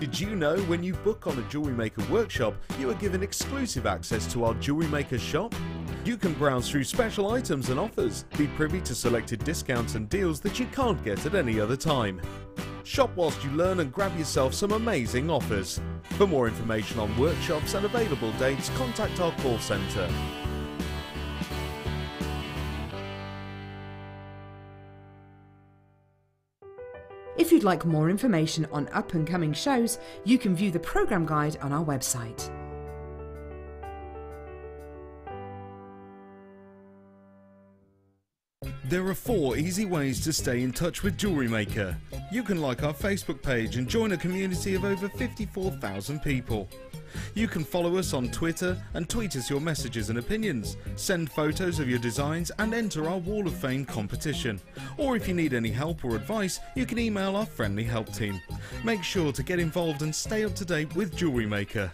Did you know when you book on a Jewellery Maker workshop, you are given exclusive access to our Jewellery Maker shop? You can browse through special items and offers, be privy to selected discounts and deals that you can't get at any other time. Shop whilst you learn and grab yourself some amazing offers. For more information on workshops and available dates, contact our call centre. If you'd like more information on up-and-coming shows, you can view the programme guide on our website. There are 4 easy ways to stay in touch with Jewellery Maker. You can like our Facebook page and join a community of over 54,000 people. You can follow us on Twitter and tweet us your messages and opinions, send photos of your designs and enter our Wall of Fame competition. Or if you need any help or advice, you can email our friendly help team. Make sure to get involved and stay up to date with Jewellery Maker.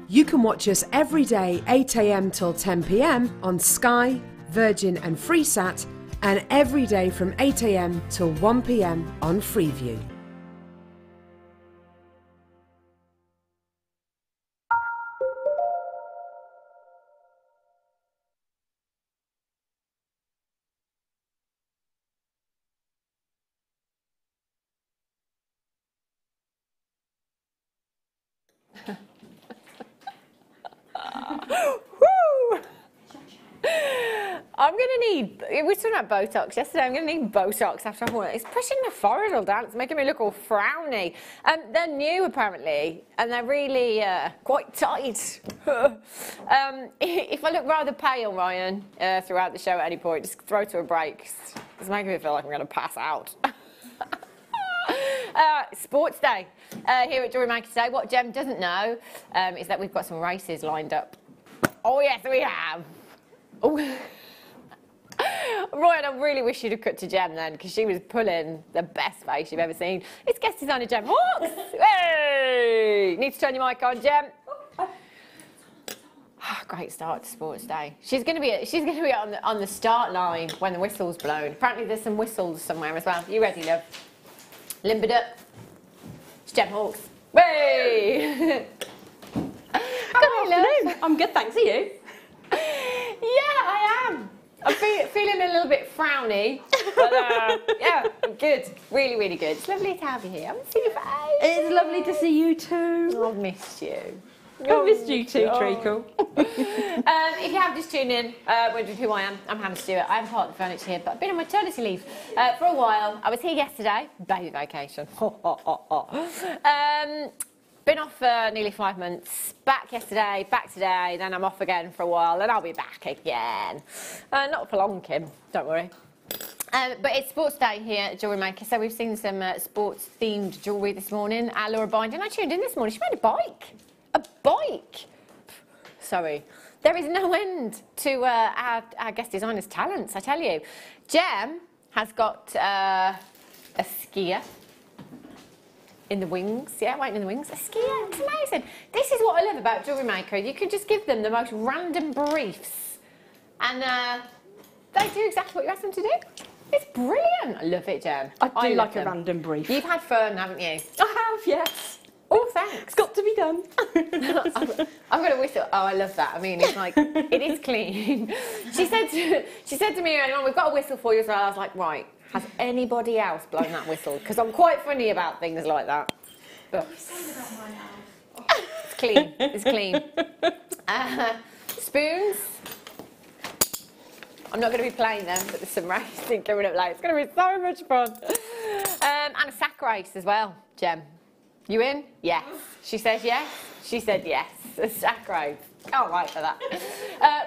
You can watch us every day 8 AM till 10 PM on Sky, Virgin and Freesat, and every day from 8 AM till 1 PM on Freeview. I'm going to need, we were talking about Botox yesterday, I'm going to need Botox after all. It's pushing the forehead all down, it's making me look all frowny. They're new apparently, and they're really quite tight. If I look rather pale, Ryan, throughout the show at any point, just throw to a break. It's making me feel like I'm going to pass out. Sports day here at Jewellery Maker today. What Jem doesn't know is that we've got some races lined up. Oh yes, we have. Oh. Ryan, I really wish you'd have cut to Jem then, because she was pulling the best face you've ever seen. It's guest designer Jem Hawks. Hey! Need to turn your mic on, Jem. Great start to sports day. She's going to be on the start line when the whistle's blown. Apparently there's some whistles somewhere as well. You ready, love? Limbered up. It's Jem Hawks. Hey! Good afternoon. I'm good, thanks. Are you? Yeah, I am. I'm feeling a little bit frowny, but yeah, I'm good. Really, really good. It's lovely to have you here. I haven't seen your face. It's lovely to see you too. Oh, I've missed you. I've missed you too, Treacle. If you have just tuned in, wondering who I am, I'm Hannah Stuart. I'm part of the furniture here, but I've been on maternity leave for a while. I was here yesterday, baby vacation. Been off for nearly 5 months, back yesterday, back today, then I'm off again for a while, and I'll be back again. Not for long, Kim, don't worry. But it's sports day here at Jewellery Maker, so we've seen some sports-themed jewellery this morning. Laura Binding, I tuned in this morning, she made a bike. A bike! Sorry. There is no end to our guest designer's talents, I tell you. Jem has got a skier. In the wings, yeah, waiting in the wings. A skier, it's amazing. This is what I love about Jewellery Maker. You can just give them the most random briefs, and they do exactly what you ask them to do. It's brilliant. I love it, Jen. I do like a random brief. You've had fun, haven't you? I have, yes. Oh, thanks. It's got to be done. I'm going to whistle. Oh, I love that. I mean, it's like, it is clean. She said to me, we've got a whistle for you as well. I was like, right. Has anybody else blown that whistle? Because I'm quite funny about things like that. But it's clean. It's clean. Spoons. I'm not going to be playing them, but there's some racing coming up later. It's going to be so much fun. And a sack race as well, Jem. You in? Yes. She says yes. She said yes. Great. Can't wait for that.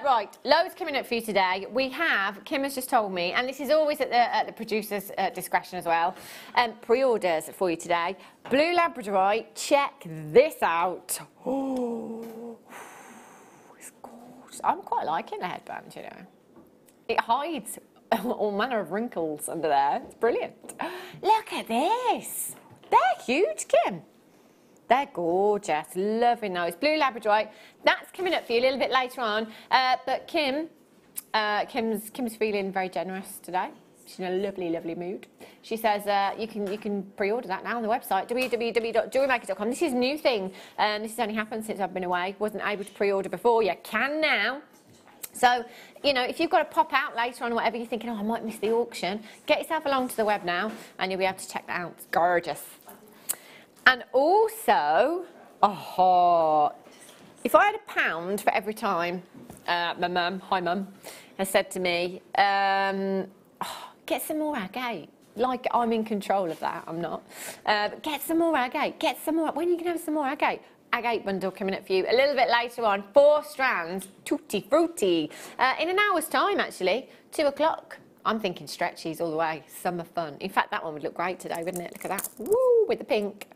Right, loads coming up for you today. We have, Kim has just told me, and this is always at the producer's discretion as well, pre-orders for you today. Blue Labradorite, check this out. Oh, it's gorgeous. I'm quite liking the headband, you know. It hides all manner of wrinkles under there. It's brilliant. Look at this. They're huge, Kim. They're gorgeous, loving those. Blue Labradorite, that's coming up for you a little bit later on. But Kim's feeling very generous today. She's in a lovely, lovely mood. She says you can pre-order that now on the website, www.jewellerymaker.com. This is a new thing. This has only happened since I've been away. Wasn't able to pre-order before. You can now. So, you know, if you've got to pop out later on or whatever, you're thinking, oh, I might miss the auction, get yourself along to the web now and you'll be able to check that out. It's gorgeous. And also, if I had £1 for every time my mum, hi mum, has said to me, get some more agate. Like I'm in control of that, I'm not. But get some more agate, get some more. When are you going to have some more agate? Agate bundle coming up for you a little bit later on. 4 strands, tutti frutti. In an hour's time, actually, 2 o'clock. I'm thinking stretchies all the way, summer fun. In fact, that one would look great today, wouldn't it? Look at that, woo, with the pink.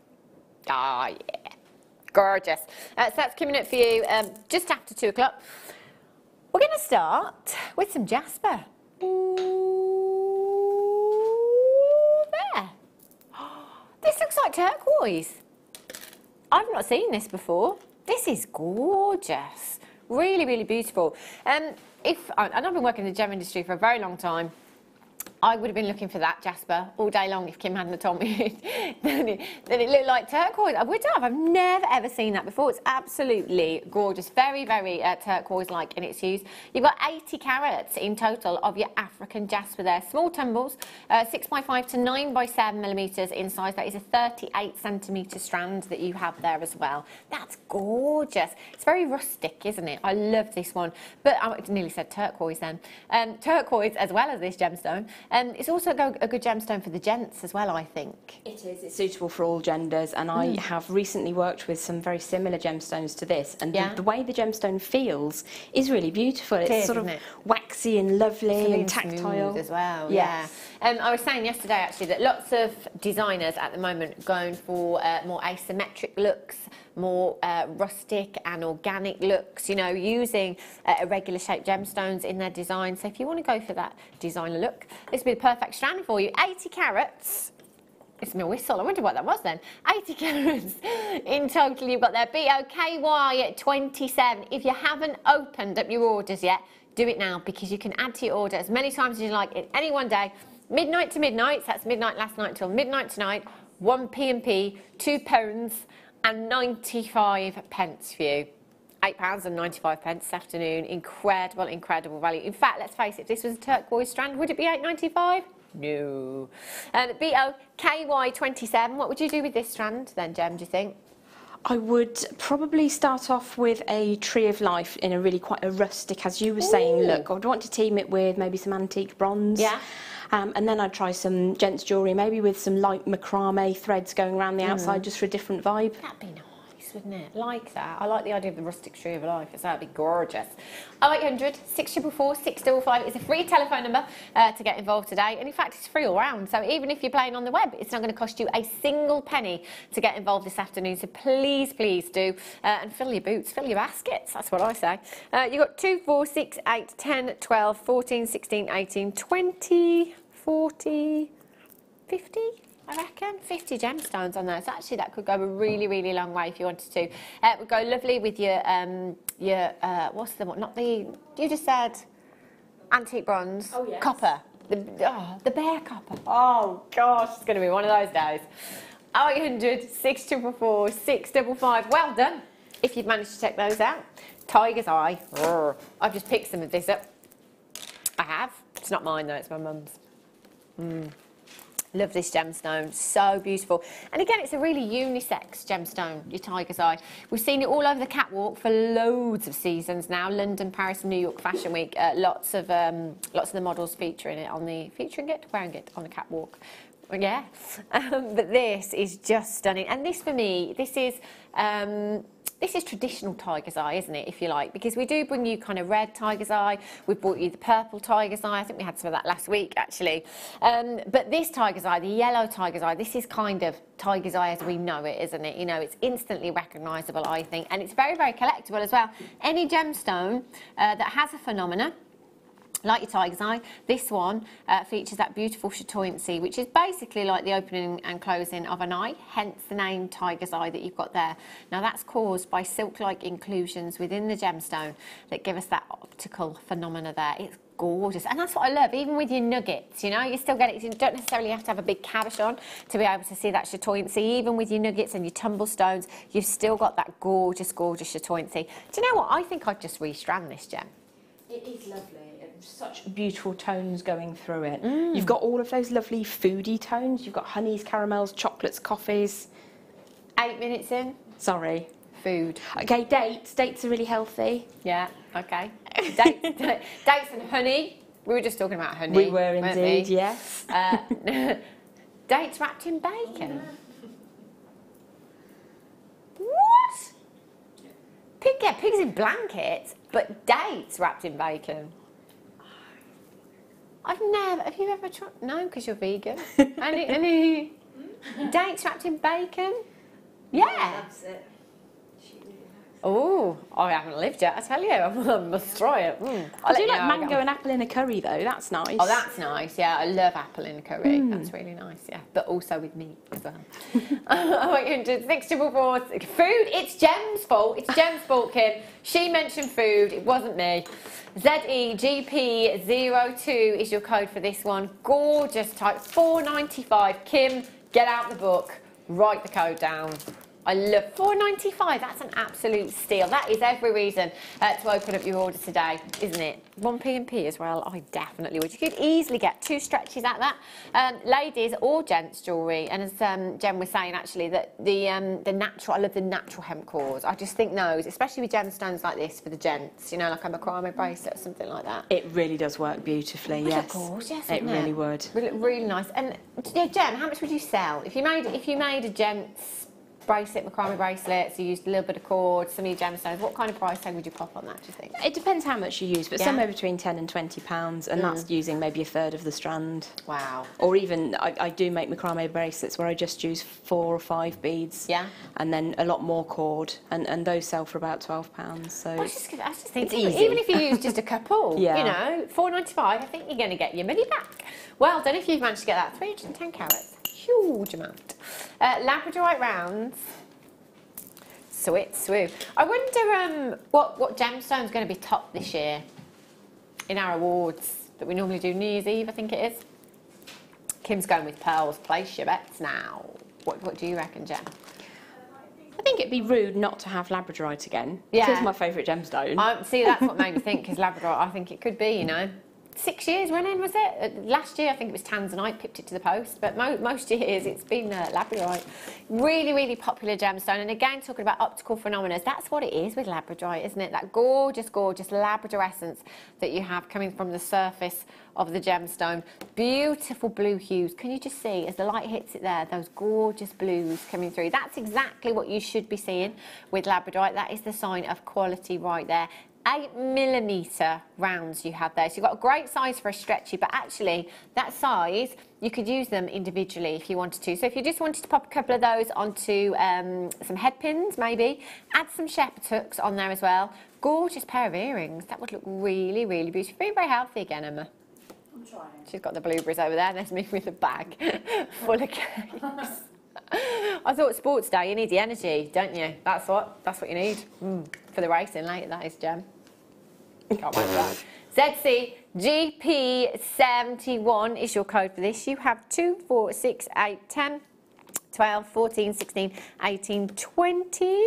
Ah, yeah, gorgeous. So that's coming up for you just after 2 o'clock. We're going to start with some jasper. Ooh, there. This looks like turquoise. I've not seen this before. This is gorgeous. Really, really beautiful. And I've been working in the gem industry for a very long time. I would have been looking for that jasper all day long if Kim hadn't told me then it looked like turquoise. I would have. I've never ever seen that before. It's absolutely gorgeous. Very, very turquoise-like in its use. You've got 80 carats in total of your African jasper there. Small tumbles, 6x5 to 9x7 millimetres in size. That is a 38 centimetre strand that you have there as well. That's gorgeous. It's very rustic, isn't it? I love this one. But I nearly said turquoise then. Turquoise as well as this gemstone. It's also a good gemstone for the gents as well, I think. It is. It's suitable for all genders, and I have recently worked with some very similar gemstones to this, and the way the gemstone feels is really beautiful. It's sort of waxy and lovely and tactile as well. Yes. Yeah. I was saying yesterday actually that lots of designers at the moment are going for more asymmetric looks, more rustic and organic looks, you know, using irregular shaped gemstones in their design. So if you want to go for that designer look, this would be the perfect strand for you. 80 carats. It's my whistle. I wonder what that was then. 80 carats in total. You've got there BOKY at 27. If you haven't opened up your orders yet, do it now, because you can add to your order as many times as you like in any one day. Midnight to midnight. So that's midnight last night till midnight tonight. 1 p.m.p. £2 and 95 pence for you. £8 and 95 pence this afternoon. Incredible, incredible value. In fact, let's face it, if this was a turquoise strand, would it be £8.95? No. BOKY 27. What would you do with this strand then, Gem, do you think? I would probably start off with a tree of life in a really quite a rustic, as you were saying, look. I would want to team it with maybe some antique bronze. Yeah. And then I'd try some gents jewellery, maybe with some light macrame threads going around the outside, just for a different vibe. That'd be nice, wouldn't it? Like that. I like the idea of the rustic tree of life. That'd be gorgeous. 0800 644 655 is a free telephone number to get involved today. And in fact, it's free all round. So even if you're playing on the web, it's not going to cost you a single penny to get involved this afternoon. So please, please do. And fill your boots, fill your baskets. That's what I say. You've got 2, 4, 6, 8, 10, 12, 14, 16, 18, 20... 40, 50, I reckon, 50 gemstones on there. So actually that could go a really, really long way if you wanted to. It would go lovely with your what's the one, not the, you just said antique bronze, yes. Copper, the bare copper. Oh gosh, it's going to be one of those days. 0800 644 655, well done if you've managed to check those out. Tiger's eye, I've just picked some of this up. I have, it's not mine though, it's my mum's. Love this gemstone, so beautiful. And again, it's a really unisex gemstone, your tiger's eye. We've seen it all over the catwalk for loads of seasons now. London, Paris, New York Fashion Week. Lots of the models featuring it on the wearing it on the catwalk. Yeah, but this is just stunning. And this, for me, this is traditional tiger's eye, isn't it, if you like? Because we do bring you kind of red tiger's eye. We brought you the purple tiger's eye. I think we had some of that last week, actually. But this tiger's eye, the yellow tiger's eye, this is kind of tiger's eye as we know it, isn't it? You know, it's instantly recognisable, I think. And it's very, very collectible as well. Any gemstone that has a phenomena, like your tiger's eye, this one features that beautiful chatoyancy, which is basically like the opening and closing of an eye, hence the name tiger's eye that you've got there. Now that's caused by silk-like inclusions within the gemstone that give us that optical phenomena there. It's gorgeous, and that's what I love. Even with your nuggets, you know, you still get it. You don't necessarily have to have a big cabochon to be able to see that chatoyancy. Even with your nuggets and your tumble stones, you've still got that gorgeous, gorgeous chatoyancy. Do you know what? I think I'd just restrand this gem. It is lovely. Such beautiful tones going through it. You've got all of those lovely foodie tones. You've got honeys, caramels, chocolates, coffees. 8 minutes in. Sorry. Food. Okay, dates. Dates are really healthy. Yeah, okay. Dates and honey. We were just talking about honey. We were indeed, yes. Dates wrapped in bacon. What? Pigs in blankets, but dates wrapped in bacon. Have you ever tried? No, because you're vegan. Any dates wrapped in bacon? Yeah. That's it. Oh, I haven't lived yet, I tell you. I must try it. I do like mango and apple in a curry, though. That's nice. Oh, that's nice. Yeah, I love apple in a curry. That's really nice, yeah. But also with meat as well. 644. Food, it's Jem's fault. It's Jem's fault, Kim. She mentioned food. It wasn't me. ZEGP02 is your code for this one. Gorgeous type. $4.95. Kim, get out the book. Write the code down. I love $4.95. That's an absolute steal. That is every reason to open up your order today, isn't it? 1p&p as well. I definitely would. You could easily get 2 stretches at that. Ladies or gents jewellery, and as Jen was saying actually, that the natural, I love the natural hemp cores. I just think those, especially with gemstones like this for the gents, you know, like a macrame bracelet or something like that. It really does work beautifully. Yes, gorgeous, it really would. Would look really nice. And yeah, Jen, how much would you sell if you made a gents bracelet, macrame bracelets, you used a little bit of cord, some of your gemstones, what kind of price tag would you pop on that, do you think? It depends how much you use, but somewhere between £10 and £20, and that's using maybe a third of the strand. Wow. Or even, I do make macrame bracelets where I just use 4 or 5 beads. Yeah. And then a lot more cord, and those sell for about £12, so I just think, it's easy. even if you use just a couple, yeah. you know, $4.95, I think you're going to get your money back. Well done if you've managed to get that, 310 carats. Huge amount. Labradorite rounds. Sweet, swoop. I wonder what gemstone's going to be top this year in our awards that we normally do. New Year's Eve, I think it is. Kim's going with pearls. Place your bets now. What do you reckon, Jen? I think it'd be rude not to have Labradorite again. Yeah. It is my favourite gemstone. See, that's what made me think, because Labradorite, I think it could be, you know. 6 years running, was it? Last year, I think it was Tanzanite, pipped it to the post, but most years it's been Labradorite. Really, really popular gemstone. And again, talking about optical phenomena, that's what it is with Labradorite, isn't it? That gorgeous, gorgeous labradorescence that you have coming from the surface of the gemstone. Beautiful blue hues. Can you just see, as the light hits it there, those gorgeous blues coming through? That's exactly what you should be seeing with Labradorite. That is the sign of quality right there. 8mm rounds you have there. So you've got a great size for a stretchy, but actually that size, you could use them individually if you wanted to. So if you just wanted to pop a couple of those onto some head pins, maybe, add some shepherd's hooks on there as well. Gorgeous pair of earrings. That would look really, really beautiful. Very, very healthy again, Emma. I'm trying. She's got the blueberries over there. There's me with a bag full of cakes. I thought sports day, you need the energy, don't you? That's what you need. For the racing later, that is, Jem. Can't wait for that. ZCGP71 is your code for this. You have 2, 4, 6, 8, 10, 12, 14, 16, 18, 20,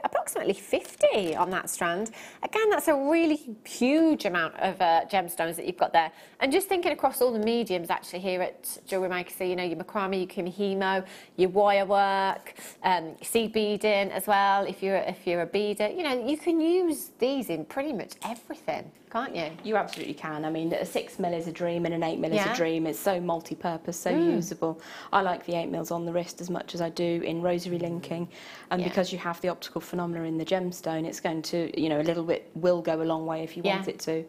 approximately 50 on that strand. Again, that's a really huge amount of gemstones that you've got there. And just thinking across all the mediums actually here at Jewellery Maker, so you know your macrame, your kumihimo, your wire work, seed beading as well. If you're a beader, you know, you can use these in pretty much everything, can't you? You absolutely can. I mean, a 6mm is a dream and an 8mm is a dream. It's so multi-purpose, so usable. I like the 8mm on the wrist as much as I do in rosary linking, and because you have the optical phenomena in the gemstone, it's going to, you know, a little bit will go a long way if you want it to.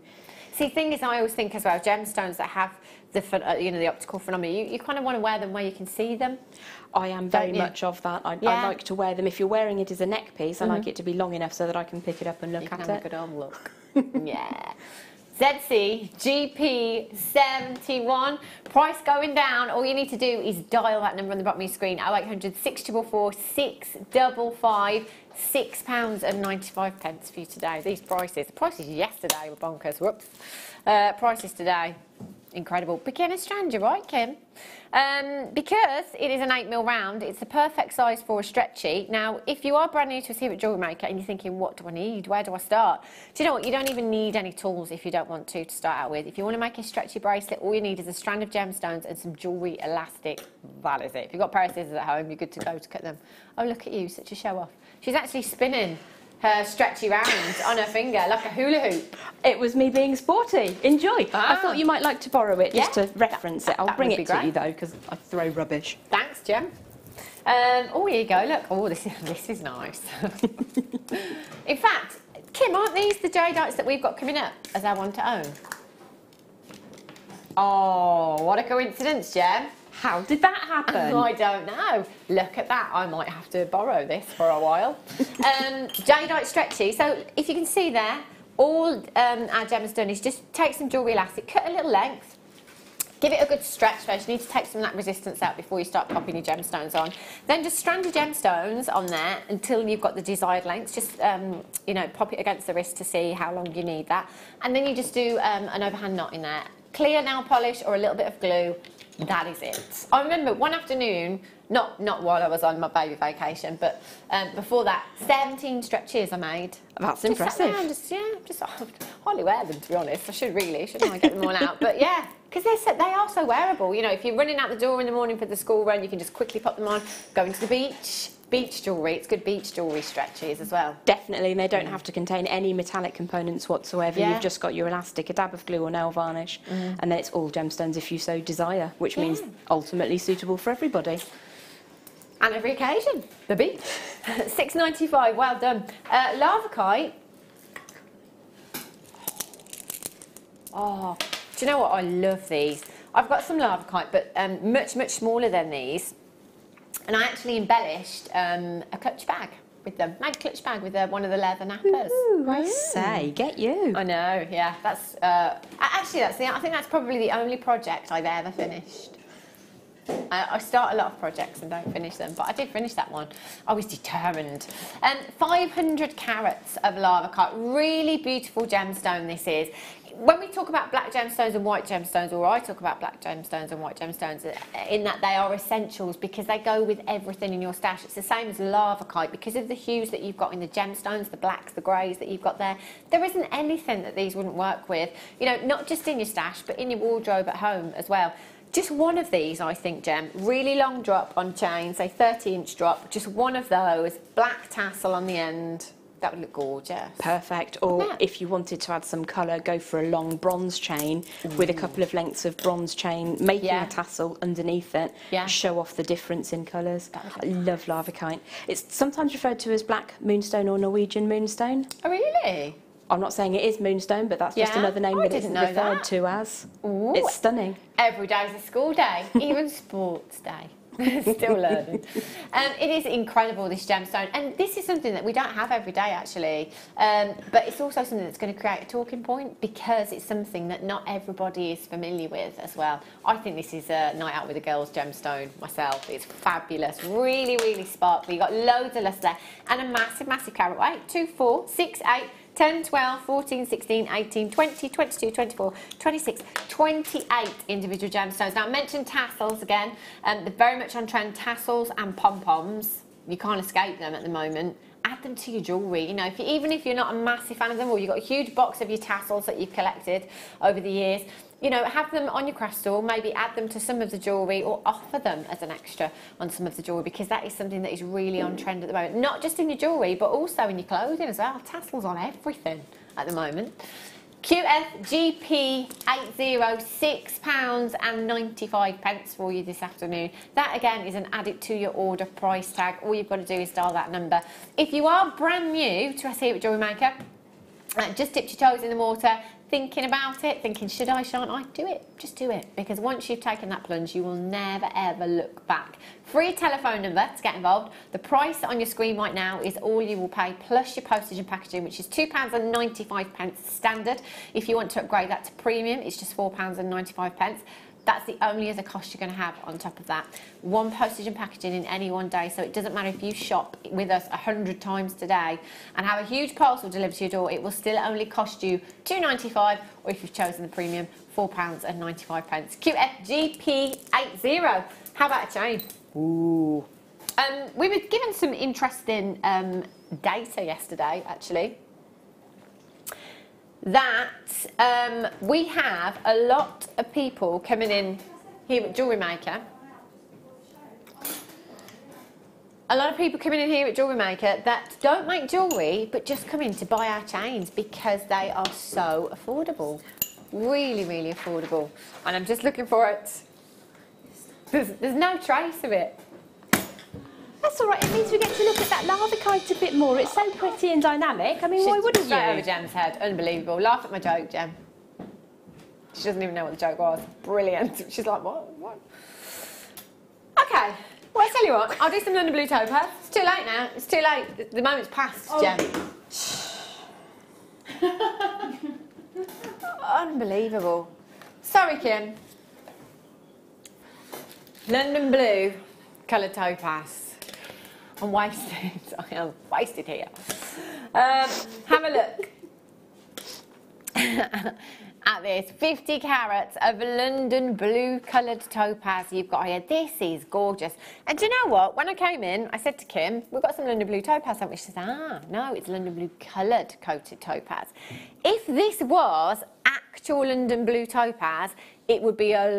See, the thing is, I always think as well, gemstones that have the, you know, the optical phenomena, you kind of want to wear them where you can see them. I am very much of that. I like to wear them. If you're wearing it as a neck piece, I like it to be long enough so that I can pick it up and look at it. You can have a good old look. Yeah. ZC GP71, price going down. All you need to do is dial that number on the bottom of your screen, 0800 644 655, £6.95 for you today. These prices, the prices yesterday were bonkers. Whoops. Prices today, incredible. Beginner strand, you're right, Kim. Because it is an 8mm round, it's the perfect size for a stretchy. Now, if you are brand new to us here at Jewellery Maker and you're thinking, what do I need? Where do I start? Do you know what? You don't even need any tools if you don't want to start out with. If you want to make a stretchy bracelet, all you need is a strand of gemstones and some jewellery elastic. That is it. If you've got a pair of scissors at home, you're good to go to cut them. Oh, look at you, such a show off. She's actually spinning her stretchy round on her finger like a hula hoop. It was me being sporty. Enjoy. I thought you might like to borrow it just to reference it. I'll bring it to you though, because I throw rubbish. Thanks, Jem. Oh, here you go. Look. Oh, this is nice. In fact, Kim, aren't these the Jadites that we've got coming up as our one to own? Oh, what a coincidence, Jem. How did that happen? I don't know. Look at that. I might have to borrow this for a while. Jadeite stretchy. So if you can see there, all our gemstone is just take some jewellery elastic, cut a little length, give it a good stretch first. You need to take some of that resistance out before you start popping your gemstones on. Then just strand your gemstones on there until you've got the desired length. Just, you know, pop it against the wrist to see how long you need that. And then you just do an overhand knot in there. Clear nail polish or a little bit of glue. That is it. I remember one afternoon, not while I was on my baby vacation, but before that, 17 stretches I made. That's impressive. Just hardly wear them, to be honest. I shouldn't I get them all out? But yeah, because they are so wearable. You know, if you're running out the door in the morning for the school run, you can just quickly pop them on, go into the beach. Beach jewellery, it's good beach jewellery stretches as well. Definitely, and they don't have to contain any metallic components whatsoever. You've just got your elastic, a dab of glue or nail varnish, and then it's all gemstones if you so desire, which means ultimately suitable for everybody. And every occasion. The beach. £6.95, well done. Lava kite. Oh, do you know what? I love these. I've got some lava kite, but much, much smaller than these. And I actually embellished a clutch bag with them. Made a clutch bag with one of the leather nappers. Ooh, I say, get you. I know, yeah. That's actually I think that's probably the only project I've ever finished. I start a lot of projects and don't finish them, but I did finish that one. I was determined. 500 carats of lava kite. Really beautiful gemstone this is. When we talk about black gemstones and white gemstones, or I talk about black gemstones and white gemstones, in that they are essentials because they go with everything in your stash. It's the same as lava kite because of the hues that you've got in the gemstones, the blacks, the greys that you've got there. There isn't anything that these wouldn't work with. You know, not just in your stash, but in your wardrobe at home as well. Just one of these, I think, Gem. Really long drop on chain, say 30-inch drop. Just one of those, black tassel on the end. That would look gorgeous. Perfect. Or if you wanted to add some colour, go for a long bronze chain with a couple of lengths of bronze chain, making a tassel underneath it, show off the difference in colours. I love lava kite. It's sometimes referred to as black moonstone or Norwegian moonstone. Oh, really? I'm not saying it is moonstone, but that's just another name that it's referred to as. Ooh. It's stunning. Every day is a school day, even sports day. Still learning. It is incredible, this gemstone, and this is something that we don't have every day actually, but it's also something that's going to create a talking point because it's something that not everybody is familiar with as well. I think this is a night out with the girls gemstone myself. It's fabulous, really, really sparkly. You've got loads of luster there and a massive, massive carat weight, 2, 4, 6, 8, 10, 12, 14, 16, 18, 20, 22, 24, 26, 28 individual gemstones. Now I mentioned tassels again. They're very much on trend, tassels and pom-poms. You can't escape them at the moment. Add them to your jewellery, you know, even if you're not a massive fan of them, or you've got a huge box of your tassels that you've collected over the years, you know, have them on your craft store, maybe add them to some of the jewellery or offer them as an extra on some of the jewellery, because that is something that is really on trend at the moment. Not just in your jewellery, but also in your clothing as well. Tassels on everything at the moment. QFGP80, £6.95 for you this afternoon. That again is an add it to your order price tag. All you've got to do is dial that number. If you are brand new to us here at Jewellery Maker, just dipped your toes in the water, thinking about it, thinking should I, shan't I, do it, just do it, because once you've taken that plunge you will never ever look back. Free telephone number to get involved. The price on your screen right now is all you will pay plus your postage and packaging, which is £2.95 standard. If you want to upgrade that to premium, it's just £4.95. That's the only other cost you're going to have on top of that. One postage and packaging in any one day, so it doesn't matter if you shop with us 100 times today and have a huge parcel delivered to your door, it will still only cost you £2.95, or if you've chosen the premium, £4.95. QFGP80. How about a chain? Ooh. We were given some interesting data yesterday, actually, that we have a lot of people coming in here at Jewellery Maker. A lot of people coming in here at Jewellery Maker that don't make jewellery but just come in to buy our chains because they are so affordable. Really, really affordable. And I'm just looking for it. There's no trace of it. That's all right, it means we get to look at that lava kite a bit more. It's so pretty and dynamic. I mean, why wouldn't you? Straight over Gem's head. Unbelievable. Laugh at my joke, Gem. She doesn't even know what the joke was. Brilliant. She's like, what? What? Okay. Well, I'll tell you what. I'll do some London Blue Topaz. It's too late now. It's too late. The moment's passed, Gem. Unbelievable. Sorry, Kim. London Blue coloured topaz. I'm wasted. I am wasted here. Have a look at this 50 carats of London blue coloured topaz you've got here. This is gorgeous. And do you know what? When I came in, I said to Kim, we've got some London blue topaz, haven't we? She says, no, it's London blue coloured coated topaz. If this was actual London blue topaz, it would be a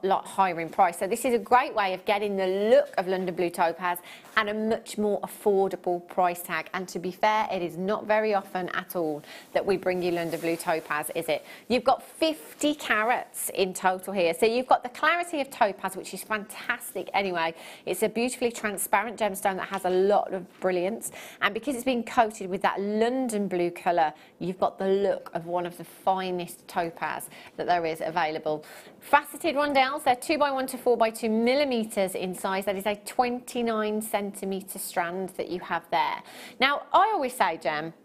lot higher in price. So this is a great way of getting the look of London blue topaz at a much more affordable price tag. And to be fair, it is not very often at all that we bring you London blue topaz, is it? You've got 50 carats in total here. So you've got the clarity of topaz, which is fantastic anyway. It's a beautifully transparent gemstone that has a lot of brilliance. And because it's been coated with that London blue colour, you've got the look of one of the finest topaz that there is available. Faceted rondells, they're 2x1 to 4x2 millimetres in size. That is a 29 centimetre strand that you have there. Now, I always say, Gem,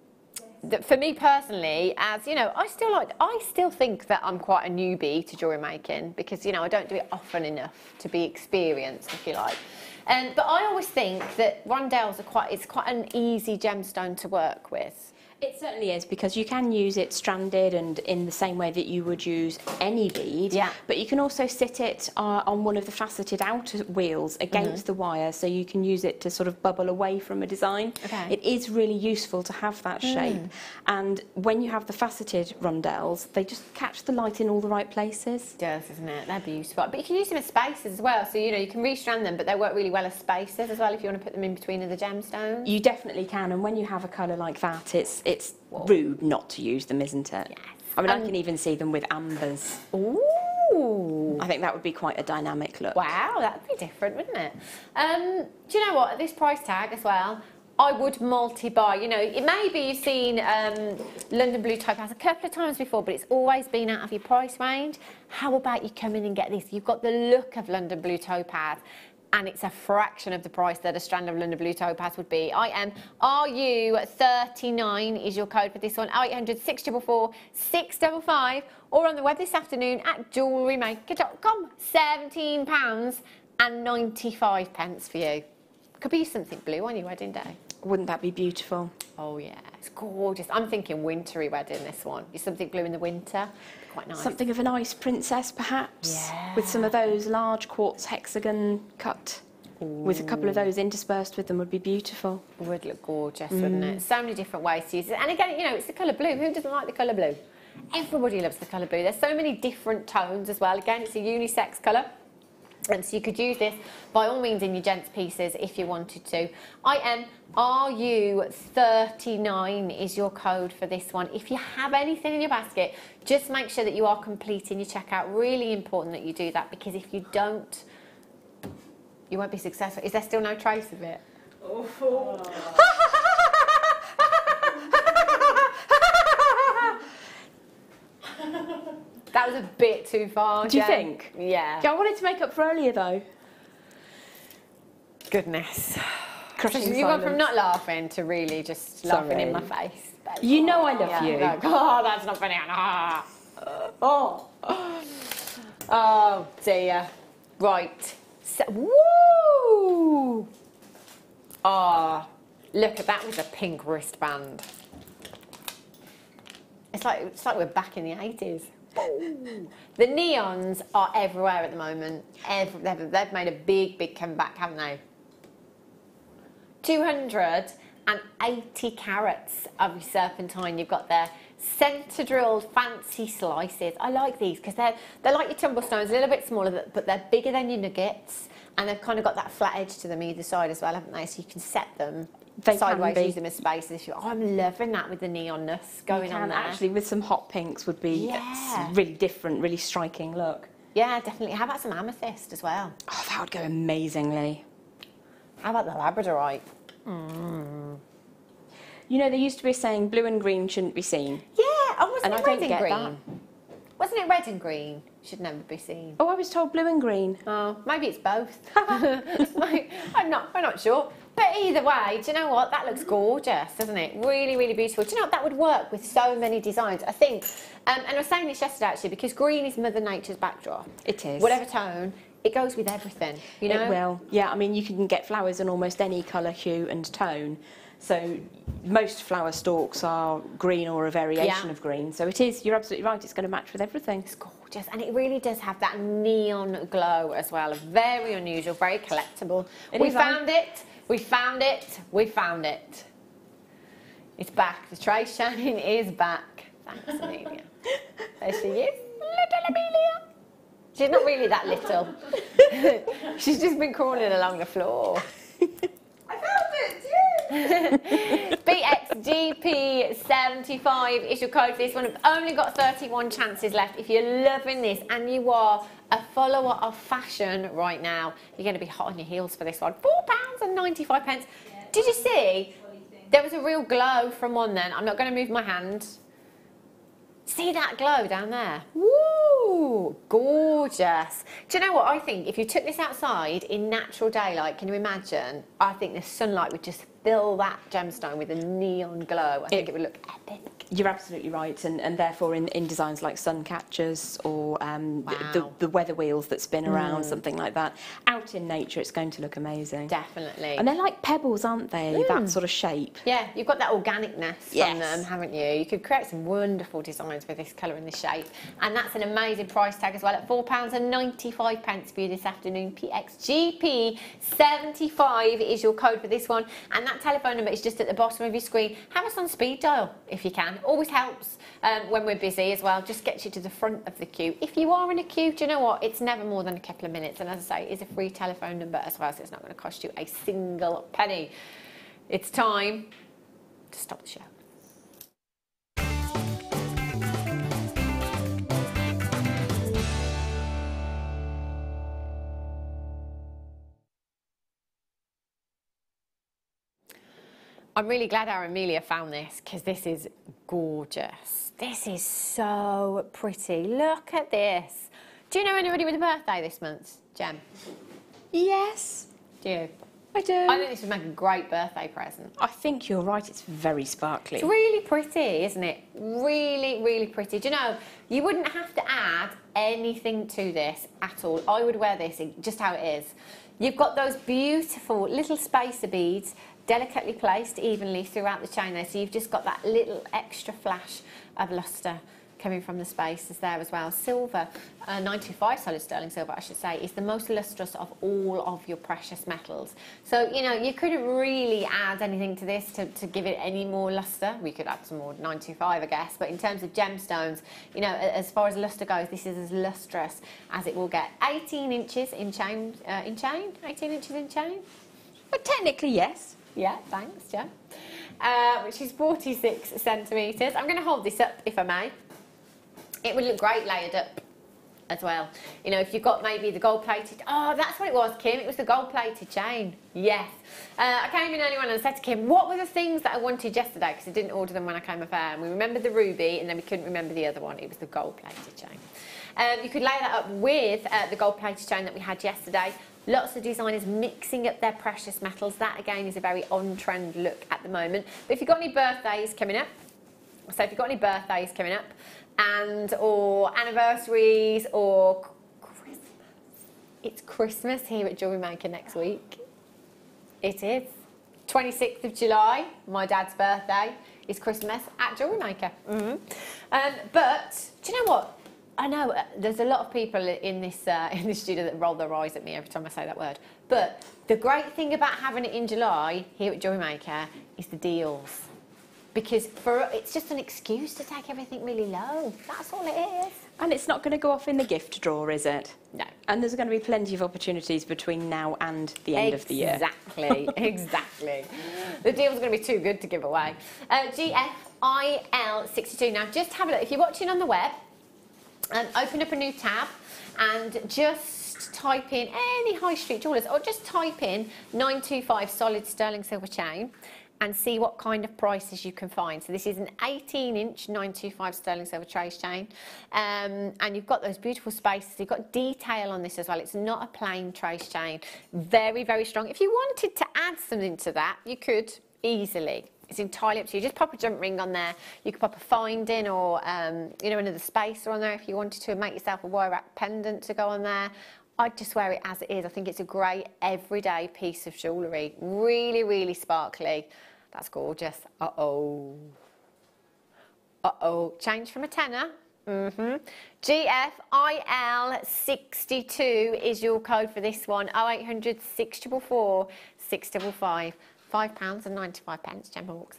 that for me personally, as you know, I still think that I'm quite a newbie to jewellery making, because you know I don't do it often enough to be experienced, if you like. But I always think that rondelles are it's quite an easy gemstone to work with. It certainly is, because you can use it stranded and in the same way that you would use any bead, yeah. But you can also sit it on one of the faceted outer wheels against the wire, so you can use it to sort of bubble away from a design. Okay. It is really useful to have that shape, and when you have the faceted rondelles, they just catch the light in all the right places. It does, isn't it? They're beautiful. But you can use them as spaces as well, so you know you can restrand them, but they work really well as spaces as well if you want to put them in between other gemstones. You definitely can, and when you have a colour like that, it's rude not to use them, isn't it? Yes. I mean, I can even see them with ambers. Ooh. I think that would be quite a dynamic look. Wow, that'd be different, wouldn't it? Do you know what? At this price tag as well, I would multi-buy. You know, it may be you've seen London Blue Topaz a couple of times before, but it's always been out of your price range. How about you come in and get this? You've got the look of London Blue Topaz, and it's a fraction of the price that a strand of London Blue Topaz would be. RU39 is your code for this one. 0800 644 655, or on the web this afternoon at JewelleryMaker.com. £17.95 for you. Could be something blue on your wedding day. Wouldn't that be beautiful? Oh yeah. It's gorgeous. I'm thinking wintry wedding, this one. Is something blue in the winter. Quite nice. Something of an ice princess, perhaps. Yeah. With some of those large quartz hexagon cut. Ooh. With a couple of those interspersed with them would be beautiful. It would look gorgeous, wouldn't it? So many different ways to use it. And again, you know, it's the colour blue. Who doesn't like the colour blue? Everybody loves the colour blue. There's so many different tones as well. Again, it's a unisex colour. And so you could use this by all means in your gents pieces if you wanted to. RU39 is your code for this one. If you have anything in your basket, just make sure that you are completing your checkout. Really important that you do that, because if you don't, you won't be successful. Is there still no trace of it? Oh. That was a bit too far. Do you think? Yeah. I wanted to make up for earlier though. Goodness. Crushing You went from not laughing to really just laughing in my face. You know I love you. Like, oh, that's not funny. Oh dear. Right. So, woo! Oh, look at that with a pink wristband. It's like we're back in the 80s. The neons are everywhere at the moment. They've made a big comeback, haven't they? 280 carats of your serpentine you've got there. Centre drilled fancy slices. I like these because they're like your tumble stones, a little bit smaller, but they're bigger than your nuggets, and they've kind of got that flat edge to them either side as well, haven't they? So you can set them sideways, use them as spaces. Oh, I'm loving that with the neonness going on there. Actually, with some hot pinks would be really different, really striking look. Yeah, definitely. How about some amethyst as well? Oh, that would go amazingly. How about the labradorite? You know, there used to be a saying, blue and green shouldn't be seen. Yeah, wasn't it red and green? That. Wasn't it red and green? Should never be seen. Oh, I was told blue and green. Oh, maybe it's both. I'm not sure. But either way, do you know what? That looks gorgeous, doesn't it? Really beautiful. Do you know what? That would work with so many designs. I think, and I was saying this yesterday actually, because green is Mother Nature's backdrop. It is. Whatever tone, it goes with everything, you know? It will. Yeah, I mean, you can get flowers in almost any colour, hue and tone. So most flower stalks are green or a variation of green. So it is, you're absolutely right, it's going to match with everything. It's gorgeous. And it really does have that neon glow as well. Very unusual, very collectible. We found it. We found it. We found it. It's back. The tray shining is back. Thanks, Amelia. There she is. Little Amelia. She's not really that little. She's just been crawling along the floor. I found it, BXGP75 is your code for this one. I've only got 31 chances left. If you're loving this and you are a follower of fashion right now, you're going to be hot on your heels for this one. £4.95. Yeah, did you see? There was a real glow from one then. I'm not going to move my hand. See that glow down there? Woo! Gorgeous. Do you know what I think? If you took this outside in natural daylight, can you imagine? I think the sunlight would just fill that gemstone with a neon glow. I think it would look epic. You're absolutely right, and therefore in designs like sun catchers or the weather wheels that spin around, something like that, out in nature, it's going to look amazing. Definitely. And they're like pebbles, aren't they? That sort of shape. Yeah, you've got that organicness from them, haven't you? You could create some wonderful designs with this colour and this shape. And that's an amazing price tag as well at £4.95 for you this afternoon. PXGP75 is your code for this one. And that telephone number is just at the bottom of your screen. Have us on speed dial if you can. Always helps when we're busy as well. Just gets you to the front of the queue. If you are in a queue, do you know what? It's never more than a couple of minutes. And as I say, it is a free telephone number as well, so it's not going to cost you a single penny. It's time to stop the show. I'm really glad our Amelia found this because this is gorgeous. This is so pretty. Look at this. Do you know anybody with a birthday this month, Gem? Yes. Do you? I do. I think this would make a great birthday present. I think you're right. It's very sparkly. It's really pretty, isn't it? Really pretty. Do you know, you wouldn't have to add anything to this at all. I would wear this just how it is. You've got those beautiful little spacer beads. delicately placed evenly throughout the chain there, so you've just got that little extra flash of lustre coming from the spaces there as well. Silver, 925 solid sterling silver, I should say, is the most lustrous of all of your precious metals. So, you know, you couldn't really add anything to this to give it any more lustre. We could add some more 925, I guess, but in terms of gemstones, you know, as far as lustre goes, this is as lustrous as it will get. 18 inches in chain, 18 inches in chain? But technically, yes. Yeah, thanks, Jen. Which is 46 centimetres. I'm going to hold this up, if I may. It would look great layered up as well. You know, if you've got maybe the gold-plated... Oh, that's what it was, Kim. It was the gold-plated chain. Yes. I came in earlier on and I said to Kim, what were the things that I wanted yesterday? Because I didn't order them when I came fair. And we remembered the ruby, and then we couldn't remember the other one. It was the gold-plated chain. You could layer that up with the gold-plated chain that we had yesterday. Lots of designers mixing up their precious metals. That, again, is a very on-trend look at the moment. But if you've got any birthdays coming up, and or anniversaries or Christmas. It's Christmas here at Jewellery Maker next week. It is. 26th of July, my dad's birthday, is Christmas at Jewellery Maker. But do you know what? I know there's a lot of people in this studio that roll their eyes at me every time I say that word. But the great thing about having it in July here at Jewellery Maker is the deals. Because it's just an excuse to take everything really low. That's all it is. And it's not going to go off in the gift drawer, is it? No. And there's going to be plenty of opportunities between now and the end of the year. Exactly, exactly. The deal's going to be too good to give away. GFIL62. Now, just have a look. If you're watching on the web, open up a new tab and just type in any high street jewellers, or just type in 925 solid sterling silver chain and see what kind of prices you can find. So this is an 18-inch 925 sterling silver trace chain, and you've got those beautiful spaces. You've got detail on this as well. It's not a plain trace chain. Very, very strong. If you wanted to add something to that, you could easily. It's entirely up to you. Just pop a jump ring on there. You could pop a finding or you know, another spacer on there if you wanted to, and make yourself a wire wrap pendant to go on there. I'd just wear it as it is. I think it's a great everyday piece of jewellery. Really, really sparkly. That's gorgeous. Uh-oh. Uh-oh. Change from a tenner. GFIL62 is your code for this one. 0800 644 655. £5.95, Gemma Walks.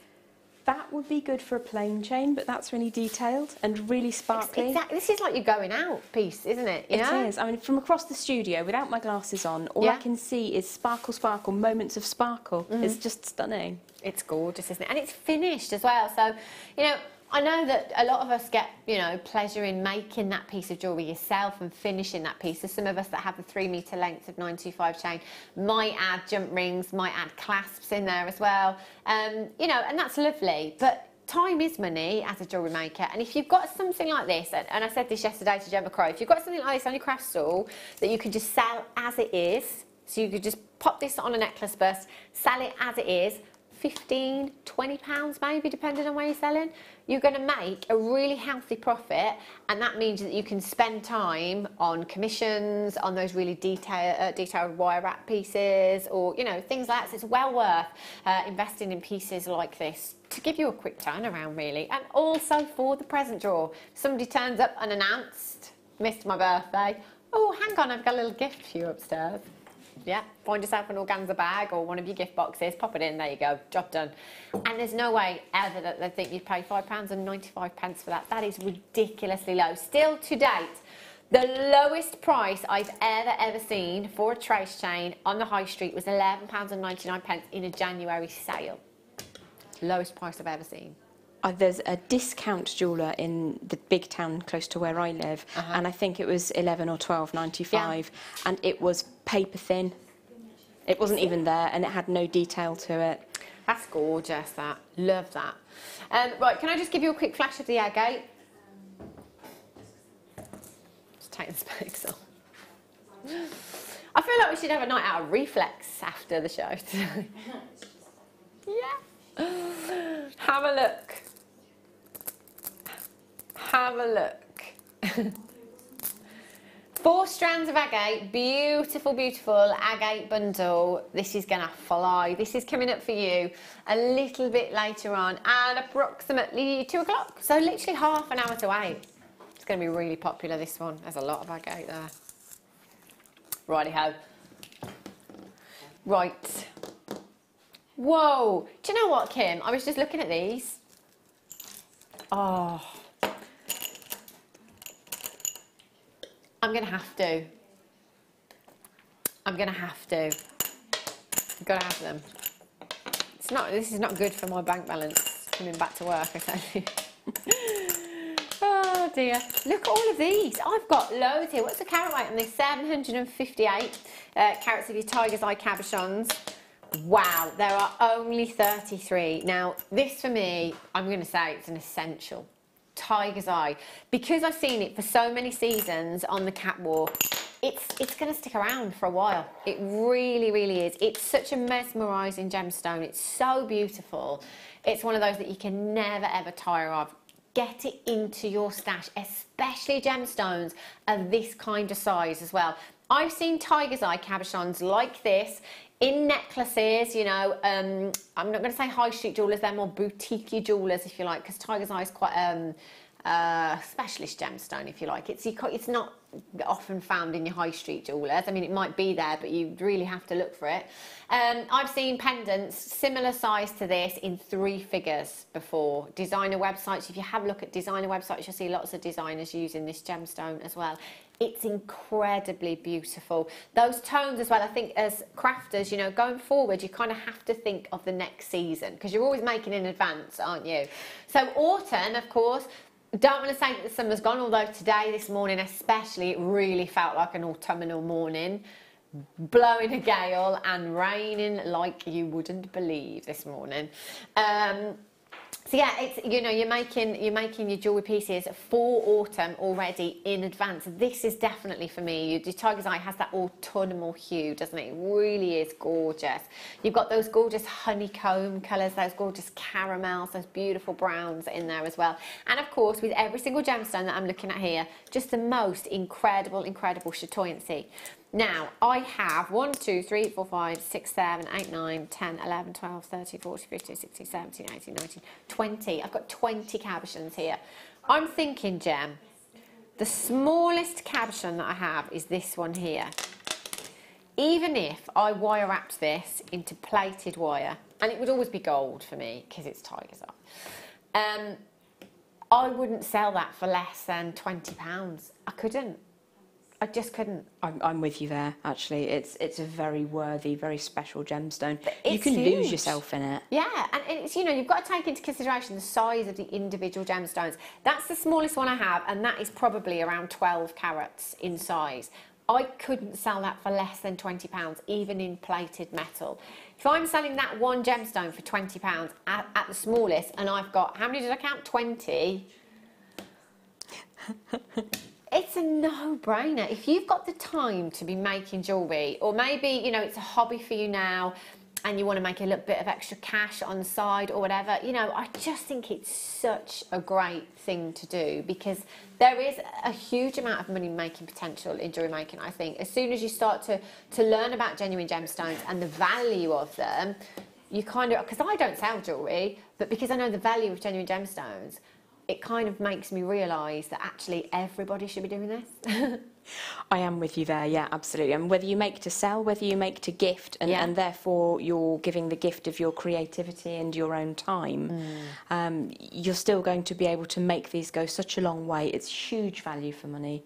That would be good for a plain chain, but that's really detailed and really sparkly. Exactly. This is like your going out piece, isn't it? It is. I mean, from across the studio, without my glasses on, all I can see is sparkle, sparkle, moments of sparkle. It's just stunning. It's gorgeous, isn't it? And it's finished as well. So, you know, I know that a lot of us get, you know, pleasure in making that piece of jewellery yourself and finishing that piece. There's some of us that have the 3 metre length of 925 chain, might add jump rings, might add clasps in there as well. You know, and that's lovely. But time is money as a jewellery maker. And if you've got something like this, and I said this yesterday to Gemma Crow, if you've got something like this on your craft stall that you can just sell as it is, so you could just pop this on a necklace bust, sell it as it is, £15, £20 maybe, depending on where you're selling, you're going to make a really healthy profit, and that means that you can spend time on commissions, on those really detailed wire wrap pieces, or, you know, things like that. So it's well worth investing in pieces like this to give you a quick turnaround, really. And also for the present drawer, somebody turns up unannounced, missed my birthday. Oh, hang on, I've got a little gift for you upstairs. Yeah, find yourself an organza bag or one of your gift boxes, pop it in, there you go, job done. And there's no way ever that they think you'd pay £5.95 for that. That is ridiculously low. Still to date, the lowest price I've ever seen for a trace chain on the high street was £11.99 in a January sale. Lowest price I've ever seen. There's a discount jeweller in the big town close to where I live, and I think it was $11 or $12.95, and it was paper thin. It wasn't even there, and it had no detail to it. That's gorgeous, that. Love that. Right, can I just give you a quick flash of the agate? Just take the specs off. I feel like we should have a night out of reflex after the show today. Yeah. Have a look. Have a look. 4 strands of agate, beautiful, beautiful agate bundle. This is gonna fly. This is coming up for you a little bit later on at approximately 2 o'clock. So literally half an hour to wait. It's gonna be really popular, this one. There's a lot of agate there. Righty-ho. Right. Whoa. Do you know what, Kim? I was just looking at these. Oh. I'm going to have to. I'm going to have to. I've got to have them. This is not good for my bank balance coming back to work, I tell you. Oh dear. Look at all of these. I've got loads here. What's the carat weight on this? 758 carats of your tiger's eye cabochons. Wow, there are only 33. Now, this for me, I'm going to say it's an essential. Tiger's eye, because I've seen it for so many seasons on the catwalk. It's going to stick around for a while. It really, really is. It's such a mesmerising gemstone. It's so beautiful. It's one of those that you can never ever tire of. Get it into your stash, especially gemstones of this kind of size as well. I've seen tiger's eye cabochons like this in necklaces, you know. I'm not going to say high street jewellers, they're more boutique jewellers, if you like, because tiger's eye is quite specialist gemstone, if you like. It's not often found in your high street jewellers. I mean, it might be there, but you really have to look for it. I've seen pendants similar size to this in 3 figures before. Designer websites, if you have a look at designer websites, you'll see lots of designers using this gemstone as well. It's incredibly beautiful. Those tones as well, I think as crafters, you know, going forward, you kind of have to think of the next season because you're always making in advance, aren't you? So autumn, of course, don't want to say that the summer's gone, although today, this morning especially, it really felt like an autumnal morning. Blowing a gale and raining like you wouldn't believe this morning. So yeah, it's, you know, you're making your jewellery pieces for autumn already in advance. This is definitely for me. Your tiger's eye has that autumnal hue, doesn't it? It really is gorgeous. You've got those gorgeous honeycomb colours, those gorgeous caramels, those beautiful browns in there as well. And of course, with every single gemstone that I'm looking at here, just the most incredible, incredible chatoyancy. Now, I have 1, 2, 3, 4, 5, 6, 7, 8, 9, 10, 11, 12, 13, 14, 15, 16, 17, 18, 19, 20. I've got 20 cabochons here. I'm thinking, Gem, the smallest cabochon that I have is this one here. Even if I wire wrapped this into plated wire, and it would always be gold for me because it's tiger's eye, I wouldn't sell that for less than £20. I couldn't. I just couldn't. I'm with you there, actually. It's a very worthy, very special gemstone. You can huge. lose yourself in it. Yeah, and it's, you know, you've got to take into consideration the size of the individual gemstones. That's the smallest one I have, and that is probably around 12 carats in size. I couldn't sell that for less than £20, even in plated metal. If I'm selling that one gemstone for £20 at the smallest, and I've got, how many did I count? 20. It's a no-brainer. If you've got the time to be making jewellery, or maybe, you know, it's a hobby for you now and you want to make a little bit of extra cash on the side or whatever, you know, I just think it's such a great thing to do because there is a huge amount of money-making potential in jewellery making, I think. As soon as you start to learn about genuine gemstones and the value of them, you kind of, because I don't sell jewellery, but because I know the value of genuine gemstones, it kind of makes me realise that actually everybody should be doing this. I am with you there, yeah, absolutely. And whether you make to sell, whether you make to gift, and therefore you're giving the gift of your creativity and your own time, you're still going to be able to make these go such a long way. It's huge value for money.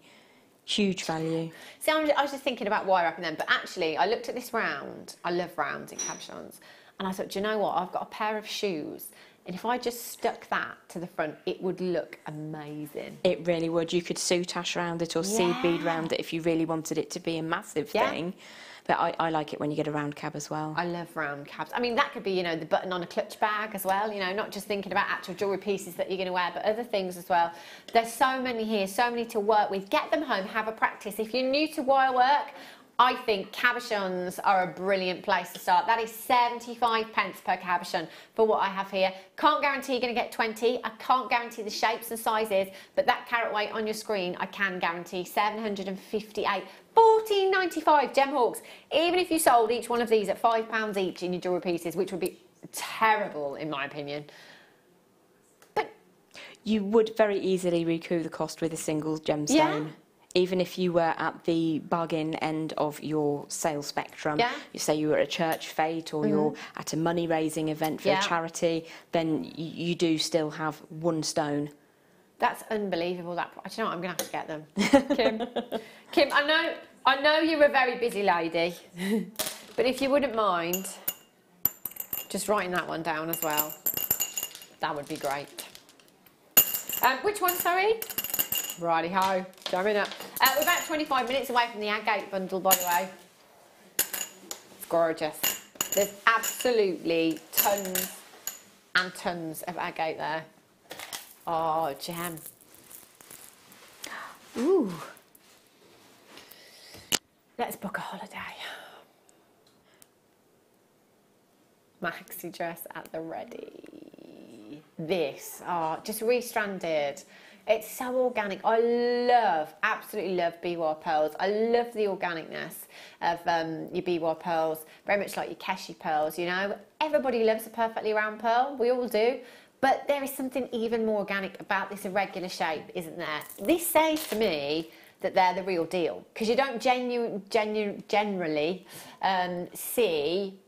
Huge value. See, I was just thinking about wire wrapping them, but actually I looked at this round. I love rounds in cabochons. And I thought, do you know what? I've got a pair of shoes. And if I just stuck that to the front, it would look amazing. It really would. You could soutache around it or seed bead around it if you really wanted it to be a massive thing. But I like it when you get a round cab as well. I love round cabs. I mean, that could be, you know, the button on a clutch bag as well, you know, not just thinking about actual jewellery pieces that you're going to wear, but other things as well. There's so many here, so many to work with. Get them home, have a practice. If you're new to wire work, I think cabochons are a brilliant place to start. That is 75 pence per cabochon for what I have here. Can't guarantee you're going to get 20. I can't guarantee the shapes and sizes, but that carat weight on your screen, I can guarantee 758. 14.95 gem hawks. Even if you sold each one of these at £5 each in your jewellery pieces, which would be terrible in my opinion. But you would very easily recoup the cost with a single gemstone. Yeah. Even if you were at the bargain end of your sales spectrum, you say you were at a church fete or you're at a money-raising event for a charity, then you do still have one stone. That's unbelievable. That, do you know what? I'm going to have to get them. Kim, I know you're a very busy lady, but if you wouldn't mind just writing that one down as well, that would be great. Which one, sorry? Righty-ho, coming up. We're about 25 minutes away from the Agate bundle, by the way. It's gorgeous. There's absolutely tons and tons of agate there. Oh, gem. Ooh. Let's book a holiday. Maxi dress at the ready. This, just restranded. It's so organic. I absolutely love biwa pearls. I love the organicness of your biwa pearls, very much like your keshi pearls, you know. Everybody loves a perfectly round pearl, we all do. But there is something even more organic about this irregular shape, isn't there? This says to me that they're the real deal, because you don't generally see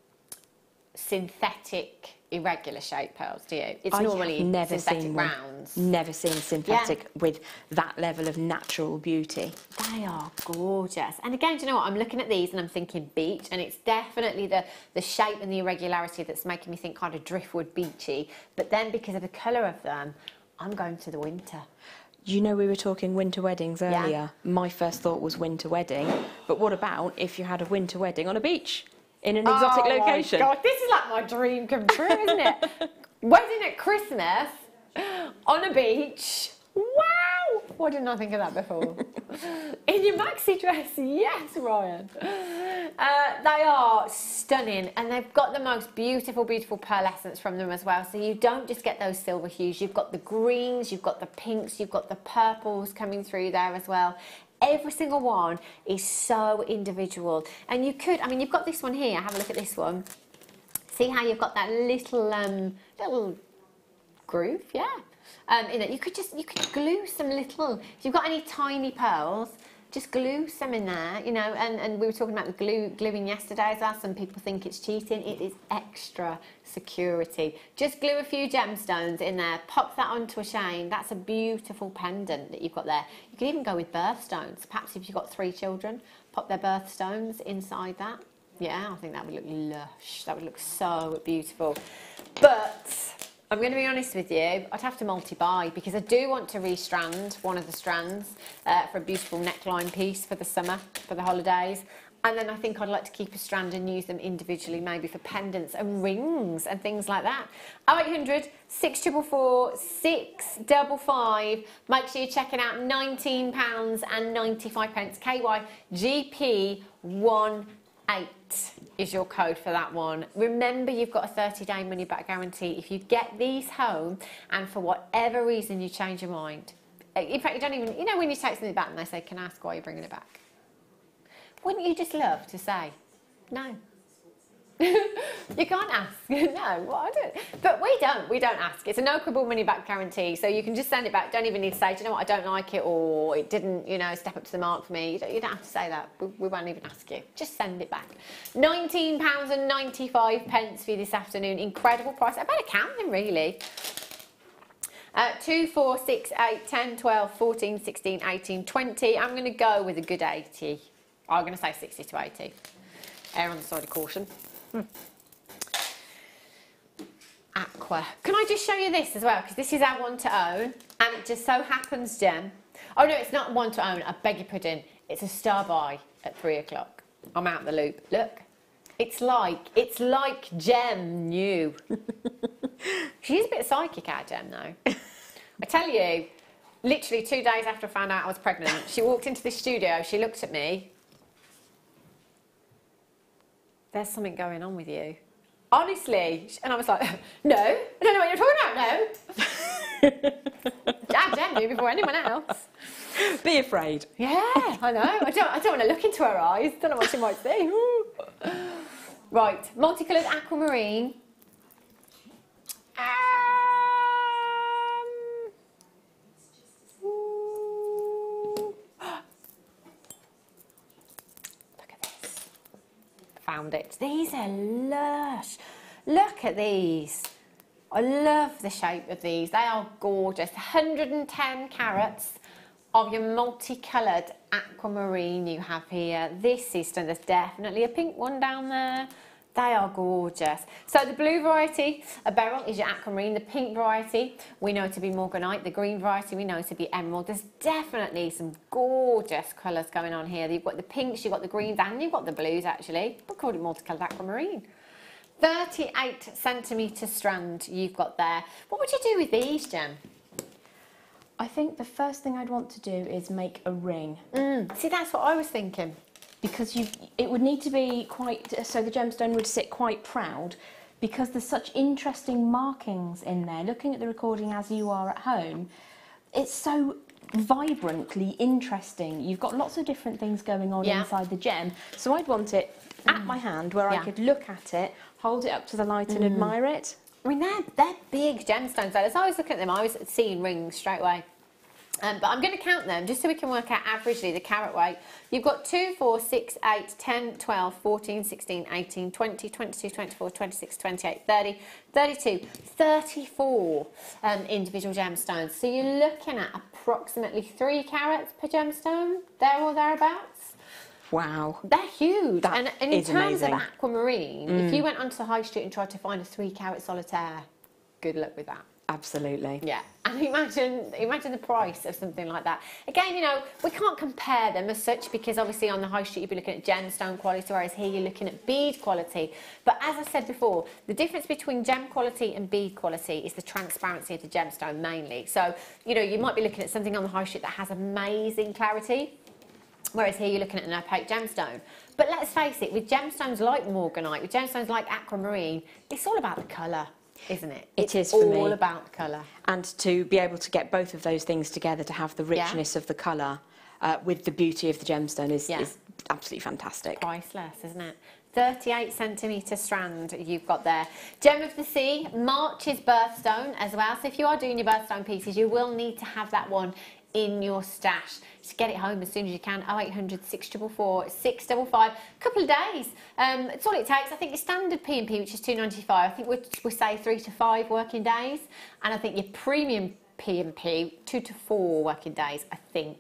synthetic irregular shaped pearls, do you? It's normally synthetic rounds. Never seen synthetic with that level of natural beauty. They are gorgeous. And again, do you know what? I'm looking at these and I'm thinking beach, and it's definitely the shape and the irregularity that's making me think kind of driftwood beachy. But then because of the colour of them, I'm going to the winter. You know, we were talking winter weddings earlier. Yeah. My first thought was winter wedding. But what about if you had a winter wedding on a beach? In an exotic location. Oh my God, this is like my dream come true, isn't it? Wedding at Christmas on a beach. Wow! Why didn't I think of that before? In your maxi dress, yes, Ryan. They are stunning, and they've got the most beautiful, beautiful pearlescence from them as well. So you don't just get those silver hues. You've got the greens, you've got the pinks, you've got the purples coming through there as well. Every single one is so individual. And you could, I mean, you've got this one here. Have a look at this one. See how you've got that little little groove, yeah. In it, you could glue some little. If you've got any tiny pearls, just glue some in there, you know. And we were talking about the gluing yesterday as well. Some people think it's cheating. It is extra security. Just glue a few gemstones in there. Pop that onto a chain. That's a beautiful pendant that you've got there. You could even go with birthstones. Perhaps if you've got 3 children, pop their birthstones inside that. Yeah, I think that would look lush. That would look so beautiful. But I'm going to be honest with you, I'd have to multi-buy, because I do want to restrand one of the strands for a beautiful neckline piece for the summer, for the holidays. And then I think I'd like to keep a strand and use them individually, maybe for pendants and rings and things like that. 0800 644 655. Make sure you're checking out £19.95. KYGP18 is your code for that one. Remember, you've got a 30-day money-back guarantee. If you get these home and for whatever reason you change your mind, in fact, you don't even, you know, when you take something back and they say, can I ask why you're bringing it back? Wouldn't you just love to say, no? You can't ask. No, well, I don't. But we don't ask. It's a no quibble money back guarantee, so you can just send it back. Don't even need to say, do you know what, I don't like it, or it didn't, you know, step up to the mark for me. You don't have to say that. We won't even ask you. Just send it back. £19.95 for you this afternoon. Incredible price. I better count them, really. 2, 4, 6, 8, 10, 12, 14, 16, 18, 20. I'm going to go with a good 80. I'm going to say 60 to 80. Err on the side of caution. Aqua. Can I just show you this as well? Because this is our one to own, and it just so happens, Jem. Oh no, it's not one to own. I beg your pudding. It's a star buy at 3 o'clock. I'm out the loop. Look, it's like Jem knew. She's a bit psychic, our Jem, though. I tell you, literally 2 days after I found out I was pregnant, she walked into the studio. She looked at me. there's something going on with you. Honestly. And I was like, no, I don't know what you're talking about, no. Jem knew before anyone else. Be afraid. Yeah, I know. I don't want to look into her eyes. Don't know what she might see. Right, multicolored aquamarine. Look at this. Found it. These are lush. Look at these. I love the shape of these. They are gorgeous. 110 carats of your multicoloured aquamarine you have here. This is, there's definitely a pink one down there. They are gorgeous. So the blue variety, a Baroque, is your aquamarine. The pink variety, we know to be morganite. The green variety, we know to be emerald. There's definitely some gorgeous colours going on here. You've got the pinks, you've got the greens, and you've got the blues, actually. We call it multicoloured aquamarine. 38 centimetre strand you've got there. What would you do with these, Jem? I think the first thing I'd want to do is make a ring. See, that's what I was thinking. Because it would need to be quite, so the gemstone would sit quite proud, because there's such interesting markings in there. Looking at the recording as you are at home, it's so vibrantly interesting. You've got lots of different things going on inside the gem. So I'd want it at my hand where I could look at it, hold it up to the light and admire it. I mean, they're big gemstones. As I was looking at them, I was seeing rings straight away. But I'm going to count them just so we can work out averagely the carat weight. You've got 2, 4, 6, 8, 10, 12, 14, 16, 18, 20, 22, 24, 26, 28, 30, 32, 34 individual gemstones. So you're looking at approximately 3 carats per gemstone, there or thereabouts. Wow. They're huge. That and in is terms amazing. of aquamarine, if you went onto the high street and tried to find a 3 carat solitaire, good luck with that. Absolutely. Yeah, and imagine the price of something like that. Again, you know, we can't compare them as such because obviously on the high street you'd be looking at gemstone quality, whereas here you're looking at bead quality. But as I said before, the difference between gem quality and bead quality is the transparency of the gemstone mainly. So, you know, you might be looking at something on the high street that has amazing clarity, whereas here you're looking at an opaque gemstone. But let's face it, with gemstones like morganite, with gemstones like aquamarine, it's all about the colour, isn't it? It is for me. All about the colour. And to be able to get both of those things together, to have the richness of the colour with the beauty of the gemstone is absolutely fantastic. Priceless, isn't it? 38 centimetre strand you've got there. Gem of the Sea, March's birthstone as well. So if you are doing your birthstone pieces, you will need to have that one in your stash. Just get it home as soon as you can. 0800 644 655. A couple of days. It's all it takes. I think your standard P&P, which is £2.95, I think we say 3 to 5 working days. And I think your premium P&P, 2 to 4 working days, I think,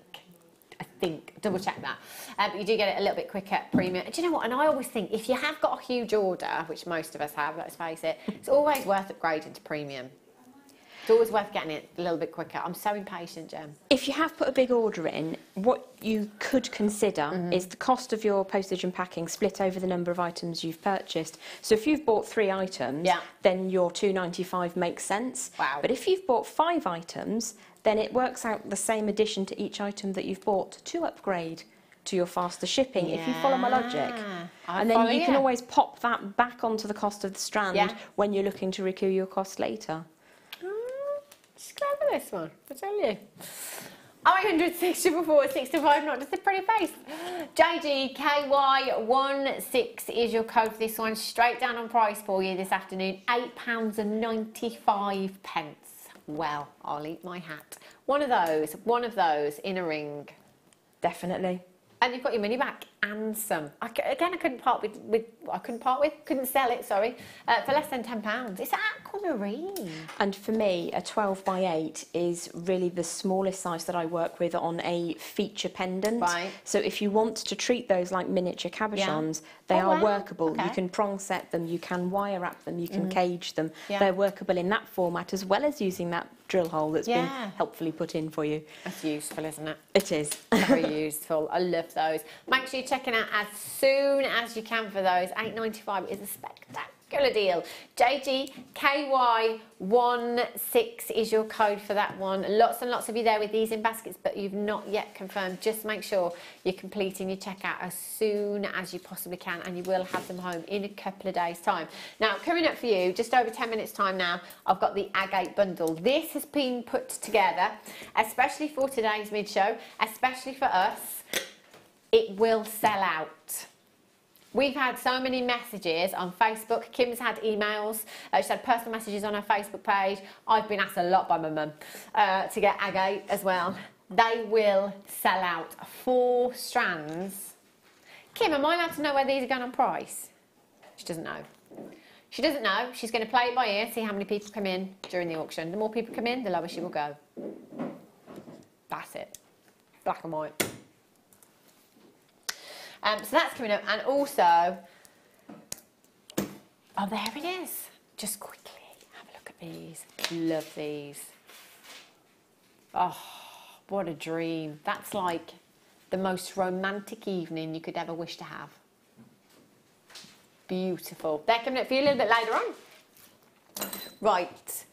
double check that. But you do get it a little bit quicker at premium. Do you know what? And I always think if you have got a huge order, which most of us have, let's face it, it's always worth upgrading to premium. It's always worth getting it a little bit quicker. I'm so impatient, Jem. If you have put a big order in, what you could consider is the cost of your postage and packing split over the number of items you've purchased. So if you've bought 3 items, then your £2.95 makes sense. Wow. But if you've bought 5 items, then it works out the same addition to each item that you've bought to upgrade to your faster shipping, if you follow my logic. And then you can always pop that back onto the cost of the strand when you're looking to recoup your cost later. Just clever, this one, I tell you. 0800 644 625, not just a pretty face. JGKY16 is your code for this one. Straight down on price for you this afternoon. £8.95. Well, I'll eat my hat. One of those in a ring. Definitely. And you've got your money back and some. Again, I couldn't sell it, sorry, for less than £10. It's aquamarine. And for me, a 12x8 is really the smallest size that I work with on a feature pendant. Right. So if you want to treat those like miniature cabochons, they are workable. Okay. You can prong set them, you can wire wrap them, you can cage them. They're workable in that format, as well as using that drill hole that's been helpfully put in for you. That's useful, isn't it? It is. Very useful. I love those. Make sure you're checking out as soon as you can for those. £8.95 is a spectacular Killer deal. JGKY16 is your code for that one. Lots and lots of you there with these in baskets, but you've not yet confirmed. Just make sure you're completing your checkout as soon as you possibly can, and you will have them home in a couple of days' time. Now, coming up for you, just over 10 minutes' time now, I've got the Agate bundle. This has been put together, especially for today's mid-show, especially for us. It will sell out. We've had so many messages on Facebook. Kim's had emails. She's had personal messages on her Facebook page. I've been asked a lot by my mum to get Agate as well. They will sell out 4 strands. Kim, am I allowed to know where these are going on price? She doesn't know. She doesn't know. She's going to play it by ear, see how many people come in during the auction. The more people come in, the lower she will go. That's it. Black and white. So that's coming up, and also, oh, there it is. Just quickly have a look at these. Love these. Oh, what a dream. That's like the most romantic evening you could ever wish to have. Beautiful. They're coming up for you a little bit later on. Right.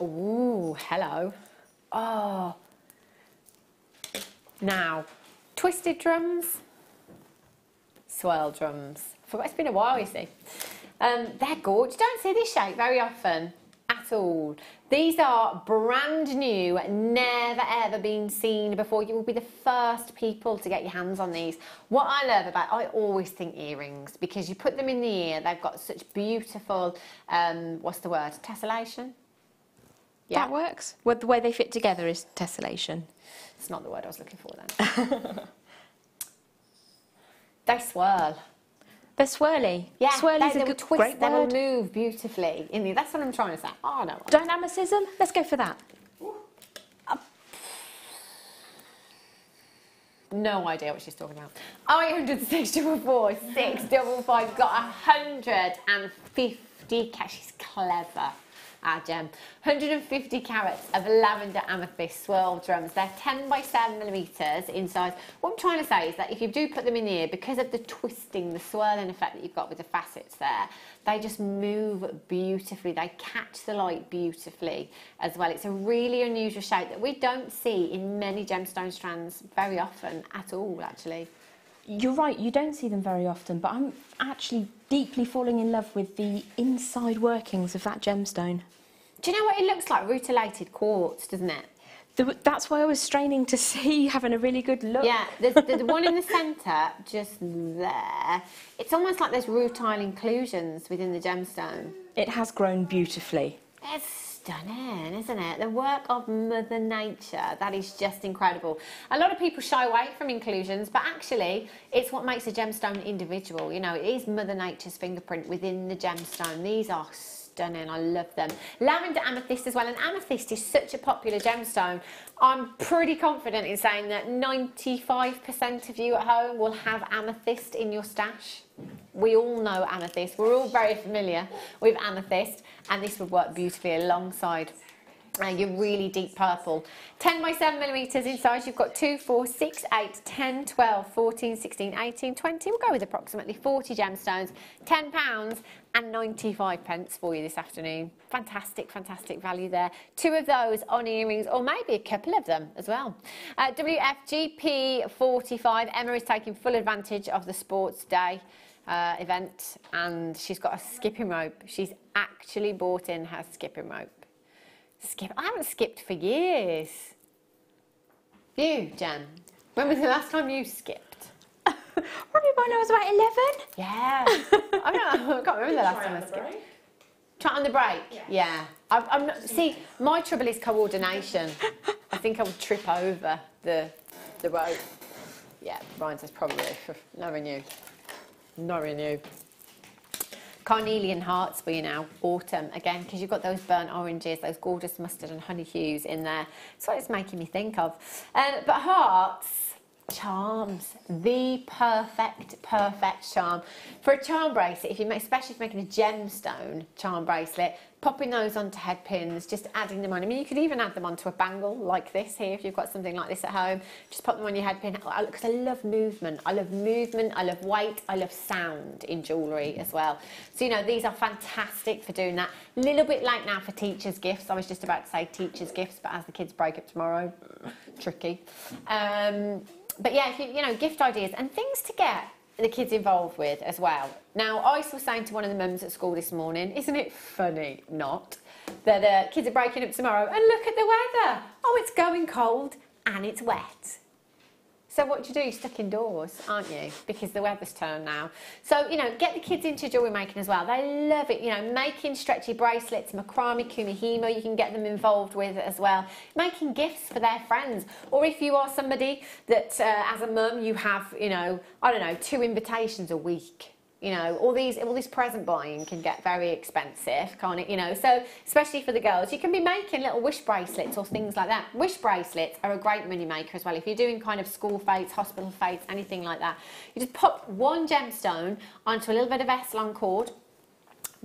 Ooh, hello. Oh. Now, twisted drums, swirl drums. It's been a while, you see. They're gorgeous. You don't see this shape very often at all. These are brand new, never ever been seen before. You will be the first people to get your hands on these. What I love about, I always think earrings, because you put them in the ear, they've got such beautiful, what's the word, tessellation? Yeah. That works. Well, the way they fit together is tessellation. It's not the word I was looking for then. They swirl. They're swirly. Yeah, swirly's a good, twist, great they will word. move beautifully. That's what I'm trying to say. Oh, no. Dynamicism? Let's go for that. No idea what she's talking about. 0800 644 got 150 cash. She's clever. Our gem. 150 carats of lavender amethyst swirl drums. They're 10 by 7 millimeters in size. What I'm trying to say is that if you do put them in the ear, because of the twisting, the swirling effect that you've got with the facets there, they just move beautifully. They catch the light beautifully as well. It's a really unusual shape that we don't see in many gemstone strands very often at all, actually. You're right, you don't see them very often, but I'm actually deeply falling in love with the inside workings of that gemstone. Do you know what it looks like? Rutilated quartz, doesn't it? That's why I was straining to see, having a really good look. Yeah, the one in the centre, just there, it's almost like there's rutile inclusions within the gemstone. It has grown beautifully. It's stunning, isn't it? The work of Mother Nature, that is just incredible. A lot of people shy away from inclusions, but actually it's what makes a gemstone individual. You know, it is Mother Nature's fingerprint within the gemstone. These are stunning, I love them. Lavender amethyst as well, and amethyst is such a popular gemstone. I'm pretty confident in saying that 95% of you at home will have amethyst in your stash. We all know amethyst, we're all very familiar with amethyst, and this would work beautifully alongside your really deep purple. 10 by 7 millimeters in size. You've got 2, 4, 6, 8, 10, 12, 14, 16, 18, 20. We'll go with approximately 40 gemstones. £10 and 95 pence for you this afternoon. Fantastic, fantastic value there. 2 of those on earrings, or maybe a couple of them as well. WFGP45. Emma is taking full advantage of the sports day event, and she's got a skipping rope. She's actually bought in her skipping rope. I haven't skipped for years. You, Jen? When was the last time you skipped? Probably when I was about 11. Yeah. I can't remember the last time I skipped. Try on the break? Yeah. I'm not, see, my trouble is coordination. I think I would trip over the rope. Yeah, Ryan says probably. Knowing you. Knowing you. Carnelian hearts for you now, autumn again, because you've got those burnt oranges, those gorgeous mustard and honey hues in there. That's what it's making me think of. But hearts, charms, the perfect charm. For a charm bracelet, especially if you're making a gemstone charm bracelet, popping those onto head pins, just adding them on. I mean, you could even add them onto a bangle like this here if you've got something like this at home. Just pop them on your head pin, because I love movement. I love movement, I love weight, I love sound in jewellery as well. So, you know, these are fantastic for doing that. A little bit late now for teachers' gifts. I was just about to say teachers' gifts, but as the kids break up tomorrow, tricky. But yeah, if you know, gift ideas and things to get the kids involved with as well. Now, I was saying to one of the mums at school this morning, isn't it funny, not, that kids are breaking up tomorrow and look at the weather. Oh, it's going cold and it's wet. So what do you do? You're stuck indoors, aren't you? Because the weather's turned now. So, you know, get the kids into jewellery making as well. They love it. You know, making stretchy bracelets, macrame, kumihimo, you can get them involved with as well. Making gifts for their friends. Or if you are somebody that, as a mum, you have, you know, I don't know, 2 invitations a week. You know, all this present buying can get very expensive, can't it? You know, so especially for the girls, you can be making little wish bracelets or things like that. Wish bracelets are a great money maker as well. If you're doing kind of school fates, hospital fates, anything like that, you just pop 1 gemstone onto a little bit of S-long cord,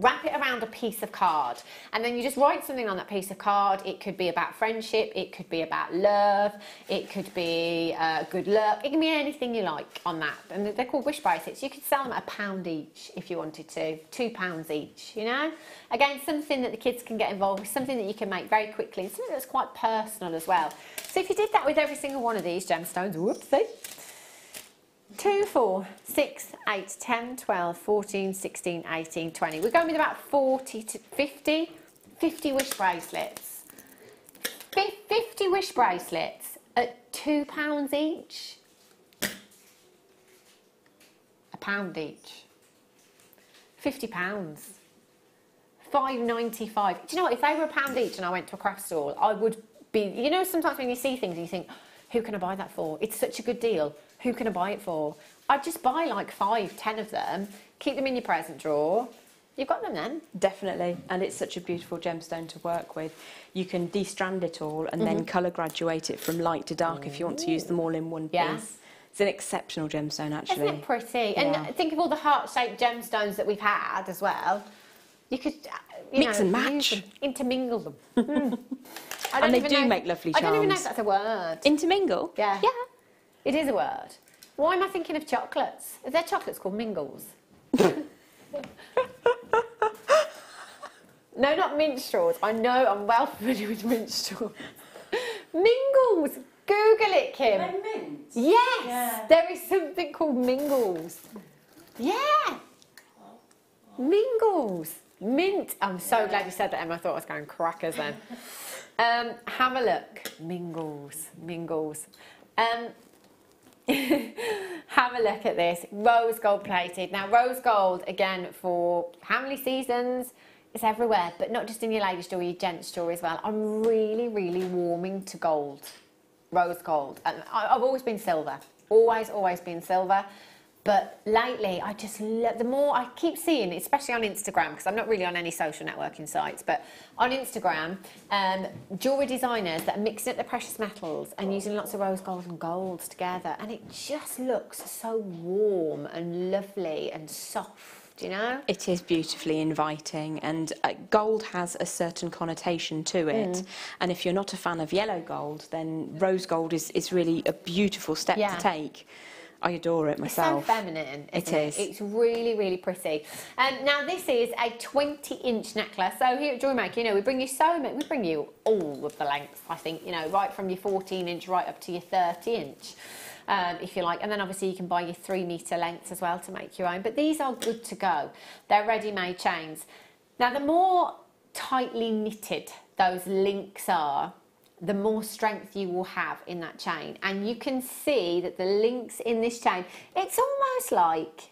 wrap it around a piece of card, and then you just write something on that piece of card. It could be about friendship, it could be about love, it could be good luck, it can be anything you like on that. And they're called wish bracelets. You could sell them at £1 each if you wanted to, £2 each, you know? Again, something that the kids can get involved with, something that you can make very quickly, and something that's quite personal as well. So if you did that with every single one of these gemstones, whoopsie, 2, 4, 6, 8, 10, 12, 14, 16, 18, 20. We're going with about 40 to 50 wish bracelets. 50 wish bracelets at £2 each. £1 each. £50. £5.95. Do you know what? If they were £1 each and I went to a craft stall, I would be, you know, sometimes when you see things and you think, who can I buy that for? It's such a good deal. Who can I buy it for? I'd just buy like 5, 10 of them, keep them in your present drawer. You've got them then. Definitely. And it's such a beautiful gemstone to work with. You can de-strand it all and then colour graduate it from light to dark if you want to use them all in one piece. It's an exceptional gemstone, actually. Isn't it pretty? Yeah. And think of all the heart-shaped gemstones that we've had as well. You could mix and match, intermingle them. And they do make lovely charms. I don't even know if that's a word. Intermingle? Yeah. Yeah. It is a word. Why am I thinking of chocolates? Is there chocolates called mingles? No, not minstrels. I know, I'm well familiar with minstrels. Mingles! Google it, Kim. They're mint? Yes! Yeah. There is something called mingles. Yeah! Mingles. Mint. I'm so glad you said that, Emma. I thought I was going crackers then. Have a look. Mingles. Mingles. Have a look at this. Rose gold plated. Now, rose gold, again, for how many seasons? It's everywhere, but not just in your ladies' jewellery, your gents' jewellery as well. I'm really, really warming to gold. Rose gold. And I've always been silver. Always been silver. But lately, I just love, the more I keep seeing, especially on Instagram, because I'm not really on any social networking sites, but on Instagram, jewellery designers that are mixing up the precious metals and using lots of rose gold and golds together. And it just looks so warm and lovely and soft, you know? It is beautifully inviting, and gold has a certain connotation to it. And if you're not a fan of yellow gold, then rose gold is really a beautiful step to take. I adore it myself. It's so feminine, isn't it? It's really, really pretty. Now this is a 20-inch necklace. So here at Jewellery Maker, you know, we bring you so many, we bring you all of the lengths, I think, you know, right from your 14-inch right up to your 30-inch. If you like, and then obviously you can buy your 3-metre lengths as well to make your own, but these are good to go. They're ready-made chains. Now the more tightly knitted those links are, the more strength you will have in that chain. And you can see that the links in this chain, it's almost like,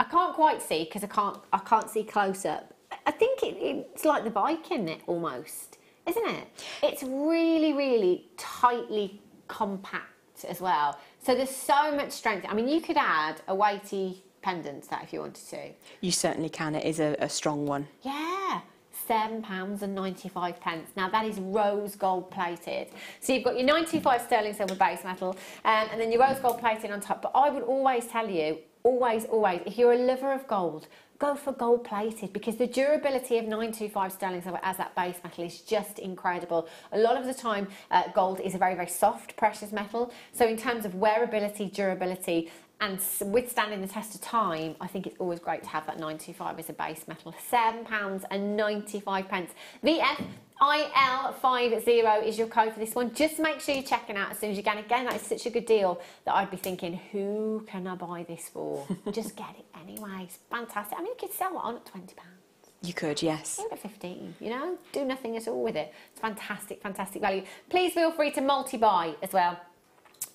I can't quite see because I can't see close up. I think it's like the Viking knit almost, isn't it? It's really, really tightly compact as well. So there's so much strength. I mean, you could add a weighty pendant to that if you wanted to. You certainly can. It is a strong one. Yeah. £7.95. Now that is rose gold plated. So you've got your 95 sterling silver base metal and then your rose gold plated on top. But I would always tell you, always, if you're a lover of gold, go for gold plated, because the durability of 925 sterling silver as that base metal is just incredible. A lot of the time, gold is a very, very soft precious metal. So in terms of wearability, durability, and withstanding the test of time, I think it's always great to have that 925 as a base metal. £7.95. VFIL50 is your code for this one. Just make sure you're checking out as soon as you can. Again, that is such a good deal that I'd be thinking, who can I buy this for? Just get it anyway. It's fantastic. I mean, you could sell it on at £20. You could, yes. Even at 15, you know, do nothing at all with it. It's fantastic, fantastic value. Please feel free to multi-buy as well.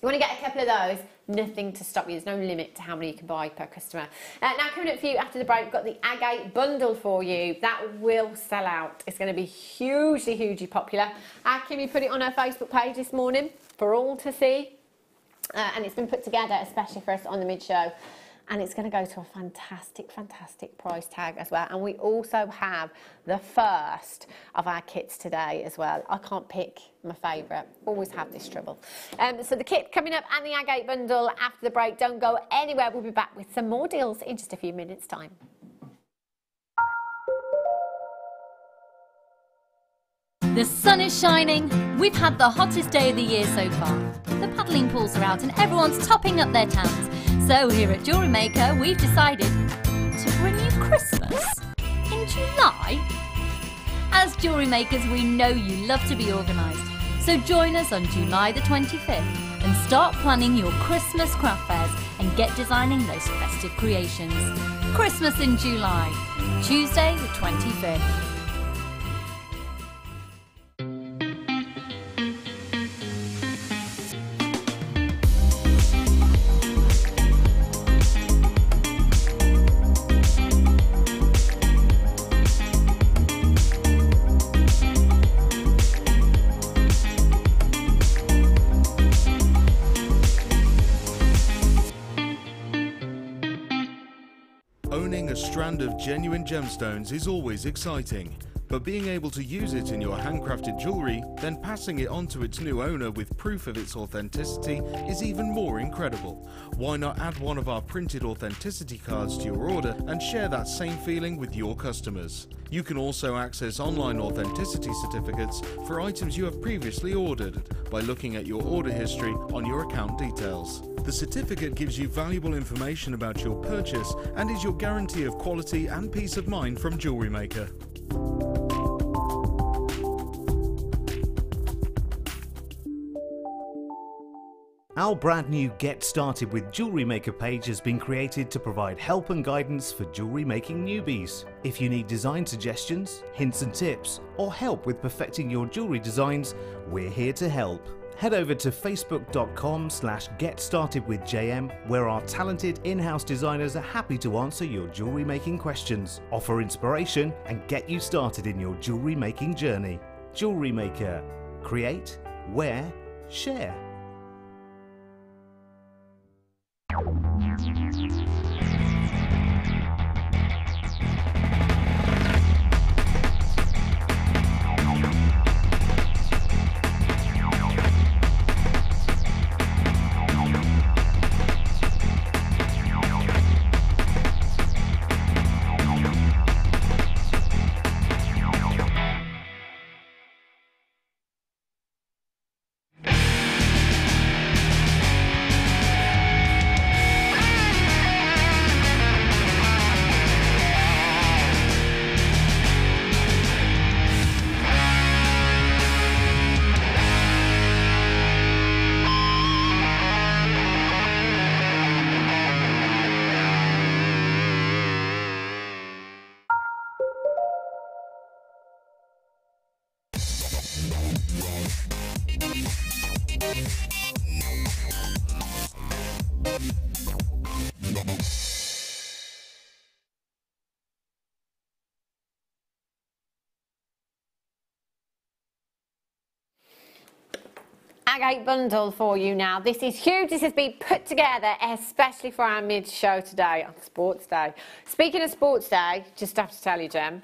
You want to get a couple of those, nothing to stop you. There's no limit to how many you can buy per customer. Now, coming up for you after the break, we've got the Agate bundle for you. That will sell out. It's going to be hugely, hugely popular. Kimmy put it on her Facebook page this morning for all to see. And it's been put together especially for us on the mid-show. And it's going to go to a fantastic, fantastic price tag as well. And we also have the first of our kits today as well. I can't pick my favourite. Always have this trouble. So the kit coming up and the Agate bundle after the break. Don't go anywhere. We'll be back with some more deals in just a few minutes' time. The sun is shining. We've had the hottest day of the year so far. The paddling pools are out and everyone's topping up their tans. So here at Jewellery Maker, we've decided to bring you Christmas in July. As Jewellery Makers, we know you love to be organised. So join us on July the 25th and start planning your Christmas craft fairs and get designing those festive creations. Christmas in July, Tuesday the 25th. Owning a strand of genuine gemstones is always exciting, but being able to use it in your handcrafted jewellery, then passing it on to its new owner with proof of its authenticity is even more incredible. Why not add one of our printed authenticity cards to your order and share that same feeling with your customers? You can also access online authenticity certificates for items you have previously ordered by looking at your order history on your account details. The certificate gives you valuable information about your purchase and is your guarantee of quality and peace of mind from Jewellery Maker. Our brand new Get Started with Jewellery Maker page has been created to provide help and guidance for jewellery making newbies. If you need design suggestions, hints and tips, or help with perfecting your jewellery designs, we're here to help. Head over to facebook.com/getstartedwithjm, where our talented in-house designers are happy to answer your jewellery making questions, offer inspiration, and get you started in your jewellery making journey. Jewellery Maker. Create, wear, share. Agate bundle for you now. This is huge. This has been put together especially for our mid-show today on Sports Day. Speaking of Sports Day, just have to tell you, Jem,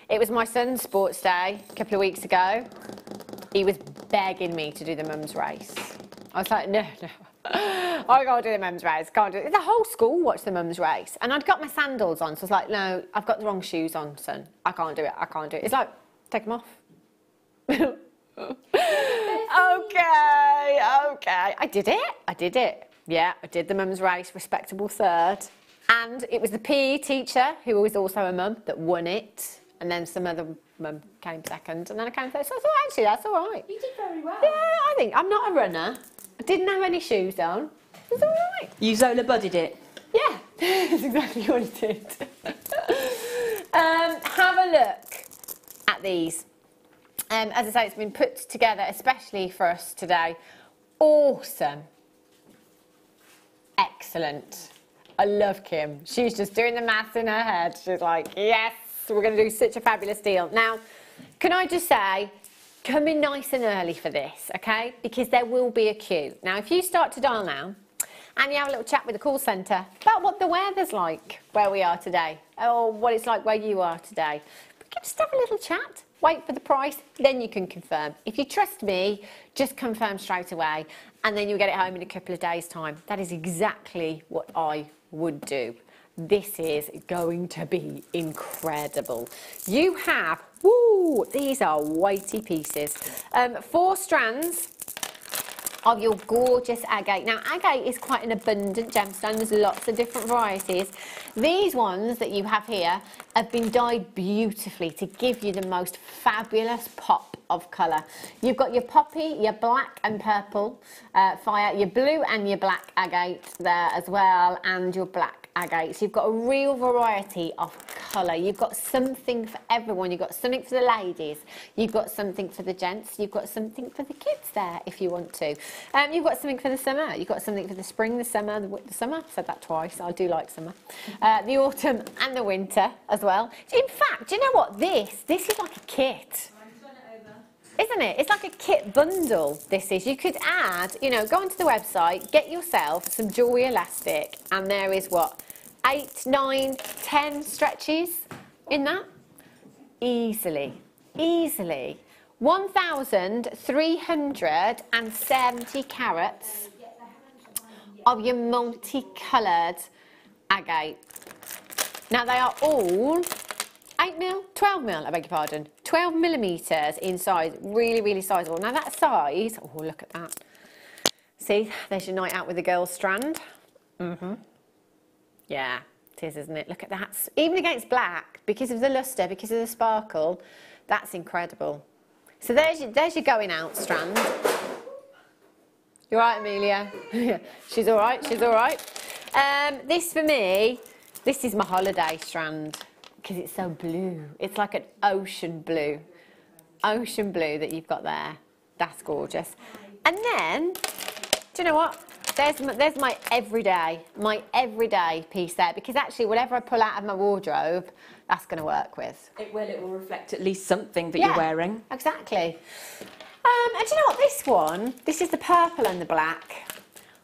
it was my son's Sports Day a couple of weeks ago. He was begging me to do the mum's race. I was like, no, I can't do the mum's race, can't do it. The whole school watched the mum's race. And I'd got my sandals on, so I was like, no, I've got the wrong shoes on, son. I can't do it, I can't do it. It's like, take them off. Okay. I did it. Yeah, I did the mum's race, respectable third. And it was the PE teacher, who was also a mum, that won it. And then some other mum came second, and then I came third. So I thought, actually, that's all right. You did very well. Yeah, I think. I'm not a runner. I didn't have any shoes on. It was all right. You Zola budded it? Yeah, that's exactly what it did. Have a look at these. As I say, it's been put together especially for us today. Awesome. Excellent. I love Kim. She's just doing the maths in her head. She's like, yes, we're going to do such a fabulous deal. Now, can I just say, come in nice and early for this, okay? Because there will be a queue. Now, if you start to dial now, and you have a little chat with the call centre about what the weather's like where we are today, or what it's like where you are today, we can just have a little chat, wait for the price, then you can confirm. If you trust me, just confirm straight away, and then you'll get it home in a couple of days' time. That is exactly what I would do. This is going to be incredible. You have, woo, these are weighty pieces. 4 strands of your gorgeous agate. Now, agate is quite an abundant gemstone. There's lots of different varieties. These ones that you have here have been dyed beautifully to give you the most fabulous pop of colour. You've got your poppy, your black and purple fire, your blue and your black agate there as well, and your black agate. So you've got a real variety of colour. You've got something for everyone. You've got something for the ladies. You've got something for the gents. You've got something for the kids there if you want to. You've got something for the summer. You've got something for the spring, the summer, the summer. I've said that twice. I do like summer. The autumn and the winter as well. In fact, do you know what? This is like a kit. Isn't it? It's like a kit bundle, this is. You could add, you know, go onto the website, get yourself some jewellery elastic, and there is what? 8, 9, 10 stretches in that? Easily. 1,370 carats of your multicoloured agate. Now, they are all 8 mil, 12 mil, I beg your pardon, 12 millimetres in size, really, really sizable. Now that size, oh look at that. See, there's your night out with the girls strand. Yeah, it is, isn't it? Look at that. Even against black, because of the lustre, because of the sparkle, that's incredible. So there's your going out strand. You all right, Amelia? She's all right, she's all right. This for me, this is my holiday strand. Because it's so blue. It's like an ocean blue. Ocean blue that you've got there. That's gorgeous. And then, do you know what? There's my everyday piece there. Because actually, whatever I pull out of my wardrobe, that's going to work with. It will reflect at least something that you're wearing. Exactly. And do you know what? This is the purple and the black.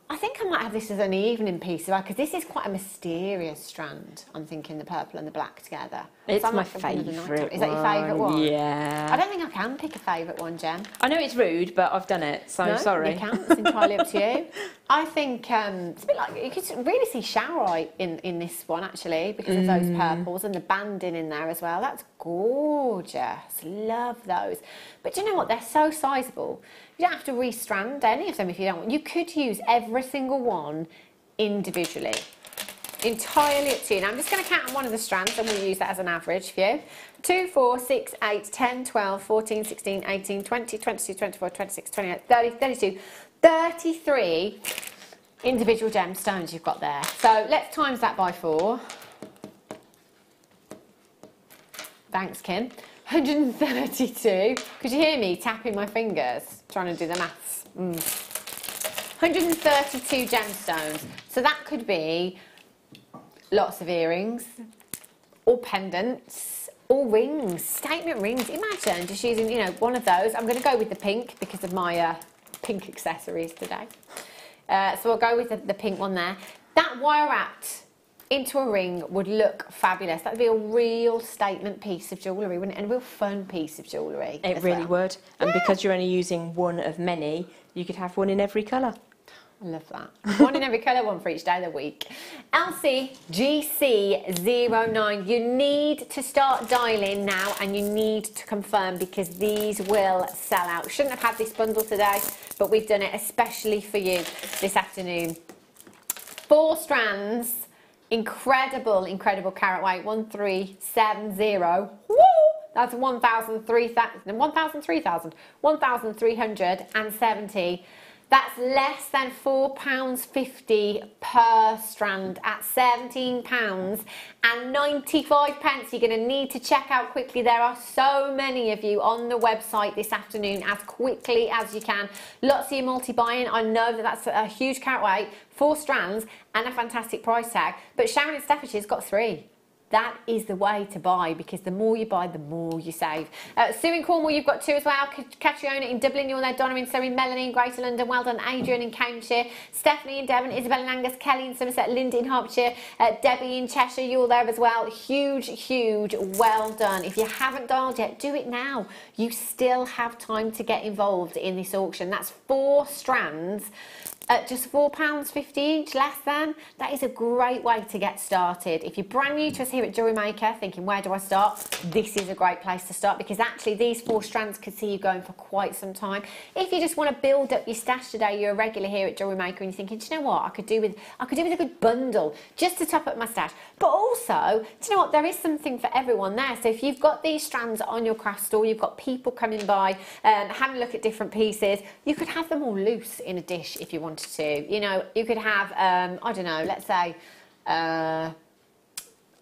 I think I might have this as an evening piece as well, because this is quite a mysterious strand. I'm thinking the purple and the black together. It's so my favourite one. Is that your favourite one? Yeah. I don't think I can pick a favourite one, Jem. I know it's rude, but I've done it, so no, sorry. You can. It's entirely up to you. I think it's a bit like, you could really see showerite in this one, actually, because of those purples and the banding in there as well. That's gorgeous. Love those. But do you know what? They're so sizable. You don't have to restrand any of them if you don't want. You could use every single one individually. Entirely up to you. Now, I'm just going to count on one of the strands, and we'll use that as an average for you. 2, 4, 6, 8, 10, 12, 14, 16, 18, 20, 22, 24, 26, 28, 30, 32, 33 individual gemstones you've got there. So let's times that by 4. Thanks, Kim. 132. Could you hear me tapping my fingers, trying to do the maths? 132 gemstones. So that could be lots of earrings, or pendants, or rings, statement rings. Imagine just using, you know, one of those. I'm going to go with the pink because of my pink accessories today. So I'll go with the pink one there. That wire wrapped into a ring would look fabulous. That'd be a real statement piece of jewellery, wouldn't it? And a real fun piece of jewellery. It really would. And because you're only using one of many, you could have one in every colour. I love that. One in every colour, one for each day of the week. LCGC09. You need to start dialing now and you need to confirm because these will sell out. Shouldn't have had this bundle today, but we've done it especially for you this afternoon. 4 strands, incredible, incredible carat weight, 1370. Woo! That's 1,370. That's less than £4.50 per strand at £17.95. You're going to need to check out quickly. There are so many of you on the website this afternoon as quickly as you can. Lots of you multi-buying. I know that that's a huge carat weight, 4 strands and a fantastic price tag. But Sharon in Staffordshire's got 3. That is the way to buy because the more you buy, the more you save. Sue in Cornwall, you've got 2 as well. Catriona in Dublin, you're there. Donna in Surrey, Melanie in Greater London. Well done. Adrian in Cambridgeshire. Stephanie in Devon. Isabel in Angus. Kelly in Somerset. Linda in Hertfordshire. Debbie in Cheshire, you're there as well. Huge, huge well done. If you haven't dialed yet, do it now. You still have time to get involved in this auction. That's 4 strands. At just £4.50 each, less than. That is a great way to get started. If you're brand new to us here at Jewellery Maker, thinking where do I start? This is a great place to start because actually these 4 strands could see you going for quite some time. If you just want to build up your stash today, you're a regular here at Jewellery Maker and you're thinking, do you know what? I could do with a good bundle just to top up my stash. But also, do you know what? There is something for everyone there. So if you've got these strands on your craft store, you've got people coming by, having a look at different pieces, you could have them all loose in a dish if you want to. You know, you could have, I don't know, let's say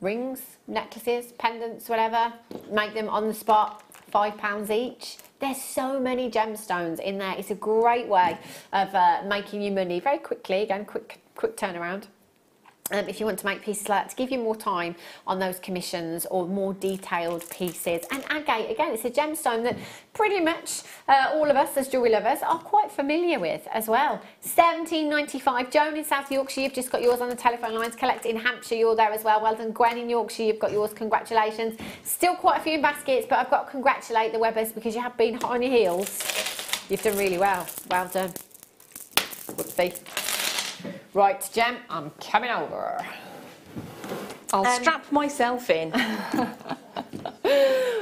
rings, necklaces, pendants, whatever. Make them on the spot, £5 each. There's so many gemstones in there. It's a great way of making you money very quickly. Again, quick turnaround. If you want to make pieces like that, to give you more time on those commissions or more detailed pieces. And agate, again, it's a gemstone that pretty much all of us as jewellery lovers are quite familiar with as well. £17.95. Joan in South Yorkshire, you've just got yours on the telephone lines. Collect in Hampshire, you're there as well. Well done. Gwen in Yorkshire, you've got yours. Congratulations. Still quite a few in baskets, but I've got to congratulate the Webbers because you have been hot on your heels. You've done really well. Well done. Whoopsie. Right, Gem, I'm coming over. I'll strap myself in.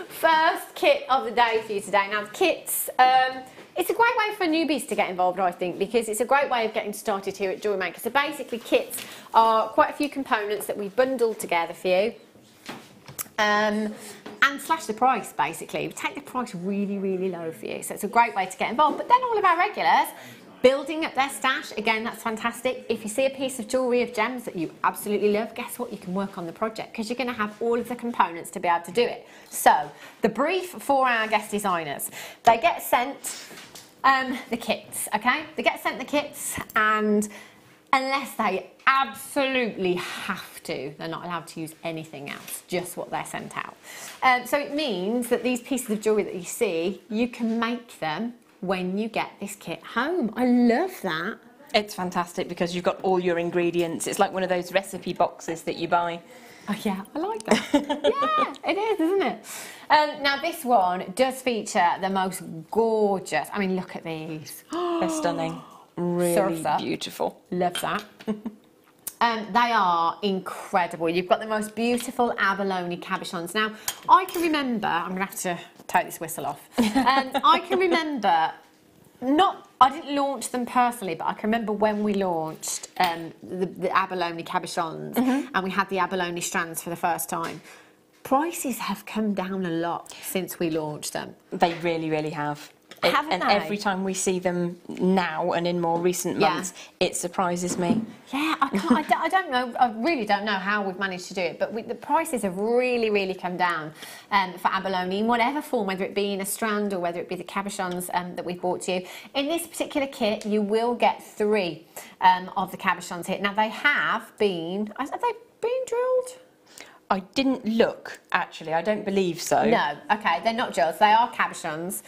First kit of the day for you today. Now, kits, it's a great way for newbies to get involved, I think, because it's a great way of getting started here at Jewellery Maker. So basically, kits are quite a few components that we've bundled together for you. And slash the price, basically. We take the price really, really low for you. So it's a great way to get involved. But then all of our regulars, building up their stash, again, that's fantastic. If you see a piece of jewellery of gems that you absolutely love, guess what? You can work on the project because you're going to have all of the components to be able to do it. So, the brief for our guest designers. They get sent the kits, okay? They get sent the kits and unless they absolutely have to, they're not allowed to use anything else, just what they're sent out. So it means that these pieces of jewellery that you see, you can make them when you get this kit home. I love that. It's fantastic because you've got all your ingredients. It's like one of those recipe boxes that you buy. Oh yeah, I like that. Yeah, it is, isn't it? Now this one does feature the most gorgeous, I mean, look at these. They're stunning. Really beautiful. Love that. They are incredible. You've got the most beautiful abalone cabochons. Now, I can remember, I'm going to have to take this whistle off. I can remember, I didn't launch them personally, but I can remember when we launched the abalone cabochons and we had the abalone strands for the first time. Prices have come down a lot since we launched them. They really, really have. Haven't they? Every time we see them now and in more recent months, it surprises me. Yeah, I don't know. I really don't know how we've managed to do it, but the prices have really, really come down for abalone in whatever form, whether it be in a strand or whether it be the cabochons that we bought to you. In this particular kit, you will get 3 of the cabochons here. Now, have they been drilled? I didn't look, actually. I don't believe so. No, okay, they're not drills. They are cabochons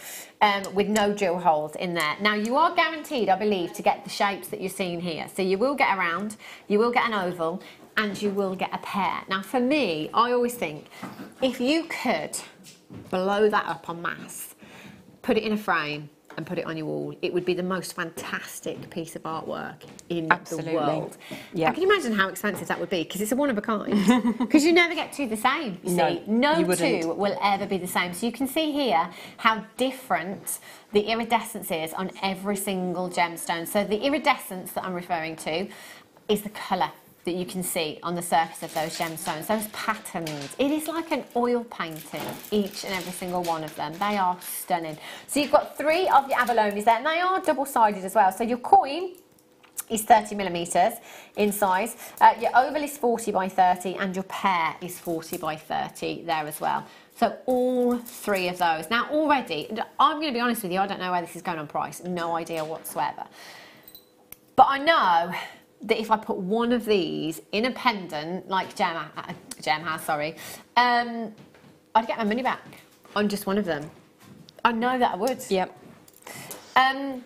with no drill holes in there. Now, you are guaranteed, I believe, to get the shapes that you're seeing here. So you will get a round, you will get an oval, and you will get a pear. Now, for me, I always think, if you could blow that up en masse, put it in a frame, and put it on your wall, it would be the most fantastic piece of artwork in Absolutely. the world. Yeah. I can you imagine how expensive that would be? Because it's a one of a kind. Because you never get two the same, you see. No you two will ever be the same. So you can see here how different the iridescence is on every single gemstone. So the iridescence that I'm referring to is the colour that you can see on the surface of those gemstones, those patterns. It is like an oil painting, each and every single one of them. They are stunning. So you've got 3 of your abalones there, and they are double-sided as well. So your coin is 30mm in size. Your oval is 40 by 30, and your pear is 40 by 30 there as well. So all 3 of those. Now already, I'm going to be honest with you, I don't know where this is going on price. No idea whatsoever. But I know that if I put one of these in a pendant, like Gem has, sorry, I'd get my money back on just one of them. I know that I would. Yep. Okay.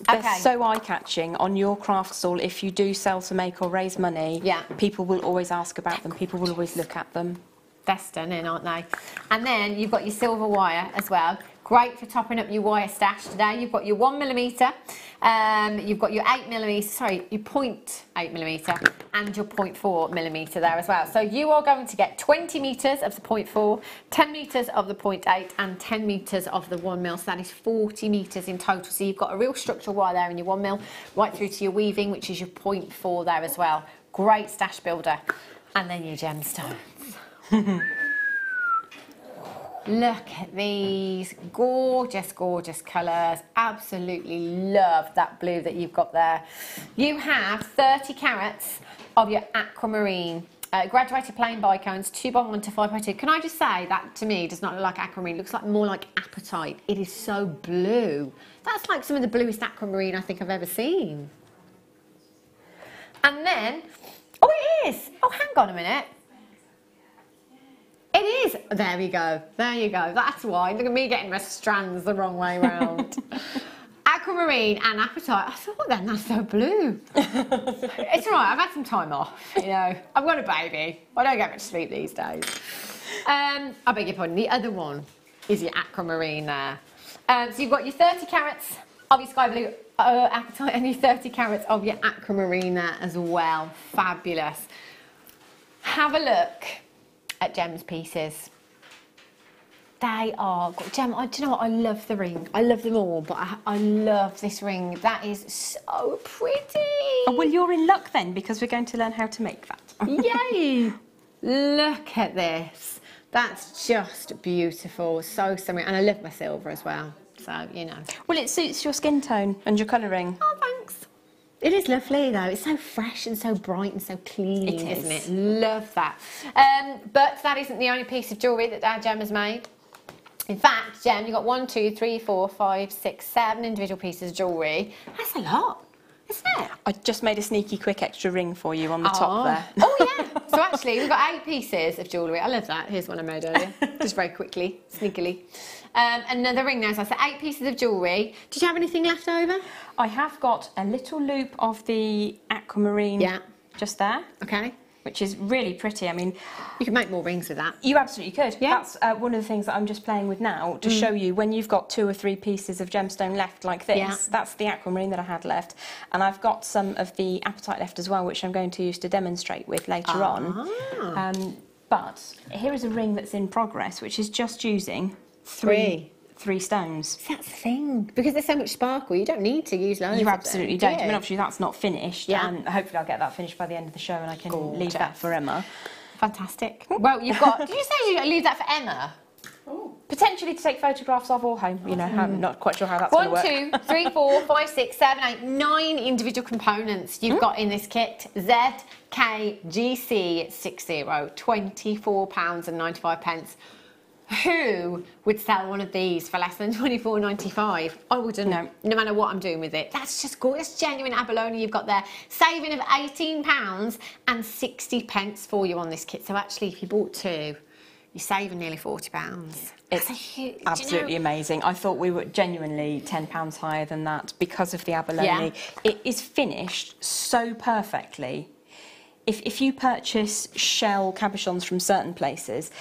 They're so eye-catching on your craft stall. If you do sell to make or raise money, people will always ask about them. People will always look at them. They're stunning, aren't they? And then you've got your silver wire as well. Great for topping up your wire stash today. You've got your 1mm, you've got your 8mm, sorry, your 0.8mm and your 0.4mm there as well. So you are going to get 20 metres of the 0.4, 10 metres of the 0.8 and 10 metres of the 1mm. So that is 40 metres in total. So you've got a real structural wire there in your 1mm, right through to your weaving, which is your 0.4 there as well. Great stash builder. And then your gemstones. Look at these gorgeous, gorgeous colours. Absolutely love that blue that you've got there. You have 30 carats of your aquamarine. Graduated plain bicones, 2x1 to 5x2. Can I just say that to me does not look like aquamarine, it looks like more like apatite. It is so blue. That's like some of the bluest aquamarine I think I've ever seen. And then, oh it is! Oh hang on a minute. It is. There we go. There you go. That's why. Look at me getting my strands the wrong way round. Aquamarine and apatite. I thought then that's so blue. It's all right. I've had some time off. You know, I've got a baby. I don't get much sleep these days. I beg your pardon. The other one is your aquamarine there. So you've got your 30 carats of your sky blue apatite and your 30 carats of your aquamarine there as well. Fabulous. Have a look at Gem's pieces. They are, Gem, do you know what, I love the ring. I love them all, but I love this ring. That is so pretty. Oh, well, you're in luck then, because we're going to learn how to make that. Yay! Look at this. That's just beautiful. So stunning. And I love my silver as well, so, you know. Well, it suits your skin tone and your colouring. Oh, thanks. It is lovely though, it's so fresh and so bright and so clean, isn't it? Love that. But that isn't the only piece of jewellery that our Gem has made. In fact, Gem, you've got 1, 2, 3, 4, 5, 6, 7 individual pieces of jewellery. That's a lot, isn't it? I just made a sneaky quick extra ring for you on the top there. Oh yeah, so actually we've got 8 pieces of jewellery. I love that. Here's one I made earlier, just very quickly, sneakily. Another ring now, so I said 8 pieces of jewellery. Did you have anything left over? I have got a little loop of the aquamarine just there. Okay. Which is really pretty. I mean, you can make more rings with that. You absolutely could. Yeah. That's one of the things that I'm just playing with now to show you when you've got 2 or 3 pieces of gemstone left like this. Yeah. That's the aquamarine that I had left. And I've got some of the apatite left as well, which I'm going to use to demonstrate with later on. But here is a ring that's in progress, which is just using three stones. That's the thing, because there's so much sparkle, you don't need to use loads. You absolutely of them, don't. I mean, obviously that's not finished, and hopefully I'll get that finished by the end of the show, and I can leave that for Emma. Fantastic. Well, you've got. Did you say you leave that for Emma? Ooh. Potentially to take photographs of or home. You know, I'm not quite sure how that's going to work. 1, 2, 3, 4, 5, 6, 7, 8, 9 individual components you've got in this kit. ZKGC60, £24.95. Who would sell one of these for less than £24.95? I wouldn't, no matter what I'm doing with it. That's just gorgeous, genuine abalone you've got there. Saving of £18.60 for you on this kit. So actually, if you bought 2, you're saving nearly £40. It's absolutely amazing. I thought we were genuinely £10 higher than that because of the abalone. Yeah. It is finished so perfectly. if you purchase shell cabochons from certain places,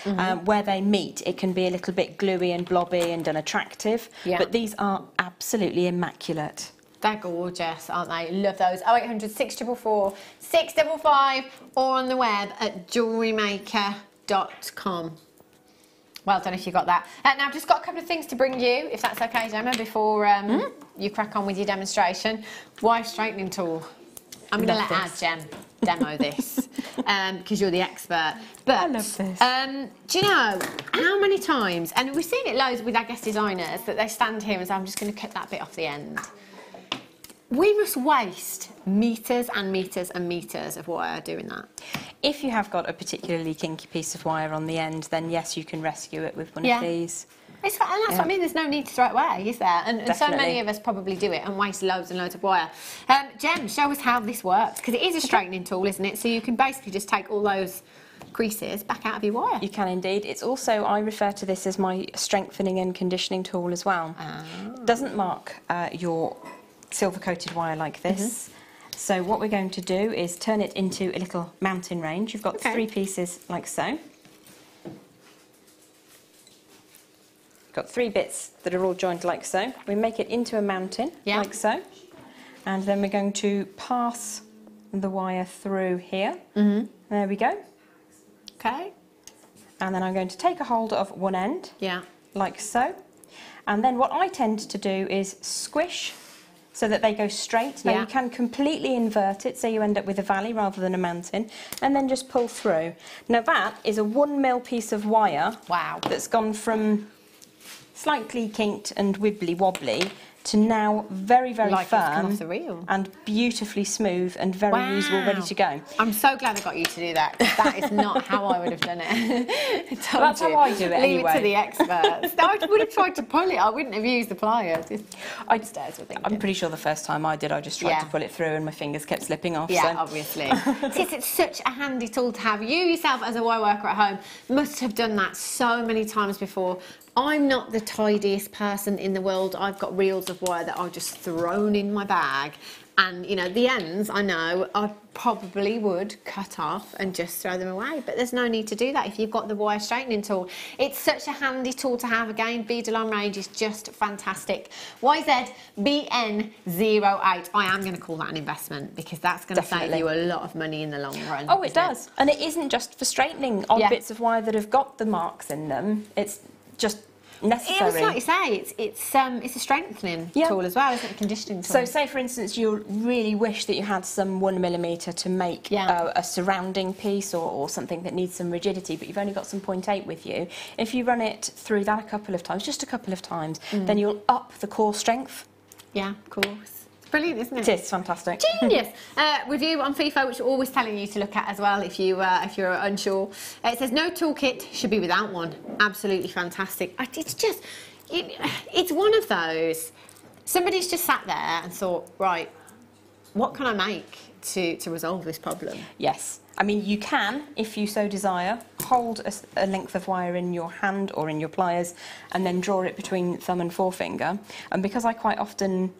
where they meet, it can be a little bit gluey and blobby and unattractive. Yeah. But these are absolutely immaculate. They're gorgeous, aren't they? Love those. 0800 644 655 or on the web at JewelleryMaker.com. Well done if you got that. Now I've just got a couple of things to bring you, if that's okay, Gemma, before you crack on with your demonstration. Wire straightening tool. I'm going to let our Gem demo this because you're the expert. But I love this. Do you know how many times, and we've seen it loads with our guest designers, that they stand here and say, I'm just going to cut that bit off the end. We must waste metres and metres and metres of wire doing that. If you have got a particularly kinky piece of wire on the end, then yes, you can rescue it with one of these. And that's what I mean, there's no need to throw it away, is there? And so many of us probably do it and waste loads and loads of wire. Jem, show us how this works, because it is a straightening tool, isn't it? So you can basically just take all those creases back out of your wire. You can indeed. It's also, I refer to this as my strengthening and conditioning tool as well. Doesn't mark your silver-coated wire like this. So what we're going to do is turn it into a little mountain range. You've got 3 pieces like so. Got 3 bits that are all joined like so. We make it into a mountain like so, and then we're going to pass the wire through here. There we go. Okay. And then I'm going to take a hold of one end, like so. And then what I tend to do is squish so that they go straight. Now you can completely invert it, so you end up with a valley rather than a mountain, and then just pull through. Now that is a 1 mil piece of wire. Wow. That's gone from slightly kinked and wibbly wobbly to now very, very firm off the reel. And beautifully smooth and very usable, ready to go. I'm so glad I got you to do that. That is not how I would have done it. That's how I do it anyway. Leave it to the experts. No, I would have tried to pull it. I wouldn't have used the pliers. I'm pretty sure the first time I did, I just tried to pull it through and my fingers kept slipping off. Yeah, obviously. It's such a handy tool to have. You yourself, as a wire worker at home, must have done that so many times before. I'm not the tidiest person in the world. I've got reels of wire that are just thrown in my bag. And, you know, the ends, I know, I probably would cut off and just throw them away. But there's no need to do that if you've got the wire straightening tool. It's such a handy tool to have. Again, bead alarm range is just fantastic. YZBN08. I am going to call that an investment, because that's going to save you a lot of money in the long run. Oh, it does. And it isn't just for straightening odd bits of wire that have got the marks in them. It's just necessary. It's like you say, it's a strengthening tool as well, isn't it? A conditioning tool. So say for instance you really wish that you had some 1 millimetre to make a surrounding piece or something that needs some rigidity, but you've only got some 0.8 with you. If you run it through that a couple of times, just a couple of times, then you'll up the core strength. Yeah, of course. Brilliant, isn't it? It is fantastic. Genius. Review on FIFA, which we're always telling you to look at as well if you're unsure. It says no toolkit should be without one. Absolutely fantastic. It's just, it's one of those. Somebody's just sat there and thought, right, what can I make to resolve this problem? Yes. I mean, you can, if you so desire, hold a length of wire in your hand or in your pliers and then draw it between thumb and forefinger. And because I quite often,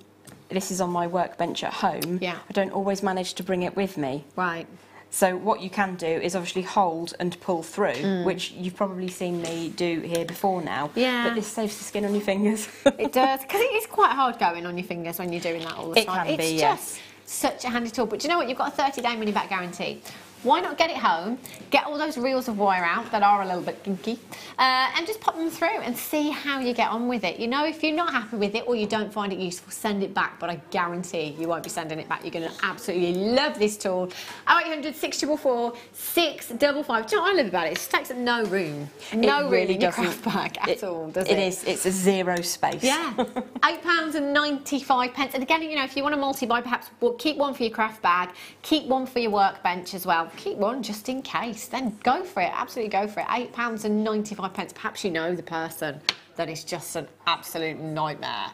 this is on my workbench at home, I don't always manage to bring it with me. Right. So what you can do is obviously hold and pull through, which you've probably seen me do here before now. Yeah. But this saves the skin on your fingers. It does, because it is quite hard going on your fingers when you're doing that all the time. It can be, it's just such a handy tool. But do you know what? You've got a 30-day money-back guarantee. Why not get it home, get all those reels of wire out that are a little bit kinky, and just pop them through and see how you get on with it. You know, if you're not happy with it or you don't find it useful, send it back, but I guarantee you won't be sending it back. You're going to absolutely love this tool. 0800 644 655. Do you know what I love about it? It just takes up no room. No room in your craft bag at all, does it? It is. It's a zero space. Yeah. £8.95. And again, you know, if you want to multi-buy, perhaps keep one for your craft bag, keep one for your workbench as well. Keep one just in case. Then go for it. Absolutely go for it. £8.95. Perhaps you know the person that is just an absolute nightmare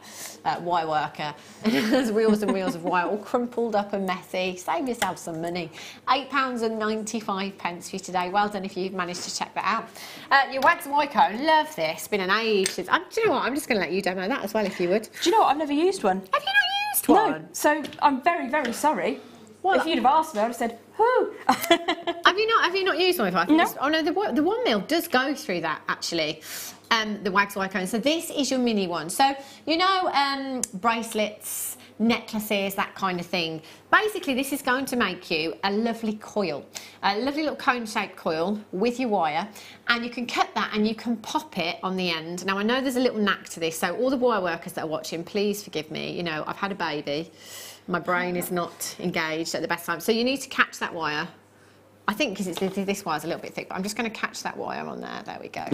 wire worker. There's reels and reels of wire all crumpled up and messy. Save yourself some money. £8.95 for you today. Well done if you've managed to check that out. Your Wags Wyco, love this. It's been an age since. Do you know what? I'm just going to let you demo that as well if you would. Do you know what? I've never used one. Have you not used one? No. So I'm very, very sorry. Well, if you'd have asked me, I'd have said, who? Have you not used one before? No. Oh no, the 1 mil does go through that actually. The wax wire cone. So this is your mini one. So you know, bracelets, necklaces, that kind of thing. Basically, this is going to make you a lovely coil, a lovely little cone-shaped coil with your wire, and you can cut that and you can pop it on the end. Now I know there's a little knack to this, so all the wire workers that are watching, please forgive me. You know, I've had a baby. My brain is not engaged at the best time. So you need to catch that wire. I think because this wire's a little bit thick, but I'm just going to catch that wire on there. There we go.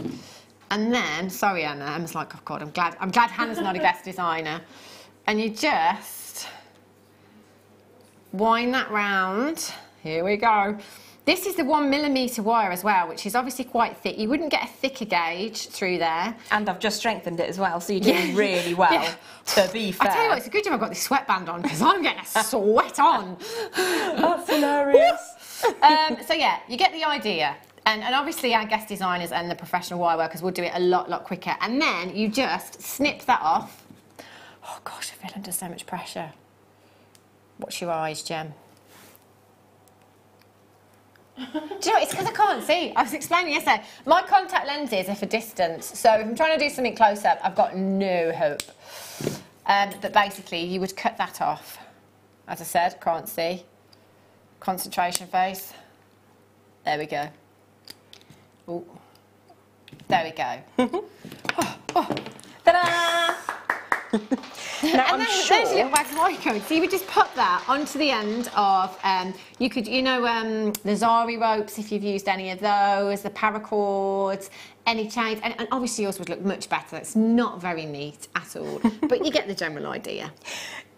And then, sorry Anna, Emma's like, oh God, I'm glad Hannah's not a guest designer. And you just wind that round. Here we go. This is the 1 millimetre wire as well, which is obviously quite thick. You wouldn't get a thicker gauge through there. And I've just strengthened it as well, so you're doing really well, to be fair. I tell you what, it's a good job I've got this sweatband on, because I'm getting a sweat on. That's hilarious. So yeah, you get the idea. And obviously our guest designers and the professional wire workers will do it a lot quicker. And then you just snip that off. Oh gosh, I feel under so much pressure. Watch your eyes, Gem. Do you know what? It's because I can't see. I was explaining yesterday. My contact lenses are for distance, so if I'm trying to do something close up, I've got no hope. But basically, you would cut that off. As I said, can't see. Concentration face. There we go. Ooh. There we go. Ta-da! Now, and then there's a little wax wire cone. So you would just put that onto the end of, you could, you know, the Zari ropes, if you've used any of those, the paracords, any chains, and obviously yours would look much better. It's not very neat at all, but you get the general idea.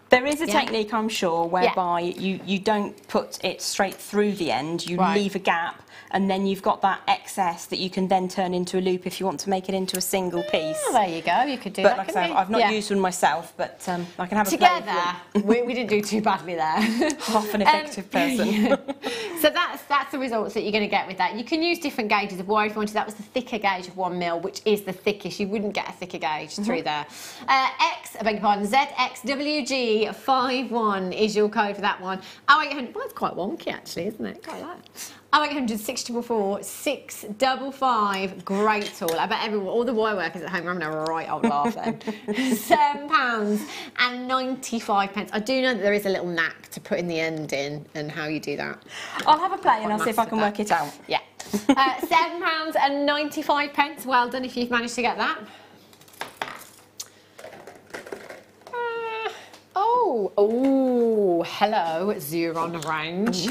There is a technique, I'm sure, whereby you don't put it straight through the end, you leave a gap, and then you've got that excess that you can then turn into a loop if you want to make it into a single piece. Oh, there you go, you could do that. But like I say, I've not used one myself, but I can have a together, play with we didn't do too badly there. Half an effective person. So that's the results that you're going to get with that. You can use different gauges of wire if you wanted. That was the thicker gauge of 1 mil, which is the thickest. You wouldn't get a thicker gauge through there. I beg your pardon, ZXWG51 is your code for that one. 0800, well, it's quite wonky actually, isn't it? Quite like that. 0800 644 655. Great tool. I bet everyone, all the wire workers at home are having a right old laugh then. £7.95. I do know that there is a little knack to putting the end in and how you do that. I'll have a play and I'll see if I can work it out. Yeah. £7.95. Well done if you've managed to get that. Oh, hello, Xuron range.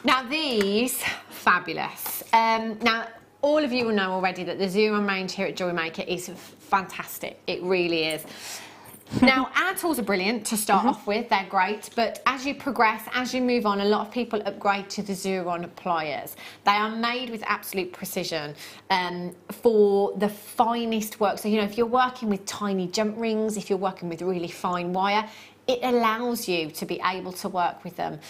Now these, fabulous. Now, all of you will know already that the Xuron range here at Jewellery Maker is fantastic. It really is. Now, our tools are brilliant to start off with. They're great, but as you progress, as you move on, a lot of people upgrade to the Xuron pliers. They are made with absolute precision for the finest work. So, you know, if you're working with tiny jump rings, if you're working with really fine wire, it allows you to be able to work with them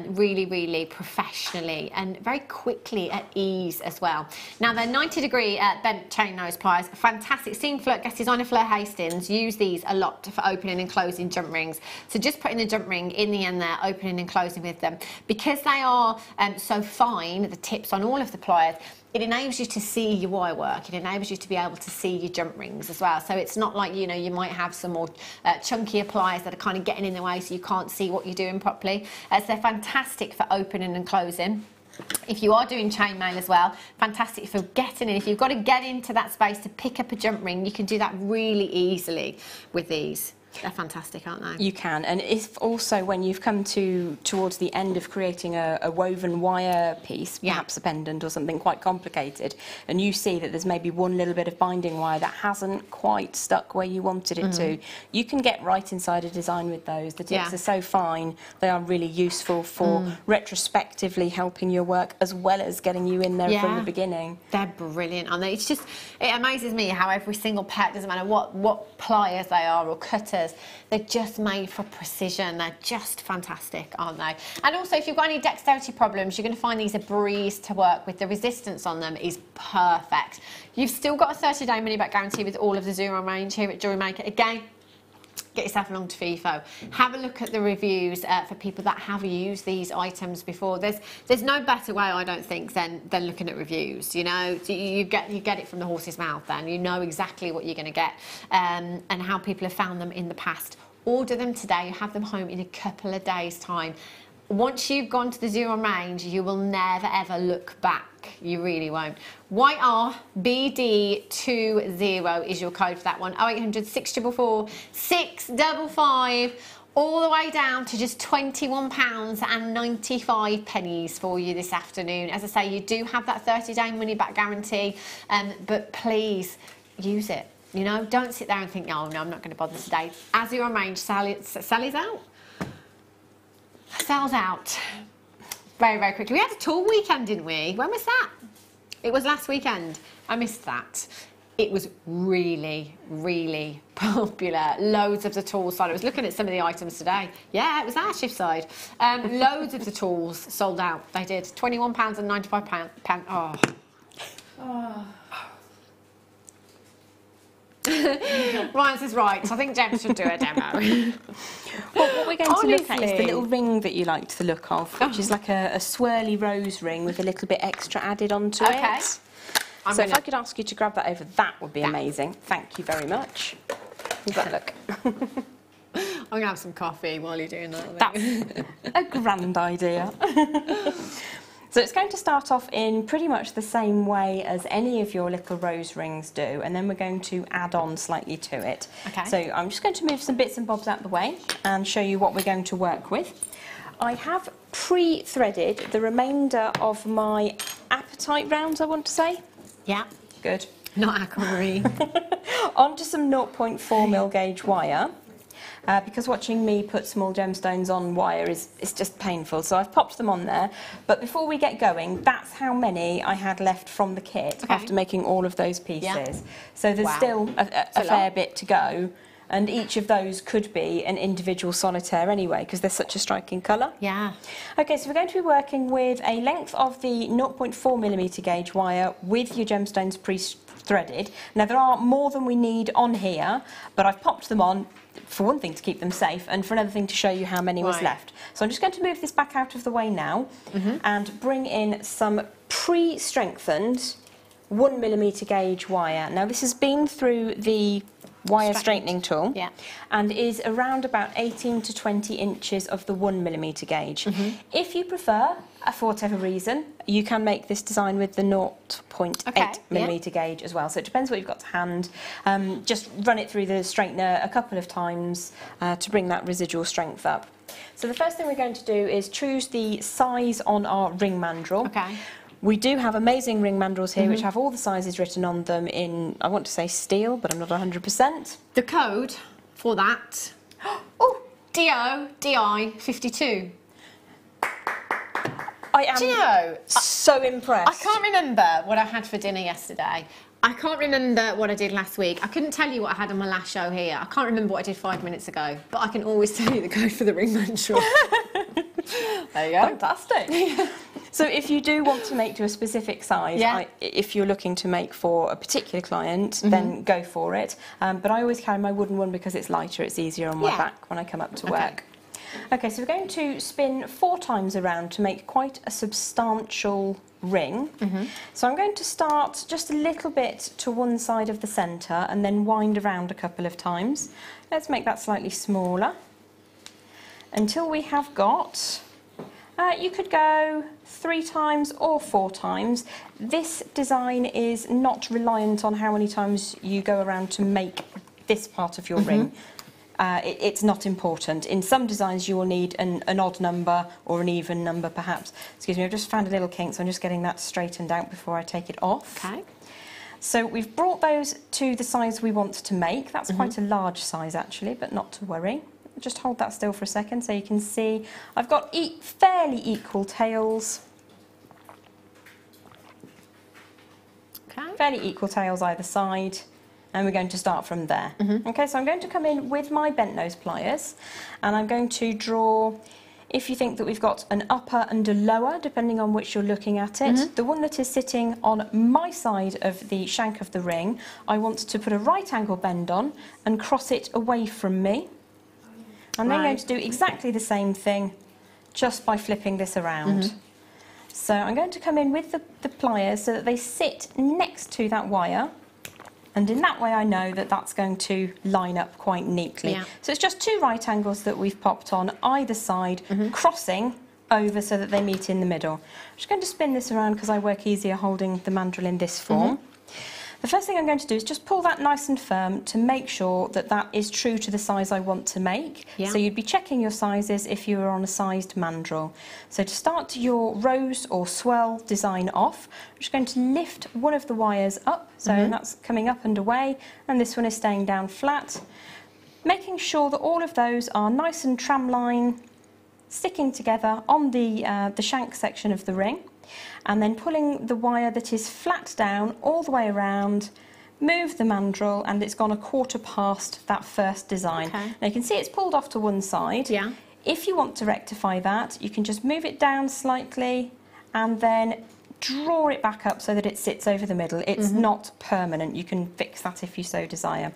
really professionally and very quickly at ease as well. Now they're 90-degree bent chain nose pliers, fantastic. Seen guest designer Fleur Hastings use these a lot for opening and closing jump rings. So just putting the jump ring in the end there, opening and closing with them. Because they are so fine, the tips on all of the pliers, it enables you to see your wire work. It enables you to be able to see your jump rings as well. So it's not like, you know, you might have some more chunkier pliers that are kind of getting in the way so you can't see what you're doing properly. So they're fantastic for opening and closing. If you are doing chainmail as well, fantastic for getting in. If you've got to get into that space to pick up a jump ring, you can do that really easily with these. They're fantastic, aren't they? You can, and if also when you've come towards the end of creating a woven wire piece, perhaps a pendant or something quite complicated, and you see that there's maybe one little bit of binding wire that hasn't quite stuck where you wanted it to, you can get right inside a design with those. The tips are so fine, they are really useful for retrospectively helping your work as well as getting you in there from the beginning. They're brilliant, aren't they? It's just, it amazes me how every single pet, doesn't matter what pliers they are or cutters, they're just made for precision. They're just fantastic, aren't they? And also, if you've got any dexterity problems, you're going to find these a breeze to work with. The resistance on them is perfect. You've still got a 30-day money-back guarantee with all of the Xuron range here at Jewellery Maker. Again, get yourself along to FIFO. Have a look at the reviews for people that have used these items before. There's no better way, I don't think, than looking at reviews. You know, you get it from the horse's mouth. Then you know exactly what you're going to get and how people have found them in the past. Order them today. You have them home in a couple of days' time. Once you've gone to the Zero range, you will never ever look back. You really won't. YRBD20 is your code for that one. 0800 644 655, all the way down to just £21.95 for you this afternoon. As I say, you do have that 30-day money-back guarantee, but please use it. You know, don't sit there and think, oh no, I'm not going to bother today. As Zero range, Sally's out. Sells out very, very quickly. We had a tool weekend, didn't we? When was that? It was last weekend. I missed that. It was really, really popular. Loads of the tools sold. I was looking at some of the items today. Yeah, it was our shift side. Loads of the tools sold out. They did. £21.95. Oh. Oh. Ryan says, right, I think Jem should do a demo. Well, what we're going to look at is the little ring that you liked the look of, which is like a swirly rose ring with a little bit extra added onto it. So if I could ask you to grab that over, that would be amazing. Thank you very much. How's that look? I'm going to have some coffee while you're doing that. That's a grand idea. So it's going to start off in pretty much the same way as any of your little rose rings do, and then we're going to add on slightly to it. Okay. So I'm just going to move some bits and bobs out of the way and show you what we're going to work with. I have pre-threaded the remainder of my apatite rounds, I want to say. Yeah. Good. Not aquamarine. Onto some 0.4mm gauge wire. Because watching me put small gemstones on wire is just painful, so I've popped them on there. But before we get going, that's how many I had left from the kit after making all of those pieces. Yeah. So there's still a fair bit to go, and each of those could be an individual solitaire anyway, because they're such a striking colour. Yeah. Okay, so we're going to be working with a length of the 0.4mm gauge wire with your gemstones pre-threaded. Now there are more than we need on here, but I've popped them on, for one thing to keep them safe, and for another thing to show you how many was left. So I'm just going to move this back out of the way now and bring in some pre-strengthened 1mm gauge wire. Now this has been through the wire straightening tool and is around about 18 to 20 inches of the 1mm gauge. If you prefer, for whatever reason, you can make this design with the 0.8mm gauge as well. So it depends what you've got to hand. Just run it through the straightener a couple of times to bring that residual strength up. So the first thing we're going to do is choose the size on our ring mandrel. We do have amazing ring mandrels here which have all the sizes written on them in, I want to say steel, but I'm not 100%. The code for that, DI52. I am so impressed. I can't remember what I had for dinner yesterday. I can't remember what I did last week. I couldn't tell you what I had on my last show here. I can't remember what I did 5 minutes ago, but I can always tell you the code for the ring mandrel. There you go. Fantastic. So if you do want to make to a specific size, if you're looking to make for a particular client, then go for it. But I always carry my wooden one because it's lighter, it's easier on my back when I come up to work. Okay, so we're going to spin 4 times around to make quite a substantial ring. So I'm going to start just a little bit to one side of the centre and then wind around a couple of times. Let's make that slightly smaller until we have got, you could go 3 times or 4 times. This design is not reliant on how many times you go around to make this part of your ring. It's not important. In some designs you will need an odd number or an even number perhaps. Excuse me, I've just found a little kink, so I'm just getting that straightened out before I take it off. Okay. So we've brought those to the size we want to make. That's quite a large size actually, but not to worry. Just hold that still for a second so you can see I've got fairly equal tails. Okay. Fairly equal tails either side. And we're going to start from there. Okay, so I'm going to come in with my bent nose pliers and I'm going to draw, if you think that we've got an upper and a lower, depending on which you're looking at it, the one that is sitting on my side of the shank of the ring, I want to put a right angle bend on and cross it away from me. And then I'm going to do exactly the same thing just by flipping this around. So I'm going to come in with the pliers so that they sit next to that wire, and in that way I know that that's going to line up quite neatly. So it's just 2 right angles that we've popped on either side, crossing over so that they meet in the middle. I'm just going to spin this around because I work easier holding the mandrel in this form. The first thing I'm going to do is just pull that nice and firm to make sure that that is true to the size I want to make. So you'd be checking your sizes if you were on a sized mandrel. So to start your rose or swirl design off, I'm just going to lift one of the wires up, so that's coming up and away, and this one is staying down flat, making sure that all of those are nice and tramline, sticking together on the shank section of the ring. And then pulling the wire that is flat down all the way around, move the mandrel, and it's gone a quarter past that first design. Now you can see it's pulled off to one side. If you want to rectify that, you can just move it down slightly and then draw it back up so that it sits over the middle. It's not permanent. You can fix that if you so desire.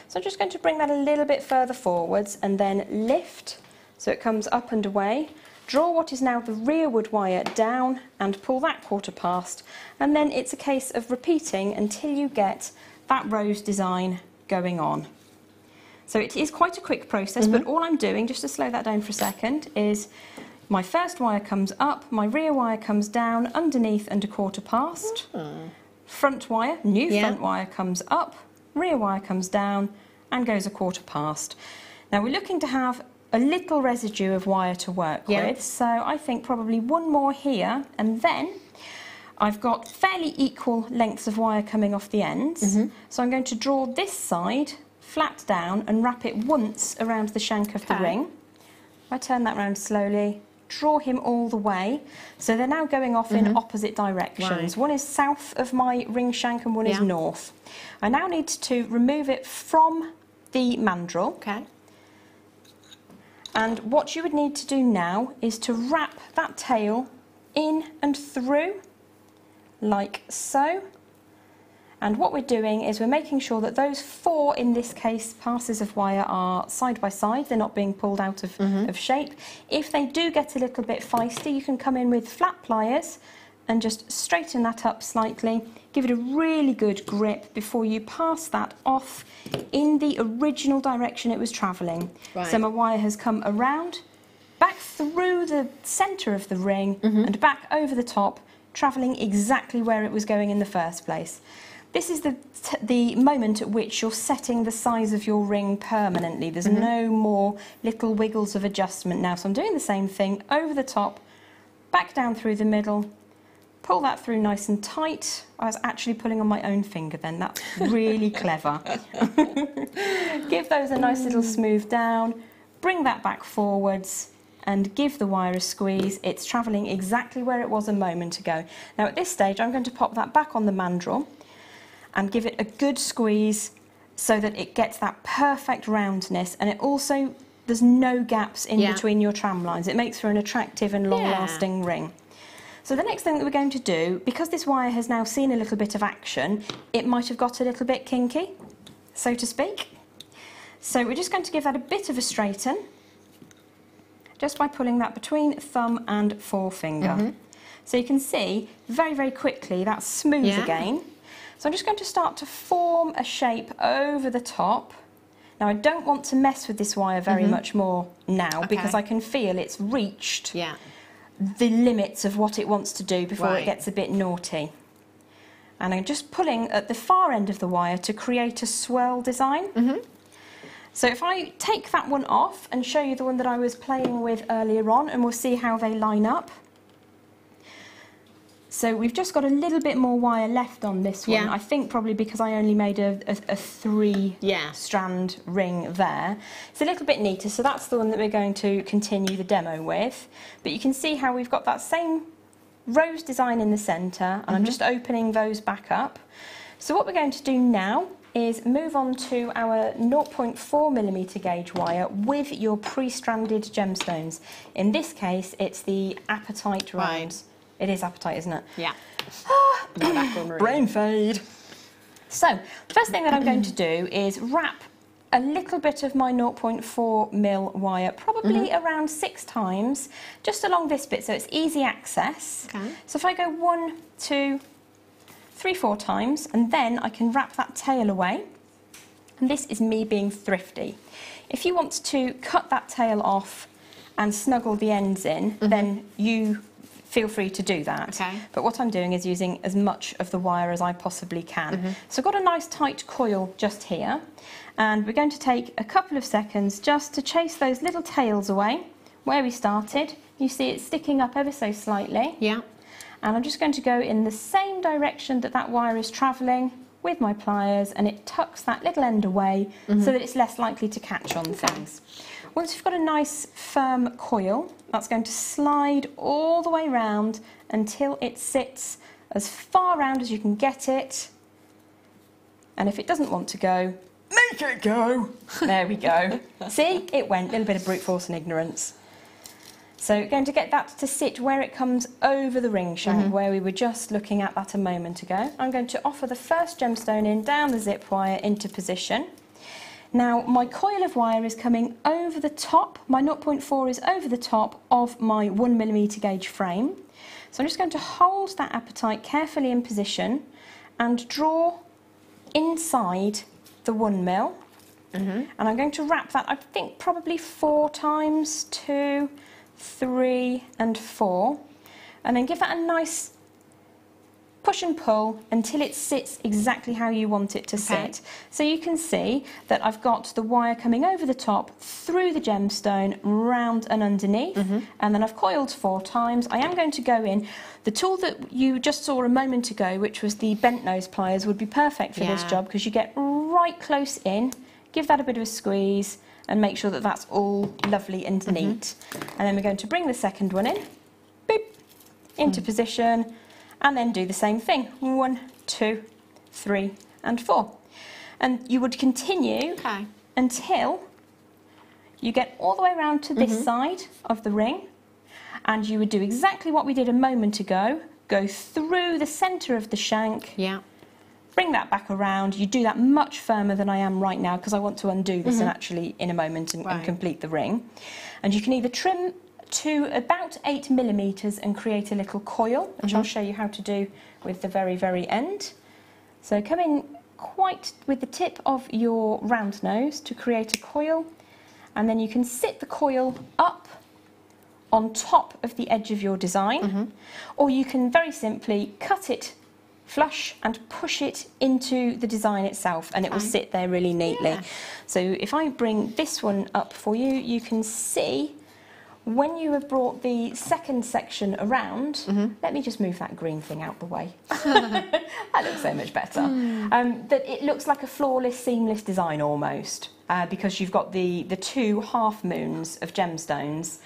So I'm just going to bring that a little bit further forwards and then lift so it comes up and away. Draw what is now the rearward wire down and pull that quarter past, and then it's a case of repeating until you get that rose design going on. So it is quite a quick process, but all I'm doing, just to slow that down for a second, is my first wire comes up, my rear wire comes down underneath and a quarter past, front wire, front wire comes up, rear wire comes down and goes a quarter past. Now we're looking to have a little residue of wire to work with, so I think probably one more here, and then I've got fairly equal lengths of wire coming off the ends, so I'm going to draw this side flat down and wrap it once around the shank of the ring. I turn that round slowly, draw him all the way, so they're now going off in opposite directions. One is south of my ring shank and one is north. I now need to remove it from the mandrel. And what you would need to do now is to wrap that tail in and through, like so. And what we're doing is we're making sure that those 4, in this case, passes of wire are side by side. They're not being pulled out of shape. If they do get a little bit feisty, you can come in with flat pliers and just straighten that up slightly. Give it a really good grip before you pass that off in the original direction it was travelling. So my wire has come around, back through the centre of the ring and back over the top, travelling exactly where it was going in the first place. This is the moment at which you're setting the size of your ring permanently. There's no more little wiggles of adjustment now. So I'm doing the same thing over the top, back down through the middle, pull that through nice and tight. I was actually pulling on my own finger then. That's really clever. Give those a nice little smooth down, bring that back forwards and give the wire a squeeze. It's travelling exactly where it was a moment ago. Now at this stage I'm going to pop that back on the mandrel and give it a good squeeze so that it gets that perfect roundness, and it also, there's no gaps in between your tram lines. It makes for an attractive and long-lasting ring. So the next thing that we're going to do, because this wire has now seen a little bit of action, it might have got a little bit kinky, so to speak. So we're just going to give that a bit of a straighten, just by pulling that between thumb and forefinger. So you can see very, very quickly that's smooth again. So I'm just going to start to form a shape over the top. Now I don't want to mess with this wire very much more now because I can feel it's reached the limits of what it wants to do before it gets a bit naughty. And I'm just pulling at the far end of the wire to create a swirl design. So if I take that one off and show you the one that I was playing with earlier on, and we'll see how they line up. So we've just got a little bit more wire left on this one. I think probably because I only made a 3 strand ring there. It's a little bit neater, so that's the one that we're going to continue the demo with. But you can see how we've got that same rose design in the centre, and I'm just opening those back up. So what we're going to do now is move on to our 0.4mm gauge wire with your pre-stranded gemstones. In this case, it's the apatite rounds. It is apatite, isn't it? Yeah. Brain fade. So, the first thing that I'm going to do is wrap a little bit of my 0.4mm wire, probably around 6 times, just along this bit, so it's easy access. Okay. So if I go 1, 2, 3, 4 times, and then I can wrap that tail away. And this is me being thrifty. If you want to cut that tail off and snuggle the ends in, then you feel free to do that. Okay. But what I'm doing is using as much of the wire as I possibly can. So I've got a nice tight coil just here, and we're going to take a couple of seconds just to chase those little tails away where we started. You see it's sticking up ever so slightly. Yeah. And I'm just going to go in the same direction that that wire is travelling with my pliers, and it tucks that little end away so that it's less likely to catch on things. Once you've got a nice firm coil, that's going to slide all the way round until it sits as far round as you can get it. And if it doesn't want to go, make it go. There we go. See, it went. A little bit of brute force and ignorance. So going to get that to sit where it comes over the ring shank, where we were just looking at that a moment ago. I'm going to offer the first gemstone in down the zip wire into position. Now my coil of wire is coming over the top, my 0.4 is over the top of my 1mm gauge frame. So I'm just going to hold that apatite carefully in position and draw inside the 1mm. And I'm going to wrap that, I think, probably 4 times, 2, 3 and 4, and then give that a nice push and pull until it sits exactly how you want it to sit. So you can see that I've got the wire coming over the top, through the gemstone, round and underneath, and then I've coiled 4 times. I am going to go in. The tool that you just saw a moment ago, which was the bent nose pliers, would be perfect for this job, because you get right close in, give that a bit of a squeeze, and make sure that that's all lovely and neat. And then we're going to bring the second one in, boop, into position, and then do the same thing. 1, 2, 3, and 4. And you would continue until you get all the way around to this side of the ring, and you would do exactly what we did a moment ago, go through the centre of the shank, bring that back around. You do that much firmer than I am right now, because I want to undo this and actually in a moment and complete the ring. And you can either trim to about 8mm and create a little coil, which I'll show you how to do with the very, very end. So come in quite with the tip of your round nose to create a coil, and then you can sit the coil up on top of the edge of your design, or you can very simply cut it flush and push it into the design itself, and it will sit there really neatly. So if I bring this one up for you, you can see when you have brought the second section around, let me just move that green thing out the way. That looks so much better. That it looks like a flawless, seamless design almost, because you've got the 2 half moons of gemstones,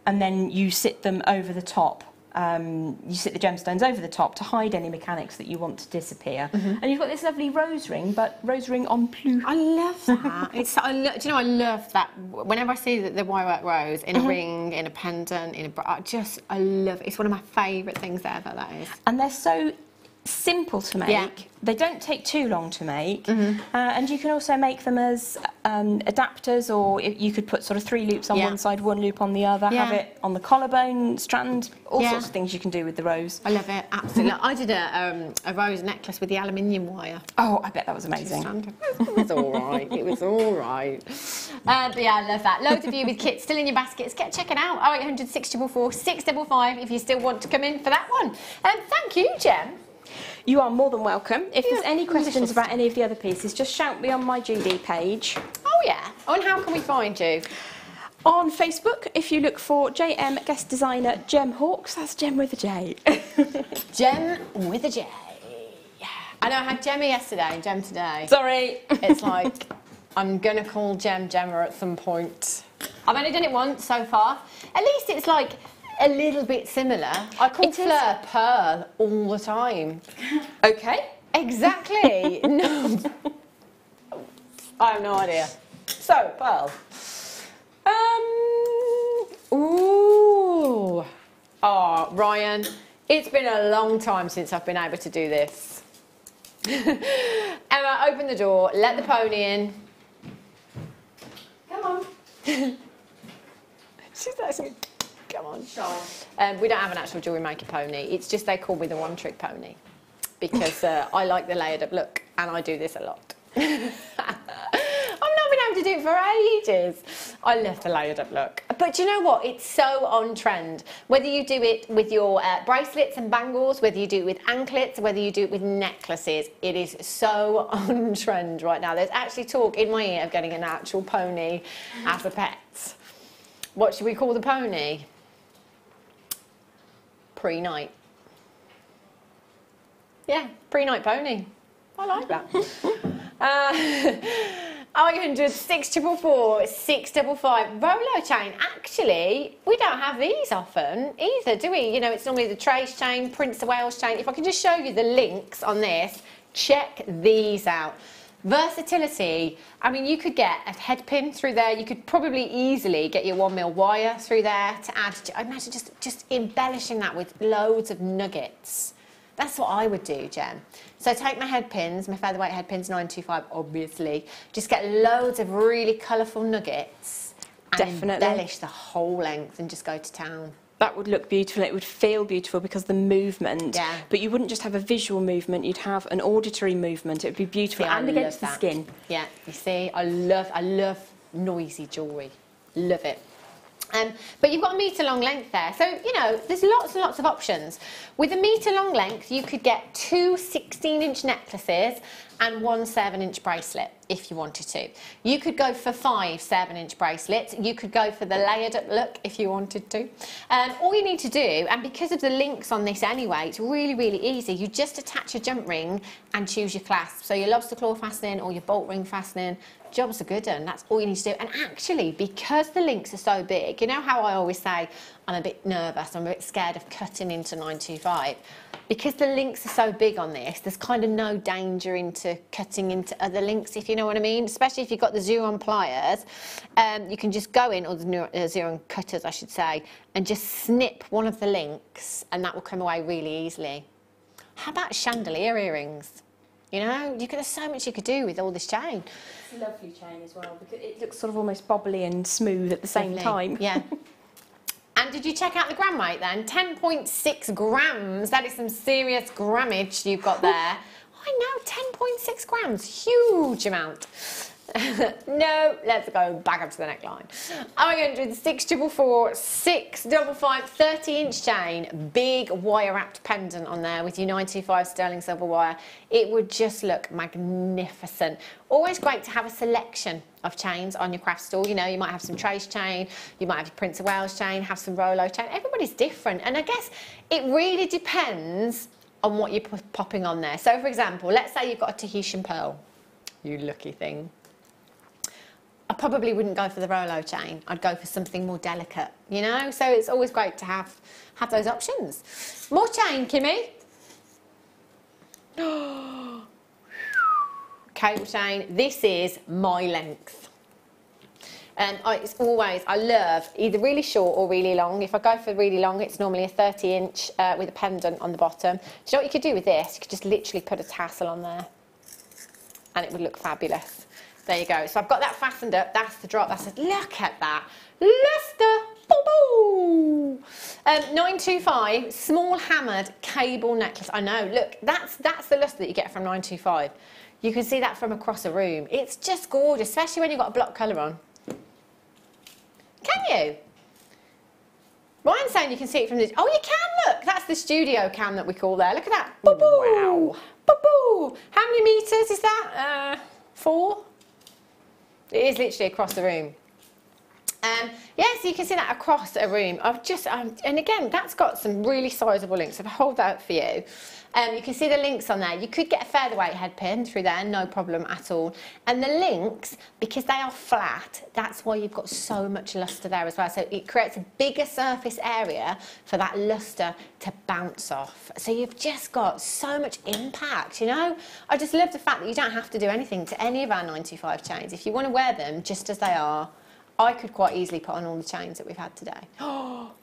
and then you sit them over the top. You sit the gemstones over the top to hide any mechanics that you want to disappear. And you've got this lovely rose ring, but rose ring en plus. I love that. Do you know, I love that. Whenever I see the wirework rose in a ring, in a pendant, I love it. It's one of my favourite things ever, that is. And they're so simple to make. They don't take too long to make, and you can also make them as adapters, or you could put sort of 3 loops on one side, 1 loop on the other, have it on the collarbone, strand, all sorts of things you can do with the rose. I love it, absolutely. I did a rose necklace with the aluminium wire. Oh, I bet that was amazing. It was all right, it was all right. But yeah, I love that. Loads of you with kits still in your baskets. Check it out, 0800 644 655 if you still want to come in for that one. Thank you, Gem. You are more than welcome. If there's any questions about any of the other pieces, just shout me on my GD page. Oh yeah. Oh, and how can we find you? On Facebook, if you look for JM Guest Designer Gem Hawks, that's Gem with a J. Gem with a J. I know I had Gemma yesterday and Gem today. Sorry. It's like, I'm going to call Gem Gemma at some point. I've only done it once so far. At least it's like a little bit similar. I call Fleur Pearl all the time. Okay. Exactly. No. I have no idea. So, Pearl. Ooh. Oh, Ryan, it's been a long time since I've been able to do this. Emma, open the door, let the pony in. She's actually, come on. We don't have an actual jewellery maker pony. It's just they call me the one trick pony because I like the layered up look and I do this a lot. I've not been able to do it for ages. I love the layered up look. But do you know what? It's so on trend. Whether you do it with your bracelets and bangles, whether you do it with anklets, whether you do it with necklaces, it is so on trend right now. There's actually talk in my ear of getting an actual pony as a pet. What should we call the pony? Pre-night. Yeah, pre-night pony. I like that. 0800 644 655. Rolo chain. Actually, we don't have these often either, do we? You know, it's normally the trace chain, Prince of Wales chain. If I can just show you the links on this, check these out. Versatility. I mean, you could get a head pin through there. You could probably easily get your 1mm wire through there to add to, imagine just embellishing that with loads of nuggets. That's what I would do, Jen. So take my head pins, my featherweight head pins, 925, obviously. Just get loads of really colourful nuggets and embellish the whole length and just go to town. That would look beautiful. It would feel beautiful because of the movement. Yeah. But you wouldn't just have a visual movement. You'd have an auditory movement. It would be beautiful and against the skin. Yeah, you see, I love noisy jewellery. Love it. But you've got a metre long length there, so you know there's lots and lots of options. With a metre long length you could get 2 16-inch necklaces and 1 7-inch bracelet if you wanted to. You could go for 5 7-inch bracelets. You could go for the layered up look if you wanted to. All you need to do, and because of the links on this anyway, it's really easy. You just attach a jump ring and choose your clasp. So your lobster claw fastening or your bolt ring fastening, job's a good one. That's all you need to do. And actually, because the links are so big, you know how I always say I'm a bit nervous, I'm a bit scared of cutting into 925. Because the links are so big on this, there's kind of no danger into cutting into other links, if you know what I mean. Especially if you've got the Xuron pliers, you can just go in, or the Xuron cutters, I should say, and just snip one of the links, and that will come away really easily. How about chandelier earrings? You know, there's so much you could do with all this chain. It's a lovely chain as well, because it looks sort of almost bobbly and smooth at the same time. Yeah. And did you check out the gram weight then? 10.6 grams. That is some serious grammage you've got there. I know, 10.6 grams. Huge amount. No, let's go back up to the neckline. 0800 644 655, 30-inch chain, big wire-wrapped pendant on there with your 925 sterling silver wire. It would just look magnificent. Always great to have a selection of chains on your craft store. You know, you might have some trace chain, you might have your Prince of Wales chain, have some Rolo chain. Everybody's different, and I guess it really depends on what you're popping on there. So, for example, let's say you've got a Tahitian pearl. You lucky thing. I probably wouldn't go for the Rolo chain. I'd go for something more delicate, you know? So it's always great to have those options. More chain, Kimmy. Cable chain. This is my length. And it's always, I love either really short or really long. If I go for really long, it's normally a 30-inch with a pendant on the bottom. Do you know what you could do with this? You could just literally put a tassel on there and it would look fabulous. There you go. So I've got that fastened up. That's the drop. That's it. Look at that. Luster. Boo-boo. 925, small hammered cable necklace. I know. Look, that's the luster that you get from 925. You can see that from across a room. It's just gorgeous, especially when you've got a block colour on. Can you? Ryan's saying you can see it from the... Oh, you can, look. That's the studio cam that we call there. Look at that. Boo-boo. Wow. Boo-boo. How many metres is that? 4? It is literally across the room. Yeah, so you can see that across a room. And again, that's got some really sizable links. If I hold that up for you, you can see the links on there. You could get a featherweight head pin through there, no problem at all. And the links, because they are flat, that's why you've got so much luster there as well. So it creates a bigger surface area for that luster to bounce off. So you've just got so much impact, you know? I just love the fact that you don't have to do anything to any of our 925 chains. If you want to wear them just as they are, I could quite easily put on all the chains that we've had today. All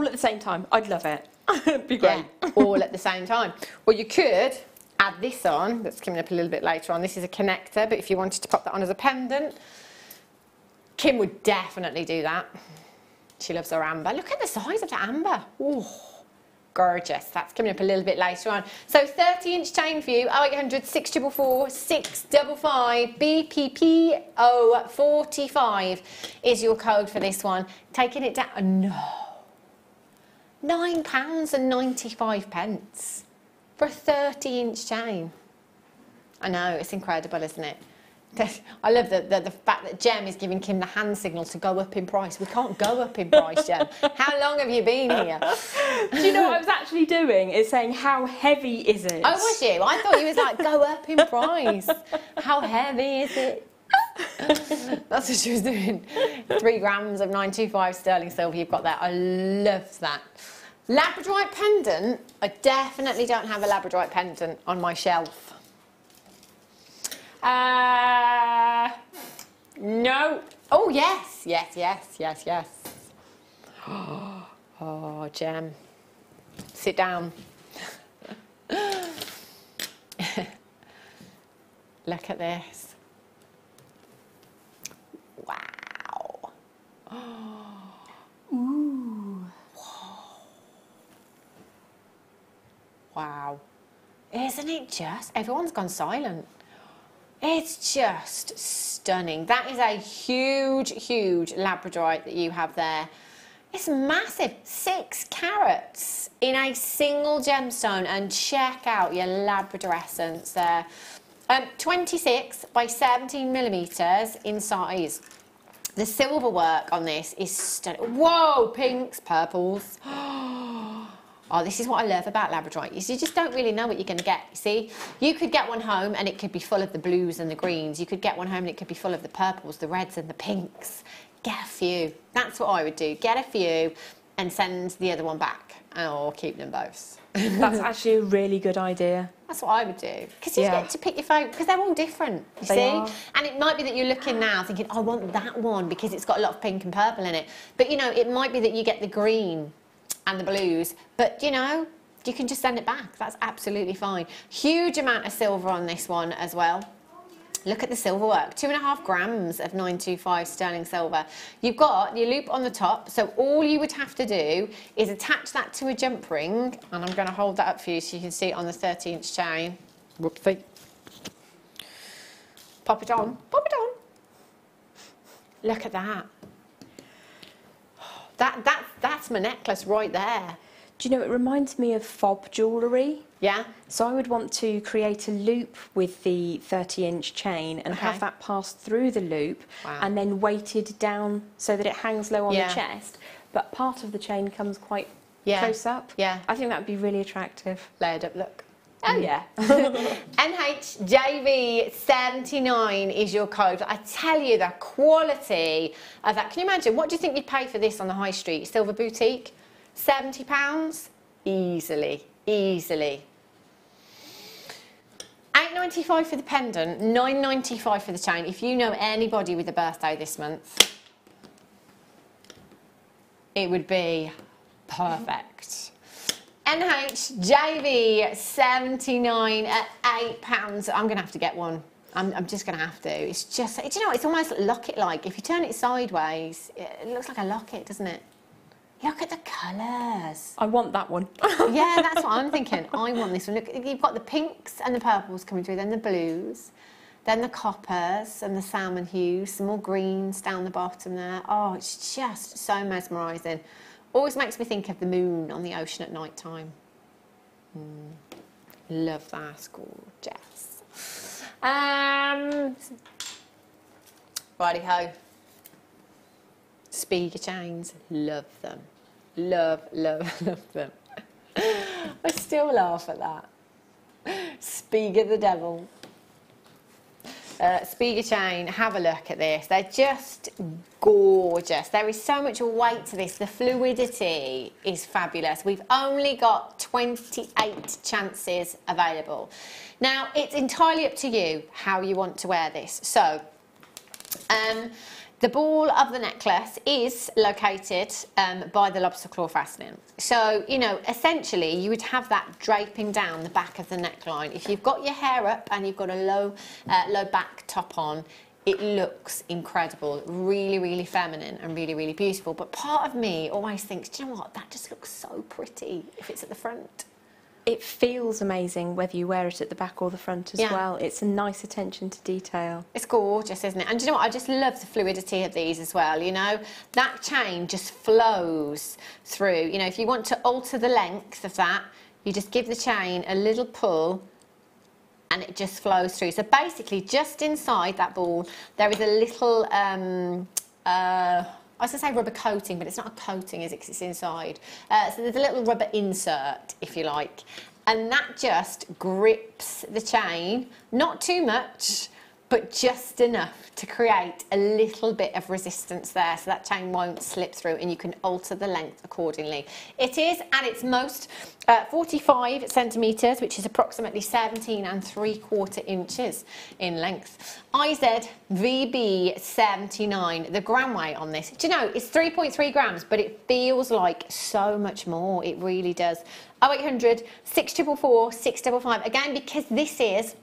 at the same time. I'd love it. It'd be great. Yeah, all at the same time. Well, you could add this on. That's coming up a little bit later on. This is a connector, but if you wanted to pop that on as a pendant, Kim would definitely do that. She loves her amber. Look at the size of the amber. Ooh, gorgeous. That's coming up a little bit later on. So 30-inch chain for you, 0800 644 655 BPPO 45 is your code for this one. Taking it down, no, £9.95 for a 30-inch chain. I know, it's incredible, isn't it? I love the fact that Jem is giving Kim the hand signal to go up in price. We can't go up in price, Jem. How long have you been here? Do you know what I was actually doing? Is saying, how heavy is it? Oh, was you? I thought you was like, go up in price. How heavy is it? That's what she was doing. 3 grams of 925 sterling silver you've got there. I love that. Labradorite pendant. I definitely don't have a Labradorite pendant on my shelf. No. Oh, yes, yes, yes, yes, yes. Oh, Jem. Sit down. Look at this. Wow. Ooh. Wow. Isn't it just? Everyone's gone silent. It's just stunning. That is a huge, huge Labradorite that you have there. It's massive. 6 carats in a single gemstone. And check out your Labrador essence there. 26 by 17 millimeters in size. The silver work on this is stunning. Whoa, pinks, purples. Oh, this is what I love about Labradorite. You just don't really know what you're going to get. You see, you could get one home and it could be full of the blues and the greens. You could get one home and it could be full of the purples, the reds and the pinks. Get a few. That's what I would do. Get a few and send the other one back, or keep them both. That's actually a really good idea. That's what I would do. Because you get to pick your favourite, because they're all different, you see? And it might be that you're looking now thinking, I want that one because it's got a lot of pink and purple in it. But, you know, it might be that you get the green and the blues, but you know, you can just send it back. That's absolutely fine. Huge amount of silver on this one as well. Look at the silver work, 2.5 grams of 925 sterling silver. You've got your loop on the top, so all you would have to do is attach that to a jump ring, and I'm going to hold that up for you so you can see it on the 30-inch chain. Whoopsie. Pop it on, pop it on. Look at that. That's my necklace right there. Do you know, it reminds me of fob jewellery. Yeah. So I would want to create a loop with the 30-inch chain and have that pass through the loop and then weighted down so that it hangs low on the chest, but part of the chain comes quite close up. Yeah. I think that would be really attractive. Layered up look. Oh yeah. NHJV79 is your code. I tell you, the quality of that. Can you imagine? What do you think you'd pay for this on the high street? Silver boutique? £70? Easily, easily. £8.95 for the pendant, £9.95 for the chain. If you know anybody with a birthday this month, it would be perfect. NHJV79 at £8. I'm going to have to get one. I'm just going to have to. It's just, do you know, it's almost locket-like. If you turn it sideways, it looks like a locket, doesn't it? Look at the colours. I want that one. Yeah, that's what I'm thinking. I want this one. Look, you've got the pinks and the purples coming through, then the blues, then the coppers and the salmon hues, some more greens down the bottom there. Oh, it's just so mesmerising. Always makes me think of the moon on the ocean at night time. Love that. It's gorgeous. Righty-ho. Spiga chains. Love them. Love, love, love them. I still laugh at that. Spiga the devil. Spiga chain, have a look at this. They're just gorgeous. There is so much weight to this. The fluidity is fabulous. We've only got 28 chances available. Now, it's entirely up to you how you want to wear this. So, the ball of the necklace is located by the lobster claw fastening. So, you know, essentially you would have that draping down the back of the neckline. If you've got your hair up and you've got a low back top on, it looks incredible, really, really feminine and really, really beautiful. But part of me always thinks, do you know what, that just looks so pretty if it's at the front. It feels amazing whether you wear it at the back or the front as well. It's a nice attention to detail. It's gorgeous, isn't it? And do you know what? I just love the fluidity of these as well, you know? That chain just flows through. You know, if you want to alter the length of that, you just give the chain a little pull and it just flows through. So basically, just inside that ball, there is a little, I was going to say rubber coating, but it's not a coating, is it? Because it's inside. So there's a little rubber insert, if you like. And that just grips the chain, not too much, but just enough to create a little bit of resistance there, so that chain won't slip through, and you can alter the length accordingly. It is at its most 45 centimetres, which is approximately 17 3/4 inches in length. IZVB79, the gram weight on this, do you know, it's 3.3 grams, but it feels like so much more. It really does. 0800 644 655. Again, because this is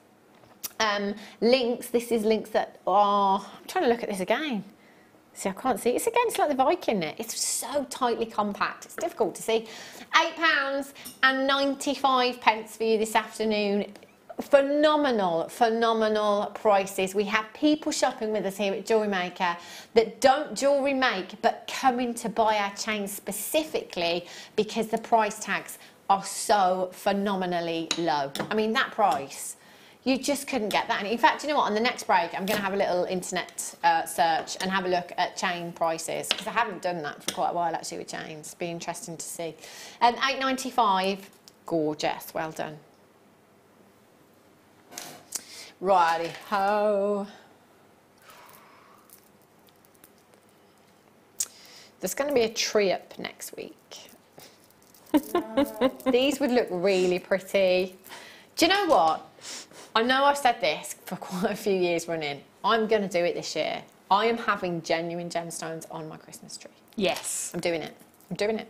links, this is links that are, I'm trying to look at this again. See, I can't see. It's again, it's like the Viking knit. It's so tightly compact. It's difficult to see. £8.95 for you this afternoon. Phenomenal, phenomenal prices. We have people shopping with us here at Jewellery Maker that don't jewellery make, but come in to buy our chain specifically because the price tags are so phenomenally low. I mean, that price, you just couldn't get that. And in fact, you know what, on the next break, I'm going to have a little internet search and have a look at chain prices, because I haven't done that for quite a while, actually, with chains. It'd be interesting to see. £8.95, gorgeous, well done. Righty-ho. There's going to be a tree up next week. These would look really pretty. Do you know what? I know I've said this for quite a few years running. I'm going to do it this year. I am having genuine gemstones on my Christmas tree. Yes. I'm doing it. I'm doing it.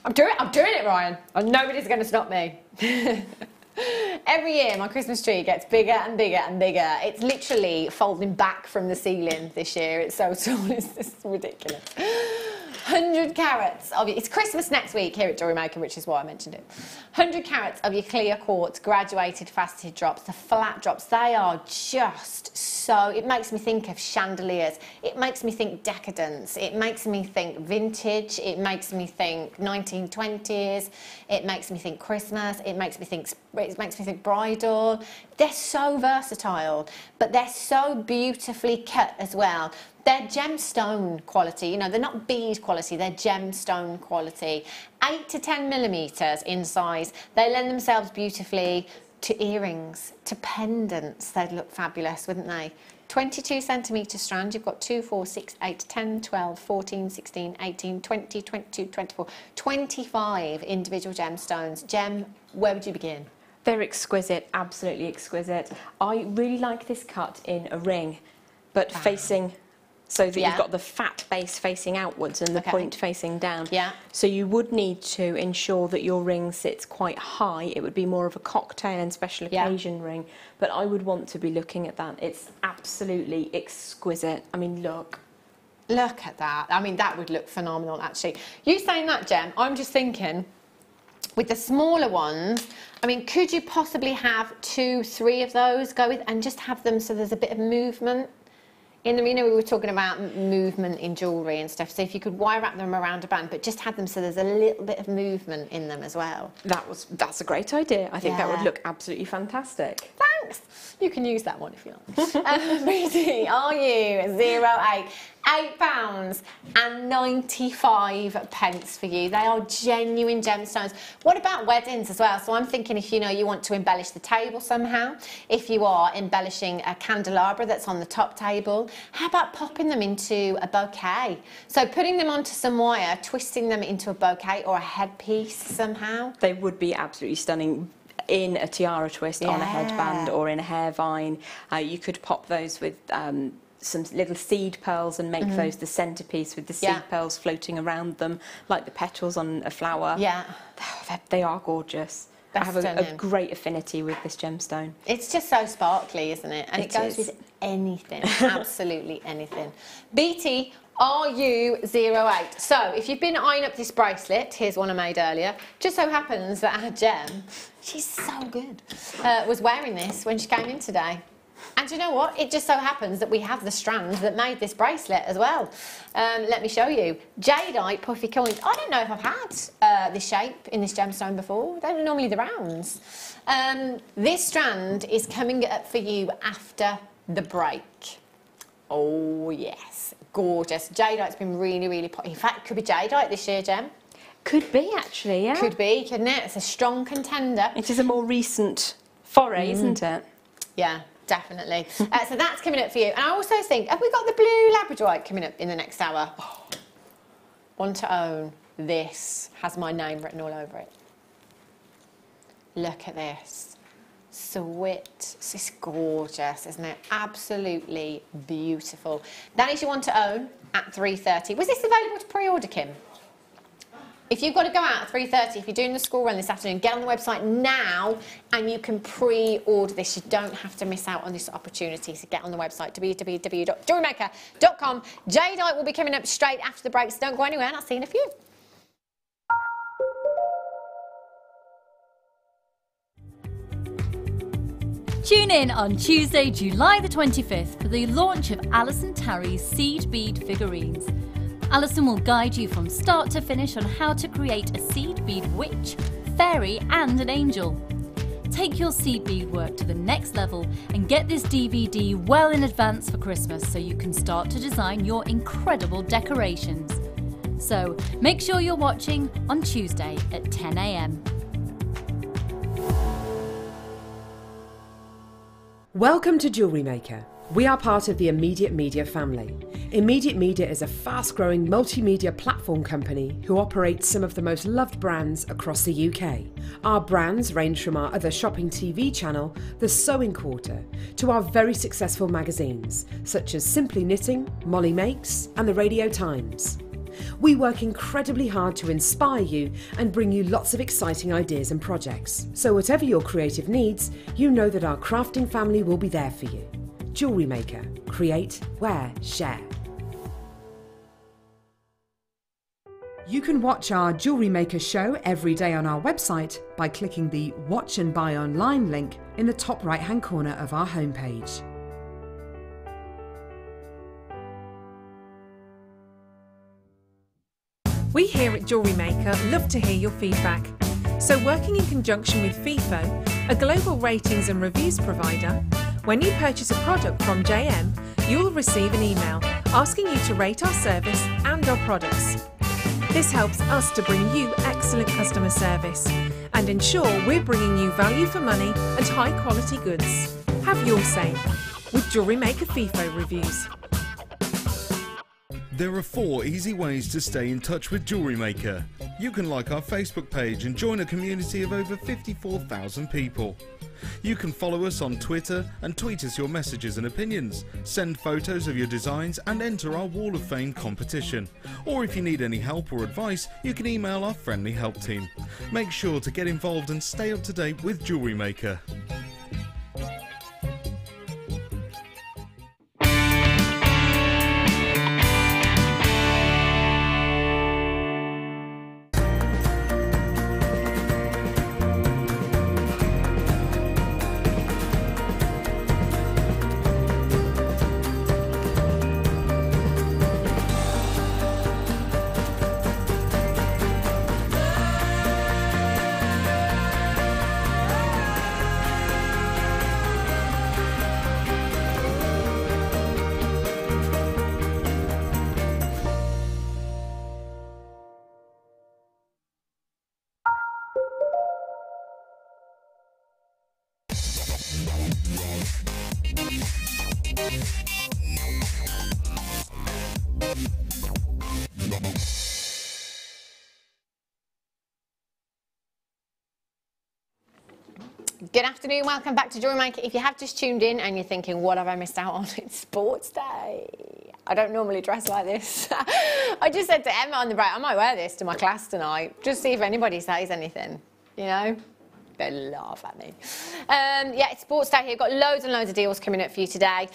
I'm doing it, Ryan. And nobody's going to stop me. Every year my Christmas tree gets bigger and bigger and bigger. It's literally folding back from the ceiling this year. It's so tall, it's ridiculous. 100 carats of it's Christmas next week here at Jewellery Maker, which is why I mentioned it. 100 carats of your clear quartz graduated faceted drops, the flat drops. They are just so, it makes me think of chandeliers. It makes me think decadence. It makes me think vintage. It makes me think 1920s. It makes me think Christmas. It makes me think bridal. They're so versatile, but they're so beautifully cut as well. They're gemstone quality, you know, they're not bead quality, they're gemstone quality. 8 to 10 millimetres in size. They lend themselves beautifully to earrings, to pendants. They'd look fabulous, wouldn't they? 22 centimetre strand. You've got 2, 4, 6, 8, 10, 12, 14, 16, 18, 20, 22, 24, 25 individual gemstones. Gem, where would you begin? They're exquisite, absolutely exquisite. I really like this cut in a ring, but facing, so that you've got the fat base facing outwards and the point facing down. Yeah. So you would need to ensure that your ring sits quite high. It would be more of a cocktail and special occasion ring, but I would want to be looking at that. It's absolutely exquisite. I mean, look. Look at that. I mean, that would look phenomenal, actually. You saying that, Gem, I'm just thinking, with the smaller ones, I mean, could you possibly have 2, 3 of those go with, and just have them so there's a bit of movement in them? You know, we were talking about movement in jewellery and stuff, so if you could wire wrap them around a band, but just have them so there's a little bit of movement in them as well. That's a great idea. I think that would look absolutely fantastic. Thanks. You can use that one if you like. Pretty, are you? 08. £8.95 for you. They are genuine gemstones. What about weddings as well? So I'm thinking, if you know you want to embellish the table somehow, if you are embellishing a candelabra that's on the top table, how about popping them into a bouquet? So putting them onto some wire, twisting them into a bouquet or a headpiece somehow. They would be absolutely stunning in a tiara twist, on a headband or in a hair vine. You could pop those with some little seed pearls and make those the centerpiece with the seed pearls floating around them like the petals on a flower. Yeah. They are gorgeous. I have a great affinity with this gemstone. It's just so sparkly, isn't it? And it goes with anything, absolutely anything. BT RU08. So if you've been eyeing up this bracelet, here's one I made earlier. Just so happens that our gem, she's so good, was wearing this when she came in today. And you know what? It just so happens that we have the strand that made this bracelet as well. Let me show you. Jadeite Puffy coins. I don't know if I've had this shape in this gemstone before. They're normally the rounds. This strand is coming up for you after the break. Oh, yes. Gorgeous. Jadeite's been really, really popular. In fact, it could be Jadeite this year, Gem. Could be, actually, yeah. Could be, couldn't it? It's a strong contender. It is a more recent foray, isn't it? Yeah. Definitely. So that's coming up for you. And I also think, have we got the blue Labradorite coming up in the next hour? Oh, want to own. This has my name written all over it. Look at this. Sweet. This is gorgeous, isn't it? Absolutely beautiful. That is your one to own at 3:30. Was this available to pre-order, Kim? If you've got to go out at 3:30, if you're doing the school run this afternoon, get on the website now and you can pre-order this. You don't have to miss out on this opportunity. So get on the website, www.jewellerymaker.com. Jadeite will be coming up straight after the break, so don't go anywhere, and I'll see you in a few. Tune in on Tuesday, July the 25th for the launch of Alison Tarry's seed bead figurines. Alison will guide you from start to finish on how to create a seed bead witch, fairy and an angel. Take your seed bead work to the next level and get this DVD well in advance for Christmas so you can start to design your incredible decorations. So make sure you're watching on Tuesday at 10 AM. Welcome to Jewellery Maker. We are part of the Immediate Media family. Immediate Media is a fast-growing multimedia platform company who operates some of the most loved brands across the UK. Our brands range from our other shopping TV channel, The Sewing Quarter, to our very successful magazines, such as Simply Knitting, Molly Makes, and the Radio Times. We work incredibly hard to inspire you and bring you lots of exciting ideas and projects. So whatever your creative needs, you know that our crafting family will be there for you. Jewellery Maker. Create, wear, share. You can watch our Jewellery Maker show every day on our website by clicking the Watch and Buy Online link in the top right-hand corner of our homepage. We here at Jewellery Maker love to hear your feedback. So working in conjunction with FIFO, a global ratings and reviews provider, when you purchase a product from JM, you will receive an email asking you to rate our service and our products. This helps us to bring you excellent customer service and ensure we're bringing you value for money and high quality goods. Have your say with Jewellery Maker FIFO reviews. There are 4 easy ways to stay in touch with Jewellery Maker. You can like our Facebook page and join a community of over 54,000 people. You can follow us on Twitter and tweet us your messages and opinions, send photos of your designs and enter our Wall of Fame competition. Or if you need any help or advice, you can email our friendly help team. Make sure to get involved and stay up to date with Jewellery Maker. Good afternoon, welcome back to Jewellery Maker. If you have just tuned in and you're thinking, what have I missed out on? It's sports day. I don't normally dress like this. I just said to Emma on the break, I might wear this to my class tonight, just see if anybody says anything, you know? They laugh at me. Yeah, it's sports day here. Got loads and loads of deals coming up for you today.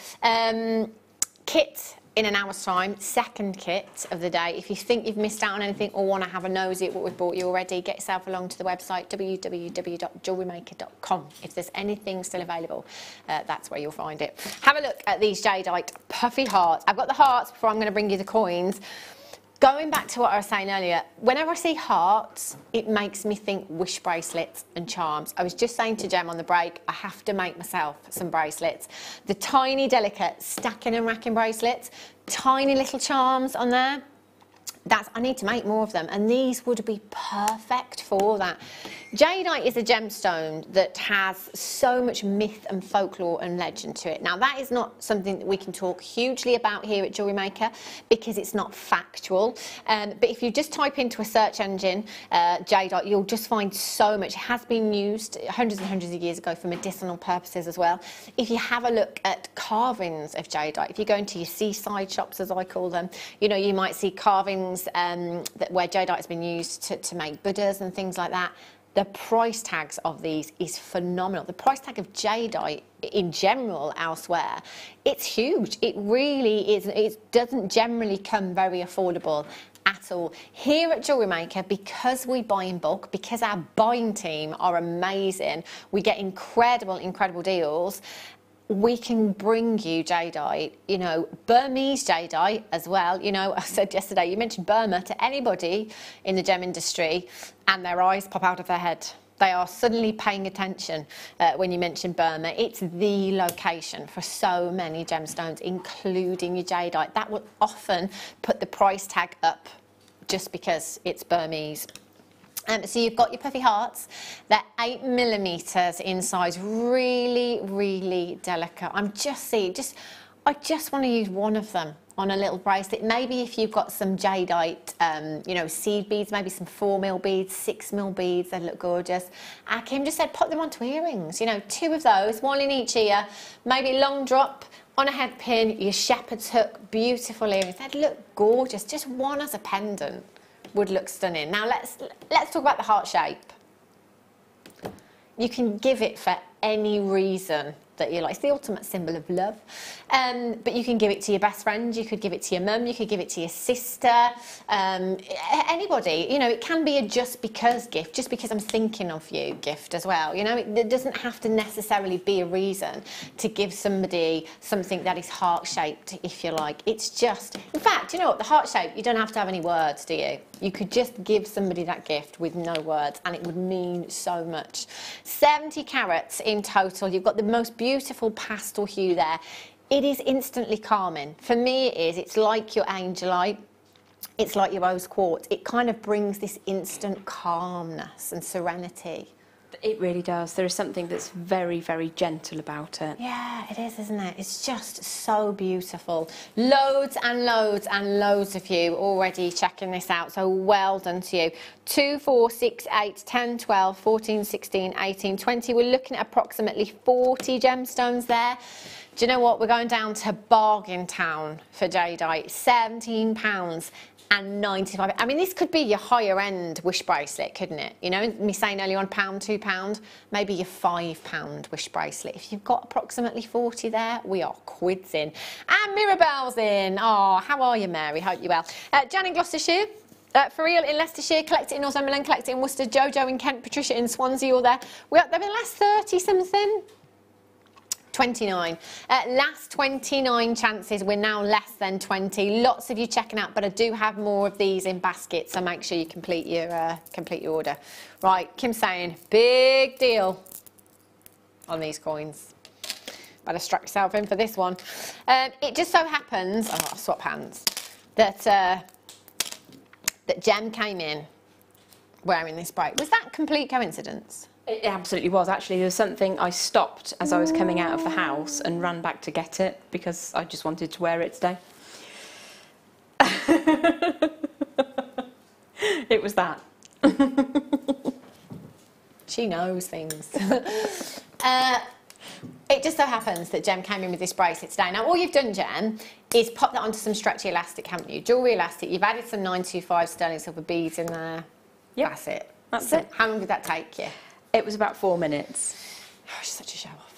Kit in an hour's time, second kit of the day. If you think you've missed out on anything or want to have a nosy at what we've bought you already, get yourself along to the website www.JewelleryMaker.com. If there's anything still available, that's where you'll find it. Have a look at these jadeite puffy hearts. I've got the hearts before I'm going to bring you the coins. Going back to what I was saying earlier, whenever I see hearts, it makes me think wish bracelets and charms. I was just saying to Jem on the break, I have to make myself some bracelets. The tiny, delicate stacking and racking bracelets, tiny little charms on there. I need to make more of them, and these would be perfect for that. Jadeite is a gemstone that has so much myth and folklore and legend to it. Now, that is not something that we can talk hugely about here at Jewellery Maker because it's not factual. But if you just type into a search engine, jadeite, you'll just find so much. It has been used hundreds and hundreds of years ago for medicinal purposes as well. If you have a look at carvings of jadeite, if you go into your seaside shops, as I call them, you know, you might see carvings where jadeite has been used to make Buddhas and things like that. The price tags of these is phenomenal. The price tag of jadeite in general elsewhere, it's huge. It really is. It doesn't generally come very affordable at all. Here at Jewellery Maker, because we buy in bulk, because our buying team are amazing, we get incredible deals. We can bring you jadeite, you know, Burmese jadeite as well. You know, I said yesterday, you mentioned Burma to anybody in the gem industry and their eyes pop out of their head. They are suddenly paying attention when you mention Burma. It's the location for so many gemstones, including your jadeite. That will often put the price tag up just because it's Burmese. So you've got your puffy hearts. They're 8mm in size, really delicate. I just want to use one of them on a little bracelet. Maybe if you've got some jadeite, you know, seed beads, maybe some 4mm beads, 6mm beads, they look gorgeous. Kim just said pop them onto earrings. You know, 2 of those, 1 in each ear, maybe long drop on a head pin, your shepherd's hook, beautiful earrings. They'd look gorgeous. Just one as a pendant would look stunning. Now let's talk about the heart shape. You can give it for any reason that you like. It's the ultimate symbol of love. But you can give it to your best friend, you could give it to your mum, you could give it to your sister, anybody. You know, it can be a just because gift, just because I'm thinking of you gift as well. You know, it doesn't have to necessarily be a reason to give somebody something that is heart-shaped, if you like. It's just, in fact, you know what, the heart shape, you don't have to have any words, do you? You could just give somebody that gift with no words and it would mean so much. 70 carats in total. You've got the most beautiful pastel hue there. It is instantly calming. For me it is. It's like your angelite. It's like your rose quartz. It kind of brings this instant calmness and serenity. It really does. There is something that's very gentle about it. Yeah, it is, isn't it? It's just so beautiful. Loads and loads of you already checking this out, so well done to you. 2, 4, 6, 8, 10, 12, 14, 16, 18, 20. We're looking at approximately 40 gemstones there. Do you know what? We're going down to bargain town for jadeite. £17 and 95. I mean, this could be your higher end wish bracelet, couldn't it? You know, me saying earlier on £1, £2, maybe your £5 wish bracelet. If you've got approximately 40 there, we are quids in. And Mirabelle's in. Oh, how are you, Mary? Hope you're well. Jan in Gloucestershire. For real in Leicestershire, collect it in Northumberland, collect it in Worcester, Jojo in Kent, Patricia in Swansea, all there. We're up there in the last 30 something. 29. Last 29 chances. We're now less than 20. Lots of you checking out, but I do have more of these in baskets, so make sure you complete your order. Right, Kim's saying big deal on these coins. Better strap yourself in for this one. It just so happens, oh, I'll swap hands, that that Jem came in wearing this bracelet. Was that complete coincidence? It absolutely was. Actually, there was something, I stopped as I was coming out of the house and ran back to get it because I just wanted to wear it today. It was that. She knows things. It just so happens that Jem came in with this bracelet today. Now, all you've done, Jem, is pop that onto some stretchy elastic, haven't you? Jewellery elastic. You've added some 925 sterling silver beads in there. Yep. That's it. That's it. How long did that take you? It was about 4 minutes. Oh, she's such a show off.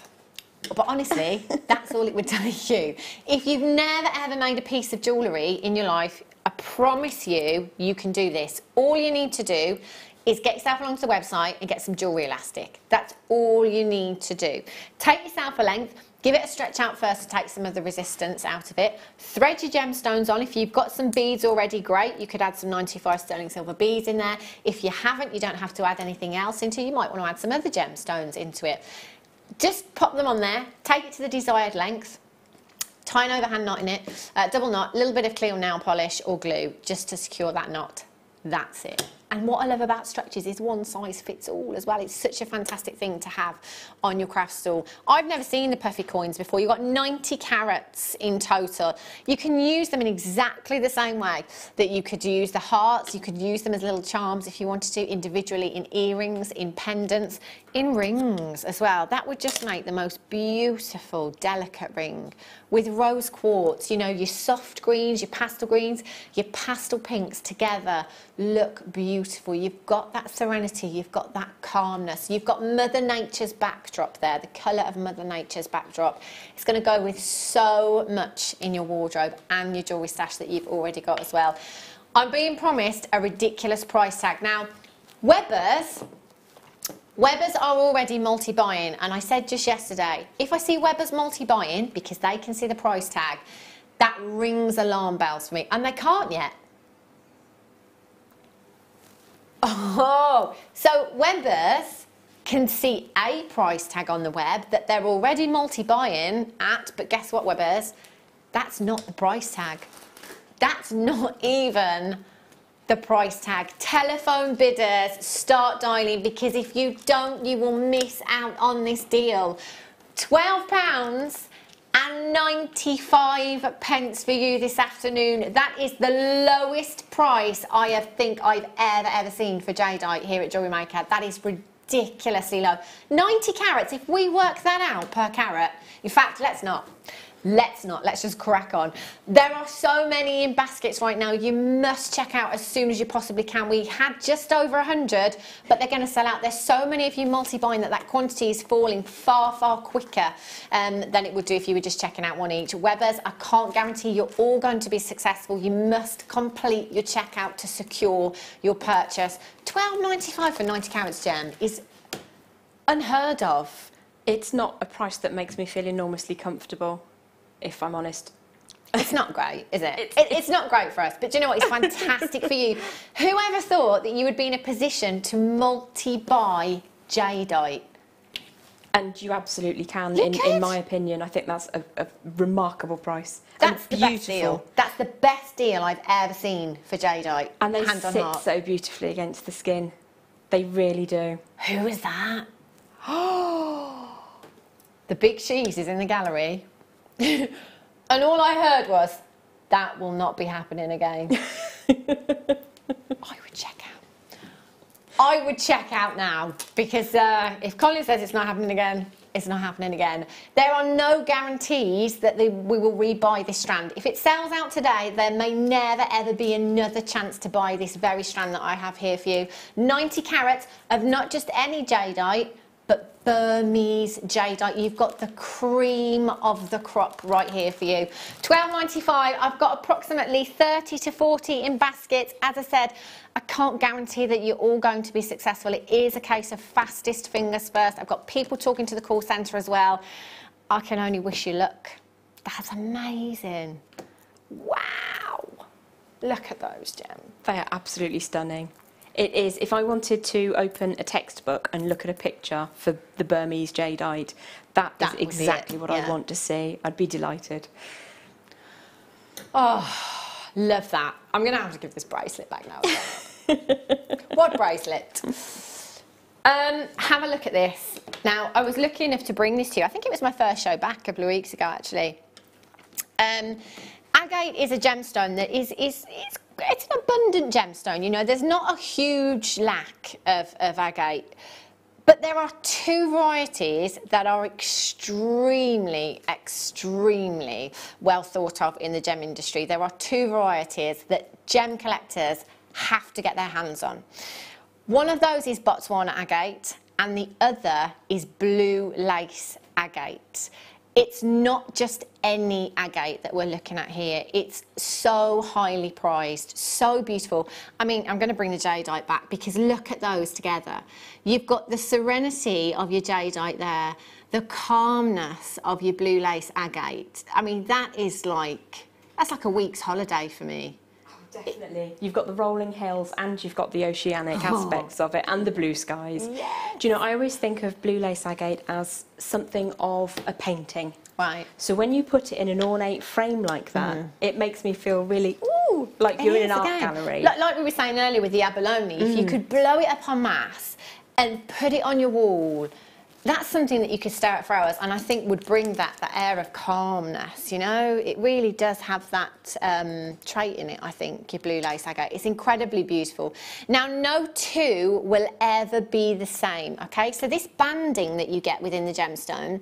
But honestly, that's all it would take you. If you've never ever made a piece of jewellery in your life, I promise you, you can do this. All you need to do is get yourself along to the website and get some jewellery elastic. That's all you need to do. Take yourself a length, give it a stretch out first to take some of the resistance out of it. Thread your gemstones on. If you've got some beads already, great. You could add some 95 sterling silver beads in there. If you haven't, you don't have to add anything else into it. You might want to add some other gemstones into it. Just pop them on there, take it to the desired length, tie an overhand knot in it, double knot, a little bit of clear nail polish or glue just to secure that knot. That's it. And what I love about structures is one size fits all as well. It's such a fantastic thing to have on your craft stall. I've never seen the Puffy coins before. You've got 90 carats in total. You can use them in exactly the same way that you could use the hearts. You could use them as little charms if you wanted to, individually in earrings, in pendants, in rings as well. That would just make the most beautiful, delicate ring with rose quartz. You know, your soft greens, your pastel pinks together look beautiful. You've got that serenity, you've got that calmness, you've got Mother Nature's backdrop there, the colour of Mother Nature's backdrop. It's going to go with so much in your wardrobe and your jewellery stash that you've already got as well. I'm being promised a ridiculous price tag. Now, Weber's are already multi-buying, and I said just yesterday, if I see Weber's multi-buying, because they can see the price tag, that rings alarm bells for me, and they can't yet. Oh, so Weber's can see a price tag on the web that they're already multi-buying at, but guess what, Weber's? That's not the price tag. That's not even the price tag. Telephone bidders, start dialing, because if you don't, you will miss out on this deal. £12.95 for you this afternoon. That is the lowest price I think I've ever seen for jadeite here at Jewellery Maker. That is ridiculously low. 90 carats, if we work that out per carat, in fact, let's not, let's just crack on. There are so many in baskets right now. You must check out as soon as you possibly can. We had just over 100, but they're going to sell out. There's so many of you multi-buying that quantity is falling far quicker than it would do if you were just checking out one each. Weber's, I can't guarantee you're all going to be successful. You must complete your checkout to secure your purchase. £12.95 for 90 carats gem is unheard of. It's not a price that makes me feel enormously comfortable, if I'm honest. It's not great, is it? It's not great for us, but do you know what? It's fantastic for you. Whoever thought that you would be in a position to multi-buy jadeite? And you absolutely can, in my opinion. I think that's a remarkable price. That's the best deal. That's the best deal I've ever seen for jadeite. And they sit so beautifully against the skin. They really do. Who is that? Oh, the big cheese is in the gallery. And all I heard was, that will not be happening again. I would check out. I would check out now, because if Colin says it's not happening again, it's not happening again. There are no guarantees that we will rebuy this strand. If it sells out today, there may never ever be another chance to buy this very strand that I have here for you. 90 carats of not just any jadeite, but Burmese jadeite. You've got the cream of the crop right here for you. £12.95. I've got approximately 30 to 40 in baskets. As I said, I can't guarantee that you're all going to be successful. It is a case of fastest fingers first. I've got people talking to the call centre as well. I can only wish you luck. That's amazing. Wow. Look at those gems. They are absolutely stunning. It is, if I wanted to open a textbook and look at a picture for the Burmese jadeite, that is exactly what I want to see. I'd be delighted. Oh, love that. I'm going to have to give this bracelet back now. What bracelet? Have a look at this. Now, I was lucky enough to bring this to you. I think it was my first show back a couple of weeks ago, actually. Agate is a gemstone that it's an abundant gemstone, you know. There's not a huge lack of agate, but there are two varieties that are extremely well thought of in the gem industry. There are two varieties that gem collectors have to get their hands on. One of those is Botswana agate, and the other is blue lace agate. It's not just any agate that we're looking at here. It's so highly prized, so beautiful. I mean, I'm going to bring the jadeite back because look at those together. You've got the serenity of your jadeite there, the calmness of your blue lace agate. I mean, that's like a week's holiday for me. Definitely. You've got the rolling hills and you've got the oceanic aspects of it and the blue skies. Yes. Do you know, I always think of blue lace agate as something of a painting. Right. So when you put it in an ornate frame like that, it makes me feel really, ooh, like you're in an art gallery. Like we were saying earlier with the Abalone, if you could blow it up en masse and put it on your wall, that's something that you could stare at for hours, and I think would bring that air of calmness, you know? It really does have that trait in it, I think, your blue lace agate. It's incredibly beautiful. Now, no two will ever be the same, okay? So this banding that you get within the gemstone,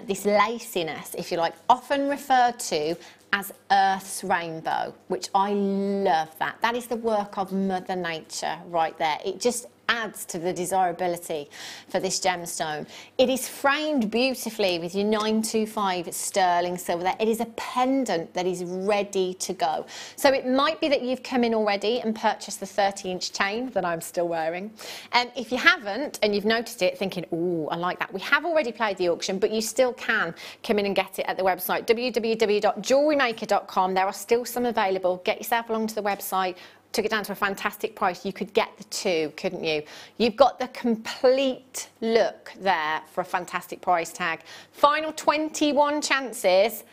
this laciness, if you like, often referred to as Earth's rainbow, which I love that. That is the work of Mother Nature right there. It just adds to the desirability for this gemstone. It is framed beautifully with your 925 sterling silver there. It is a pendant that is ready to go. So it might be that you've come in already and purchased the 30-inch chain that I'm still wearing. And if you haven't and you've noticed it thinking, ooh, I like that, we have already played the auction, but you still can come in and get it at the website, www.jewellerymaker.com. There are still some available. Get yourself along to the website. Took it down to a fantastic price. You could get the two, couldn't you? You've got the complete look there for a fantastic price tag. Final 21 chances,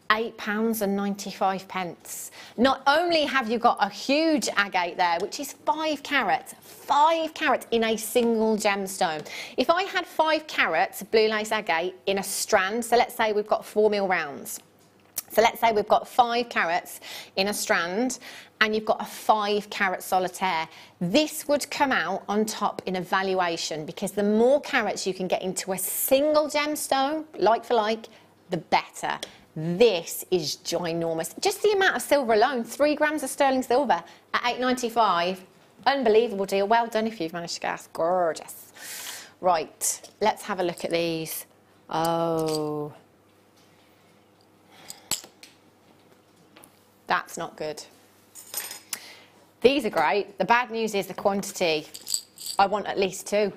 £8.95. Not only have you got a huge agate there, which is 5 carats in a single gemstone. If I had 5 carats of blue lace agate in a strand, so let's say we've got 4 mil rounds. So let's say we've got 5 carats in a strand and you've got a 5 carat solitaire. This would come out on top in a valuation because the more carats you can get into a single gemstone, like for like, the better. This is ginormous. Just the amount of silver alone, 3 grams of sterling silver at £8.95. Unbelievable deal. Well done if you've managed to guess. Gorgeous. Right, let's have a look at these. Oh. That's not good. These are great. The bad news is the quantity. I want at least 2.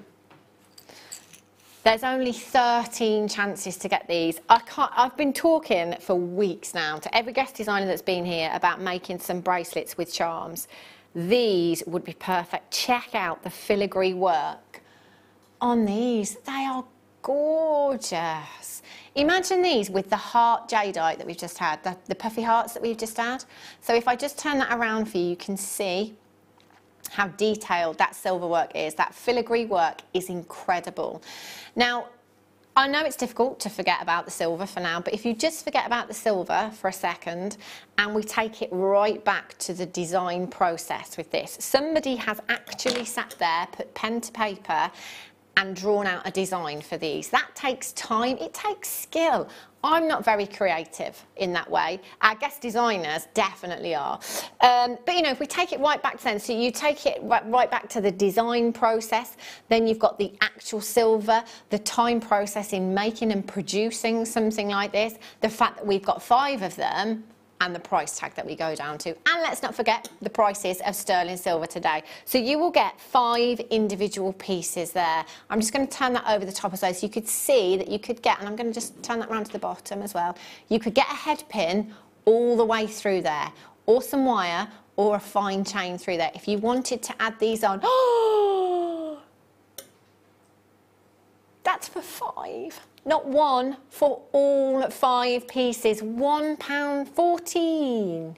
There's only 13 chances to get these. I've been talking for weeks now to every guest designer that's been here about making some bracelets with charms. These would be perfect. Check out the filigree work on these. They are gorgeous. Imagine these with the heart jadeite that we've just had, the puffy hearts that we've just had. So if I just turn that around for you, you can see how detailed that silver work is. That filigree work is incredible. Now, I know it's difficult to forget about the silver for now, but if you just forget about the silver for a second and we take it right back to the design process with this, somebody has actually sat there, put pen to paper and drawn out a design for these. That takes time, it takes skill. I'm not very creative in that way. Our guest designers definitely are. But you know, if we take it right back to then, so you take it right back to the design process, then you've got the actual silver, the time process in making and producing something like this, the fact that we've got 5 of them, and the price tag that we go down to. And let's not forget the prices of sterling silver today. So you will get 5 individual pieces there. I'm just going to turn that over the top of those so you could see that you could get, and I'm going to just turn that around to the bottom as well, you could get a head pin all the way through there, or some wire, or a fine chain through there. If you wanted to add these on, that's for 5. Not 1, for all 5 pieces. £1.14.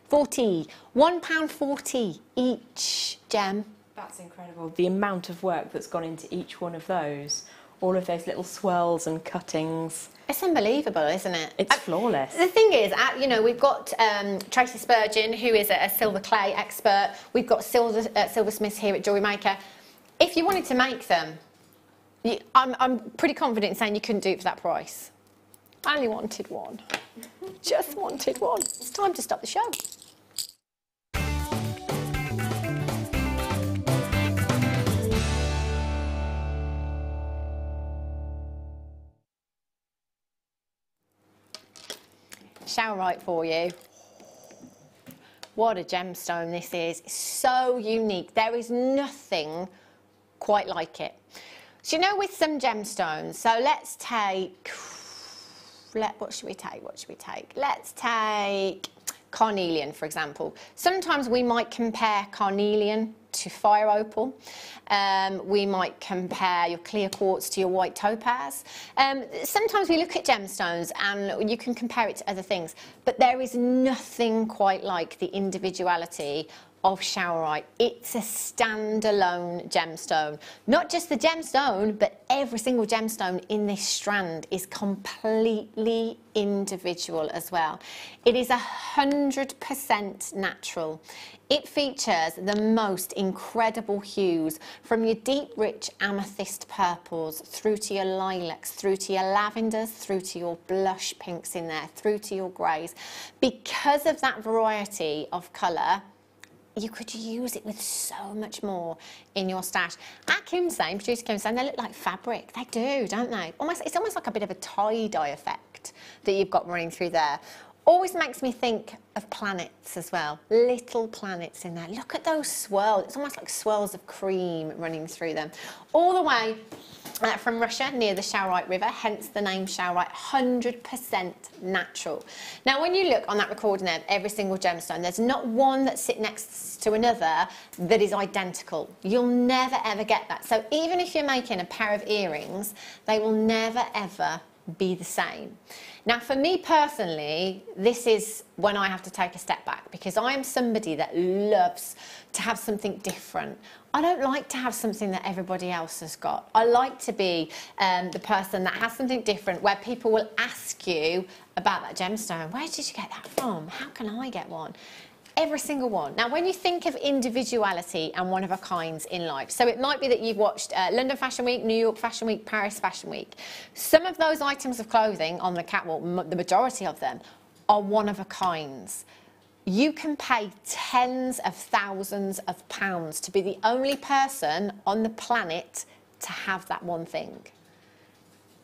£1.40 each gem. That's incredible. The amount of work that's gone into each one of those. All of those little swirls and cuttings. It's unbelievable, isn't it? It's flawless. The thing is, you know, we've got Tracy Spurgeon, who is a silver clay expert. We've got silversmiths here at Jewellery Maker. If you wanted to make them, I'm pretty confident in saying you couldn't do it for that price. I only wanted 1. Just wanted 1. It's time to stop the show. Showerite for you. What a gemstone this is. It's so unique. There is nothing quite like it. So, you know, with some gemstones, so let's take, what should we take? Let's take Carnelian, for example. Sometimes we might compare Carnelian to fire opal. We might compare your clear quartz to your white topaz. Sometimes we look at gemstones and you can compare it to other things, but there is nothing quite like the individuality of Showerite. It's a standalone gemstone. Not just the gemstone, but every single gemstone in this strand is completely individual as well. It is 100% natural. It features the most incredible hues, from your deep, rich amethyst purples through to your lilacs, through to your lavenders, through to your blush pinks in there, through to your greys. Because of that variety of colour, you could use it with so much more in your stash. At Kim's saying, producer Kim's saying, they look like fabric. They do, don't they? It's almost like a bit of a tie-dye effect that you've got running through there. Always makes me think of planets as well. Little planets in there. Look at those swirls. It's almost like swirls of cream running through them. All the way from Russia, near the Showerite River, hence the name Showerite, 100% natural. Now, when you look on that recording there, every single gemstone, there's not one that sits next to another that is identical. You'll never, ever get that. So even if you're making a pair of earrings, they will never, ever be the same. Now, for me personally, this is when I have to take a step back, because I am somebody that loves to have something different. I don't like to have something that everybody else has got. I like to be the person that has something different, where people will ask you about that gemstone. Where did you get that from? How can I get one? Every single one. Now, when you think of individuality and one of a kinds in life, so it might be that you've watched London Fashion Week, New York Fashion Week, Paris Fashion Week. Some of those items of clothing on the catwalk, the majority of them, are one of a kinds. You can pay tens of thousands of pounds to be the only person on the planet to have that one thing.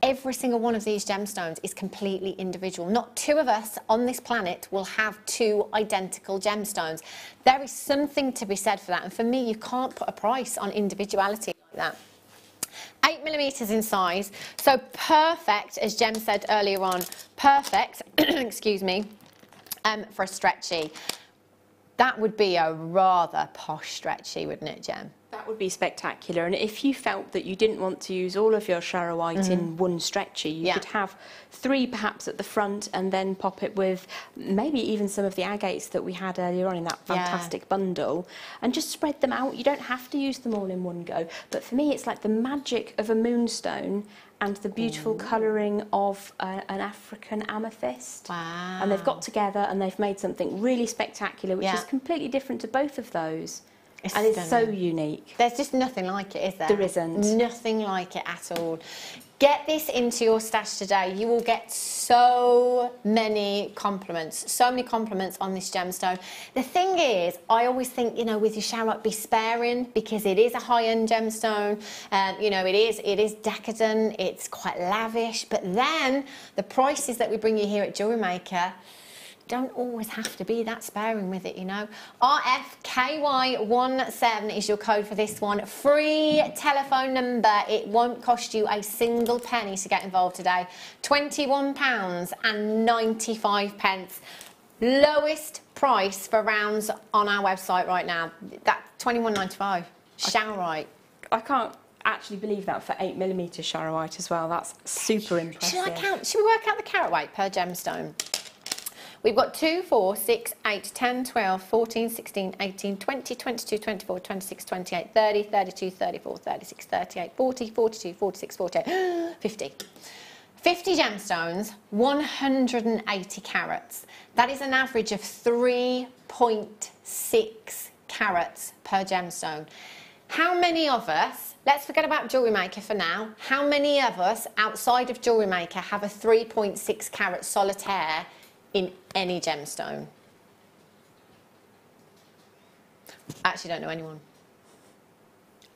Every single one of these gemstones is completely individual. Not two of us on this planet will have two identical gemstones. There is something to be said for that, and for me, you can't put a price on individuality like that. 8mm in size, so perfect, as Jem said earlier on, perfect, excuse me, for a stretchy. That would be a rather posh stretchy, wouldn't it, Jem? That would be spectacular. And if you felt that you didn't want to use all of your Showerite in one stretchy, you could have 3 perhaps at the front, and then pop it with maybe even some of the agates that we had earlier on in that fantastic bundle, and just spread them out. You don't have to use them all in one go. But for me, it's like the magic of a moonstone and the beautiful colouring of an African amethyst. Wow. And they've got together and they've made something really spectacular, which is completely different to both of those. It's so unique. There's just nothing like it, is there? There isn't. Nothing like it at all. Get this into your stash today. You will get so many compliments on this gemstone. The thing is, I always think, you know, with your Showerite, be sparing, because it is a high-end gemstone. You know, it is decadent, it's quite lavish, but then the prices that we bring you here at Jewellery Maker don't always have to be that sparing with it, you know. RFKY17 is your code for this one. Free telephone number. It won't cost you a single penny to get involved today. £21.95. Lowest price for rounds on our website right now. That's £21.95. Showerite. I can't actually believe that for 8mm Showerite as well. That's super impressive. Should we work out the carat weight per gemstone? We've got 2, 4, 6, 8, 10, 12, 14, 16, 18, 20, 22, 24, 26, 28, 30, 32, 34, 36, 38, 40, 42, 46, 48, 50. 50 gemstones, 180 carats. That is an average of 3.6 carats per gemstone. How many of us, let's forget about Jewellery Maker for now, how many of us outside of Jewellery Maker have a 3.6 carat solitaire in any gemstone? I actually don't know anyone.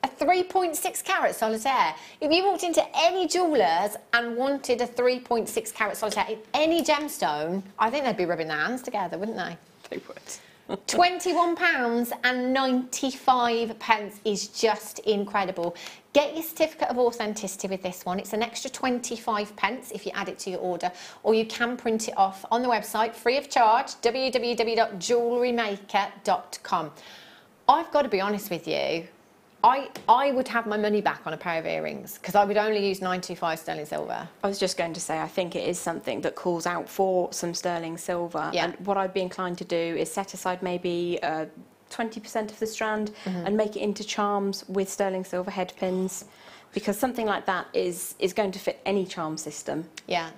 A 3.6 carat solitaire. If you walked into any jewellers and wanted a 3.6 carat solitaire in any gemstone, I think they'd be rubbing their hands together, wouldn't they? They would. £21.95 is just incredible. Get your certificate of authenticity with this one. It's an extra 25p if you add it to your order, or you can print it off on the website free of charge, www.JewelleryMaker.com. I've got to be honest with you, I would have my money back on a pair of earrings because I would only use 925 sterling silver. I was just going to say, I think it is something that calls out for some sterling silver. Yeah. And what I'd be inclined to do is set aside maybe 20% of the strand and make it into charms with sterling silver head pins, because something like that is going to fit any charm system. Yeah.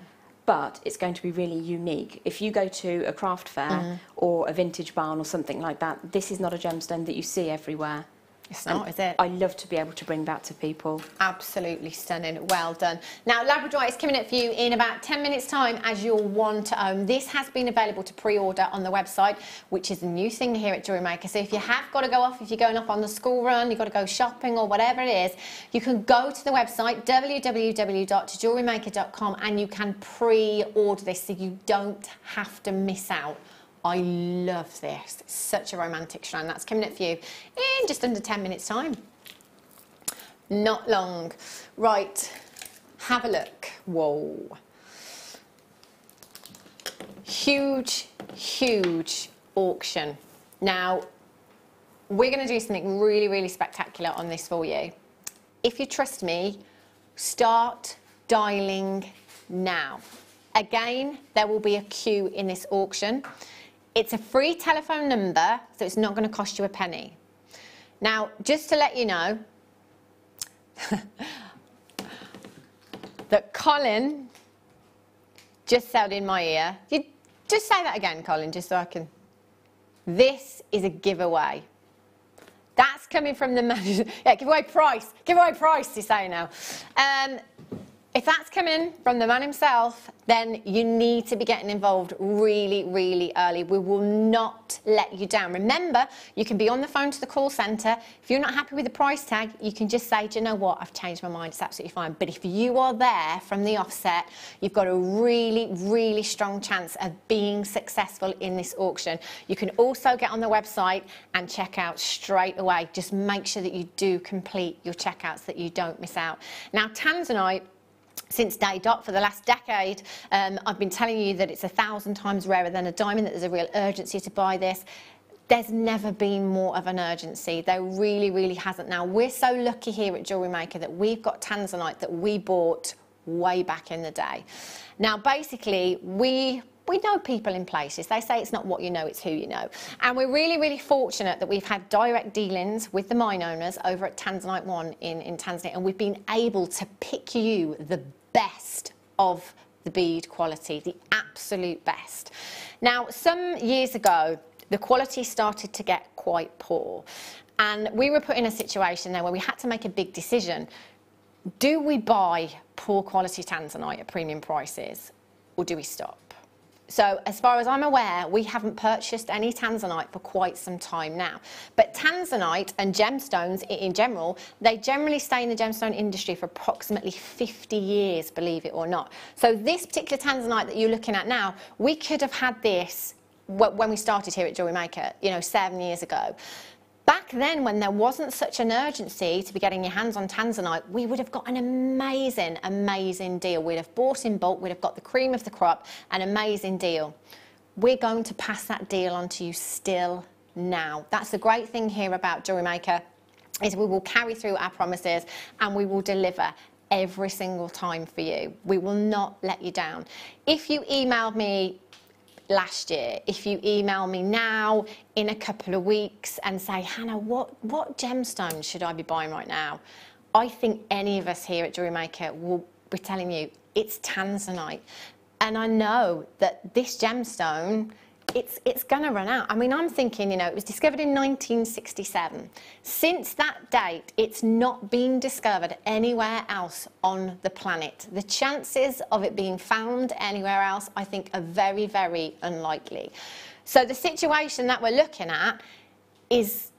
But it's going to be really unique. If you go to a craft fair or a vintage barn or something like that, this is not a gemstone that you see everywhere. It's not, is it? I love to be able to bring that to people. Absolutely stunning. Well done. Now, Labradorite is coming up for you in about 10 minutes' time as your one to own. This has been available to pre-order on the website, which is a new thing here at Jewellery Maker. So if you have got to go off, if you're going off on the school run, you've got to go shopping or whatever it is, you can go to the website, www.jewellerymaker.com, and you can pre-order this so you don't have to miss out. I love this. It's such a romantic strand. That's coming up for you in just under 10 minutes' time. Not long. Right, have a look. Whoa. Huge, huge auction. Now, we're going to do something really, really spectacular on this for you. If you trust me, start dialing now. Again, there will be a queue in this auction. It's a free telephone number, so it's not going to cost you a penny. Now, just to let you know that Colin just said in my ear, you just say that again, Colin, just so I can. This is a giveaway. That's coming from the man. Yeah, giveaway price, you say now. If that's coming from the man himself, then you need to be getting involved really, really early. We will not let you down. Remember, you can be on the phone to the call centre. If you're not happy with the price tag, you can just say, do you know what, I've changed my mind, it's absolutely fine. But if you are there from the offset, you've got a really, really strong chance of being successful in this auction. You can also get on the website and check out straight away. Just make sure that you do complete your checkouts, that you don't miss out. Now, Tanzanite, since day dot for the last decade, I've been telling you that it's 1,000 times rarer than a diamond, that there's a real urgency to buy this. There's never been more of an urgency. There really, really hasn't. Now, we're so lucky here at Jewellery Maker that we've got Tanzanite that we bought way back in the day. Now, basically, we know people in places. They say it's not what you know, it's who you know. And we're really, really fortunate that we've had direct dealings with the mine owners over at Tanzanite 1 in Tanzania, and we've been able to pick you the best of the bead quality, the absolute best. Now, some years ago, the quality started to get quite poor. And we were put in a situation there where we had to make a big decision. Do we buy poor quality Tanzanite at premium prices, or do we stop? So as far as I'm aware, we haven't purchased any Tanzanite for quite some time now. But Tanzanite and gemstones in general, they generally stay in the gemstone industry for approximately 50 years, believe it or not. So this particular Tanzanite that you're looking at now, we could have had this when we started here at Jewellery Maker, 7 years ago. Back then, when there wasn't such an urgency to be getting your hands on Tanzanite, we would have got an amazing, amazing deal. We'd have bought in bulk, we'd have got the cream of the crop, an amazing deal. We're going to pass that deal on to you still now. That's the great thing here about Jewellery Maker, is we will carry through our promises and we will deliver every single time for you. We will not let you down. If you emailed me last year, if you email me now in a couple of weeks and say, Hannah, what gemstones should I be buying right now? I think any of us here at Jewellery Maker will be telling you it's Tanzanite. And I know that this gemstone, it's going to run out. I mean, I'm thinking, it was discovered in 1967. Since that date, it's not been discovered anywhere else on the planet. The chances of it being found anywhere else, I think, are very, very unlikely. So the situation that we're looking at is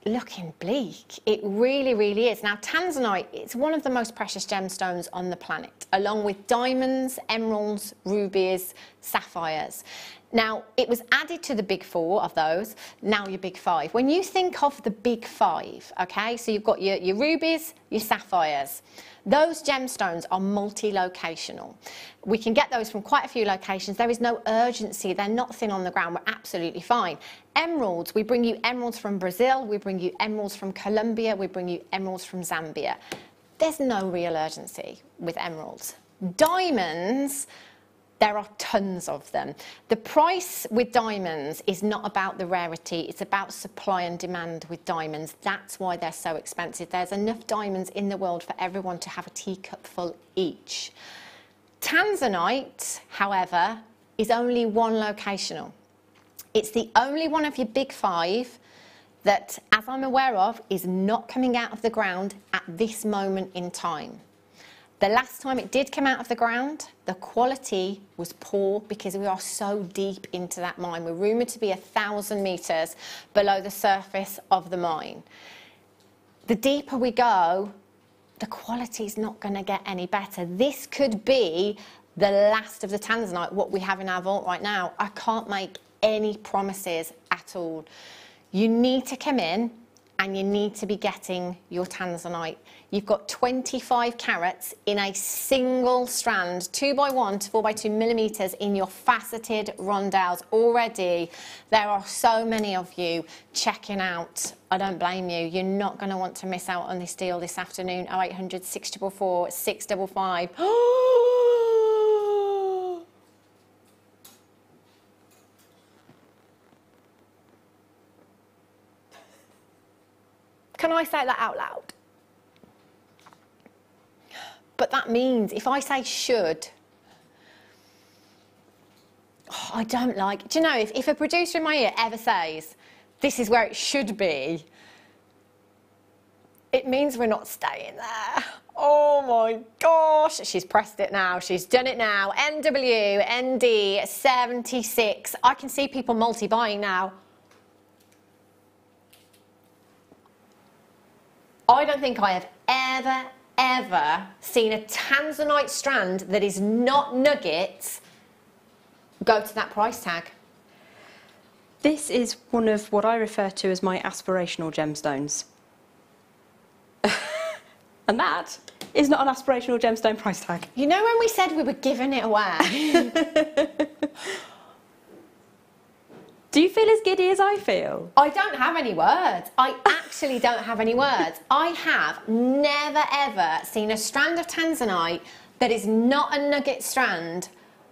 looking bleak. It really, really is. Now, Tanzanite, it's one of the most precious gemstones on the planet, along with diamonds, emeralds, rubies, sapphires. Now, it was added to the big four of those, now your big five. When you think of the big five, okay, so you've got your rubies, your sapphires. Those gemstones are multi-locational. We can get those from quite a few locations. There is no urgency. They're not thin on the ground. We're absolutely fine. Emeralds, we bring you emeralds from Brazil. We bring you emeralds from Colombia. We bring you emeralds from Zambia. There's no real urgency with emeralds. Diamonds, there are tons of them. The price with diamonds is not about the rarity, it's about supply and demand with diamonds. That's why they're so expensive. There's enough diamonds in the world for everyone to have a teacup full each. Tanzanite, however, is only one locational. It's the only one of your big five that, as I'm aware of, is not coming out of the ground at this moment in time. The last time it did come out of the ground, the quality was poor because we are so deep into that mine. We're rumoured to be 1,000 metres below the surface of the mine. The deeper we go, the quality is not going to get any better. This could be the last of the Tanzanite, what we have in our vault right now. I can't make any promises at all. You need to come in and you need to be getting your Tanzanite. You've got 25 carats in a single strand, 2x1 to 4x2 millimetres in your faceted rondells. Already, there are so many of you checking out. I don't blame you. You're not going to want to miss out on this deal this afternoon. 0800 644 655. Can I say that out loud? But that means if I say should, I don't like, do you know, if a producer in my ear ever says, this is where it should be, it means we're not staying there. Oh my gosh, she's pressed it now, she's done it now. MW, ND, 76. I can see people multi-buying now. I don't think I have ever seen a Tanzanite strand that is not nuggets go to that price tag. This is one of what I refer to as my aspirational gemstones. And that is not an aspirational gemstone price tag. You know when we said we were giving it away? Do you feel as giddy as I feel? I don't have any words. I actually don't have any words. I have never ever seen a strand of Tanzanite that is not a nugget strand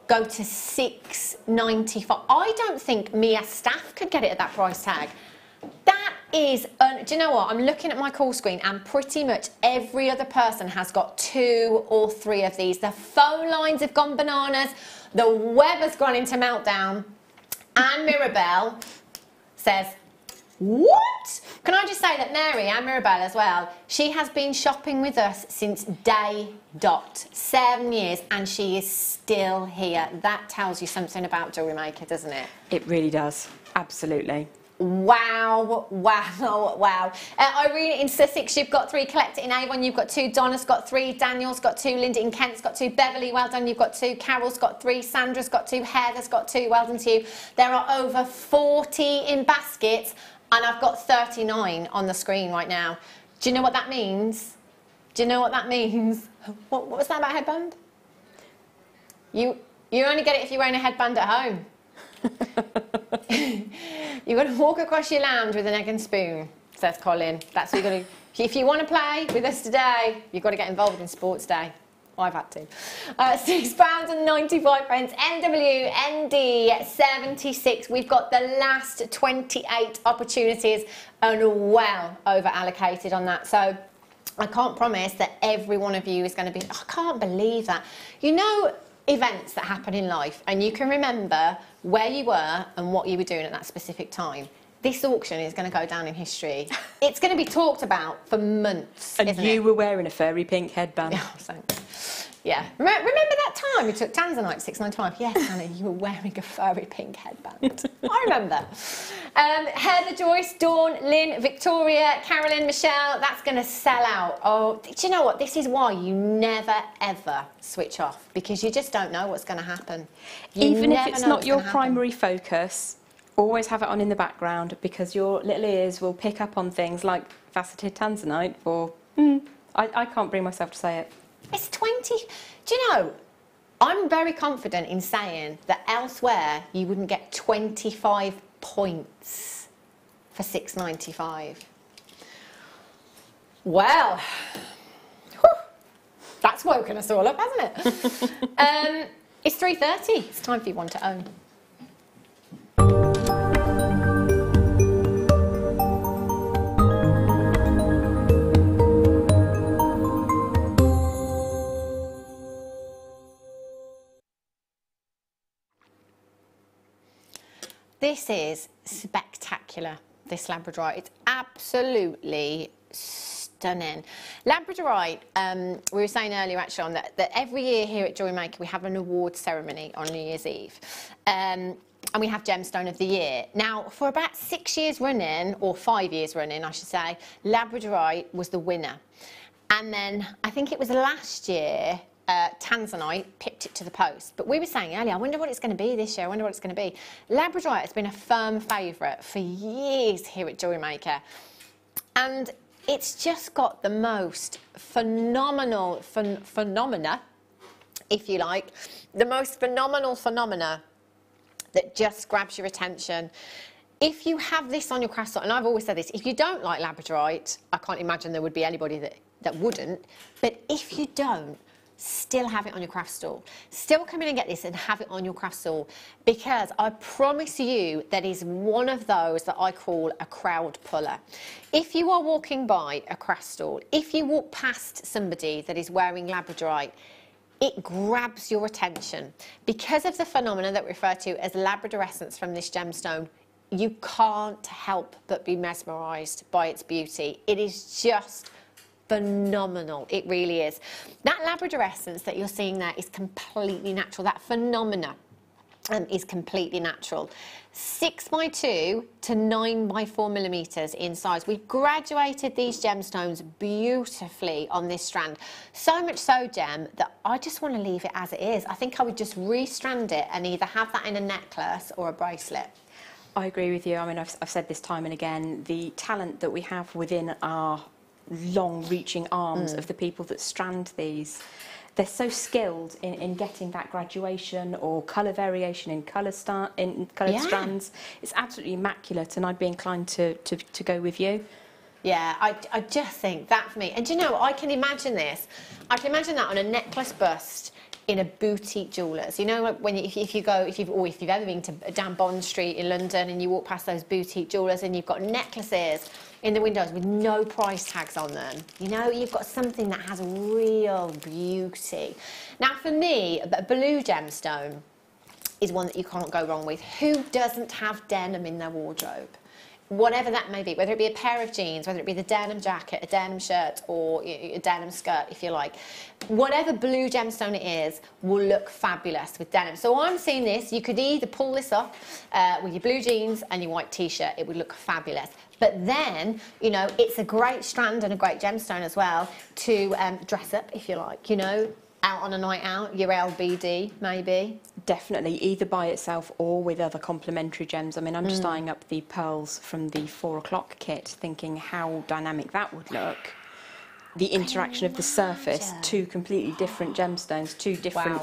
go to $6.95. I don't think Mia staff could get it at that price tag. That is, do you know what? I'm looking at my call screen and pretty much every other person has got 2 or 3 of these. The phone lines have gone bananas. The web has gone into meltdown. And Mirabelle says, what? Can I just say that Mary and Mirabelle as well, she has been shopping with us since day dot, 7 years, and she is still here. That tells you something about Jewellery Maker, doesn't it? It really does, absolutely. Wow, wow, wow. Irene in Sussex, you've got 3. Collector in Avon, you've got 2. Donna's got 3. Daniel's got 2. Linda in Kent's got 2. Beverly, well done, you've got 2. Carol's got 3. Sandra's got 2. Heather's got 2. Well done to you. There are over 40 in baskets, and I've got 39 on the screen right now. Do you know what that means? Do you know what that means? What was that about headband? You only get it if you're wearing a headband at home. You've got to walk across your lounge with an egg and spoon, says Colin. That's what you've got to. If you want to play with us today, you've got to get involved in Sports Day. I've had to. £6.95. NWND 76. We've got the last 28 opportunities and well over allocated on that. So I can't promise that every one of you is going to be. I can't believe that. You know, events that happen in life and you can remember where you were and what you were doing at that specific time. This auction is going to go down in history. It's going to be talked about for months. And you were wearing a furry pink headband. Oh, thanks. Yeah. Remember that time we took Tanzanite 695? Yes, Anna, you were wearing a furry pink headband. I remember. Heather, Joyce, Dawn, Lynn, Victoria, Carolyn, Michelle, that's going to sell out. Oh, do you know what? This is why you never, ever switch off, because you just don't know what's going to happen. Even if it's not your primary focus, always have it on in the background, because your little ears will pick up on things like faceted Tanzanite or... I can't bring myself to say it. It's 20. Do you know, I'm very confident in saying that elsewhere you wouldn't get 25 points for $6.95. Well, whew, that's woken us all up, hasn't it? It's 3:30. It's time for you one to own. This is spectacular, this Labradorite. It's absolutely stunning. Labradorite, we were saying earlier actually on that every year here at Jewellery Maker we have an award ceremony on New Year's Eve. And we have Gemstone of the Year. Now, for about 6 years running, or 5 years running, I should say, Labradorite was the winner. And then, I think it was last year, Tanzanite pipped it to the post. But we were saying earlier, I wonder what it's going to be this year, I wonder what it's going to be. Labradorite has been a firm favourite for years here at Jewellery Maker. And it's just got the most phenomenal phenomena, if you like, the most phenomenal phenomena that just grabs your attention. If you have this on your craft stool, and I've always said this, if you don't like Labradorite, I can't imagine there would be anybody that wouldn't, but if you don't, still have it on your craft stall. Still come in and get this and have it on your craft stall, because I promise you that is one of those that I call a crowd puller. If you are walking by a craft stall, if you walk past somebody that is wearing Labradorite, it grabs your attention. Because of the phenomena that we refer to as labradorescence from this gemstone, you can't help but be mesmerised by its beauty. It is just phenomenal. It really is. That labradorescence that you're seeing there is completely natural. That phenomena is completely natural. 6x2 to 9x4 millimeters in size. We've graduated these gemstones beautifully on this strand. So much so, Gem, that I just want to leave it as it is. I think I would just restrand it and either have that in a necklace or a bracelet. I agree with you. I mean, I've said this time and again, the talent that we have within our long-reaching arms of the people that strand these. They're so skilled in getting that graduation or colour variation in coloured strands. It's absolutely immaculate, and I'd be inclined to go with you. Yeah, I just think that for me. And do you know, I can imagine this. I can imagine that on a necklace bust in a boutique jewellers. You know, when if you've ever been to down Bond Street in London and you walk past those boutique jewellers and you've got necklaces in the windows with no price tags on them. You know, you've got something that has real beauty. Now, for me, a blue gemstone is one that you can't go wrong with. Who doesn't have denim in their wardrobe? Whatever that may be, whether it be a pair of jeans, whether it be the denim jacket, a denim shirt, or a denim skirt, if you like. Whatever blue gemstone it is will look fabulous with denim. So I'm seeing this, you could either pull this off with your blue jeans and your white t-shirt, it would look fabulous. But then, you know, it's a great strand and a great gemstone as well to dress up, if you like, you know, out on a night out, your LBD maybe. Definitely, either by itself or with other complementary gems. I mean, I'm just eyeing up the pearls from the 4 o'clock kit, thinking how dynamic that would look. The interaction of the surface, two completely different gemstones, two different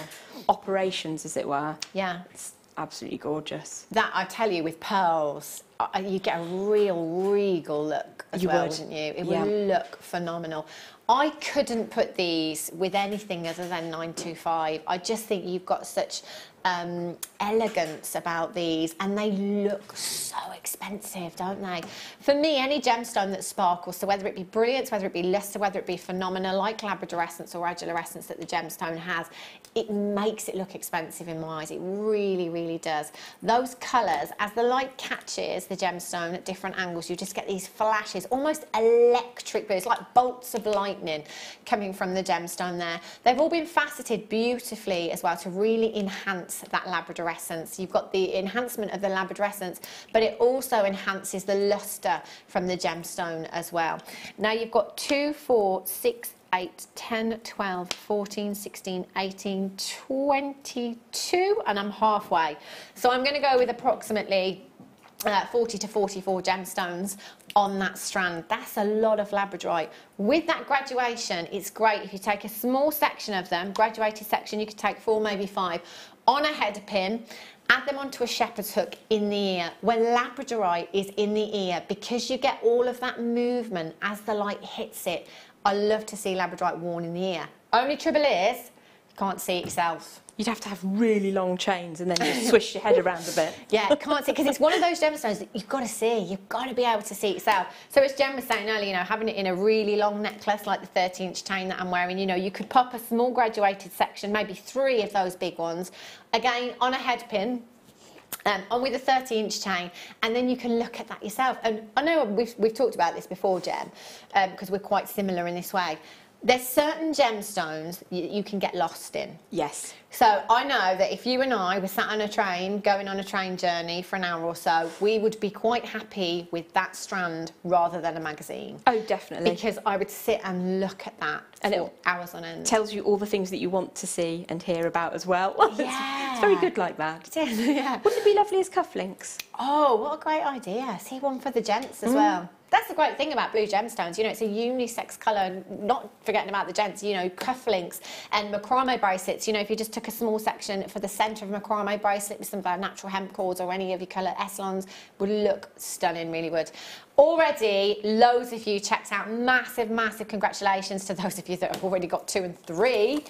operations, as it were. Yeah. It's absolutely gorgeous. That, I tell you, with pearls, you get a real regal look as well, wouldn't you? It would look phenomenal. I couldn't put these with anything other than 925. I just think you've got such elegance about these, and they look so expensive, don't they? For me, any gemstone that sparkles, so whether it be brilliance, whether it be luster, whether it be phenomena like Labradorescence or Adulorescence that the gemstone has, it makes it look expensive in my eyes. It really, really does. Those colours, as the light catches the gemstone at different angles, you just get these flashes, almost electric blues, like bolts of lightning coming from the gemstone there. They've all been faceted beautifully as well to really enhance that Labradorescence. You've got the enhancement of the Labradorescence, but it also enhances the luster from the gemstone as well. Now you've got 2, 4, 6, 8, 10, 12, 14, 16, 18, 22, and I'm halfway. So I'm going to go with approximately 40 to 44 gemstones on that strand. That's a lot of Labradorite. With that graduation, it's great if you take a small section of them, graduated section, you could take 4, maybe 5, on a head pin, add them onto a shepherd's hook in the ear. When Labradorite is in the ear, because you get all of that movement as the light hits it, I love to see Labradorite worn in the ear. Only trouble is, you can't see it yourself. You'd have to have really long chains and then you swish your head around a bit. Yeah, can't see, because it's one of those gemstones that you've got to see. You've got to be able to see it yourself. So as Jen was saying earlier, you know, having it in a really long necklace like the 30-inch chain that I'm wearing, you know, you could pop a small graduated section, maybe 3 of those big ones, again on a head pin, on with a 30-inch chain, and then you can look at that yourself. And I know we've talked about this before, Jen, because we're quite similar in this way. There's certain gemstones you can get lost in. Yes. So I know that if you and I were sat on a train, going on a train journey for an hour or so, we would be quite happy with that strand rather than a magazine. Oh, definitely. Because I would sit and look at that for hours on end. Tells you all the things that you want to see and hear about as well. Yeah. It's very good like that. It is, yeah. Wouldn't it be lovely as cufflinks? Oh, what a great idea. See one for the gents as well. That's the great thing about blue gemstones, you know, it's a unisex colour, not forgetting about the gents, you know, cufflinks and macrame bracelets. You know, if you just took a small section for the centre of a macrame bracelet with some of our natural hemp cords or any of your colour Eslons, would look stunning, really would. Already, loads of you checked out. Massive, massive congratulations to those of you that have already got 2 and 3.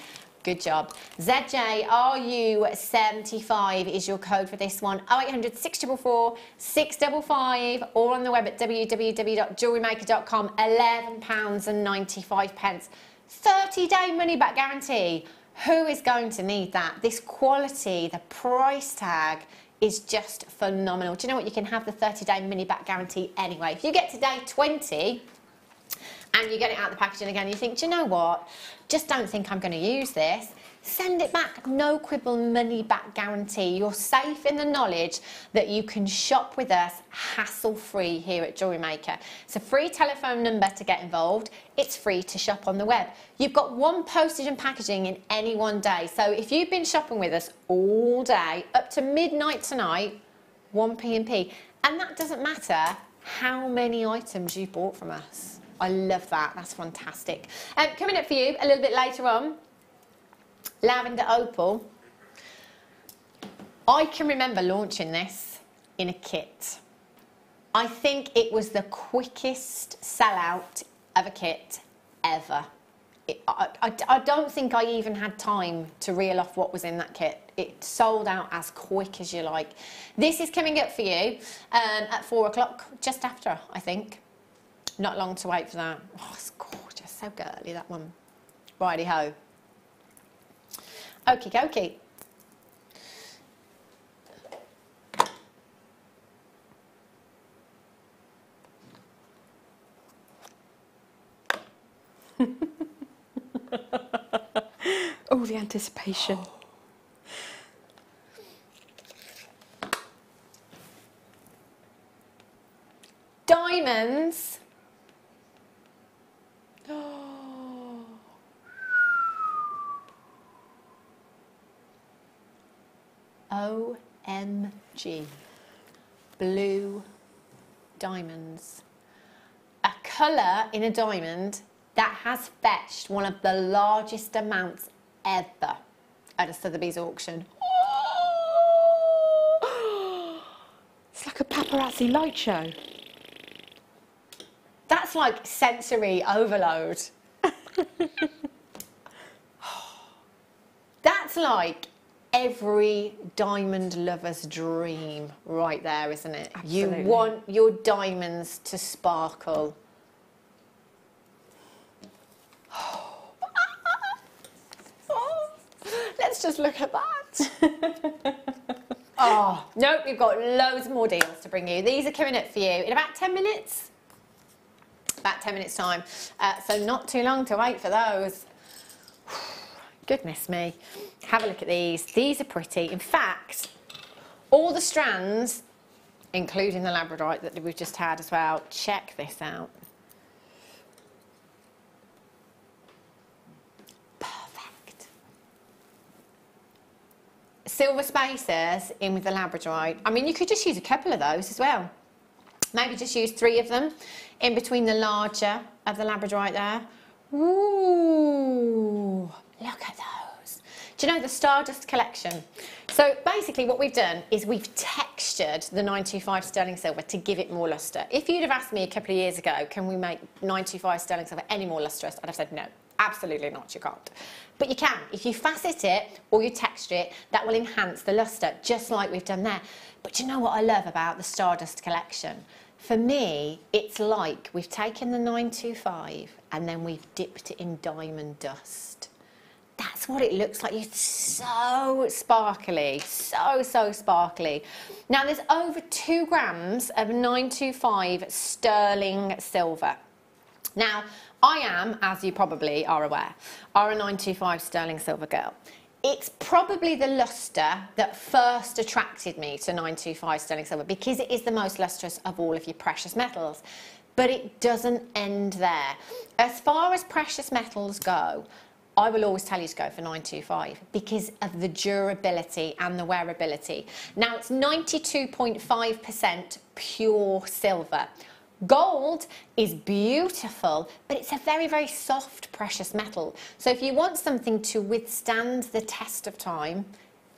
Good job. ZJRU75 is your code for this one. 0800 644 655, or on the web at www.jewellerymaker.com. £11.95. 30-day money-back guarantee. Who is going to need that? This quality, the price tag is just phenomenal. Do you know what? You can have the 30-day money-back guarantee anyway. If you get to day 20 and you get it out of the packaging again, you think, do you know what? Just don't think I'm going to use this. Send it back. No quibble money back guarantee. You're safe in the knowledge that you can shop with us hassle-free here at Jewellery Maker. It's a free telephone number to get involved. It's free to shop on the web. You've got 1 postage and packaging in any one day. So if you've been shopping with us all day, up to midnight tonight, 1 P&P, and that doesn't matter how many items you bought from us. I love that. That's fantastic. Coming up for you a little bit later on, Lavender Opal. I can remember launching this in a kit. I think it was the quickest sellout of a kit ever. I don't think I even had time to reel off what was in that kit. It sold out as quick as you like. This is coming up for you at 4 o'clock, just after, I think. Not long to wait for that. Oh, it's gorgeous. So girly, that one. Righty-ho. Okie dokie. Oh, the anticipation. Diamonds. OMG. Blue diamonds. A colour in a diamond that has fetched one of the largest amounts ever at a Sotheby's auction. It's like a paparazzi light show. That's like sensory overload. That's like every diamond lover's dream right there, isn't it? Absolutely. You want your diamonds to sparkle. Let's just look at that. Oh, nope, we've got loads more deals to bring you. These are coming up for you in about 10 minutes. About 10 minutes time. So not too long to wait for those. Goodness me. Have a look at these. These are pretty. In fact, all the strands, including the Labradorite that we've just had as well, check this out. Perfect. Silver spacers in with the Labradorite. I mean, you could just use a couple of those as well. Maybe just use 3 of them in between the larger of the Labradorite there. Ooh, look at those. Do you know the Stardust collection? So basically what we've done is we've textured the 925 sterling silver to give it more lustre. If you'd have asked me a couple of years ago, can we make 925 sterling silver any more lustrous, I'd have said no, absolutely not, you can't. But you can. If you facet it or you texture it, that will enhance the lustre, just like we've done there. But do you know what I love about the Stardust collection? For me, it's like we've taken the 925 and then we've dipped it in diamond dust. That's what it looks like. It's so sparkly, so sparkly. Now, there's over 2 grams of 925 sterling silver. Now, I am, as you probably are aware, a 925 sterling silver girl. It's probably the lustre that first attracted me to 925 sterling silver because it is the most lustrous of all of your precious metals. But it doesn't end there. As far as precious metals go, I will always tell you to go for 925 because of the durability and the wearability. Now, it's 92.5% pure silver. Gold is beautiful, but it's a very, very soft precious metal. So if you want something to withstand the test of time,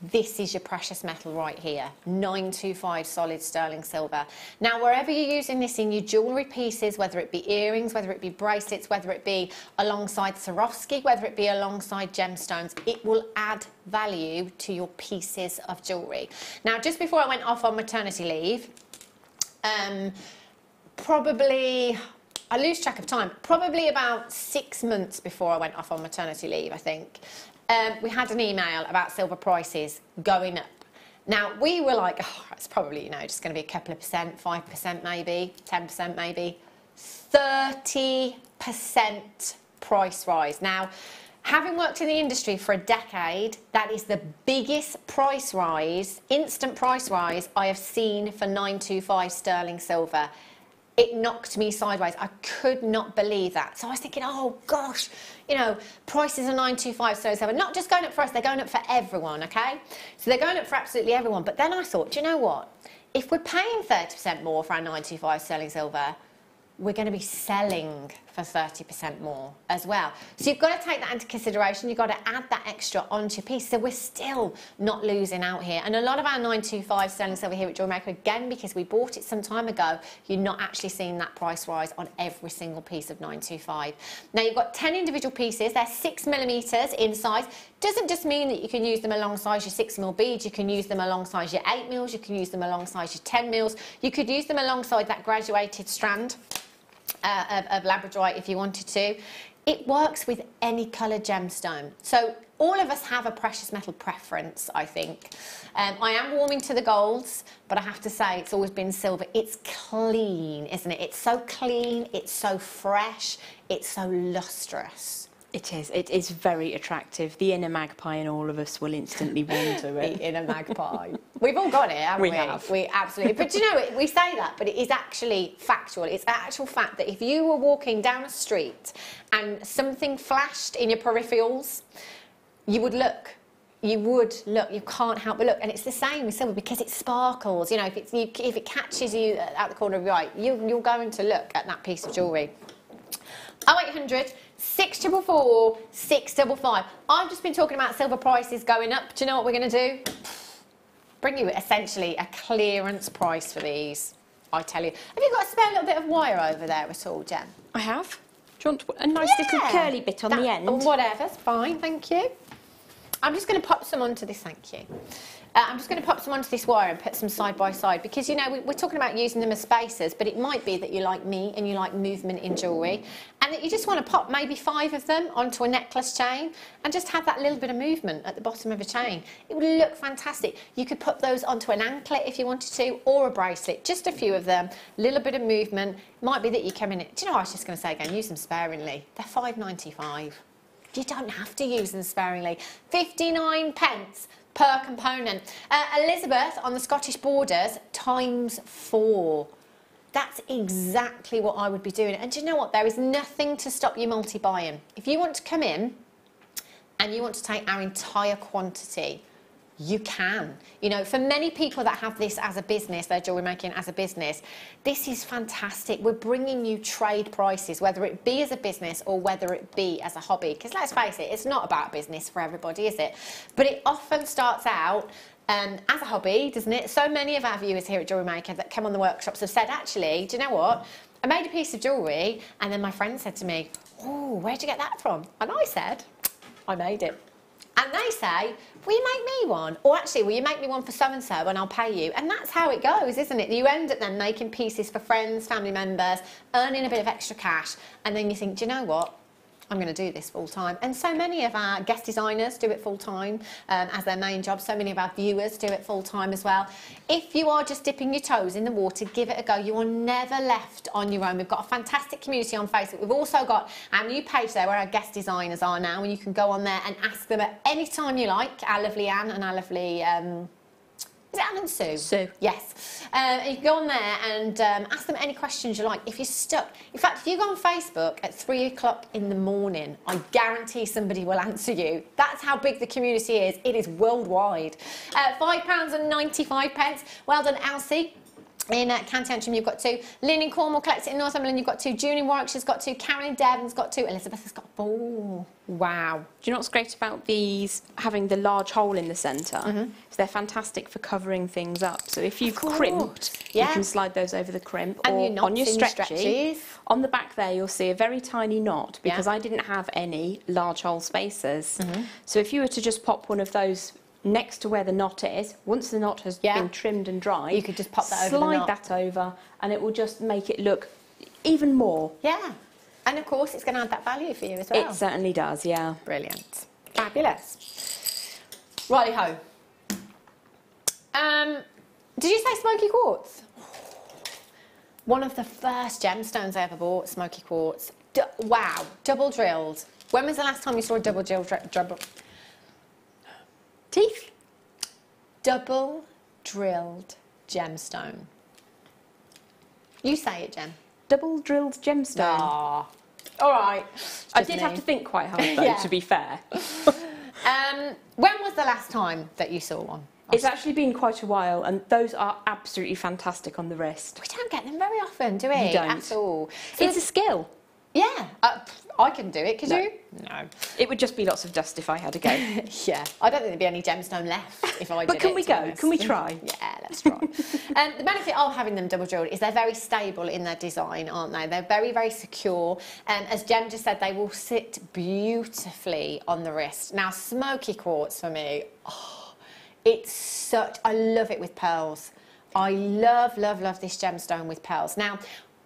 this is your precious metal right here, 925 solid sterling silver. Now, wherever you're using this in your jewellery pieces, whether it be earrings, whether it be bracelets, whether it be alongside Swarovski, whether it be alongside gemstones, it will add value to your pieces of jewellery. Now, just before I went off on maternity leave, probably, I lose track of time, probably about 6 months before I went off on maternity leave, I think, we had an email about silver prices going up. Now, we were like, oh, it's probably, you know, just going to be a couple of percent, 5% maybe, 10% maybe, 30% price rise. Now, having worked in the industry for a decade, that is the biggest price rise, instant price rise I have seen for 925 sterling silver. It knocked me sideways. I could not believe that. So I was thinking, oh gosh, you know, prices are 925 sterling silver. Not just going up for us, they're going up for everyone, okay? So they're going up for absolutely everyone. But then I thought, do you know what? If we're paying 30% more for our 925 sterling silver, we're going to be selling for 30% more as well. So you've got to take that into consideration. You've got to add that extra onto your piece. So we're still not losing out here. And a lot of our 925 sterling silver here at Jewellery Maker, again, because we bought it some time ago, you're not actually seeing that price rise on every single piece of 925. Now, you've got 10 individual pieces. They're 6mm in size. Doesn't just mean that you can use them alongside your 6mm beads. You can use them alongside your 8mm. You can use them alongside your 10mm. You could use them alongside that graduated strand of Labradorite if you wanted to. It works with any coloured gemstone. So all of us have a precious metal preference, I think. I am warming to the golds, but I have to say it's always been silver. It's clean, isn't it? It's so clean, it's so fresh, it's so lustrous. It is. It is very attractive. The inner magpie in all of us will instantly warm to it. The inner magpie. We've all got it, haven't we? We have. We absolutely. But you know, we say that, but it is actually factual. It's actual fact that if you were walking down a street and something flashed in your peripherals, you would look. You would look. You can't help but look. And it's the same with silver because it sparkles. You know, if it catches you out the corner of your eye, you're going to look at that piece of jewellery. 0800 644 655. I've just been talking about silver prices going up. Do you know what we're going to do? Bring you essentially a clearance price for these, I tell you. Have you got a spare little bit of wire over there at all, Jen? I have. Do you want a nice little curly bit on the end? Whatever's fine, thank you. I'm just going to pop some onto this, thank you. I'm just going to pop some onto this wire and put some side by side because, you know, we're talking about using them as spacers, but it might be that you like me and you like movement in jewellery and that you just want to pop maybe 5 of them onto a necklace chain and just have that little bit of movement at the bottom of a chain. It would look fantastic. You could put those onto an anklet if you wanted to, or a bracelet, just a few of them, little bit of movement. Might be that you come in it. Do you know what I was just going to say again? Use them sparingly. They're £5.95. You don't have to use them sparingly. 59 pence per component. Elizabeth on the Scottish borders ×4. That's exactly what I would be doing. And do you know what? There is nothing to stop you multi-buying. If you want to come in and you want to take our entire quantity, you can. You know, for many people that have this as a business, their jewellery making as a business, this is fantastic. We're bringing you trade prices, whether it be as a business or whether it be as a hobby. Because let's face it, it's not about business for everybody, is it? But it often starts out as a hobby, doesn't it? So many of our viewers here at Jewellery Maker that come on the workshops have said, actually, do you know what? I made a piece of jewellery and then my friend said to me, oh, where'd you get that from? And I said, I made it. And they say, will you make me one? Or actually, will you make me one for so-and-so and I'll pay you? And that's how it goes, isn't it? You end up then making pieces for friends, family members, earning a bit of extra cash. And then you think, do you know what? I'm going to do this full time. And so many of our guest designers do it full time as their main job. So many of our viewers do it full time as well. If you are just dipping your toes in the water, give it a go. You are never left on your own. We've got a fantastic community on Facebook. We've also got our new page there where our guest designers are now, and you can go on there and ask them at any time you like. Our lovely Anne and our lovely... is it Anne and Sue? Sue. Yes. You can go on there and ask them any questions you like. If you're stuck, in fact, if you go on Facebook at 3 o'clock in the morning, I guarantee somebody will answer you. That's how big the community is. It is worldwide. £5.95. Well done, Elsie. In County Antrim, you've got 2. Lynn in Cornwall collects it in Northumberland, you've got 2. June in Warwickshire's got 2. Karen in Devon's got 2. Elizabeth has got 4. Wow. Do you know what's great about these, having the large hole in the centre? Mm-hmm. So they're fantastic for covering things up. So if you've crimped, you can slide those over the crimp. And or your on your stretchies. On the back there, you'll see a very tiny knot because I didn't have any large hole spacers. Mm-hmm. So if you were to just pop one of those next to where the knot is, once the knot has been trimmed and dried, you could just pop that over the knot. Slide that over and it will just make it look even more. Yeah. And of course it's going to add that value for you as well. It certainly does, yeah. Brilliant. Fabulous. Righty-ho. Did you say smoky quartz? One of the first gemstones I ever bought, smoky quartz. Wow, double drilled. When was the last time you saw a double drilled teeth? Double drilled gemstone. You say it, Jem. Double drilled gemstone. Ah, all right. I did have to think quite hard though, to be fair. When was the last time that you saw one? It's actually been quite a while, and those are absolutely fantastic on the wrist. We don't get them very often, do we? You don't. At all. So it's a skill. Yeah. I can do it, could you? No. It would just be lots of dust if I had a go. Yeah. I don't think there'd be any gemstone left if I did it. But can we go? Can we try? Yeah, let's try. The benefit of having them double drilled is they're very stable in their design, aren't they? They're very, very secure. As Jem just said, they will sit beautifully on the wrist. Now, smoky quartz for me, it's such... I love it with pearls. I love, love, love this gemstone with pearls. Now,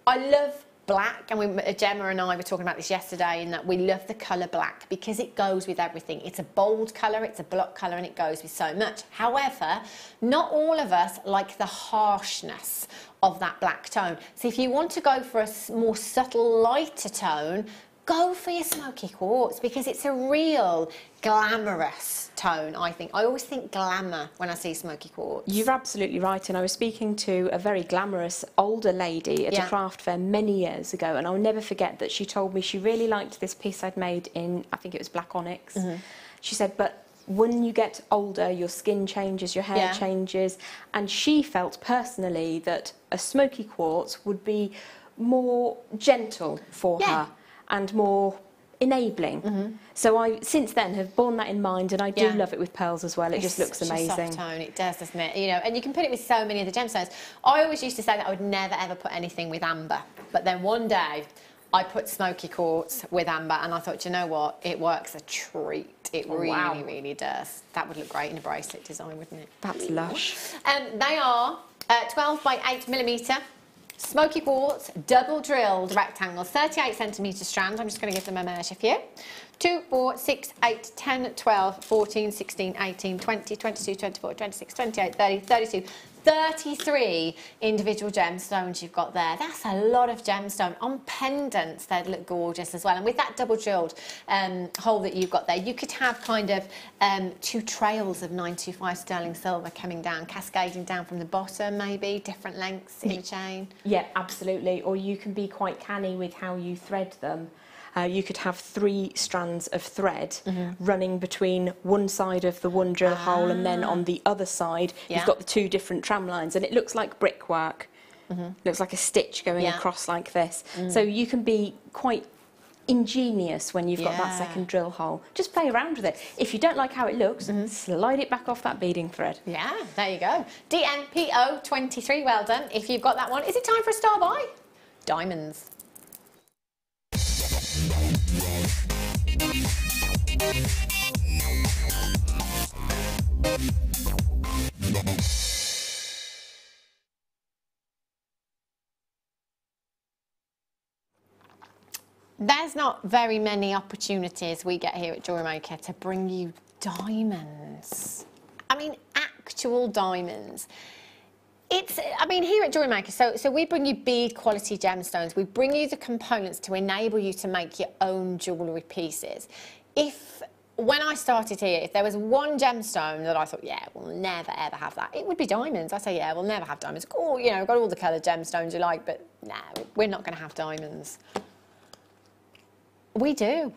I love black, and Gemma and I were talking about this yesterday, in that we love the colour black because it goes with everything. It's a bold colour, it's a block colour, and it goes with so much. However, not all of us like the harshness of that black tone. So if you want to go for a more subtle, lighter tone, go for your smoky quartz because it's a real glamorous tone, I think. I always think glamour when I see smoky quartz. You're absolutely right, and I was speaking to a very glamorous older lady at a craft fair many years ago, and I'll never forget that she told me she really liked this piece I'd made in, I think it was black onyx. She said, but when you get older, your skin changes, your hair changes, and she felt personally that a smoky quartz would be more gentle for her and more enabling. So I, since then, have borne that in mind, and I do love it with pearls as well. It just looks amazing. It's a soft tone, it does, doesn't it? You know, and you can put it with so many of the gemstones. I always used to say that I would never ever put anything with amber, but then one day I put smoky quartz with amber, and I thought, you know what, it works a treat. It really does. That would look great in a bracelet design, wouldn't it? That's lush. They are 12 by 8 millimetre. Smoky quartz, double drilled rectangles, 38 centimetre strand. I'm just going to give them a measure for you. 2, 4, 6, 8, 10, 12, 14, 16, 18, 20, 22, 24, 26, 28, 30, 32, 33 individual gemstones you've got there. That's a lot of gemstone. On pendants, they'd look gorgeous as well. And with that double drilled hole that you've got there, you could have kind of 2 trails of 925 sterling silver coming down, cascading down from the bottom, maybe, different lengths in a chain. Yeah, absolutely. Or you can be quite canny with how you thread them. You could have 3 strands of thread running between one side of the one drill hole, and then on the other side you've got the 2 different tram lines, and it looks like brickwork. Looks like a stitch going across like this. So you can be quite ingenious when you've got that second drill hole. Just play around with it. If you don't like how it looks, slide it back off that beading thread. Yeah, there you go. DNPO23, well done. If you've got that one, is it time for a star buy? Diamonds. There's not very many opportunities we get here at Jewellery Maker to bring you diamonds. I mean, actual diamonds. I mean, here at Jewellery Maker, so we bring you bead quality gemstones. We bring you the components to enable you to make your own jewellery pieces. When I started here, if there was one gemstone that I thought, yeah, we'll never ever have that, it would be diamonds. I say, yeah, we'll never have diamonds. Oh, you know, we've got all the coloured gemstones you like, but no, we're not going to have diamonds. We do.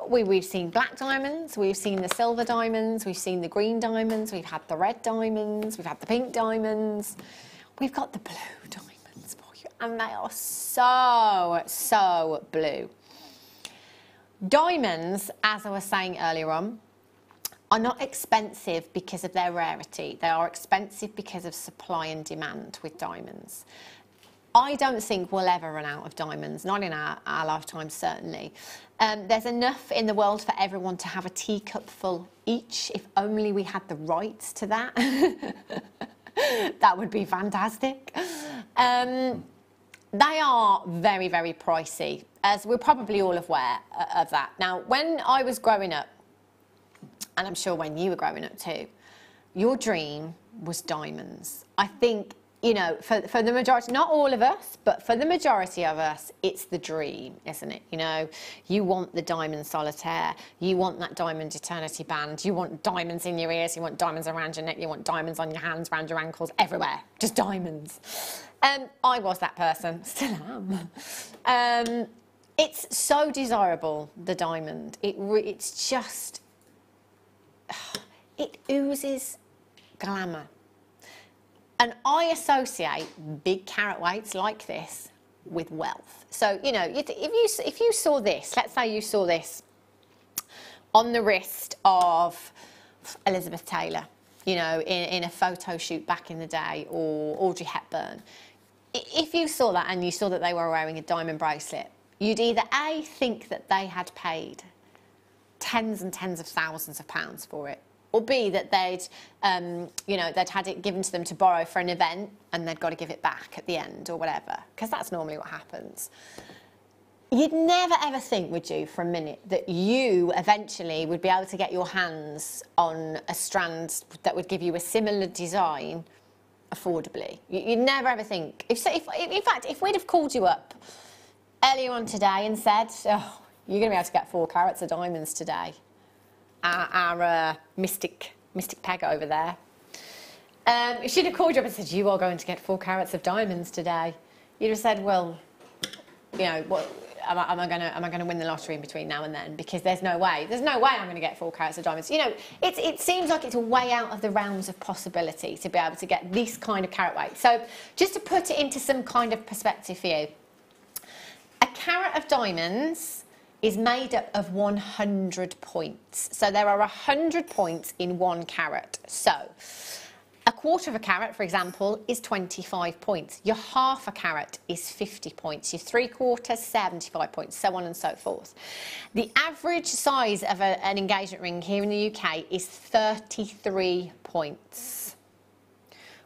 We've seen black diamonds, we've seen the silver diamonds, we've seen the green diamonds, we've had the red diamonds, we've had the pink diamonds, we've got the blue diamonds for you, and they are so, so blue. Diamonds, as I was saying earlier on, are not expensive because of their rarity. They are expensive because of supply and demand with diamonds. I don't think we'll ever run out of diamonds, not in our lifetime, certainly. There's enough in the world for everyone to have a teacup full each, if only we had the rights to that. That would be fantastic. They are very, very pricey, as we're probably all aware of that. Now, when I was growing up, and I'm sure when you were growing up too, your dream was diamonds. I think, you know, for the majority, not all of us, but for the majority of us, it's the dream, isn't it? You know, you want the diamond solitaire, you want that diamond eternity band, you want diamonds in your ears, you want diamonds around your neck, you want diamonds on your hands, around your ankles, everywhere, just diamonds. I was that person, still am. It's so desirable, the diamond. It's just, it oozes glamour. And I associate big carat weights like this with wealth. So, you know, if you saw this, let's say you saw this on the wrist of Elizabeth Taylor, you know, in a photo shoot back in the day, or Audrey Hepburn. If you saw that and you saw that they were wearing a diamond bracelet, you'd either A, think that they had paid tens and tens of thousands of pounds for it, or B, that they'd had it given to them to borrow for an event and they'd got to give it back at the end or whatever, because that's normally what happens. You'd never ever think, would you, for a minute, that you eventually would be able to get your hands on a strand that would give you a similar design affordably. You'd never ever think. In fact, if we'd have called you up earlier on today and said, oh, you're going to be able to get 4 carats of diamonds today, our mystic peg over there. She'd have called you up and said, you are going to get 4 carats of diamonds today. You'd have said, well, you know, what, am I going to win the lottery in between now and then? Because there's no way I'm going to get 4 carats of diamonds. You know, it seems like it's way out of the realms of possibility to be able to get this kind of carat weight. So just to put it into some kind of perspective for you, a carat of diamonds is made up of 100 points. So there are 100 points in 1 carat. So a quarter of a carat, for example, is 25 points. Your half a carat is 50 points. Your 3/4, 75 points, so on and so forth. The average size of an engagement ring here in the UK is 33 points.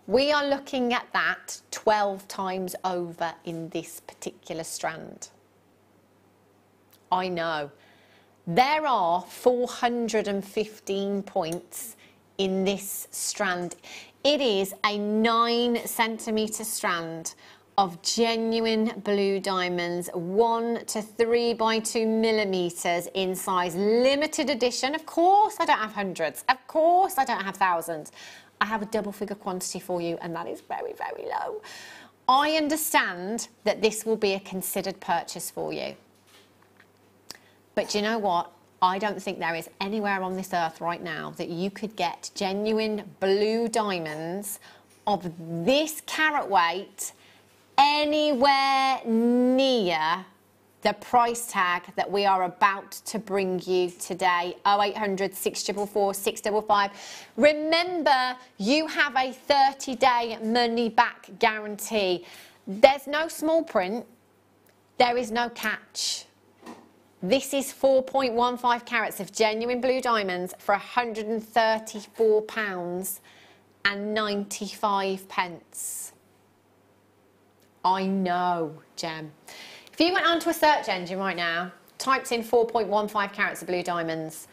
We are looking at that 12 times over in this particular strand. I know. There are 415 points in this strand. It is a 9cm strand of genuine blue diamonds, 1 to 3 by 2 millimeters in size, limited edition. Of course I don't have hundreds, of course I don't have thousands. I have a double figure quantity for you, and that is very, very low. I understand that this will be a considered purchase for you. But do you know what? I don't think there is anywhere on this earth right now that you could get genuine blue diamonds of this carat weight anywhere near the price tag that we are about to bring you today. 0800 644 655. Remember, you have a 30-day money-back guarantee. There's no small print. There is no catch. This is 4.15 carats of genuine blue diamonds for £134.95. I know, Gem. If you went onto a search engine right now, typed in 4.15 carats of blue diamonds,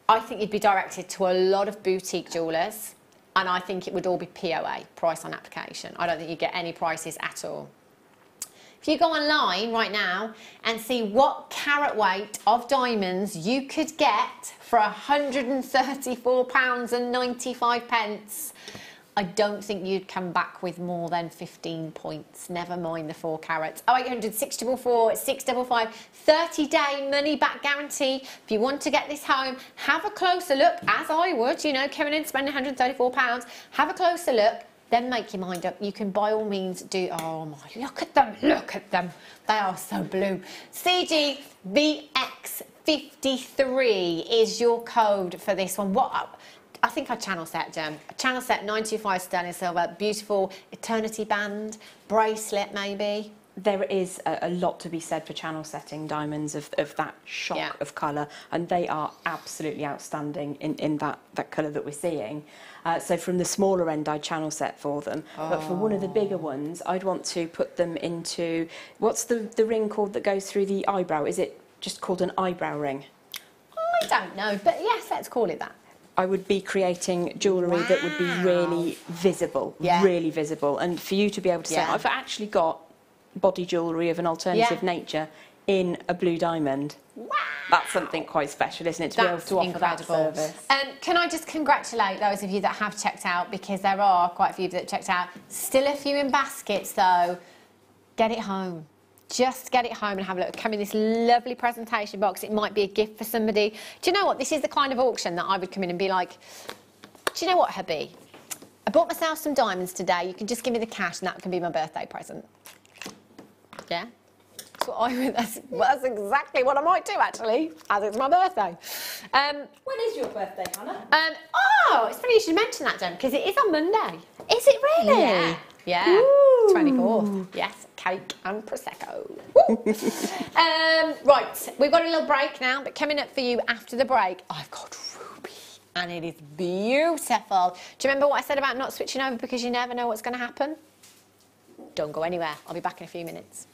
I think you'd be directed to a lot of boutique jewellers, and I think it would all be POA, price on application. I don't think you'd get any prices at all. If you go online right now and see what carat weight of diamonds you could get for £134.95, I don't think you'd come back with more than 15 points, never mind the 4 carats. 0800 644 655, 30-day money-back guarantee. If you want to get this home, have a closer look, as I would, you know, coming in spending £134, have a closer look. Then make your mind up. You can by all means do, oh my, look at them, look at them. They are so blue. CGVX53 is your code for this one. What? I think I channel set, Gem. Channel set 925 sterling silver, beautiful eternity band, bracelet maybe. There is a lot to be said for channel setting diamonds of that shock of colour, and they are absolutely outstanding in that colour that we're seeing. So from the smaller end, I'd channel set for them. Oh. But for one of the bigger ones, I'd want to put them into, what's the ring called that goes through the eyebrow? Is it just called an eyebrow ring? I don't know, but yes, let's call it that. I would be creating jewellery that would be really visible, really visible. And for you to be able to say, I've actually got body jewellery of an alternative nature in a blue diamond. Wow. That's something quite special, isn't it, to be able to offer that service. Can I just congratulate those of you that have checked out, because there are quite a few that checked out. Still a few in baskets though. Get it home. Just get it home and have a look. Come in this lovely presentation box. It might be a gift for somebody. Do you know what? This is the kind of auction that I would come in and be like, do you know what, hubby? I bought myself some diamonds today. You can just give me the cash and that can be my birthday present. Yeah? That's what I would, that's exactly what I might do, actually, as it's my birthday. When is your birthday, Hannah? Oh, it's funny you should mention that, Jen, because it is on Monday. Is it really? Yeah. Yeah. 24th. Yes, cake and Prosecco. Right, we've got a little break now, but coming up for you after the break, I've got ruby, and it is beautiful. Do you remember what I said about not switching over because you never know what's going to happen? Don't go anywhere. I'll be back in a few minutes.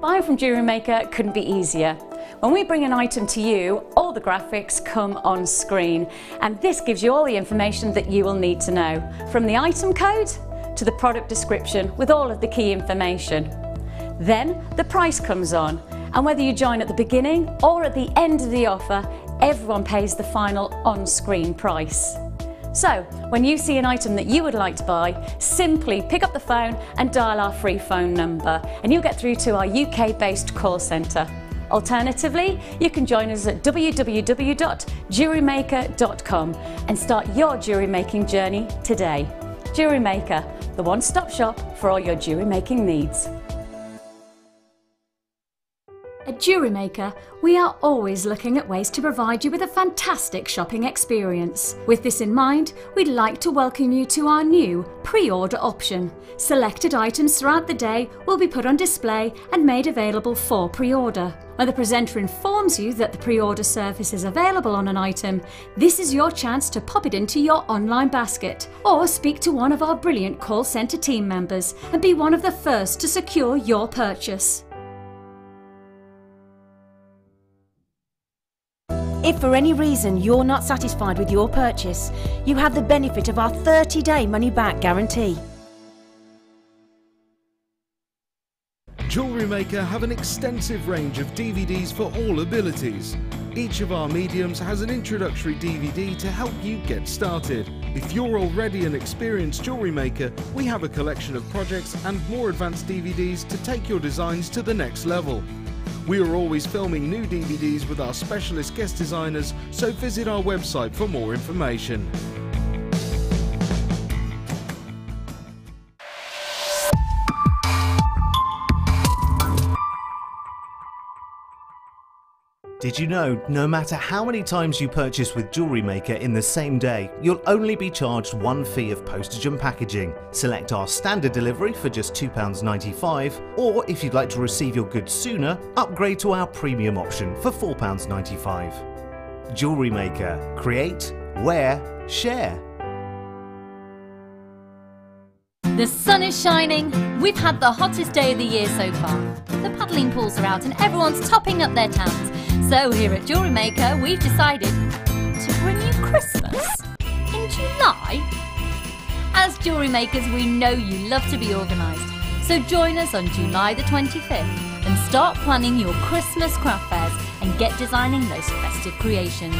Buying from Jewellery Maker couldn't be easier. When we bring an item to you, all the graphics come on screen, and this gives you all the information that you will need to know, from the item code to the product description with all of the key information. Then the price comes on, and whether you join at the beginning or at the end of the offer, everyone pays the final on-screen price. So, when you see an item that you would like to buy, simply pick up the phone and dial our free phone number, and you'll get through to our UK-based call centre. Alternatively, you can join us at www.jewellerymaker.com and start your jewellery making journey today. Jewellery Maker, the one-stop shop for all your jewellery making needs. At Jewellery Maker, we are always looking at ways to provide you with a fantastic shopping experience. With this in mind, we'd like to welcome you to our new pre-order option. Selected items throughout the day will be put on display and made available for pre-order. When the presenter informs you that the pre-order service is available on an item, this is your chance to pop it into your online basket or speak to one of our brilliant call centre team members and be one of the first to secure your purchase. If for any reason you're not satisfied with your purchase, you have the benefit of our 30-day money-back guarantee. Jewellery Maker have an extensive range of DVDs for all abilities. Each of our mediums has an introductory DVD to help you get started. If you're already an experienced jewellery maker, we have a collection of projects and more advanced DVDs to take your designs to the next level. We are always filming new DVDs with our specialist guest designers, so visit our website for more information. Did you know, no matter how many times you purchase with Jewellery Maker in the same day, you'll only be charged one fee of postage and packaging. Select our standard delivery for just £2.95, or if you'd like to receive your goods sooner, upgrade to our premium option for £4.95. Jewellery Maker. Create, wear, share. The sun is shining, we've had the hottest day of the year so far. The paddling pools are out and everyone's topping up their tans. So here at Jewellery Maker, we've decided to bring you Christmas in July. As Jewellery Makers, we know you love to be organised. So join us on July the 25th and start planning your Christmas craft fairs and get designing those festive creations.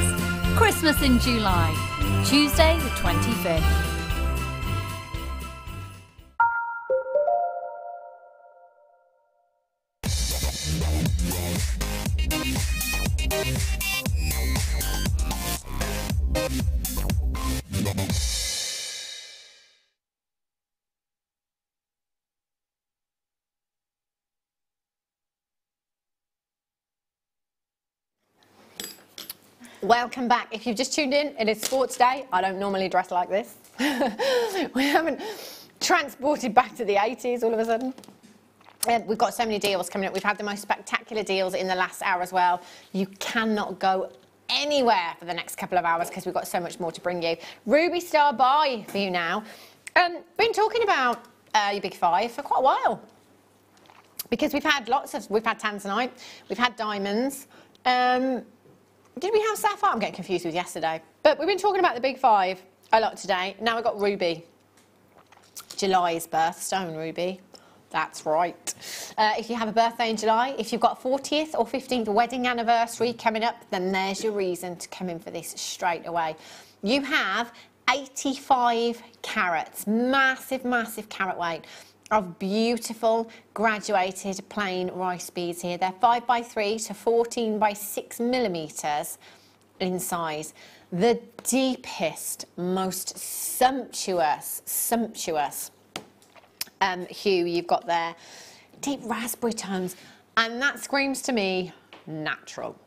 Christmas in July, Tuesday the 25th. Welcome back. If you've just tuned in, it is sports day. I don't normally dress like this. We haven't transported back to the 80s all of a sudden. We've got so many deals coming up. We've had the most spectacular deals in the last hour as well. You cannot go anywhere for the next couple of hours because we've got so much more to bring you. Ruby Star Buy for you now. Been talking about your big five for quite a while because we've had Tanzanite, we've had diamonds. Did we have sapphire? I'm getting confused with yesterday. But we've been talking about the big five a lot today. Now we've got ruby. July's birthstone ruby. That's right. If you have a birthday in July, if you've got a 40th or 15th wedding anniversary coming up, then there's your reason to come in for this straight away. You have 85 carats, massive, massive carat weight of beautiful graduated plain rice beads here. They're 5x3 to 14 by 6 millimeters in size. The deepest, most sumptuous hue you've got there. Deep raspberry tones. And that screams to me natural.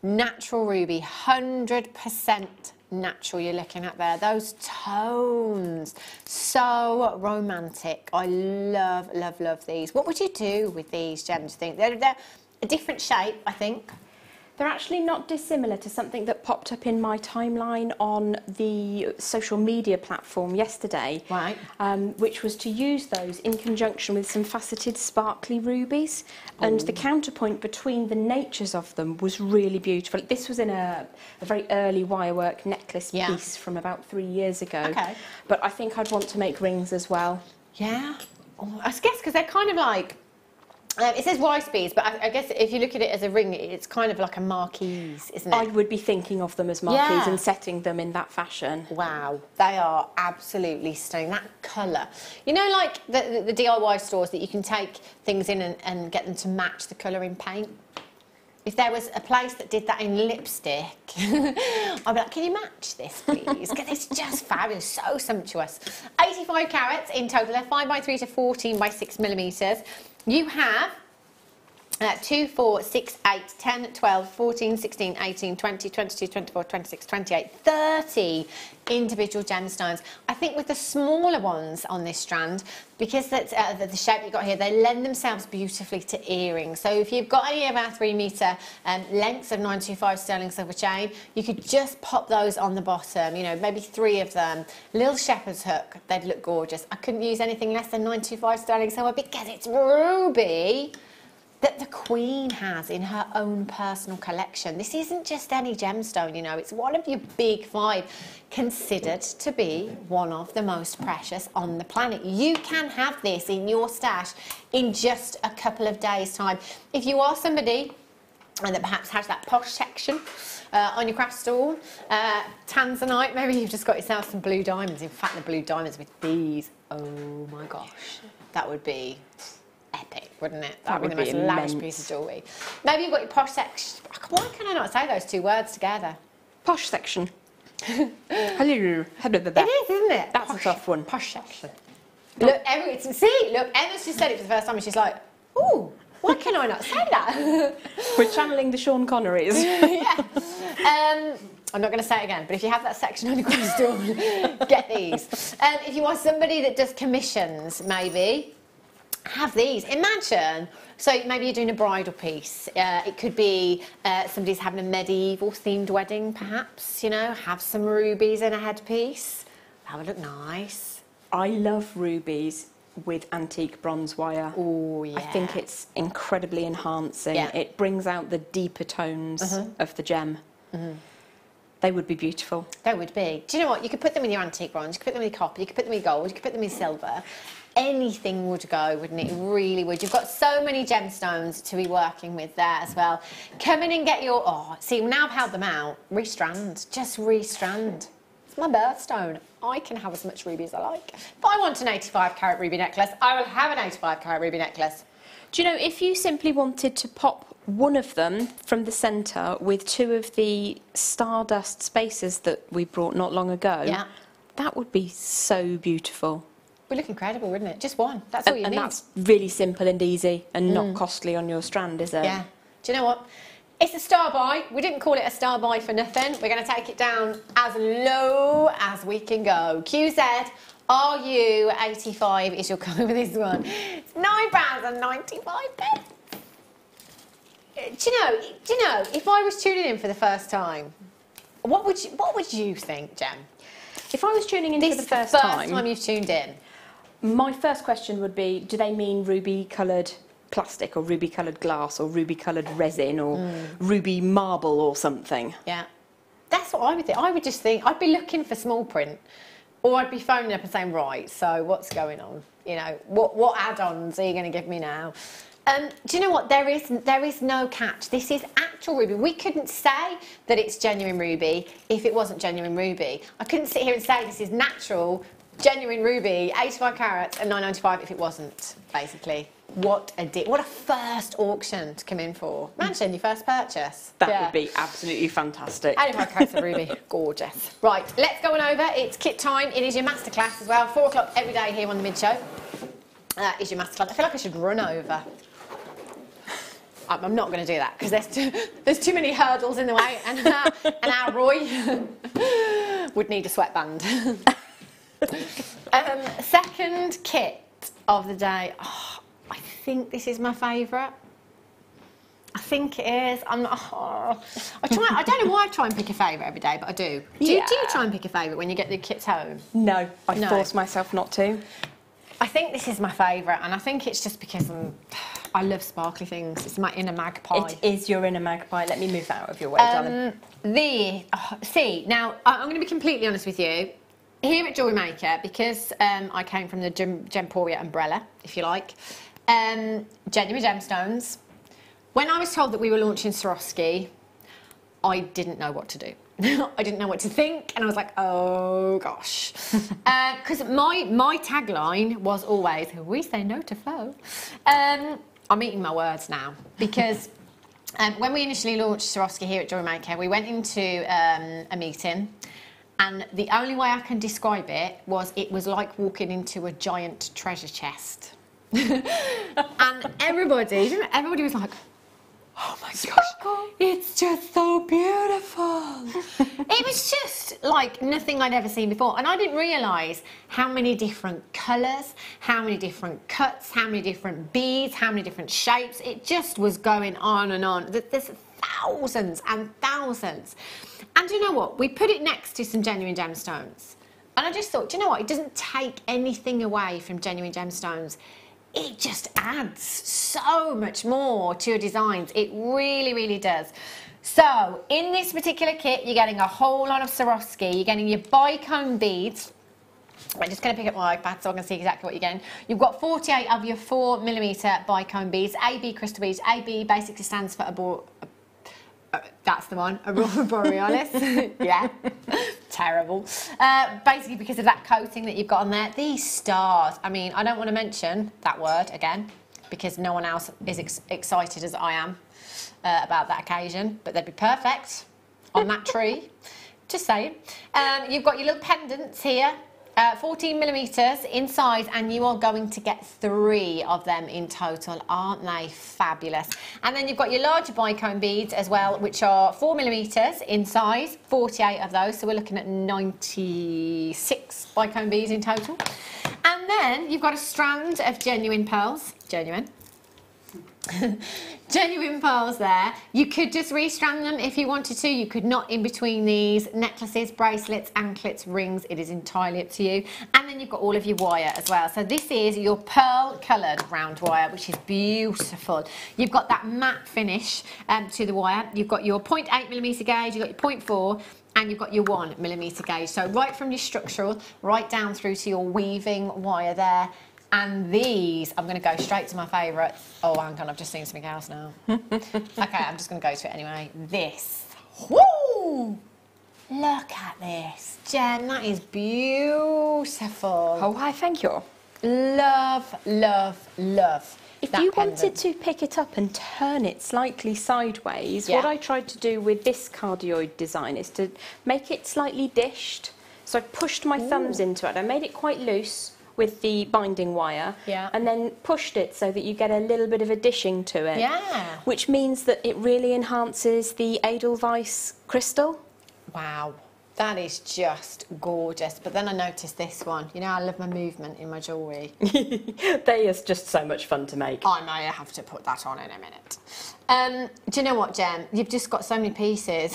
Natural ruby, 100% natural you're looking at there. Those tones, so romantic. I love, love, love these. What would you do with these gems, do you think? They're a different shape, I think. They're actually not dissimilar to something that popped up in my timeline on the social media platform yesterday, right? Which was to use those in conjunction with some faceted sparkly rubies. And the counterpoint between the natures of them was really beautiful. This was in a very early wirework necklace piece from about 3 years ago. Okay. But I think I'd want to make rings as well. Yeah. Oh, I guess because they're kind of like, it says rice beads, but I guess if you look at it as a ring, it's kind of like a marquise, isn't it? I would be thinking of them as marquise and setting them in that fashion. Wow, they are absolutely stunning. That colour. You know, like the DIY stores that you can take things in and get them to match the colour in paint? If there was a place that did that in lipstick, I'd be like, can you match this, please? Because it's just fabulous, so sumptuous. 85 carats in total. They're 5x3 to 14 by 6 millimeters. You have 2, 4, 6, 8, 10, 12, 14, 16, 18, 20, 22, 24, 26, 28, 30 individual gemstones. I think with the smaller ones on this strand, because that's the shape you've got here, they lend themselves beautifully to earrings. So if you've got any of our 3 metre lengths of 925 sterling silver chain, you could just pop those on the bottom, you know, maybe 3 of them. Little shepherd's hook, they'd look gorgeous. I couldn't use anything less than 925 sterling silver because it's ruby that the Queen has in her own personal collection. This isn't just any gemstone, you know, it's one of your big 5, considered to be one of the most precious on the planet. You can have this in your stash in just a couple of days' time. If you are somebody that perhaps has that posh section on your craft stall, Tanzanite, maybe you've just got yourself some blue diamonds. In fact, the blue diamonds with these, oh my gosh, that would be epic, wouldn't it? That would be the most lavish piece of jewellery. Maybe you've got your posh section. Why can I not say those 2 words together? Posh section. It is, isn't it? That's a tough one. Posh section. Look, Emma's just said it for the first time and she's like, ooh, why can I not say that? We're channeling the Sean Connerys. Yeah. I'm not going to say it again, but if you have that section on your craft stall, get these. If you are somebody that does commissions, maybe, have these. Imagine, so maybe you're doing a bridal piece. It could be somebody's having a medieval themed wedding, perhaps, you know, have some rubies in a headpiece. That would look nice. I love rubies with antique bronze wire. Oh, yeah. I think it's incredibly enhancing. Yeah. It brings out the deeper tones of the gem. They would be beautiful. They would be. Do you know what? You could put them in your antique bronze, you could put them in copper, you could put them in gold, you could put them in silver. Anything would go, wouldn't it? It really would. You've got so many gemstones to be working with there as well. Come in and get your... Oh, see, now I've held them out. Restrand. Just restrand. It's my birthstone. I can have as much ruby as I like. If I want an 85 carat ruby necklace, I will have an 85 carat ruby necklace. Do you know, if you simply wanted to pop one of them from the centre with 2 of the Stardust spaces that we brought not long ago, that would be so beautiful. Would look incredible, wouldn't it? Just one. That's all you need. And that's really simple and easy and not costly on your strand, is it? Yeah. Do you know what? It's a star buy. We didn't call it a star buy for nothing. We're going to take it down as low as we can go. QZ, RU85 is your code for this one. It's £9.95. Do you know, if I was tuning in for the first time, what would you think, Jem? If I was tuning in for the first time... This is the first time you've tuned in. My first question would be, do they mean ruby-coloured plastic or ruby-coloured glass or ruby-coloured resin or ruby marble or something? Yeah. That's what I would think. I would just think, I'd be looking for small print, or I'd be phoning up and saying, right, so what's going on? You know, what add-ons are you going to give me now? Do you know what? There is no catch. This is actual ruby. We couldn't say that it's genuine ruby if it wasn't genuine ruby. I couldn't sit here and say this is natural, genuine ruby, 85 carats and £9.95 if it wasn't, basically. What a first auction to come in for. Imagine your first purchase. That would be absolutely fantastic. 85 carats of ruby. Gorgeous. Right, let's go on over. It's kit time. It is your masterclass as well. 4 o'clock every day here on the mid-show. Is your masterclass. I feel like I should run over. I'm not going to do that because there's too many hurdles in the way, and our Roy would need a sweatband. Second kit of the day. Oh, I think this is my favourite. I think it is. I don't know why I try and pick a favourite every day, but I do. Do you try and pick a favourite when you get the kits home? No, I force myself not to. I think this is my favourite, and I think it's just because I love sparkly things. It's my inner magpie. It is your inner magpie. Let me move that out of your way, darling. Now, I'm going to be completely honest with you. Here at Jewellery Maker, because I came from the Gemporia umbrella, if you like, genuine gemstones. When I was told that we were launching Swarovski, I didn't know what to do. I didn't know what to think, and I was like, oh gosh. Because my tagline was always, we say no to flow. I'm eating my words now, because when we initially launched Swarovski here at Jewellery Maker, we went into a meeting, and the only way I can describe it was like walking into a giant treasure chest. And everybody was like, Oh my gosh, it's just so beautiful. It was just like nothing I'd ever seen before. And I didn't realise how many different colours, how many different cuts, how many different beads, how many different shapes. It just was going on and on. There's thousands and thousands. And you know what? We put it next to some genuine gemstones. And I just thought, do you know what? It doesn't take anything away from genuine gemstones. It just adds so much more to your designs. It really, really does. So in this particular kit, you're getting a whole lot of Swarovski. You're getting your bicone beads. I'm just going to pick up my iPad so I can see exactly what you're getting. You've got 48 of your 4mm bicone beads. AB crystal beads. AB basically stands for that's the one, Aurora Borealis. Yeah, terrible. Basically because of that coating that you've got on there. These stars, I mean, I don't want to mention that word again because no one else is excited as I am about that occasion, but they'd be perfect on that tree. Just saying. You've got your little pendants here. 14mm in size, and you are going to get 3 of them in total. Aren't they fabulous? And then you've got your larger bicone beads as well, which are 4mm in size, 48 of those, so we're looking at 96 bicone beads in total. And then you've got a strand of genuine pearls, genuine pearls there. You could just restrand them if you wanted to. You could knot in between these necklaces, bracelets, anklets, rings. It is entirely up to you. And then you've got all of your wire as well. So this is your pearl coloured round wire, which is beautiful. You've got that matte finish to the wire. You've got your 0.8mm gauge, you've got your 0.4, and you've got your 1mm gauge. So right from your structural, right down through to your weaving wire there. And these, I'm going to go straight to my favourite. Oh, hang on, I've just seen something else now. Okay, I'm just going to go to it anyway. This. Woo! Look at this. Jen, that is beautiful. Oh, why, thank you. Love, love, love. If you wanted to pick it up and turn it slightly sideways, what I tried to do with this cardioid design is to make it slightly dished. So I pushed my thumbs into it. I made it quite loose with the binding wire, and then pushed it so that you get a little bit of a dishing to it, which means that it really enhances the Edelweiss crystal. Wow, that is just gorgeous. But then I noticed this one. You know, I love my movement in my jewellery. They are just so much fun to make. I may have to put that on in a minute. Do you know what, Jen? You've just got so many pieces.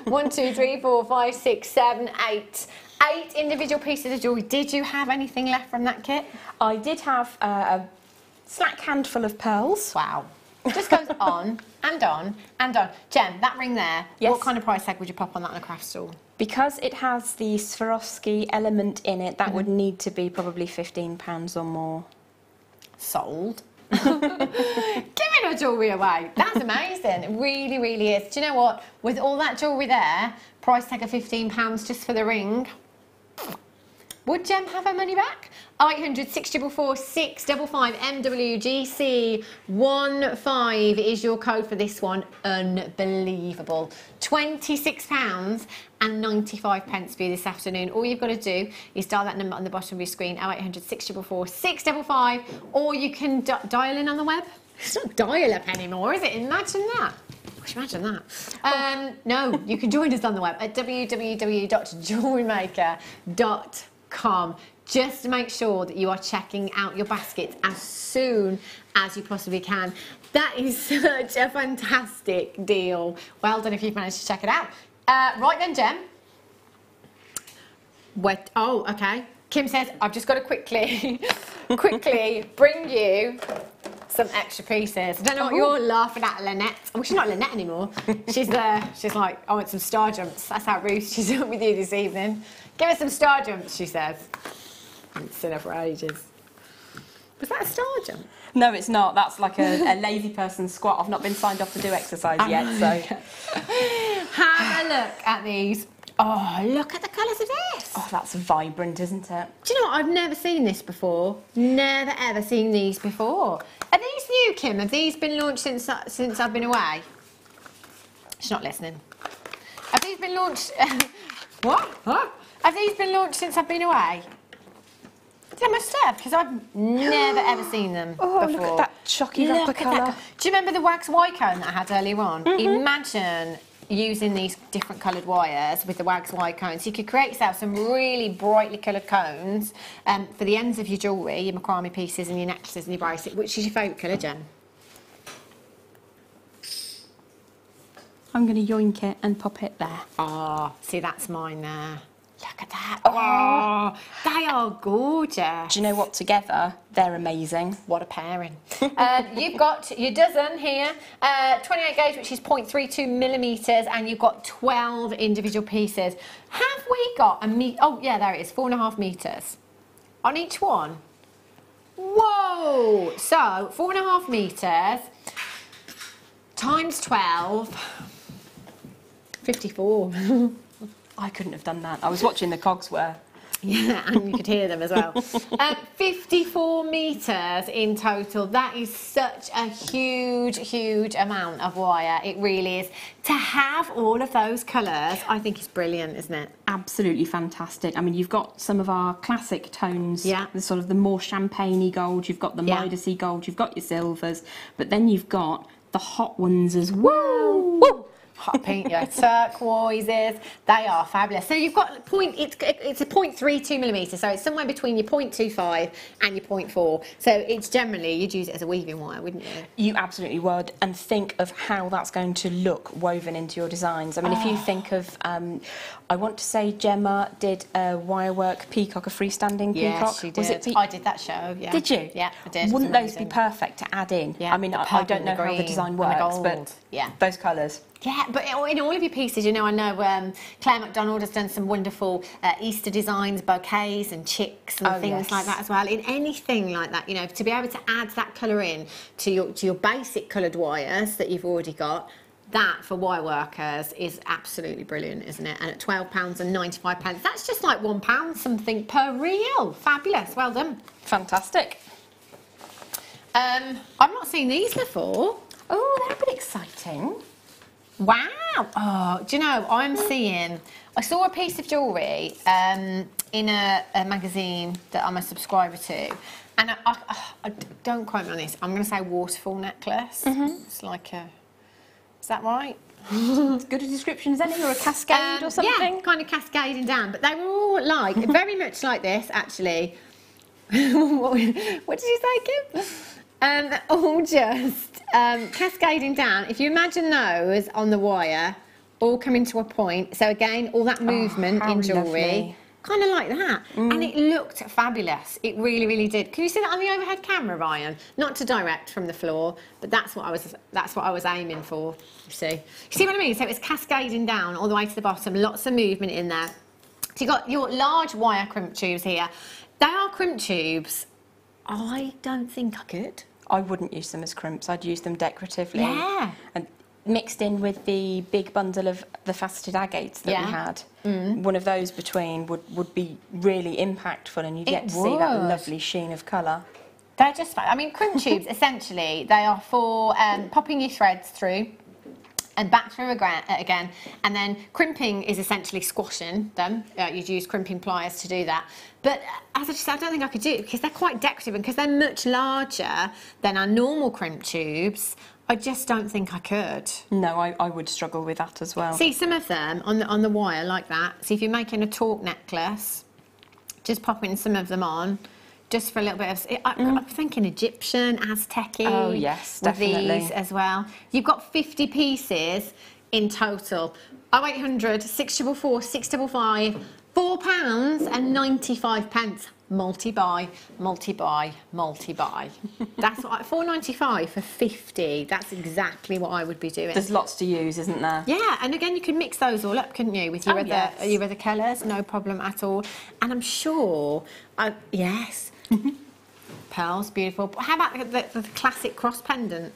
1, 2, 3, 4, 5, 6, 7, 8. 8 individual pieces of jewellery. Did you have anything left from that kit? I did have a slack handful of pearls. Wow. It just goes on and on and on. Jen, that ring there, what kind of price tag would you pop on that on a craft stall? Because it has the Swarovski element in it, that would need to be probably £15 or more. Sold. Giving our jewellery away. That's amazing. It really, really is. Do you know what? With all that jewellery there, price tag of £15 just for the ring. Would Jem have her money back? 0800 644 655 MWGC 15 is your code for this one. Unbelievable. £26 and 95 pence for you this afternoon. All you've got to do is dial that number on the bottom of your screen, 0800 644 655, or you can dial in on the web. It's not dial up anymore, is it? Imagine that. Imagine that. No, you can join us on the web at www.jewellerymaker.com. Just to make sure that you are checking out your baskets as soon as you possibly can. That is such a fantastic deal. Well done if you've managed to check it out. Right then, Jem. Oh, okay. Kim says, I've just got to quickly bring you some extra pieces. I don't know what you're laughing at, Lynette. Well, she's not Lynette anymore. She's like, I want some star jumps. That's how Ruth, she's up with you this evening. Give us some star jumps, she says. I haven't seen her for ages. Was that a star jump? No, it's not. That's like a lazy person squat. I've not been signed off to do exercise yet, so. Have a look at these. Oh, look at the colours of this. Oh, that's vibrant, isn't it? Do you know what? I've never seen this before. Never, ever seen these before. Are these new, Kim? Have these been launched since I've been away? She's not listening. Have these been launched... What? Huh? Have these been launched since I've been away? They must have, because I've never ever seen them before. Look at that shocky wrapper colour. Do you remember the wax wire cone that I had earlier on? Imagine using these different coloured wires with the wax wire cones. You could create yourself some really brightly coloured cones for the ends of your jewellery, your macrame pieces and your necklaces and your bracelet. Which is your favourite colour, Jen? I'm going to yoink it and pop it there. Oh, see, that's mine there. Look at that. Oh, they are gorgeous. Do you know what? Together, they're amazing. What a pairing. You've got your dozen here, 28 gauge, which is 0.32 millimetres, and you've got 12 individual pieces. Have we got a meter? Oh, yeah, there it is, 4.5 metres on each one. Whoa! So, 4.5 metres times 12, 54. I couldn't have done that. I was watching the cogs whir. Yeah, and you could hear them as well. 54 metres in total. That is such a huge, huge amount of wire. It really is. To have all of those colours, I think is brilliant, isn't it? Absolutely fantastic. I mean, you've got some of our classic tones, the sort of the more champagne-y gold, you've got the Midasy gold, you've got your silvers, but then you've got the hot ones as well. Woo! Hot pink, turquoises, they are fabulous. So you've got it's a 0.32 millimetre, so it's somewhere between your 0.25 and your 0.4. So it's generally, you'd use it as a weaving wire, wouldn't you? You absolutely would, and think of how that's going to look woven into your designs. I mean, if you think of, I want to say Gemma did a wirework peacock, a freestanding peacock. Yes, she did. Was it I did that show, yeah. Did you? Yeah, I did. Wouldn't those be perfect to add in? Yeah, I mean, I don't know how the design works, but those colours. Yeah, but in all of your pieces, you know, I know Claire McDonald has done some wonderful Easter designs, bouquets and chicks and things like that as well. In anything like that, you know, to be able to add that colour in to your basic coloured wires that you've already got, that for wire workers is absolutely brilliant, isn't it? And at £12.95, that's just like £1 something per reel. Fabulous, well done. Fantastic. I've not seen these before. Oh, they're a bit exciting. Wow! Oh, do you know, I saw a piece of jewellery in a magazine that I'm a subscriber to, and I don't quote me on this, I'm going to say waterfall necklace. It's like a, is that right? As good a description as any, or a cascade or something? Yeah, kind of cascading down, but they were all like, very much like this, actually. What did you say, Kim? All just cascading down. If you imagine those on the wire, all coming to a point. So again, all that movement in jewellery, kind of like that. And it looked fabulous. It really, really did. Can you see that on the overhead camera, Ryan? Not to direct from the floor, but that's what I was aiming for. You see what I mean? So it's cascading down all the way to the bottom. Lots of movement in there. So you've got your large wire crimp tubes here. They are crimp tubes. I don't think I could. I wouldn't use them as crimps, I'd use them decoratively. Yeah. And mixed in with the big bundle of the faceted agates that we had. One of those between would be really impactful, and you get to see that lovely sheen of colour. They're just fun. I mean, crimp tubes, essentially, they are for popping your threads through and back through again, and then crimping is essentially squashing them. You'd use crimping pliers to do that. But as I just said, I don't think I could do it because they're quite decorative, and because they're much larger than our normal crimp tubes, I just don't think I could. No, I would struggle with that as well. See, some of them on the wire like that. See, if you're making a torque necklace, just popping some of them on, just for a little bit of... I'm thinking Egyptian, Aztec-y. Oh, yes, definitely. With these as well. You've got 50 pieces in total. 0800 644 655, £4.95. Multi-buy, multi-buy, multi-buy. That's what, £4.95 for 50. That's exactly what I would be doing. There's lots to use, isn't there? Yeah, and again, you could mix those all up, couldn't you, with your other colours? No problem at all. And I'm sure, yes, pearls, beautiful. How about the classic cross pendant?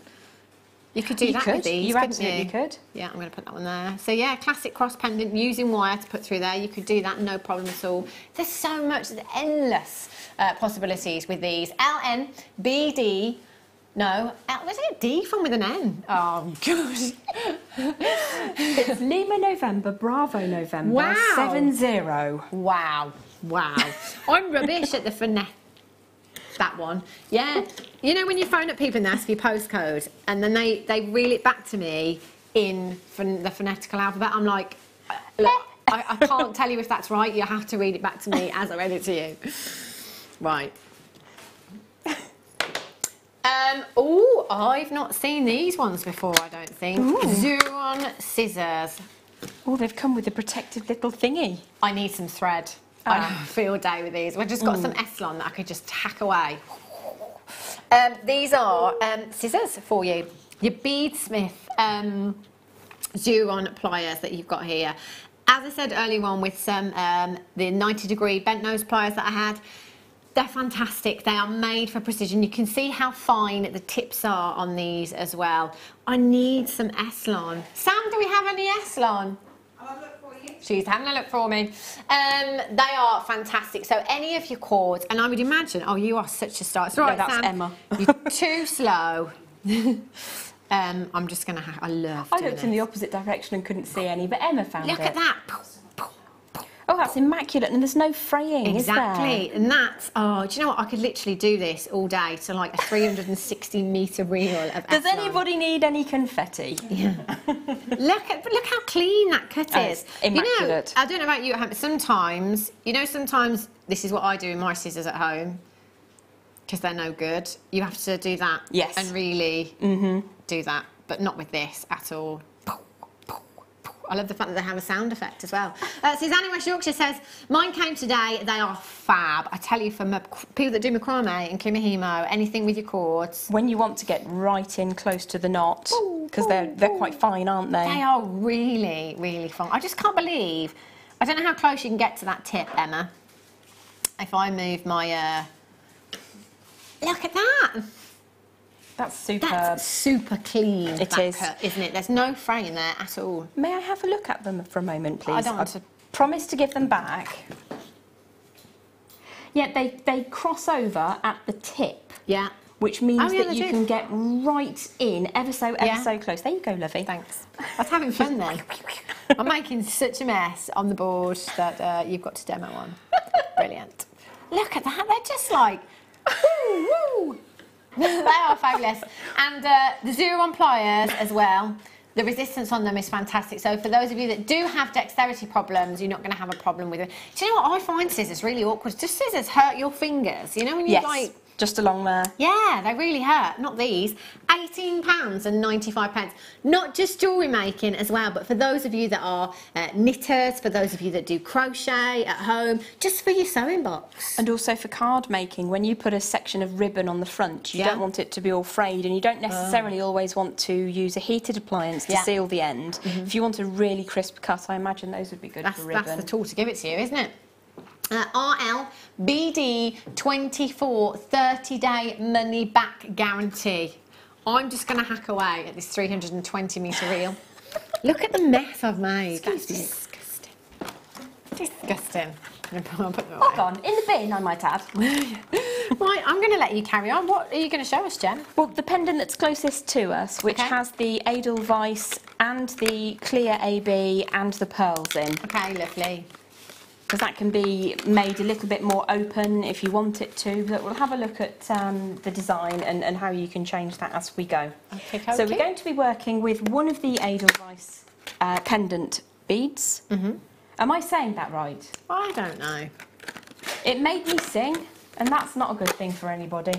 You could do that with these, you absolutely could. Yeah, I'm going to put that one there. So yeah, classic cross pendant using wire to put through there. You could do that, no problem at all. There's so much, there's endless possibilities with these. LN, BD, no, where's it D from with an N? Oh, gosh. It's Lima November, Bravo November, wow. 70. Wow, wow. I'm rubbish at the That one. Yeah. You know when you phone up people and they ask for your postcode and then they reel it back to me in the phonetical alphabet, I'm like, look, I can't tell you if that's right. You have to read it back to me as I read it to you. Right. Oh, I've not seen these ones before, I don't think. Xuron scissors. Oh, they've come with a protective little thingy. I need some thread. I have a field day with these. We've just got some Eslon that I could just hack away. These are scissors for you. Your beadsmith Xuron pliers that you've got here. As I said earlier on with some the 90-degree bent nose pliers that I had, they're fantastic. They are made for precision. You can see how fine the tips are on these as well. I need some Eslon. Sam, do we have any Eslon? I'll have a look for you. She's having a look for me. They are fantastic. So any of your cords, and I would imagine, oh, you are such a star. It's right, that's Sam. Emma. You're too slow. I'm just going to I love doing I looked in the opposite direction and couldn't see any, but Emma found it. Look at that. Oh, that's immaculate, and there's no fraying, Exactly, is there? and that's, oh, do you know what? I could literally do this all day to like a 360-metre reel of Does Eslon. anybody need any confetti? Yeah. look how clean that cut is. Immaculate. You know, I don't know about you at home, but sometimes, sometimes this is what I do in my scissors at home because they're no good. You have to do that. Yes. And really do that, but not with this at all. I love the fact that they have a sound effect as well. Suzanne in West Yorkshire says, mine came today, they are fab. I tell you, from people that do macrame and kimihimo, anything with your cords. When you want to get right in close to the knot, because they're quite fine, aren't they? They are really, really fun. I just can't believe, I don't know how close you can get to that tip, Emma. If I move my, look at that. That's superb. That's super clean. It is, cut, isn't it? There's no fray in there at all. May I have a look at them for a moment, please? I don't want to. Promise to give them back. Yeah, they cross over at the tip. Yeah. Which means that you can get right in ever so close. There you go, lovey. Thanks. I was having fun then. I'm making such a mess on the board that you've got to demo on. Brilliant. Look at that. They're just like, woo, woo. They are fabulous. And the Xuron pliers as well, the resistance on them is fantastic. So for those of you that do have dexterity problems, you're not going to have a problem with it. Do you know what? I find scissors really awkward. Just scissors hurt your fingers. You know when you like... Just along there. Yeah, they really hurt. Not these. £18.95. Not just jewellery making as well, but for those of you that are knitters, for those of you that do crochet at home, just for your sewing box. And also for card making, when you put a section of ribbon on the front, you don't want it to be all frayed, and you don't necessarily always want to use a heated appliance to seal the end. If you want a really crisp cut, I imagine those would be good for ribbon. That's the tool to give it to you, isn't it? RL BD 24 30-day money back guarantee. I'm just going to hack away at this 320-metre reel. Look at the mess I've made. That's disgusting. Disgusting. Hold on, in the bin, I might add. Right, I'm going to let you carry on. What are you going to show us, Jen? Well, the pendant that's closest to us, which has the Edelweiss and the clear AB and the pearls in. Okay, lovely. Because that can be made a little bit more open if you want it to. But we'll have a look at the design and how you can change that as we go. Okay. So we're going to be working with one of the Edelweiss pendant beads. Am I saying that right? I don't know. It made me sing, and that's not a good thing for anybody.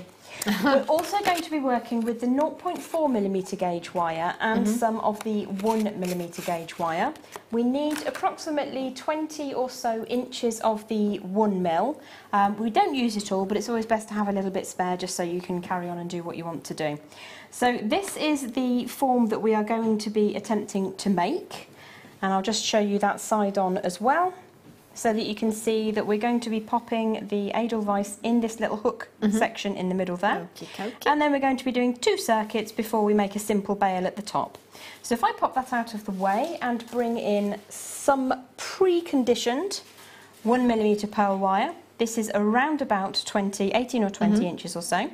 We're also going to be working with the 0.4mm gauge wire and some of the 1mm gauge wire. We need approximately 20 or so inches of the 1mm. We don't use it all, but it's always best to have a little bit spare just so you can carry on and do what you want to do. So this is the form that we are going to be attempting to make, and I'll just show you that side on as well, so that you can see that we're going to be popping the Edelweiss in this little hook section in the middle there. And then we're going to be doing 2 circuits before we make a simple bail at the top. So if I pop that out of the way and bring in some pre-conditioned 1mm pearl wire, this is around about 18 or 20 inches or so.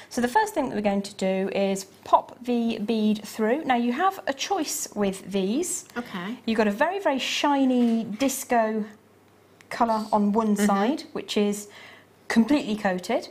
So the first thing that we're going to do is pop the bead through. Now you have a choice with these. Okay. You've got a very, very shiny disco colour on one side, which is completely coated,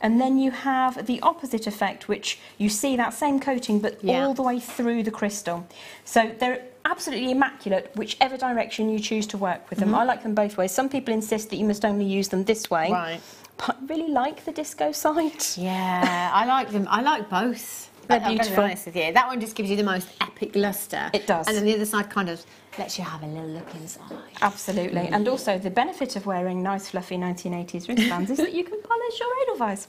and then you have the opposite effect, which you see that same coating but all the way through the crystal. So they're absolutely immaculate whichever direction you choose to work with them. I like them both ways. Some people insist that you must only use them this way. Right. But I really like the disco side. Yeah, I like them. I like both. They're beautiful. I'm going to be honest with you. That one just gives you the most epic lustre. It does. And then the other side kind of lets you have a little look inside. Absolutely. And also the benefit of wearing nice fluffy 1980s wristbands is that you can polish your edelweiss.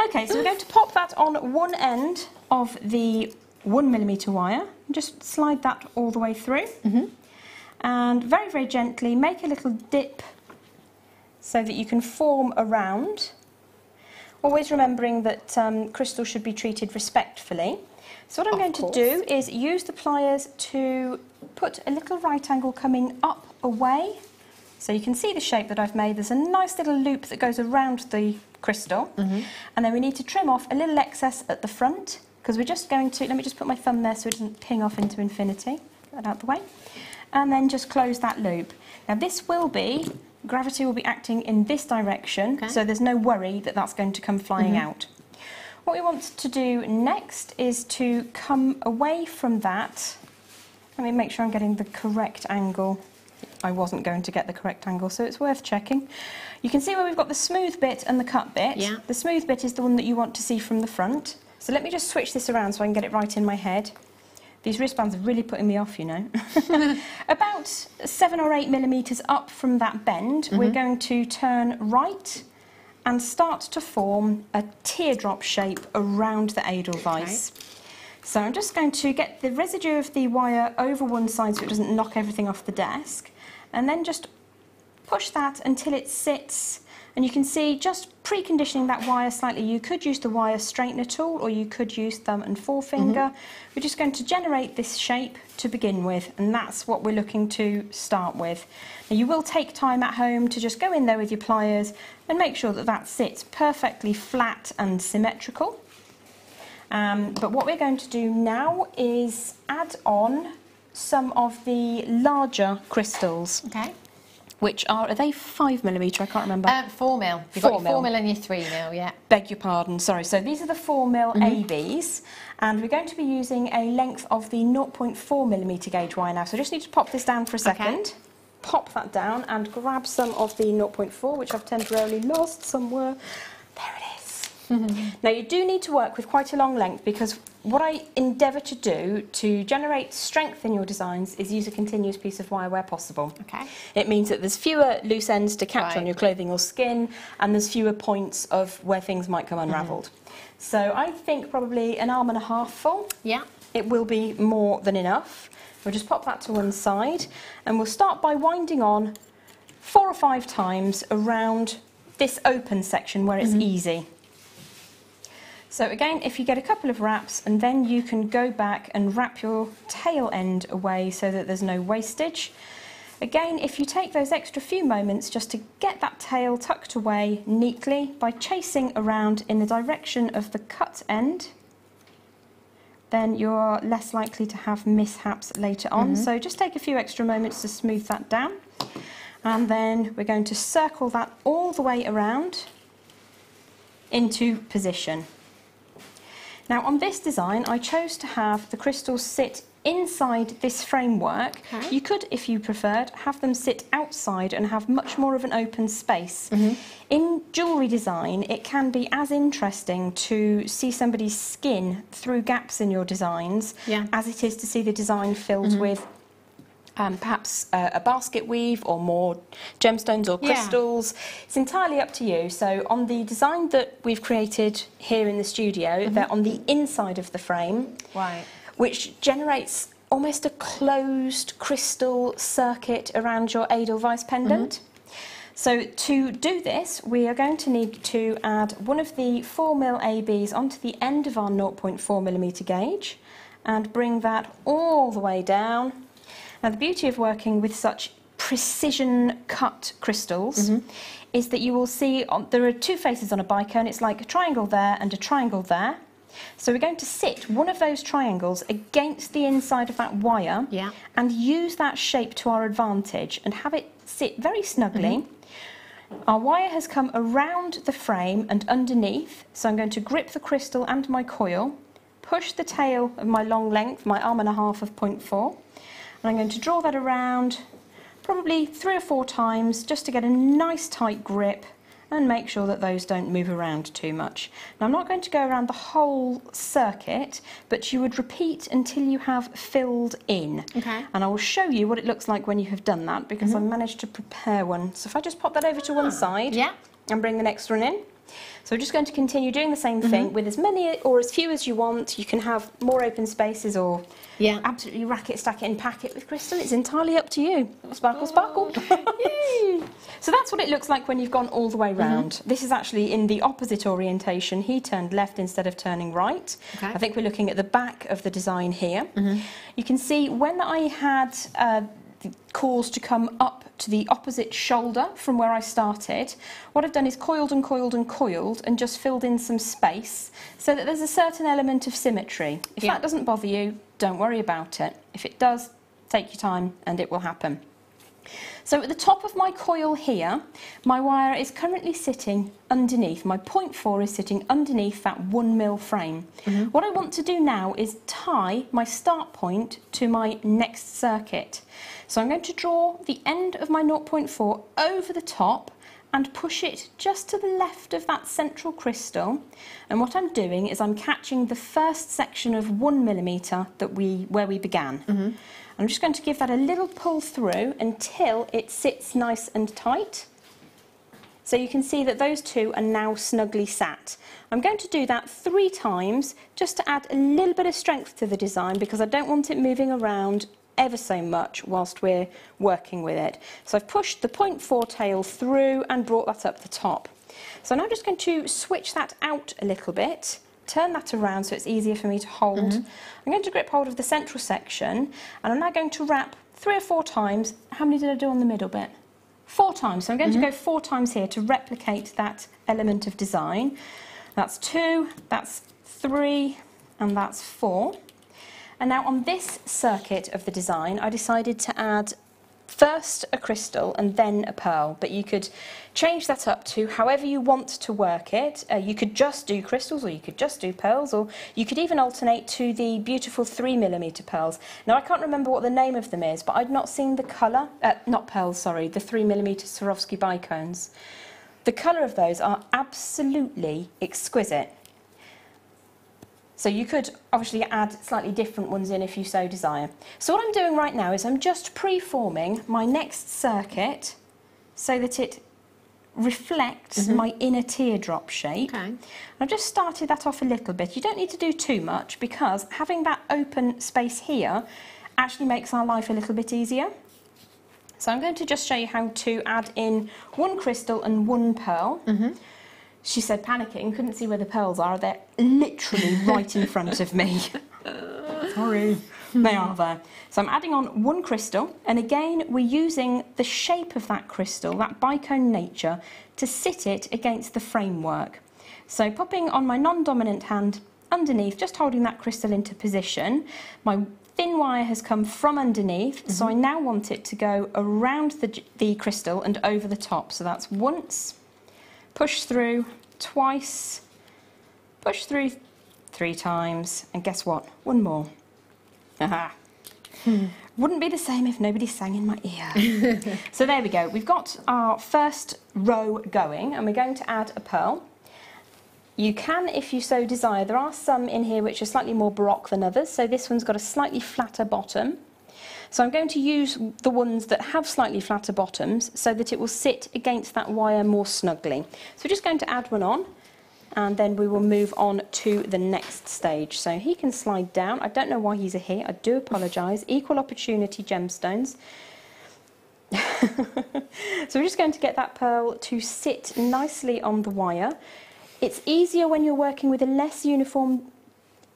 Okay, so we're going to pop that on one end of the 1mm wire. Just slide that all the way through. And very, very gently make a little dip so that you can form a round. Always remembering that crystal should be treated respectfully. So what I'm going to do is use the pliers to put a little right angle coming up away. So you can see the shape that I've made. There's a nice little loop that goes around the crystal. And then we need to trim off a little excess at the front, because we're just going to, let me just put my thumb there so it doesn't ping off into infinity. Get that out the way. And then just close that loop. Now this will be, gravity will be acting in this direction, so there's no worry that that's going to come flying out. What we want to do next is to come away from that. Let me make sure I'm getting the correct angle. I wasn't going to get the correct angle, so it's worth checking. You can see where we've got the smooth bit and the cut bit. The smooth bit is the one that you want to see from the front. So let me just switch this around so I can get it right in my head. These wristbands are really putting me off, you know. About 7 or 8 millimetres up from that bend, we're going to turn right and start to form a teardrop shape around the edelweiss. So I'm just going to get the residue of the wire over one side so it doesn't knock everything off the desk, and then just push that until it sits. And you can see, just preconditioning that wire slightly, you could use the wire straightener tool or you could use thumb and forefinger. We're just going to generate this shape to begin with, and that's what we're looking to start with. Now you will take time at home to just go in there with your pliers and make sure that that sits perfectly flat and symmetrical. But what we're going to do now is add on some of the larger crystals. Which are they 5mm? I can't remember. 4mm. You've got your 4mm and your 3mm, yeah. Beg your pardon, sorry. So these are the 4mm ABs, and we're going to be using a length of the 0.4mm gauge wire now. So I just need to pop this down for a second. Pop that down and grab some of the 0.4, which I've temporarily lost somewhere. There it is. Now you do need to work with quite a long length, because what I endeavour to do to generate strength in your designs is use a continuous piece of wire where possible. It means that there's fewer loose ends to catch on your clothing or skin, and there's fewer points of where things might come unravelled. So I think probably an arm and a half full. It will be more than enough. We'll just pop that to one side, and we'll start by winding on 4 or 5 times around this open section where it's easy. So again, if you get a couple of wraps, and then you can go back and wrap your tail end away so that there's no wastage. Again, if you take those extra few moments just to get that tail tucked away neatly by chasing around in the direction of the cut end, then you're less likely to have mishaps later on. So just take a few extra moments to smooth that down. And then we're going to circle that all the way around into position. Now on this design, I chose to have the crystals sit inside this framework. You could, if you preferred, have them sit outside and have much more of an open space. In jewellery design, it can be as interesting to see somebody's skin through gaps in your designs as it is to see the design filled with perhaps a basket weave or more gemstones or crystals. It's entirely up to you. So on the design that we've created here in the studio, they're on the inside of the frame, which generates almost a closed crystal circuit around your edelweiss pendant. So to do this, we are going to need to add one of the 4mm ABs onto the end of our 0.4mm gauge and bring that all the way down. Now the beauty of working with such precision cut crystals is that you will see there are 2 faces on a bicone. It's like a triangle there and a triangle there. So we're going to sit one of those triangles against the inside of that wire and use that shape to our advantage and have it sit very snugly. Our wire has come around the frame and underneath, so I'm going to grip the crystal and my coil, push the tail of my long length, my 1.5 arms of 0.4, and I'm going to draw that around probably 3 or 4 times just to get a nice tight grip and make sure that those don't move around too much. Now I'm not going to go around the whole circuit, but you would repeat until you have filled in. Okay. And I will show you what it looks like when you have done that, because I managed to prepare one. So if I just pop that over to one side and bring the next one in. So we're just going to continue doing the same thing with as many or as few as you want. You can have more open spaces or absolutely rack it, stack it and pack it with crystal. It's entirely up to you. Sparkle, sparkle. Yay! So that's what it looks like when you've gone all the way round. This is actually in the opposite orientation. He turned left instead of turning right. Okay. I think we're looking at the back of the design here. You can see when I had the cores to come up to the opposite shoulder from where I started, what I've done is coiled and coiled and coiled and just filled in some space so that there's a certain element of symmetry. If that doesn't bother you, don't worry about it. If it does, take your time and it will happen. So at the top of my coil here, my wire is currently sitting underneath. My 0.4 is sitting underneath that 1mm frame. What I want to do now is tie my start point to my next circuit. So I'm going to draw the end of my 0.4 over the top and push it just to the left of that central crystal. And what I'm doing is I'm catching the first section of 1mm where we began. I'm just going to give that a little pull through until it sits nice and tight. So you can see that those two are now snugly sat. I'm going to do that 3 times just to add a little bit of strength to the design, because I don't want it moving around ever so much whilst we're working with it. So I've pushed the 0.4 tail through and brought that up the top. So now I'm just going to switch that out a little bit, turn that around so it's easier for me to hold. I'm going to grip hold of the central section, and I'm now going to wrap 3 or 4 times. How many did I do on the middle bit? 4 times. So I'm going to go 4 times here to replicate that element of design. That's 2, that's 3, and that's 4. And now on this circuit of the design, I decided to add first a crystal and then a pearl, but you could change that up to however you want to work it. You could just do crystals, or you could just do pearls, or you could even alternate to the beautiful 3mm pearls. Now I can't remember what the name of them is, but I'd not seen the colour, not pearls, sorry, the 3mm Swarovski bicones. The colour of those are absolutely exquisite. So you could obviously add slightly different ones in if you so desire. So what I'm doing right now is I'm just pre-forming my next circuit so that it reflects my inner teardrop shape. Okay. I've just started that off a little bit. You don't need to do too much, because having that open space here actually makes our life a little bit easier. So I'm going to just show you how to add in 1 crystal and 1 pearl. She said, panicking, couldn't see where the pearls are. They're literally right in front of me. Sorry. They are there. So I'm adding on 1 crystal, and again we're using the shape of that crystal, that bicone nature, to sit it against the framework. So popping on my non-dominant hand underneath, just holding that crystal into position. My thin wire has come from underneath, so I now want it to go around the crystal and over the top. So that's once, push through twice, push through 3 times, and guess what? 1 more. Aha. Wouldn't be the same if nobody sang in my ear. So there we go. We've got our first row going, and we're going to add a pearl. You can, if you so desire. There are some in here which are slightly more Baroque than others, so this one's got a slightly flatter bottom. So I'm going to use the ones that have slightly flatter bottoms so that it will sit against that wire more snugly. So we're just going to add one on, and then we will move on to the next stage. So he can slide down. I don't know why he's here. I do apologise. Equal opportunity gemstones. So we're just going to get that pearl to sit nicely on the wire. It's easier when you're working with a less uniform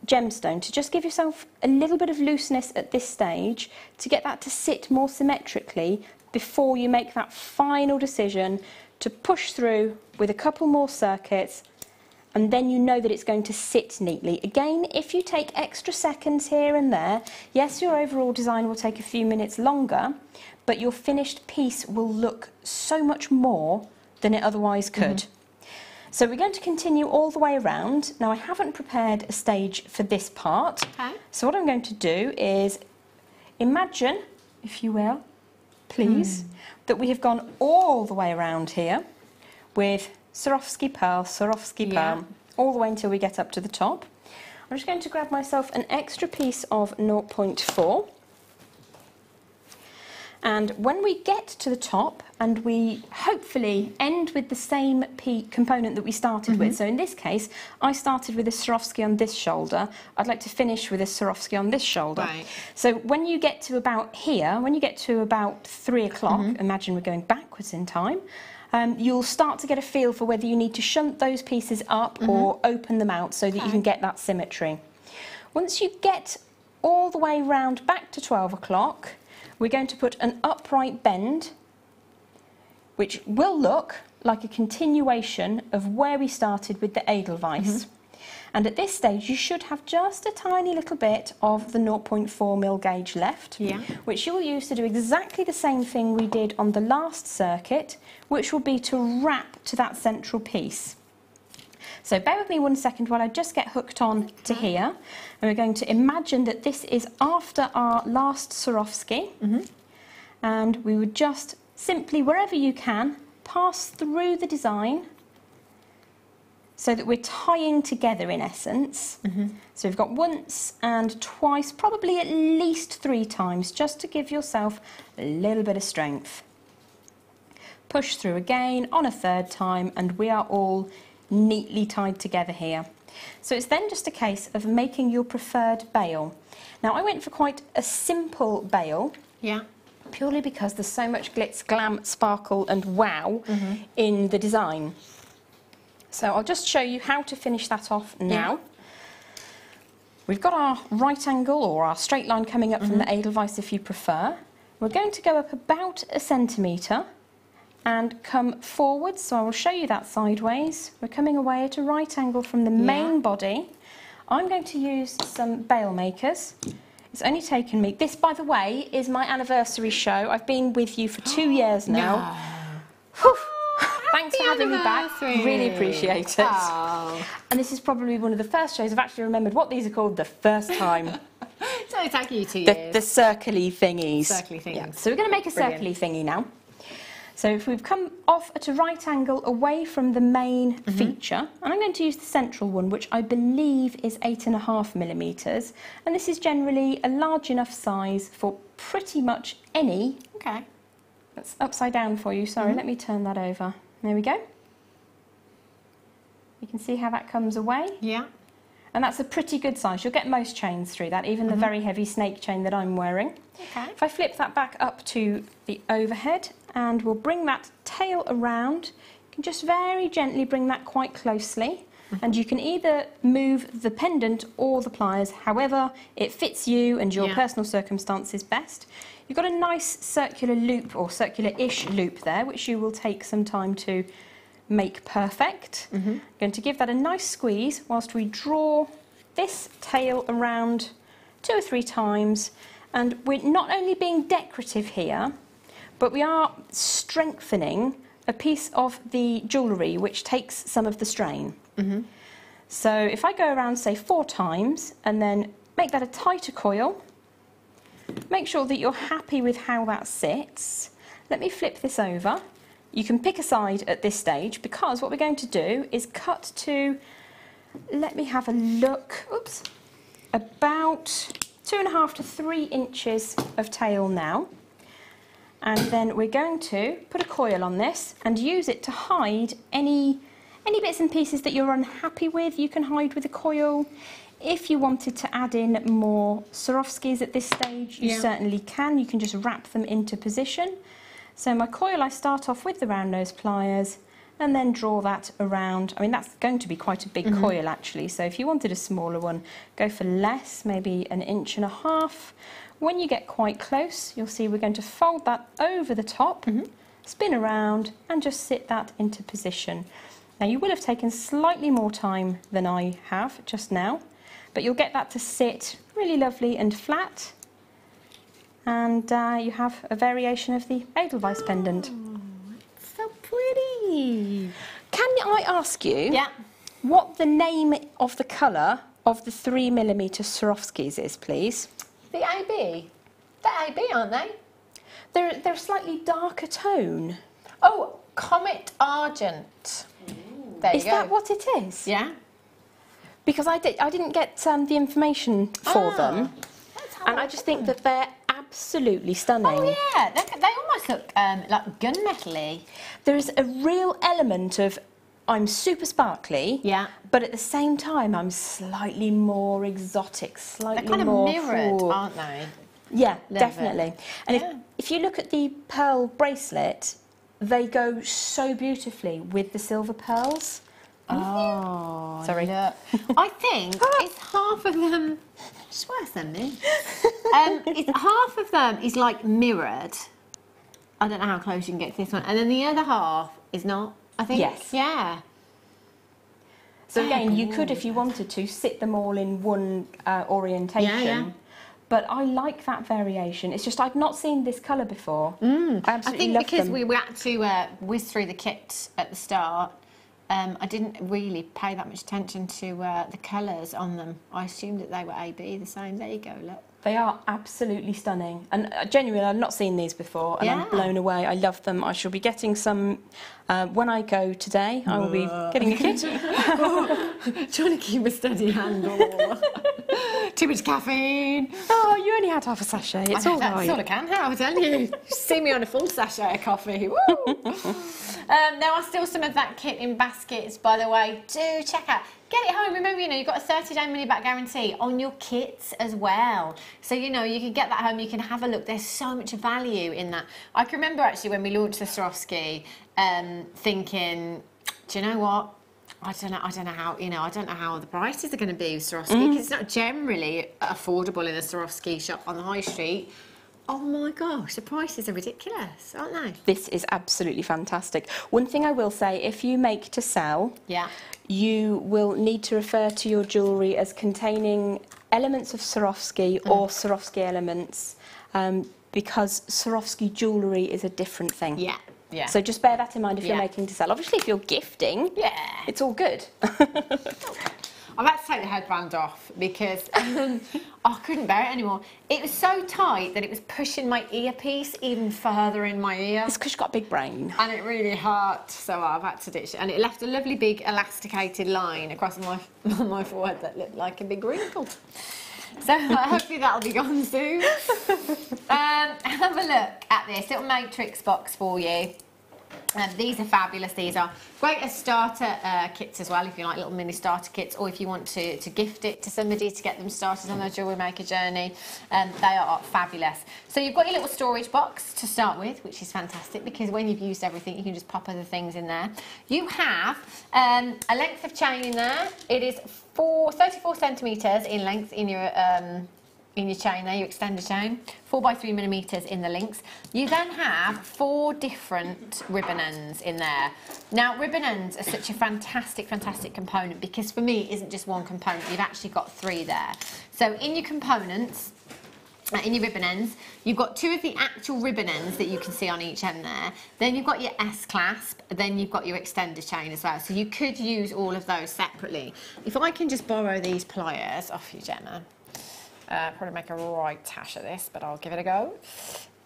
gemstone to just give yourself a little bit of looseness at this stage to get that to sit more symmetrically before you make that final decision to push through with a couple more circuits, and then you know that it's going to sit neatly. Again, if you take extra seconds here and there, yes, your overall design will take a few minutes longer, but your finished piece will look so much more than it otherwise could. So we're going to continue all the way around. Now I haven't prepared a stage for this part. Okay. So what I'm going to do is imagine, if you will, please, that we have gone all the way around here with Swarovski pearl, all the way until we get up to the top. I'm just going to grab myself an extra piece of 0.4. And when we get to the top, and we hopefully end with the same component that we started with, so in this case, I started with a Swarovski on this shoulder, I'd like to finish with a Swarovski on this shoulder. Right. So when you get to about here, when you get to about 3 o'clock, imagine we're going backwards in time, you'll start to get a feel for whether you need to shunt those pieces up or open them out so that you can get that symmetry. Once you get all the way round back to 12 o'clock, we're going to put an upright bend, which will look like a continuation of where we started with the Edelweiss. And at this stage, you should have just a tiny little bit of the 0.4mm gauge left, which you'll use to do exactly the same thing we did on the last circuit, which will be to wrap to that central piece. So bear with me 1 second while I just get hooked on to here. And we're going to imagine that this is after our last Swarovski. And we would just simply, wherever you can, pass through the design so that we're tying together in essence. So we've got once and twice, probably at least 3 times, just to give yourself a little bit of strength. Push through again on a 3rd time, and we are all neatly tied together here. So it's then just a case of making your preferred bail. Now I went for quite a simple bail, purely because there's so much glitz, glam, sparkle and wow in the design. So I'll just show you how to finish that off now. We've got our right angle or our straight line coming up from the Edelweiss if you prefer. We're going to go up about 1 centimetre and come forward, so I will show you that sideways. We're coming away at a right angle from the main body. I'm going to use some bail makers. It's only taken me, this by the way is my anniversary show. I've been with you for 2 years now. Thanks for having me back, really appreciate it. And this is probably one of the first shows I've actually remembered what these are called the first time. So it's actually 2 years. The circly thingies. Circly thingies. So we're going to make a circly thingy now. So if we've come off at a right angle away from the main feature, and I'm going to use the central one, which I believe is 8.5mm, and this is generally a large enough size for pretty much any. Okay. That's upside down for you, sorry, let me turn that over. There we go. You can see how that comes away. Yeah. And that's a pretty good size. You'll get most chains through that, even the very heavy snake chain that I'm wearing. Okay. If I flip that back up to the overhead, and we'll bring that tail around, you can just very gently bring that quite closely. And you can either move the pendant or the pliers, however it fits you and your personal circumstances best. You've got a nice circular loop, or circular-ish loop there, which you will take some time to make perfect. Going to give that a nice squeeze whilst we draw this tail around 2 or 3 times. And we're not only being decorative here, but we are strengthening a piece of the jewellery which takes some of the strain. So if I go around, say, 4 times and then make that a tighter coil, make sure that you're happy with how that sits. Let me flip this over. You can pick a side at this stage, because what we're going to do is cut to, let me have a look, oops, about 2.5 to 3 inches of tail now. And then we're going to put a coil on this and use it to hide any bits and pieces that you're unhappy with. You can hide with a coil. If you wanted to add in more Swarovskis at this stage, you certainly can. You can just wrap them into position. So my coil, I start off with the round nose pliers and then draw that around. I mean, that's going to be quite a big coil actually. So if you wanted a smaller one, go for less, maybe 1.5 inches. When you get quite close, you'll see we're going to fold that over the top, spin around and just sit that into position. Now you will have taken slightly more time than I have just now, but you'll get that to sit really lovely and flat. And you have a variation of the Edelweiss pendant. It's so pretty. Hey! Can I ask you Yeah. what the name of the colour of the 3mm Swarovskis is, please? The AB. They're AB, aren't they? They're a slightly darker tone. Oh, Comet Argent. There you Is go. that what it is? Yeah. Because I didn't get the information for them, and I just think that they're absolutely stunning. Oh yeah, they almost look like gunmetal-y. There is a real element of I'm super sparkly, Yeah. but at the same time I'm slightly more exotic, slightly They're kind of more mirrored, full. aren't they? Yeah, Love definitely. it. And Yeah. if you look at the pearl bracelet, they go so beautifully with the silver pearls. Oh, Sorry. Look. I think it's half of them. It's worse than me. Half of them is like mirrored. I don't know how close you can get to this one, and then the other half is not. I think. Yes. Yeah. So again, you could, if you wanted to, sit them all in one orientation. Yeah. But I like that variation. It's just I've not seen this colour before. I I absolutely think love because them. we had to whiz through the kit at the start, I didn't really pay that much attention to the colours on them. I assumed that they were AB, the same. There you go, look. They are absolutely stunning. And genuinely, I've not seen these before, and Yeah. I'm blown away. I love them. I shall be getting some when I go today. I will be getting a kit. Trying to keep a steady handle. Too much caffeine. Oh, you only had half a sachet. It's all That's right. all I can have, I tell you. See me on a full sachet of coffee. Woo! There are still some of that kit in baskets, by the way. Do check out. Get it home. Remember, you've got a 30-day money-back guarantee on your kits as well. So, you can get that home. You can have a look. There's so much value in that. I can remember, actually, when we launched the Swarovski, thinking, do you know what? I don't know how the prices are going to be with Swarovski, because it's not generally affordable in a Swarovski shop on the high street. Oh my gosh, the prices are ridiculous, aren't they? This is absolutely fantastic. One thing I will say, if you make to sell, Yeah. you will need to refer to your jewellery as containing elements of Swarovski or Swarovski elements, because Swarovski jewellery is a different thing. Yeah. Yeah. So just bear that in mind if you're Yeah. making to sell. Obviously, if you're gifting, it's all good. I've had to take the headband off because I couldn't bear it anymore. It was so tight that it was pushing my earpiece even further in my ear. It's because you've got a big brain. And it really hurt, so I've had to ditch it. And it left a lovely big elasticated line across my forehead that looked like a big wrinkle. So hopefully that'll be gone soon. Have a look at this little matrix box for you. These are fabulous. These are great as starter kits as well, if you like little mini starter kits, or if you want to gift it to somebody to get them started on their jewellery maker journey. They are fabulous. So you've got your little storage box to start with, which is fantastic, because when you've used everything, you can just pop other things in there. You have a length of chain in there. It is 34 centimetres in length in your chain there, your extender chain, 4 by 3 millimetres in the links. You then have 4 different ribbon ends in there. Now, ribbon ends are such a fantastic, fantastic component, because for me, it isn't just one component, you've actually got 3 there. So in your components, in your ribbon ends, you've got 2 of the actual ribbon ends that you can see on each end there. Then you've got your S-clasp, then you've got your extender chain as well. So you could use all of those separately. If I can just borrow these pliers off you, Gemma. Probably make a right tash of this, but I'll give it a go.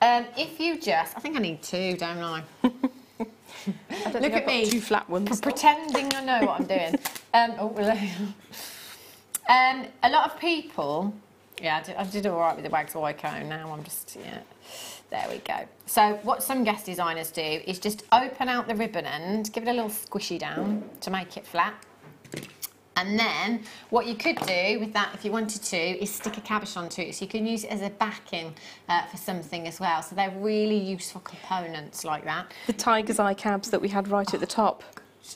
If you just, I think I need 2, don't I? Look at me, 2 flat ones. pretending I know what I'm doing. A lot of people, yeah, I did all right with the Wags Eye cone. Now I'm just, yeah, there we go. So what some guest designers do is just open out the ribbon end, give it a little squishy down to make it flat. And then what you could do with that, if you wanted to, is stick a cabochon to it. So you can use it as a backing for something as well. So they're really useful components like that. The tiger's eye cabs that we had right at the top.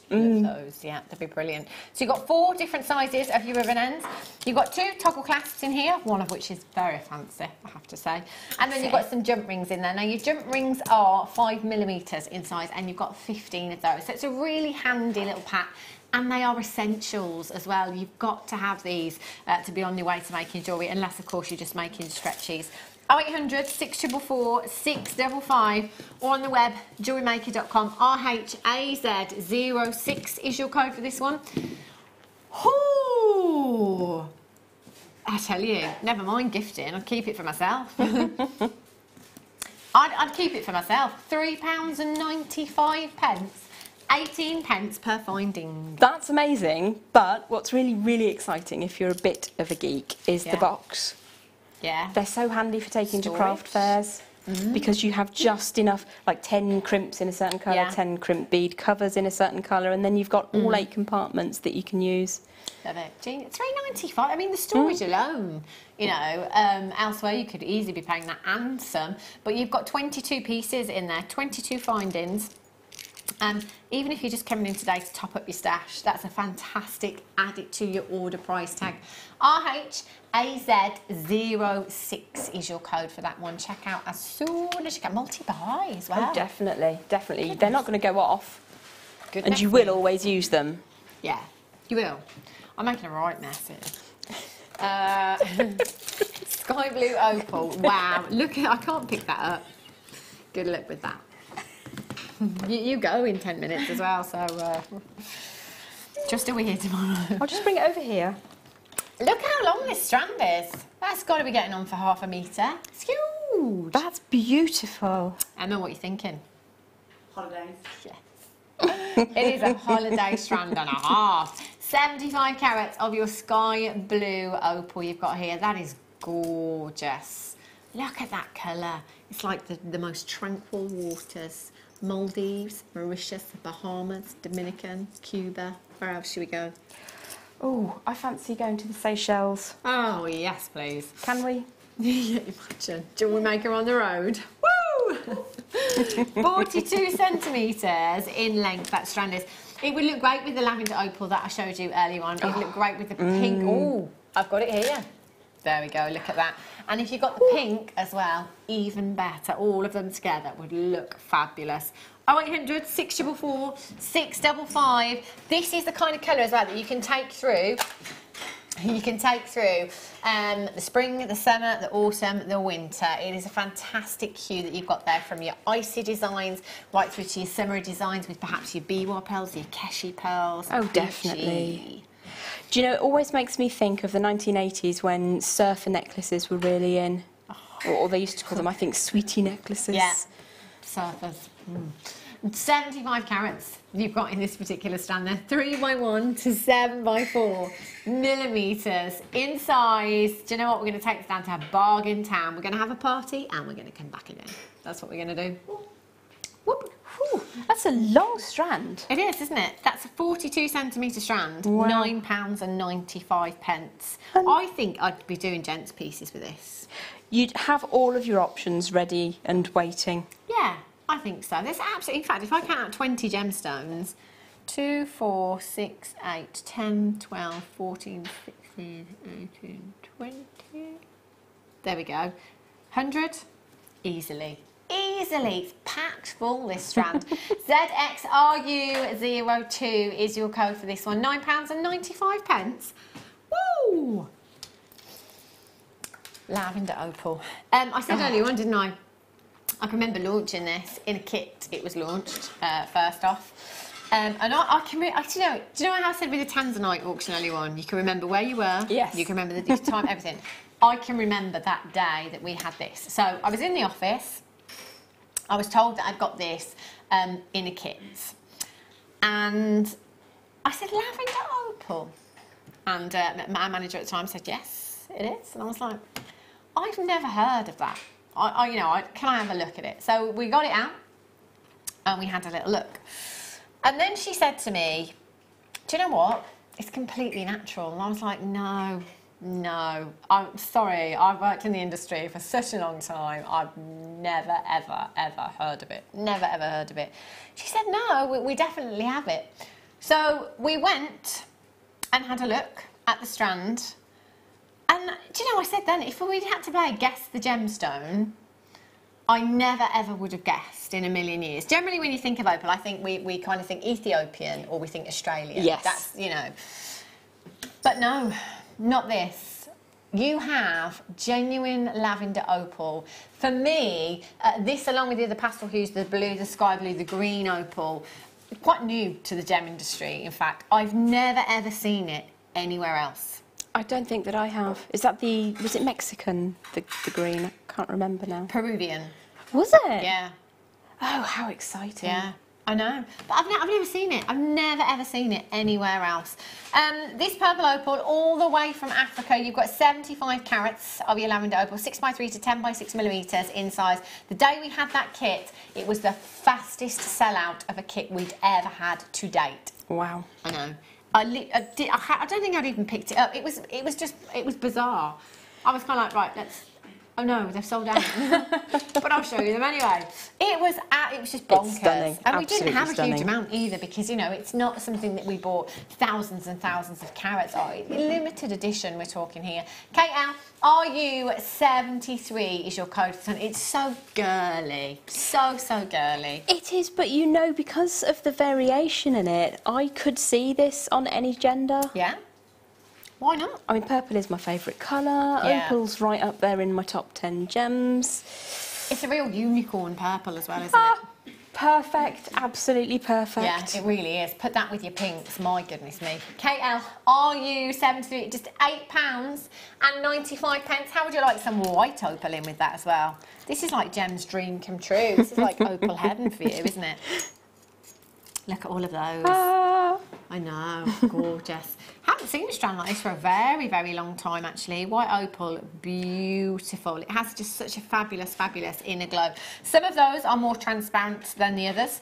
Those, yeah, they'd be brilliant. So you've got 4 different sizes of your ribbon ends. You've got 2 toggle clasps in here, one of which is very fancy, I have to say. And then you've got some jump rings in there. Now your jump rings are 5 millimetres in size, and you've got 15 of those. So it's a really handy little pack. And they are essentials as well. You've got to have these to be on your way to making jewellery, unless, of course, you're just making stretchies. 0800 644 655 or on the web, jewellerymaker.com. RHAZ06 is your code for this one. Ooh, I tell you, never mind gifting, I'd keep it for myself. I'd keep it for myself. £3.95. 18 pence per finding. That's amazing, but what's really, really exciting if you're a bit of a geek is the box. Yeah. They're so handy for taking to craft fairs because you have just enough, like 10 crimps in a certain colour, 10 crimp bead covers in a certain colour, and then you've got all 8 compartments that you can use. Love it. £3.95. I mean, the storage alone, you know, elsewhere you could easily be paying that and some, but you've got 22 pieces in there, 22 findings. Even if you're just coming in today to top up your stash, that's a fantastic add it to your order price tag. RHAZ06 is your code for that one. Check out as soon as you can. Multi-buy as well. Oh, definitely, definitely. Goodness. They're not going to go off. Goodness. And you will always use them. Yeah, you will. I'm making a right mess here. Sky blue opal. Wow, look at, I can't pick that up. Good luck with that. You go in 10 minutes as well, so just a here tomorrow. I'll just bring it over here. Look how long this strand is. That's got to be getting on for half a metre. It's huge. That's beautiful. Emma, what are you thinking? Holidays. Yes. It is a holiday strand and a half. 75 carats of your sky blue opal you've got here. That is gorgeous. Look at that colour. It's like the most tranquil waters. Maldives, Mauritius, Bahamas, Dominican, Cuba. Where else should we go? Oh, I fancy going to the Seychelles. Oh, yes, please. Can we? Yeah, imagine. Jewellery Maker on the road. Woo! 42 centimetres in length, that strand is. It would look great with the lavender opal that I showed you earlier on. It would look great with the pink. Oh, I've got it here. There we go, look at that. And if you've got the pink as well, even better. All of them together would look fabulous. 0800 644 655. This is the kind of colour as well that you can take through. You can take through the spring, the summer, the autumn, the winter. It is a fantastic hue that you've got there from your icy designs right through to your summery designs with perhaps your biwa pearls, your keshi pearls. Oh, definitely. Do you know, it always makes me think of the 1980s when surfer necklaces were really in. Or they used to call them, I think, sweetie necklaces. Yeah, surfers. 75 carats you've got in this particular strand there. 3x1 to 7x4 millimetres in size. Do you know what? We're going to take this down to a bargain town. We're going to have a party and we're going to come back again. That's what we're going to do. Whoop. Whew, that's a long strand. It is, isn't it? That's a 42 centimetre strand. Wow. £9.95. I think I'd be doing gents pieces with this. You'd have all of your options ready and waiting. Yeah, I think so. There's absolutely, in fact, if I count out 20 gemstones, 2, 4, 6, 8, 10, 12, 14, 16, 18, 20. There we go. 100, easily. Easily, it's packed full, this strand. ZXRU02 is your code for this one. £9.95. Woo! Lavender opal. I said earlier on, didn't I? I can remember launching this in a kit. It was launched first off. And do you know how I said with the Tanzanite auction earlier on, you can remember where you were. Yes. You can remember the time, everything. I can remember that day that we had this. So I was in the office. I was told that I'd got this in a kit. And I said, lavender opal. And my manager at the time said, yes, it is. And I was like, I've never heard of that. Can I have a look at it? So we got it out and we had a little look. And then she said to me, do you know what? It's completely natural. And I was like, no, I'm sorry. I've worked in the industry for such a long time. I've never, ever, ever heard of it. Never, ever heard of it. She said, no, we definitely have it. So we went and had a look at the strand. And do you know, I said then, if we'd had to play Guess the Gemstone, I never ever would have guessed in a million years. Generally, when you think of opal, I think we kind of think Ethiopian or we think Australian. Yes. That's, you know. But no, not this. You have genuine lavender opal. For me, this along with the other pastel hues, the blue, the sky blue, the green opal, quite new to the gem industry, in fact. I've never ever seen it anywhere else. I don't think that I have. Is that was it Mexican, the green? I can't remember now. Peruvian. Was it? Yeah. Oh, how exciting. Yeah. I know, but I've never seen it. I've never ever seen it anywhere else. This purple opal, all the way from Africa, you've got 75 carats of your lavender opal, 6x3 to 10x6 millimetres in size. The day we had that kit, it was the fastest sellout of a kit we'd ever had to date. Wow. I know. I don't think I'd even picked it up. It was bizarre. I was kind of like, right, let's. Oh no, they've sold out. But I'll show you them anyway. It was just bonkers. It's stunning. And we didn't have a Absolutely huge stunning. amount either because, you know, it's not something that we bought thousands and thousands of carats of. Limited edition we're talking here. KL, RU73 is your code. It's so girly. So girly. It is, but you know, because of the variation in it, I could see this on any gender. Yeah? Why not? I mean, purple is my favourite colour. Yeah. Opal's right up there in my top 10 gems. It's a real unicorn purple as well, isn't it? Perfect, absolutely perfect. Yeah, it really is. Put that with your pinks, my goodness me. KL, RU73, just £8.95. How would you like some white opal in with that as well? This is like Gem's dream come true. This is like opal heaven for you, isn't it? Look at all of those. I know, gorgeous. Haven't seen a strand like this for a very, very long time, actually. White opal, beautiful. It has just such a fabulous, fabulous inner glow. Some of those are more transparent than the others.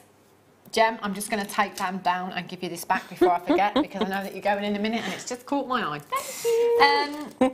Gem, I'm just going to take them down and give you this back before I forget because I know that you're going in a minute and it's just caught my eye. Thank you.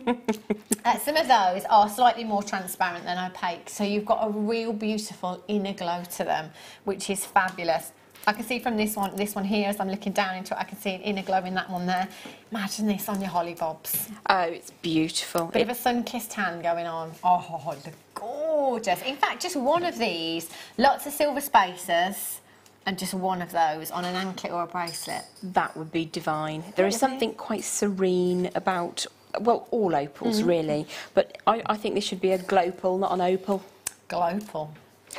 Some of those are slightly more transparent than opaque, so you've got a real beautiful inner glow to them, which is fabulous. I can see from this one here, as I'm looking down into it, I can see an inner glow in that one there. Imagine this on your holly bobs. Oh, it's beautiful. Bit of a sun-kissed hand going on. Oh, they're gorgeous. In fact, just one of these, lots of silver spacers, and just one of those on an anklet or a bracelet. That would be divine. There is something quite serene about, well, all opals really, but I think this should be a glopal, not an opal. Glopal.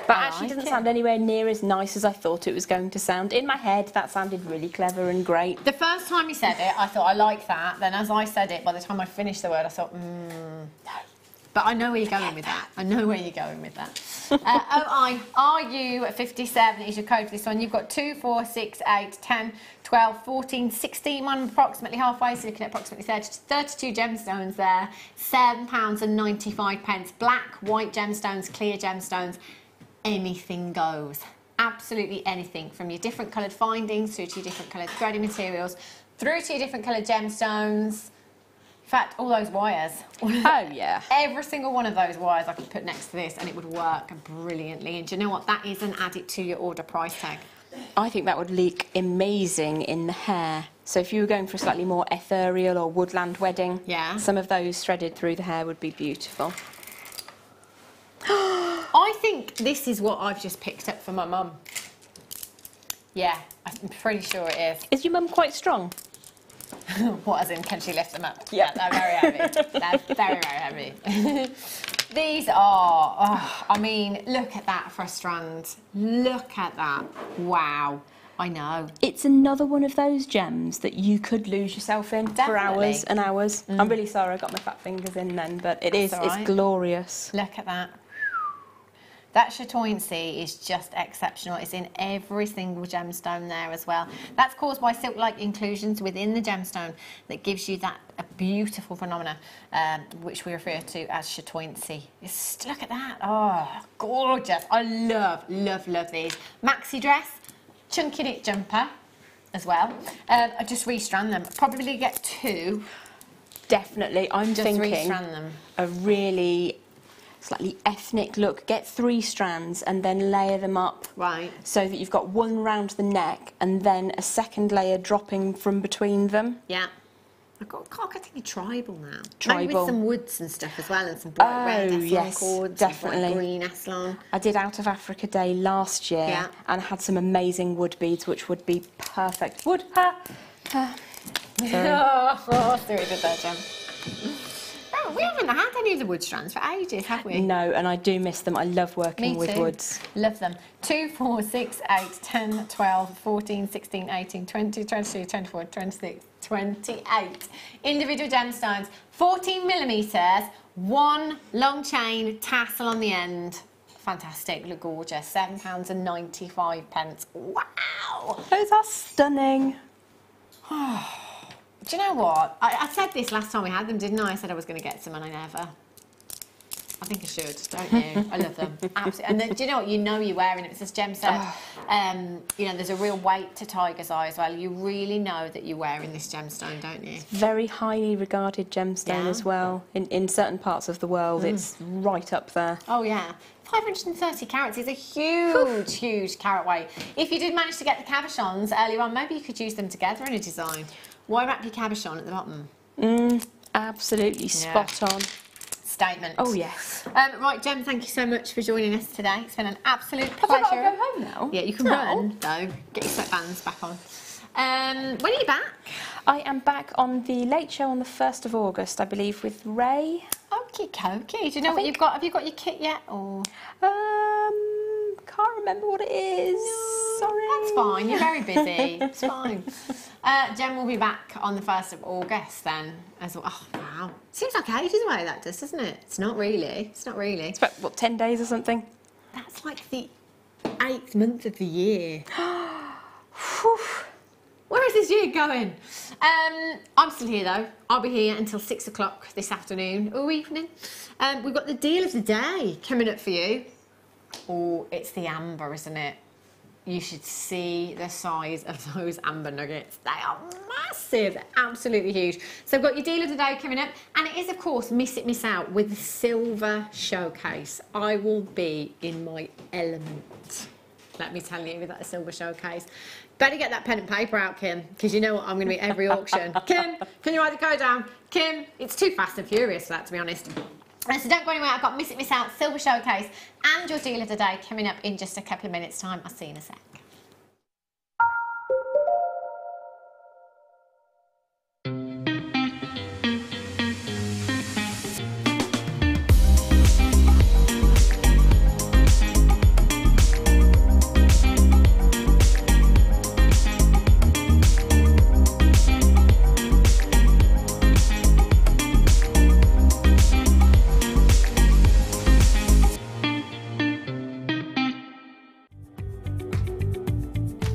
But actually it doesn't sound anywhere near as nice as I thought it was going to sound. In my head, that sounded really clever and great. The first time you said it, I thought, I like that. Then as I said it, by the time I finished the word, I thought, no. But I know where you're going with that. I know where you're going with that. RU57 is your code for this one. You've got 2, 4, 6, 8, 10, 12, 14, 16, one approximately halfway, so looking at approximately 32 gemstones there. £7.95. Black, white gemstones, clear gemstones. Anything goes. Absolutely anything, from your different coloured findings through to your different coloured threading materials, through to your different coloured gemstones. In fact, all those wires. Oh, yeah. Every single one of those wires I could put next to this and it would work brilliantly. And do you know what? That isn't added to your order price tag. I think that would look amazing in the hair. So if you were going for a slightly more ethereal or woodland wedding, some of those threaded through the hair would be beautiful. I think this is what I've just picked up for my mum. Yeah, I'm pretty sure it is. Is your mum quite strong? What, as in, can she lift them up? Yeah, they're very heavy. They're very, very heavy. These are, I mean, look at that for a strand. Look at that. Wow. I know. It's another one of those gems that you could lose yourself in for hours and hours. I'm really sorry I got my fat fingers in then, but it's glorious. Look at that. That chatoyancy is just exceptional. It's in every single gemstone there as well. That's caused by silk-like inclusions within the gemstone that gives you that beautiful phenomena, which we refer to as chatoyancy. Look at that. Oh, gorgeous. I love, love, love these. Maxi dress, chunky knit jumper as well. I just restrand them. Probably get 2. Definitely. I'm just thinking restrand them. A really slightly ethnic look. Get 3 strands and then layer them up. Right. So that you've got one round the neck and then a second layer dropping from between them. Yeah. I've got thinking tribal now. Tribal. Maybe with some woods and stuff as well, and some bright red Eslan cords, definitely. Bright green Eslan. I did Out of Africa Day last year and had some amazing wood beads, which would be perfect. Sorry. Oh, Stuart did that, Gem. Oh, we haven't had any of the wood strands for ages, have we? No, and I do miss them. I love working Me with too. woods. Love them. 2, 4, 6, 8, 10, 12, 14, 16, 18, 20, 22, 24, 26, 28. Individual gemstones. 14 millimetres, one long chain tassel on the end. Fantastic, look gorgeous. £7.95. Wow! Those are stunning. Do you know what? I said this last time we had them, didn't I? I said I was going to get some and I never. I think I should, don't you? I love them. Absolutely. And then, do you know what? You know you're wearing it. It's this gemstone. You know, there's a real weight to Tiger's Eye as well. You really know that you're wearing this gemstone, don't you? Very highly regarded gemstone as well. In certain parts of the world, it's right up there. Oh, yeah. 530 carats is a huge, huge carat weight. If you did manage to get the cabochons earlier on, maybe you could use them together in a design. Why wrap your cabochon at the bottom? Absolutely spot on. Statement. Oh, yes. Right, Jem, thank you so much for joining us today. It's been an absolute pleasure. Have I got to go home now? Yeah, you can run, though. Get your sweatbands back on. When are you back? I am back on the late show on the 1st of August, I believe, with Ray. Okie dokie. Do you know what you've got? Have you got your kit yet? Or can't remember what it is. No, sorry. That's fine. You're very busy. It's fine. Jem will be back on the 1st of August then as well. Oh, wow. Seems like ages away, that does, doesn't it? It's not really. It's not really. It's about, what, 10 days or something? That's like the 8th month of the year. Where is this year going? I'm still here though. I'll be here until 6 o'clock this afternoon or evening. We've got the deal of the day coming up for you. Oh, it's the amber, isn't it? You should see the size of those amber nuggets. They are massive, they're absolutely huge. So I've got your deal of the day coming up, and it is, of course, miss it, miss out with the silver showcase. I will be in my element, let me tell you, with that silver showcase. Better get that pen and paper out, Kim, because you know what I'm going to be at every auction. Kim, can you write the code down? Kim, it's too fast and furious for that, to be honest. So don't go anywhere. I've got Miss It, Miss Out, Silver Showcase and your deal of the day coming up in just a couple of minutes' time. I'll see you in a sec.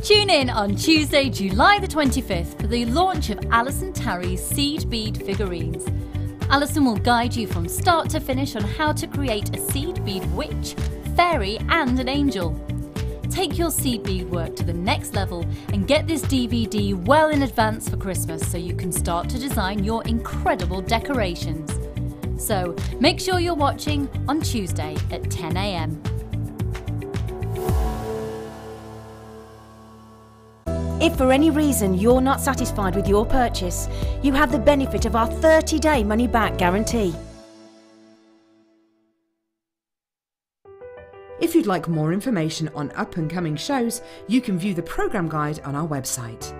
Tune in on Tuesday, July the 25th for the launch of Alison Tarry's seed bead figurines. Alison will guide you from start to finish on how to create a seed bead witch, fairy and an angel. Take your seed bead work to the next level and get this DVD well in advance for Christmas so you can start to design your incredible decorations. So make sure you're watching on Tuesday at 10 AM. If for any reason you're not satisfied with your purchase, you have the benefit of our 30-day money-back guarantee. If you'd like more information on up-and-coming shows, you can view the programme guide on our website.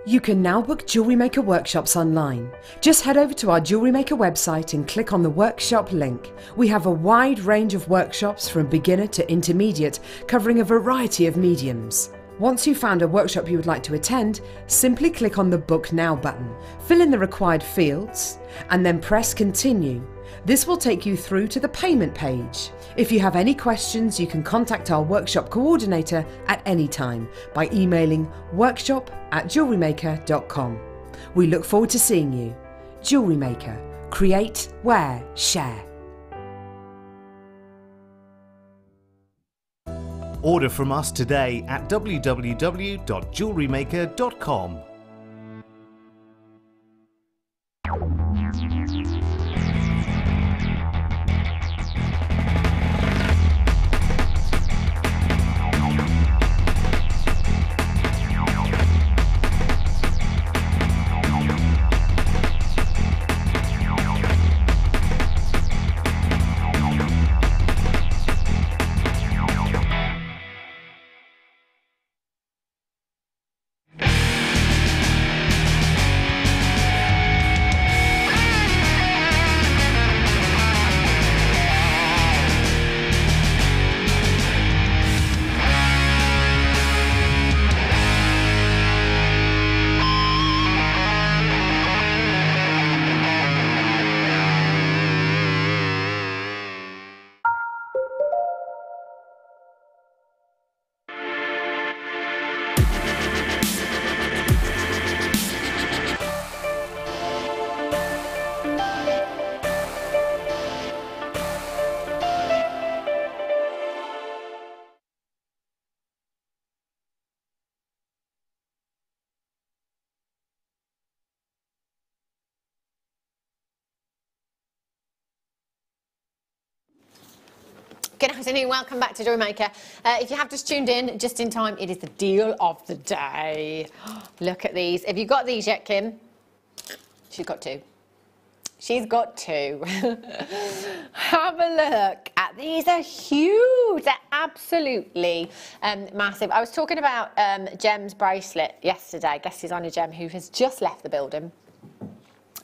You can now book Jewellery Maker workshops online. Just head over to our Jewellery Maker website and click on the workshop link. We have a wide range of workshops from beginner to intermediate, covering a variety of mediums. Once you've found a workshop you would like to attend, simply click on the Book Now button, fill in the required fields, and then press Continue. This will take you through to the payment page. If you have any questions, you can contact our workshop coordinator at any time by emailing workshop@jewellerymaker.com. We look forward to seeing you. Jewellery Maker. Create, wear, share. Order from us today at www.jewellerymaker.com. Good afternoon, welcome back to Jewellery Maker. If you have just tuned in, just in time, it is the deal of the day. Look at these. Have you got these yet, Kim? She's got two. She's got two. Have a look at these. They're huge. They're absolutely massive. I was talking about Gem's bracelet yesterday. Guest designer Gem, who has just left the building,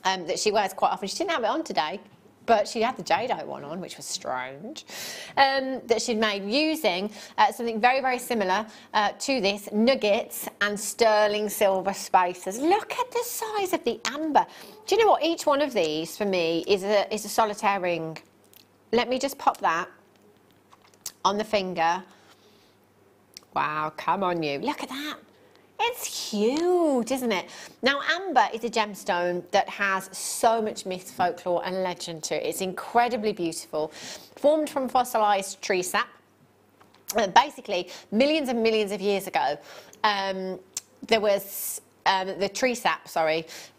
that she wears quite often. She didn't have it on today, but she had the Jade one on, which was strange, that she'd made using something very, very similar to this, nuggets and sterling silver spacers. Look at the size of the amber. Do you know what? Each one of these, for me, is a solitaire ring. Let me just pop that on the finger. Wow, come on you. Look at that. It's huge, isn't it? Now, amber is a gemstone that has so much myth, folklore and legend to it. It's incredibly beautiful. Formed from fossilised tree sap. Basically, millions and millions of years ago, there was the tree sap,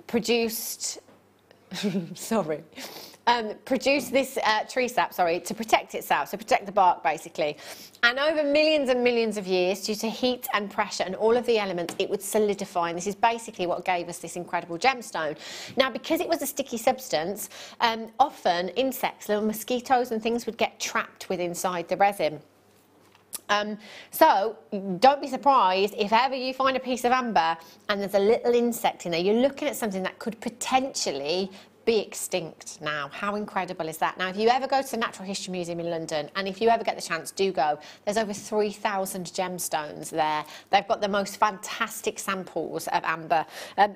produced produced this tree sap, to protect itself, so protect the bark basically. And over millions and millions of years, due to heat and pressure and all of the elements, it would solidify. And this is basically what gave us this incredible gemstone. Now, because it was a sticky substance, often insects, little mosquitoes and things would get trapped inside the resin. So don't be surprised if ever you find a piece of amber and there's a little insect in there. You're looking at something that could potentially be extinct now. How incredible is that? Now, if you ever go to the Natural History Museum in London, and if you ever get the chance, do go. There's over 3,000 gemstones there. They've got the most fantastic samples of amber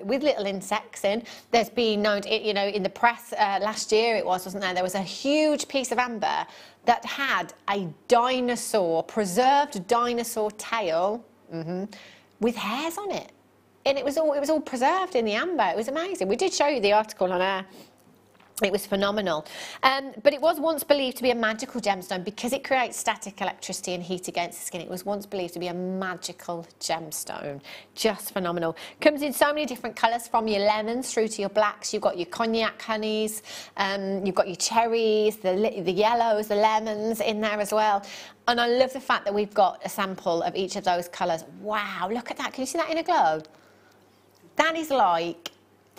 with little insects in. There's been known, you know, in the press last year wasn't there? There was a huge piece of amber that had a dinosaur, preserved dinosaur tail with hairs on it. And it was all preserved in the amber. It was amazing. We did show you the article on air. It was phenomenal. But it was once believed to be a magical gemstone because it creates static electricity and heat against the skin. It was once believed to be a magical gemstone. Just phenomenal. Comes in so many different colours, from your lemons through to your blacks. You've got your cognac honeys, you've got your cherries, the yellows, the lemons in there as well. And I love the fact that we've got a sample of each of those colours. Wow, look at that. Can you see that in a glow? That is like,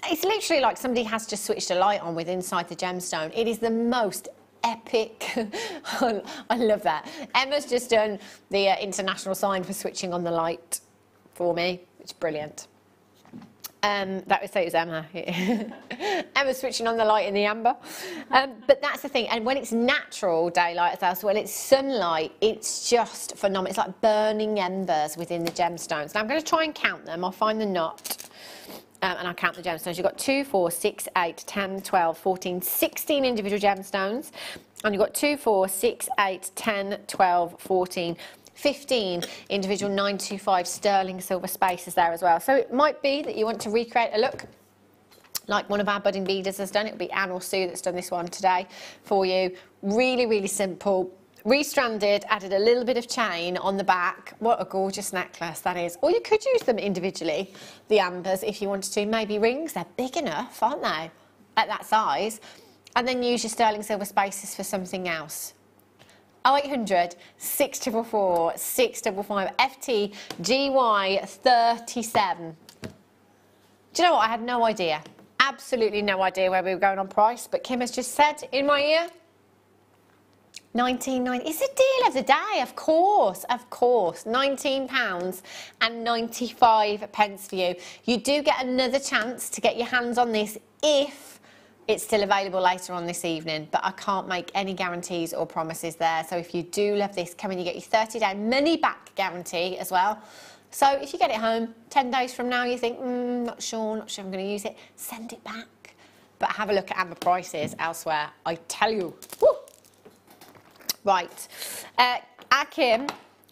it's literally like somebody has just switched a light on with inside the gemstone. It is the most epic. I love that. Emma's just done the international sign for switching on the light for me. It's brilliant. That would say it was Emma. Emma's switching on the light in the amber. But that's the thing. And when it's natural daylight as well, it's sunlight, it's just phenomenal. It's like burning embers within the gemstones. Now, I'm going to try and count them. I'll find the knot. And I'll count the gemstones. You've got 2, 4, 6, 8, 10, 12, 14, 16 individual gemstones. And you've got 2, 4, 6, 8, 10, 12, 14, 15 individual 925 sterling silver spacers there as well. So it might be that you want to recreate a look like one of our budding beaders has done. It will be Anne or Sue that's done this one today for you. Really, really simple. Restranded, added a little bit of chain on the back. What a gorgeous necklace that is. Or you could use them individually, the ambers, if you wanted to. Maybe rings, they're big enough, aren't they, at that size? And then use your sterling silver spacers for something else. 0800 644 655 FT GY 37. Do you know what? I had no idea. Absolutely no idea where we were going on price, but Kim has just said in my ear, £19.90. It's a deal of the day, of course, £19.95 for you. You do get another chance to get your hands on this if it's still available later on this evening, but I can't make any guarantees or promises there. So if you do love this, come in, you get your 30-day money-back guarantee as well. So if you get it home 10 days from now, you think, not sure I'm going to use it, send it back. But have a look at amber prices elsewhere, I tell you. Woo! Right, our Kim,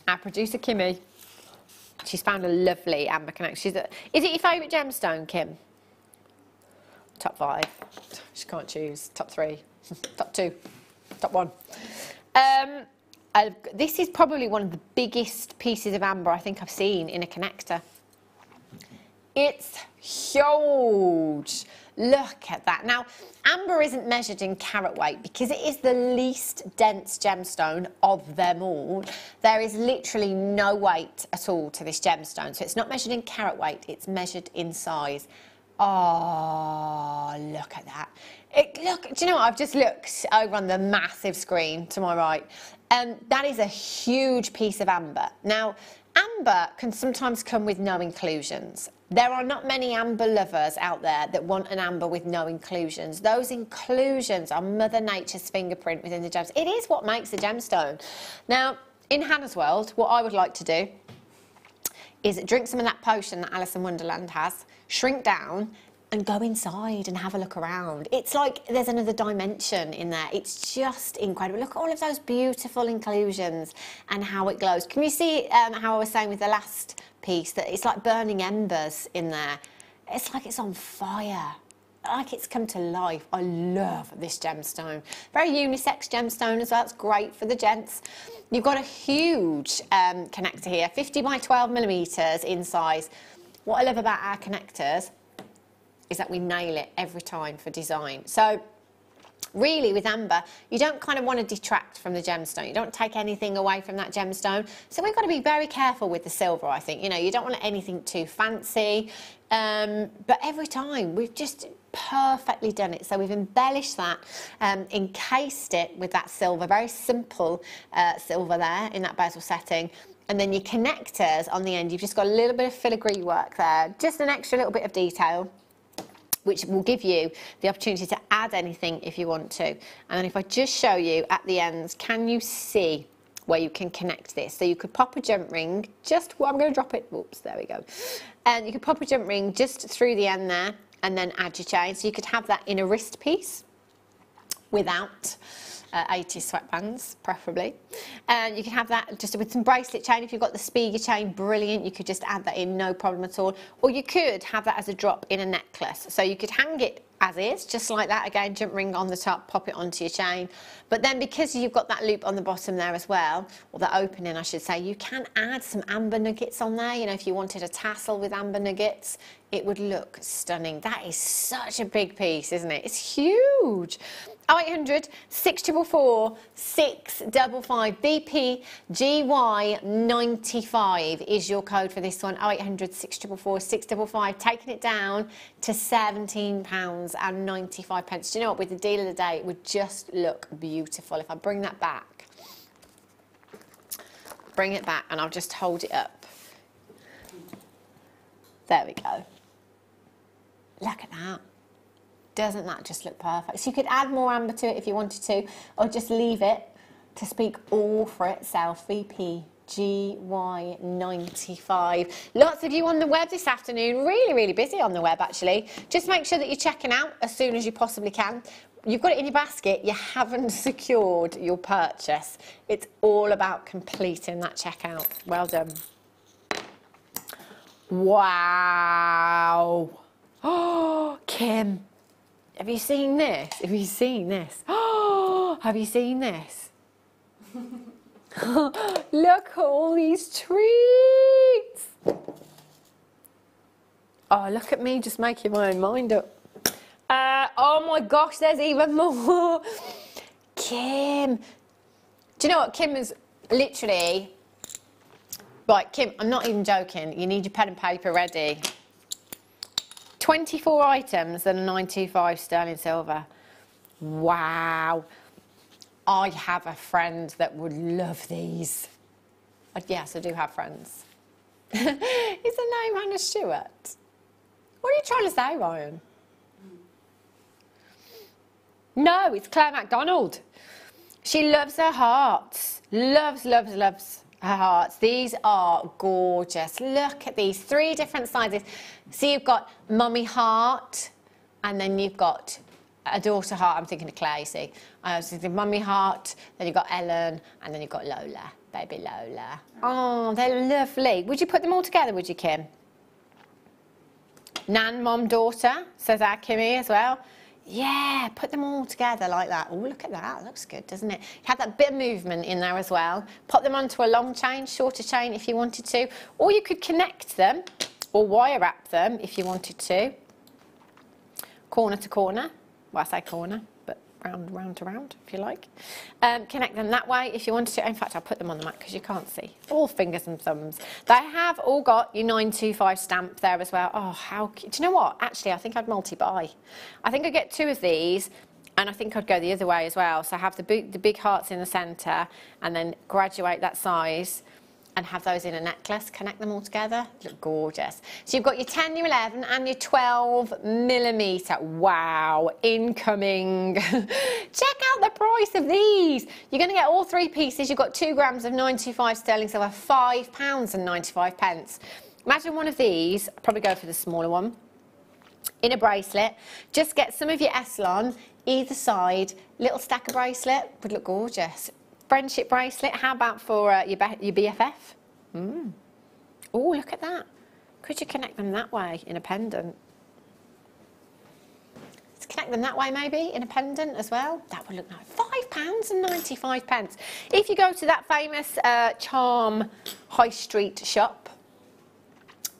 our producer Kimmy, she's found a lovely amber connection. Is it your favourite gemstone, Kim? Top 5. She can't choose. Top 3. Top 2. Top 1. This is probably one of the biggest pieces of amber I think I've seen in a connector. It's huge. Look at that. Now, amber isn't measured in carat weight because it is the least dense gemstone of them all. There is literally no weight at all to this gemstone. So it's not measured in carat weight, it's measured in size. Oh, look at that. Look, do you know what? I've just looked over on the massive screen to my right. That is a huge piece of amber. Now, amber can sometimes come with no inclusions. There are not many amber lovers out there that want an amber with no inclusions. Those inclusions are Mother Nature's fingerprint within the gems. It is what makes the gemstone. Now, in Hannah's world, what I would like to do is drink some of that potion that Alice in Wonderland has, shrink down, and go inside and have a look around. It's like there's another dimension in there. It's just incredible. Look at all of those beautiful inclusions and how it glows. Can you see how I was saying with the last piece that it's like burning embers in there? It's like it's on fire, like it's come to life. I love this gemstone. Very unisex gemstone as well. It's great for the gents. You've got a huge connector here, 50 by 12 millimeters in size. What I love about our connectors is that we nail it every time for design. So really with amber, you don't kind of want to detract from the gemstone. You don't take anything away from that gemstone. So we've got to be very careful with the silver, I think. You know, you don't want anything too fancy. But every time we've just perfectly done it. So we've embellished that, encased it with that silver, very simple silver there in that bezel setting. And then your connectors on the end, you've just got a little bit of filigree work there, just an extra little bit of detail, which will give you the opportunity to add anything if you want to. And then if I just show you at the ends, can you see where you can connect this? So you could pop a jump ring, just, well, I'm going to drop it, oops, there we go. And you could pop a jump ring just through the end there and then add your chain. So you could have that in a wrist piece without 80 sweatbands, preferably. And you can have that just with some bracelet chain. If you've got the Spiga chain, brilliant. You could just add that in, no problem at all. Or you could have that as a drop in a necklace. So you could hang it as is, just like that. Again, jump ring on the top, pop it onto your chain. But then because you've got that loop on the bottom there as well, or the opening, I should say, you can add some amber nuggets on there. You know, if you wanted a tassel with amber nuggets, it would look stunning. That is such a big piece, isn't it? It's huge. 0800 644 655 BPGY95 is your code for this one. 0800 644 655, taking it down to £17.95. Do you know what? With the deal of the day, it would just look beautiful. If I bring that back, bring it back, and I'll just hold it up. There we go. Look at that. Doesn't that just look perfect? So you could add more amber to it if you wanted to, or just leave it to speak all for itself. VPGY95. Lots of you on the web this afternoon. Really, really busy on the web, actually. Just make sure that you're checking out as soon as you possibly can. You've got it in your basket. You haven't secured your purchase. It's all about completing that checkout. Well done. Wow. Oh, Kim. Have you seen this? Have you seen this? Oh, have you seen this? Look at all these treats. Oh, look at me just making my own mind up. Oh my gosh, there's even more. Kim. Do you know what? Kim is literally... Right, Kim, I'm not even joking. You need your pen and paper ready. 24 items and a 925 sterling silver. Wow. I have a friend that would love these. Yes, I do have friends. Is her name Hannah Stuart? What are you trying to say, Ryan? No, it's Claire MacDonald. She loves her hearts. Loves, loves, loves her hearts. These are gorgeous. Look at these 3 different sizes. So you've got mummy heart, and then you've got a daughter heart. I'm thinking of Claire, you see. I was thinking mummy heart, then you've got Ellen, and then you've got Lola, baby Lola. Oh, they're lovely. Would you put them all together, would you, Kim? Nan, mum, daughter, says our Kimmy as well. Yeah, put them all together like that. Oh, look at that. That looks good, doesn't it? You have that bit of movement in there as well. Pop them onto a long chain, shorter chain if you wanted to. Or you could connect them or wire wrap them if you wanted to. corner to corner. Well, I say corner, but round to round, if you like. Connect them that way if you wanted to. In fact, I'll put them on the mat because you can't see. All fingers and thumbs. They have all got your 925 stamp there as well. Oh, how cute. Do you know what? Actually, I think I'd multi-buy. I think I'd get 2 of these, and I think I'd go the other way as well. So have the big hearts in the centre, and then graduate that size, and have those in a necklace, connect them all together, look gorgeous. So you've got your 10, your 11 and your 12mm. Wow, incoming. Check out the price of these. You're going to get all 3 pieces. You've got 2 grams of 925 sterling silver, £5.95. Imagine one of these, I'd probably go for the smaller one, in a bracelet. Just get some of your Eslon either side, little stack of bracelet, would look gorgeous. Friendship bracelet, how about for your BFF? Oh, look at that. Could you connect them that way in a pendant? Let's connect them that way maybe in a pendant as well. That would look nice. £5.95. If you go to that famous charm high street shop,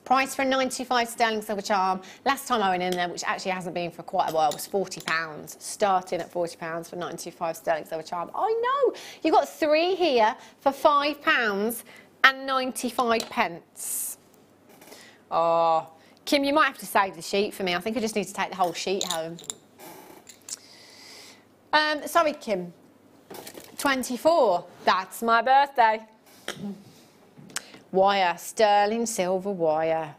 price for a 95 sterling silver charm, last time I went in there, which actually hasn't been for quite a while, was £40. Starting at £40 for 95 sterling silver charm. I know, you've got 3 here for £5.95. Oh, Kim, you might have to save the sheet for me. I think I just need to take the whole sheet home. Sorry, Kim. 24, that's my birthday. Wire, sterling silver wire.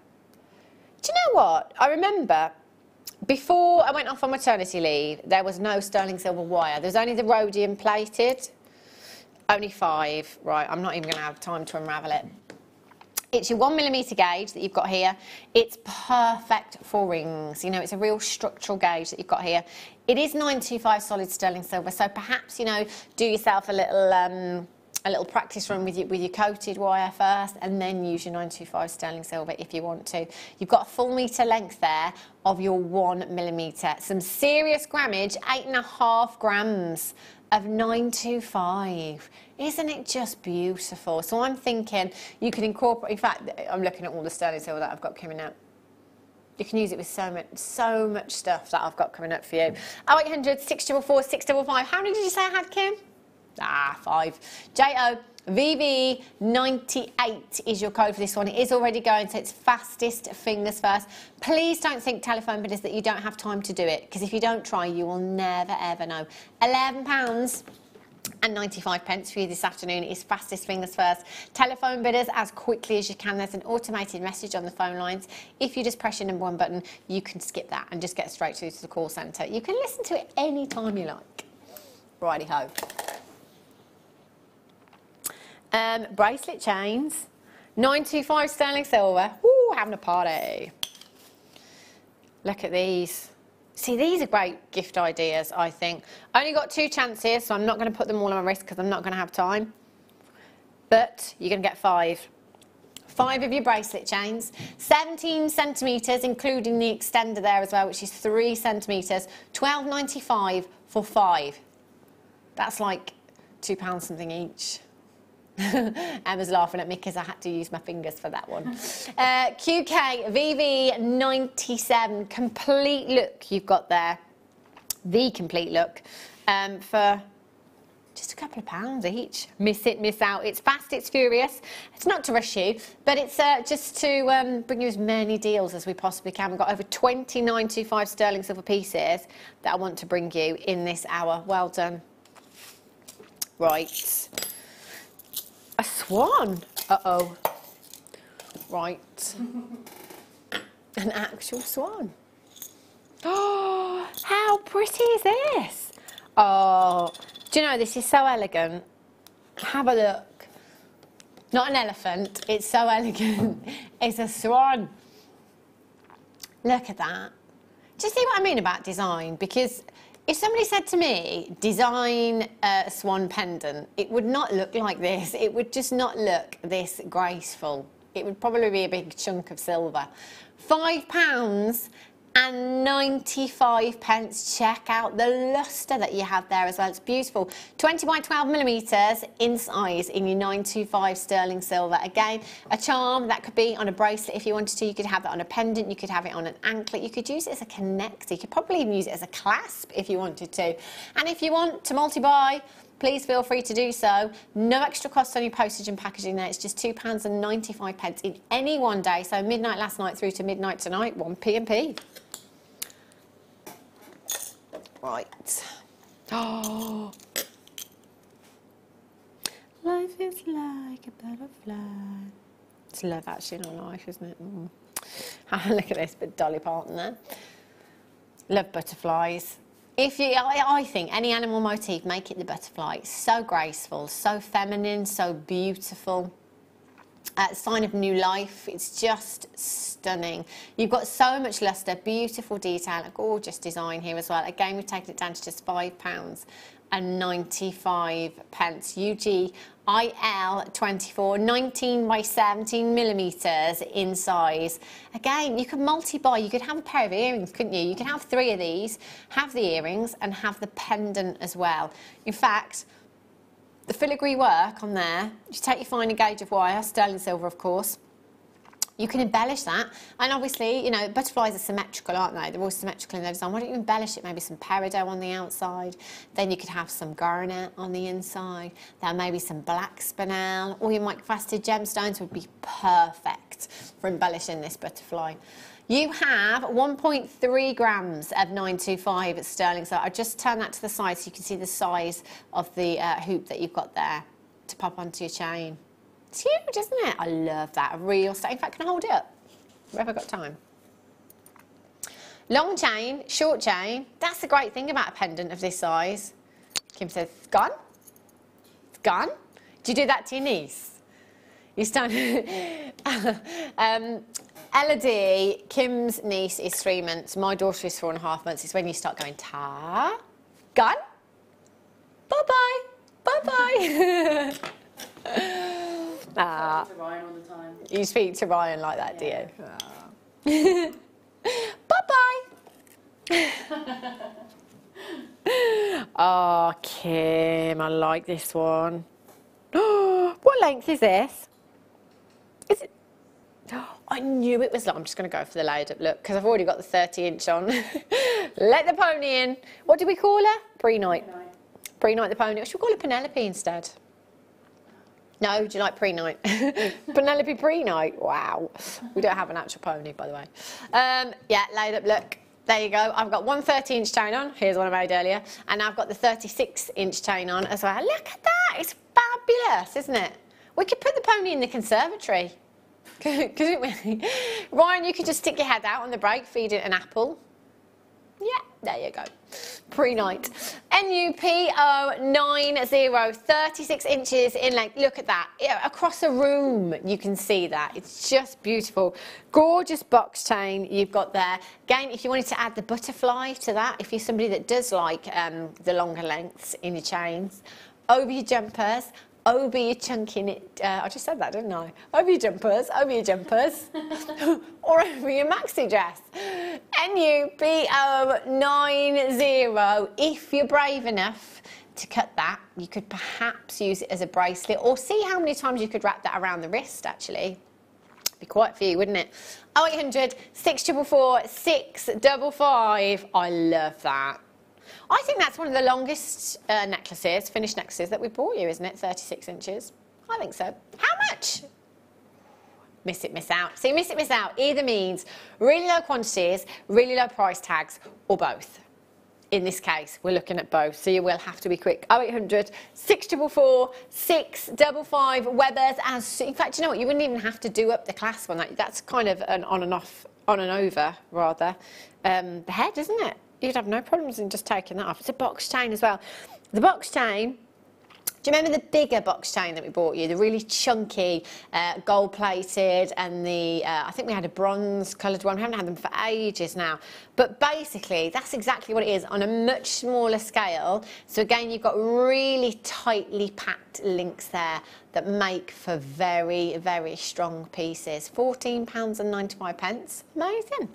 Do you know what? I remember before I went off on maternity leave, there was no sterling silver wire. There's only the rhodium plated. Only 5. Right, I'm not even going to have time to unravel it. It's your 1mm gauge that you've got here. It's perfect for rings. You know, it's a real structural gauge that you've got here. It is 925 solid sterling silver, so perhaps, you know, do yourself a little practice run with your coated wire first, and then use your 925 sterling silver if you want to. You've got a full metre length there of your 1mm. Some serious grammage, 8.5 grams of 925. Isn't it just beautiful? So I'm thinking you can incorporate, in fact, I'm looking at all the sterling silver that I've got coming out. You can use it with so much stuff that I've got coming up for you. 0800 644 655. How many did you say I had, Kim? 5. JOVV98 is your code for this one. It is already going, so it's fastest fingers first. Please don't think telephone bidders that you don't have time to do it, because if you don't try, you will never ever know. £11.95 for you this afternoon. It is fastest fingers first. Telephone bidders as quickly as you can. There's an automated message on the phone lines. If you just press your number 1 button, you can skip that and just get straight through to the call centre. You can listen to it any time you like. Righty-ho. Bracelet chains, 925 sterling silver. Woo, having a party. Look at these. See, these are great gift ideas, I think. Only got 2 chances, so I'm not going to put them all on my wrist because I'm not going to have time. But you're going to get 5. 5 of your bracelet chains, 17 centimetres, including the extender there as well, which is 3 centimetres. £12.95 for 5. That's like £2 something each. Emma's laughing at me because I had to use my fingers for that one. QKVV97, complete look you've got there. The complete look for just a couple of pounds each. Miss it, miss out. It's fast, it's furious. It's not to rush you, but it's just to bring you as many deals as we possibly can. We've got over 2925 sterling silver pieces that I want to bring you in this hour. Well done. Right. A swan. Uh-oh. Right. An actual swan. Oh, how pretty is this? Oh, do you know, this is so elegant. Have a look. Not an elephant, it's so elegant. It's a swan. Look at that. Do you see what I mean about design? Because if somebody said to me, design a swan pendant, it would not look like this. It would just not look this graceful. It would probably be a big chunk of silver. £5.95. and 95 pence. Check out the lustre that you have there as well. It's beautiful. 20 by 12 millimeters in size in your 925 sterling silver. Again, a charm that could be on a bracelet if you wanted to. You could have that on a pendant. You could have it on an anklet. You could use it as a connector. You could probably even use it as a clasp if you wanted to. And if you want to multi-buy, please feel free to do so. No extra cost on your postage and packaging there. It's just £2.95 in any one day. So midnight last night through to midnight tonight, 1 p.m. Right. Oh. Life is like a butterfly. It's love actually, not life, isn't it? Look at this bit Dolly Parton there. Love butterflies. If you, I think any animal motif, make it the butterfly. It's so graceful, so feminine, so beautiful. Sign of new life. It's just stunning. You've got so much lustre, beautiful detail, a gorgeous design here as well. Again, we've taken it down to just £5.95. UGIL 24, 19 by 17 millimeters in size. Again, you could multi-buy. You could have a pair of earrings, couldn't you? You could have 3 of these, have the earrings, and have the pendant as well. In fact, the filigree work on there, you take your finer gauge of wire, sterling silver of course, you can embellish that. And obviously, you know, butterflies are symmetrical, aren't they? They're all symmetrical in their design. Why don't you embellish it? Maybe some peridot on the outside. Then you could have some garnet on the inside. Then maybe some black spinel. All your microfaceted gemstones would be perfect for embellishing this butterfly. You have 1.3 grams of 925 sterling. So I'll just turn that to the side so you can see the size of the hoop that you've got there to pop onto your chain. It's huge, isn't it? I love that. A real stone. In fact, can I hold it up? Have I got time? Long chain, short chain. That's the great thing about a pendant of this size. Kim says, it's gone? It's gone? Do you do that to your niece? You start... Elodie, Kim's niece is 3 months. My daughter is 4.5 months. It's when you start going, ta, gone, bye-bye, bye-bye. To Ryan all the time. You speak to Ryan like that, yeah. Do you? Bye-bye. Oh, Kim, I like this one. What length is this? Is it? I knew it was long. I'm just going to go for the laid up look because I've already got the 30-inch on. Let the pony in. What do we call her? Pre-night. Pre-night the pony. Should we call her Penelope instead? No, do you like pre-night? Penelope pre-night. Wow. We don't have an actual pony, by the way. Yeah, laid up look. There you go. I've got one 30-inch chain on. Here's one I made earlier. And I've got the 36-inch chain on as well. Look at that. It's fabulous, isn't it? We could put the pony in the conservatory. Couldn't we? Ryan, you could just stick your head out on the break, feed it an apple. Yeah, there you go. Pre-night. NUPO90, 36 inches in length. Look at that. Yeah, across a room, you can see that. It's just beautiful. Gorgeous box chain you've got there. Again, if you wanted to add the butterfly to that, if you're somebody that does like the longer lengths in your chains, over your jumpers, over your chunky knit, I just said that, didn't I? Over your jumpers, or over your maxi dress. NUPO90, if you're brave enough to cut that, you could perhaps use it as a bracelet, or see how many times you could wrap that around the wrist, actually. Be quite a few, wouldn't it? 0800 644 655. I love that. I think that's one of the longest necklaces, finished necklaces that we bought you, isn't it? 36 inches. I think so. How much? Miss it, miss out. See, miss it, miss out either means really low quantities, really low price tags, or both. In this case, we're looking at both, so you will have to be quick. 0800 644 655. Webbers. In fact, you know what? You wouldn't even have to do up the clasp on that. That's kind of an on and off, on and over, rather. The head, isn't it? You'd have no problems in just taking that off. It's a box chain as well. The box chain, do you remember the bigger box chain that we bought you? The really chunky, gold-plated, and the, I think we had a bronze-coloured one. We haven't had them for ages now. But basically, that's exactly what it is on a much smaller scale. So again, you've got really tightly packed links there that make for very, very strong pieces. £14.95. Amazing.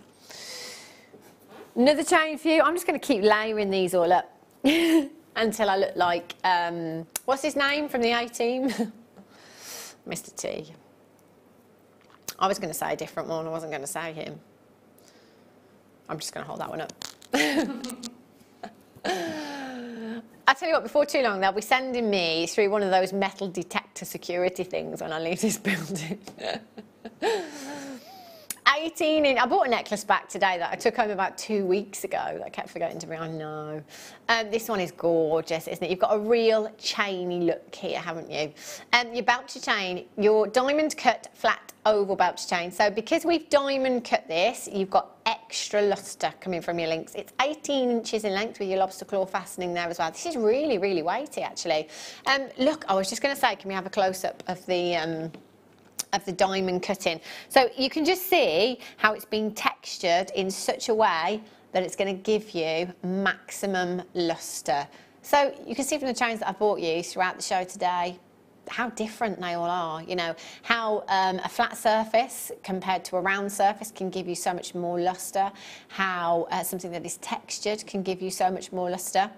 Another chain for you. I'm just going to keep layering these all up until I look like, what's his name from the A-Team? Mr. T. I was going to say a different one. I wasn't going to say him. I'm just going to hold that one up. I tell you what, before too long, they'll be sending me through one of those metal detector security things when I leave this building. 18 inch. I bought a necklace back today that I took home about 2 weeks ago that I kept forgetting to bring. I know. This one is gorgeous, isn't it? You've got a real chainy look here, haven't you? Your belcher chain, your diamond cut flat oval belcher chain. So because we've diamond cut this, you've got extra luster coming from your links. It's 18 inches in length with your lobster claw fastening there as well. This is really, really weighty, actually. Look, I was just going to say, can we have a close-up of the diamond cutting? So you can just see how it's been textured in such a way that it's going to give you maximum luster. So you can see from the chains that I bought you throughout the show today how different they all are, you know, how a flat surface compared to a round surface can give you so much more luster, how something that is textured can give you so much more luster,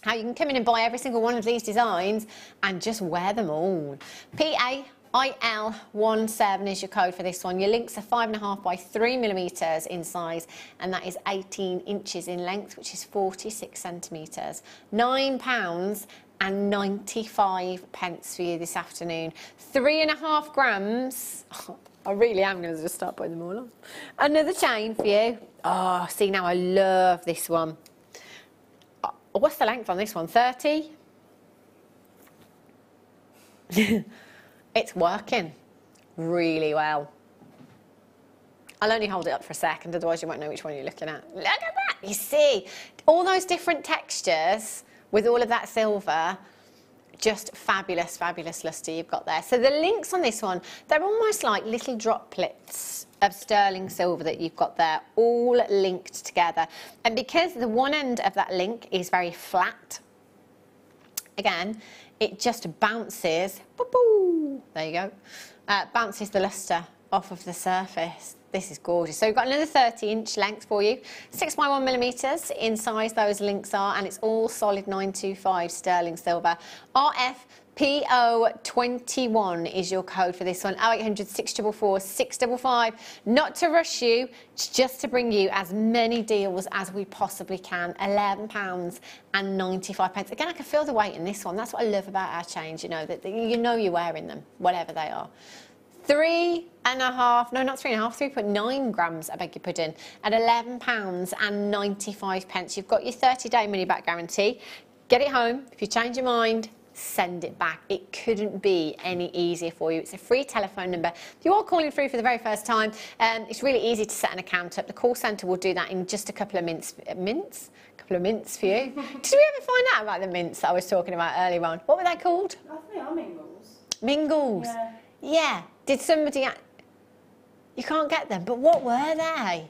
how you can come in and buy every single one of these designs and just wear them all. PAIL17 is your code for this one. Your links are 5.5 by 3mm in size, and that is 18 inches in length, which is 46 centimetres. £9.95 for you this afternoon. 3.5 grams. Oh, I really am going to just start putting them all on. Another chain for you. Oh, see, now I love this one. Oh, what's the length on this one? 30? It's working really well. I'll only hold it up for a second, otherwise you won't know which one you're looking at. Look at that! You see, all those different textures with all of that silver, just fabulous, fabulous luster you've got there. So the links on this one, they're almost like little droplets of sterling silver that you've got there, all linked together. And because the one end of that link is very flat, again, it just bounces, boo-boo, there you go, bounces the luster off of the surface. This is gorgeous. So we've got another 30-inch length for you, 6 by 1mm in size those links are, and it's all solid 925 sterling silver. RFPO21 is your code for this one, 0800 644 655. Not to rush you, it's just to bring you as many deals as we possibly can. £11.95. Again, I can feel the weight in this one. That's what I love about our chains, you know, that you know you're wearing them, whatever they are. 3.9 grams, I beg your pudding, at £11.95. You've got your 30-day money-back guarantee. Get it home. If you change your mind, send it back. It couldn't be any easier for you. It's a free telephone number. If you are calling through for the very first time, it's really easy to set an account up. The call centre will do that in just a couple of minutes. Couple of mints for you. Did we ever find out about the mints that I was talking about earlier on? What were they called? I think they are mingles. Mingles? Yeah. Yeah. Did somebody... You can't get them, but what were they?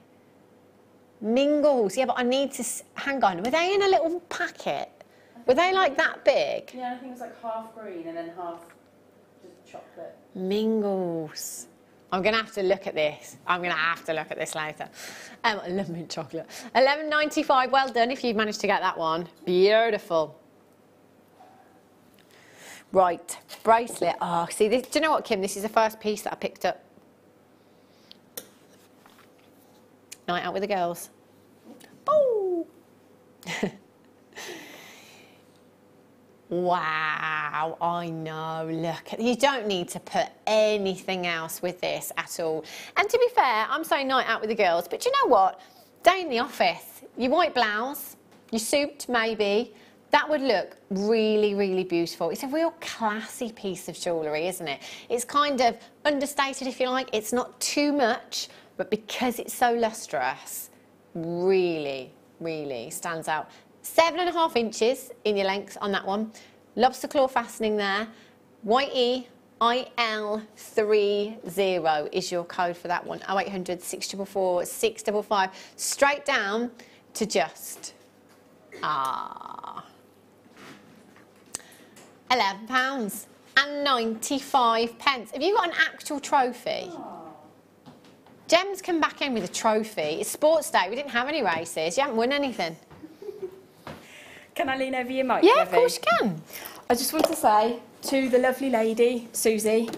Mingles. Yeah, but I need to... Hang on. Were they in a little packet? Were they like that big? Yeah, I think it was like half green and then half just chocolate. Mingles. I'm going to have to look at this. I'm going to have to look at this later. I love mint chocolate. £11.95. Well done if you've managed to get that one. Beautiful. Right, bracelet. Oh, see, this, do you know what, Kim? This is the first piece that I picked up. Night out with the girls. Oh! Wow, I know, look, you don't need to put anything else with this at all. And to be fair, I'm saying night out with the girls, but you know what? Day in the office, your white blouse, your suit maybe, that would look really, really beautiful. It's a real classy piece of jewellery, isn't it? It's kind of understated, if you like. It's not too much, but because it's so lustrous, really, really stands out. 7.5 inches in your length on that one. Lobster claw fastening there. YEIL30 is your code for that one. 0800 644 655. Straight down to just £11.95. Have you got an actual trophy? Gems come back in with a trophy. It's sports day. We didn't have any races. You haven't won anything. Can I lean over your mic? Yeah, of course you can. I just want to say to the lovely lady, Susie,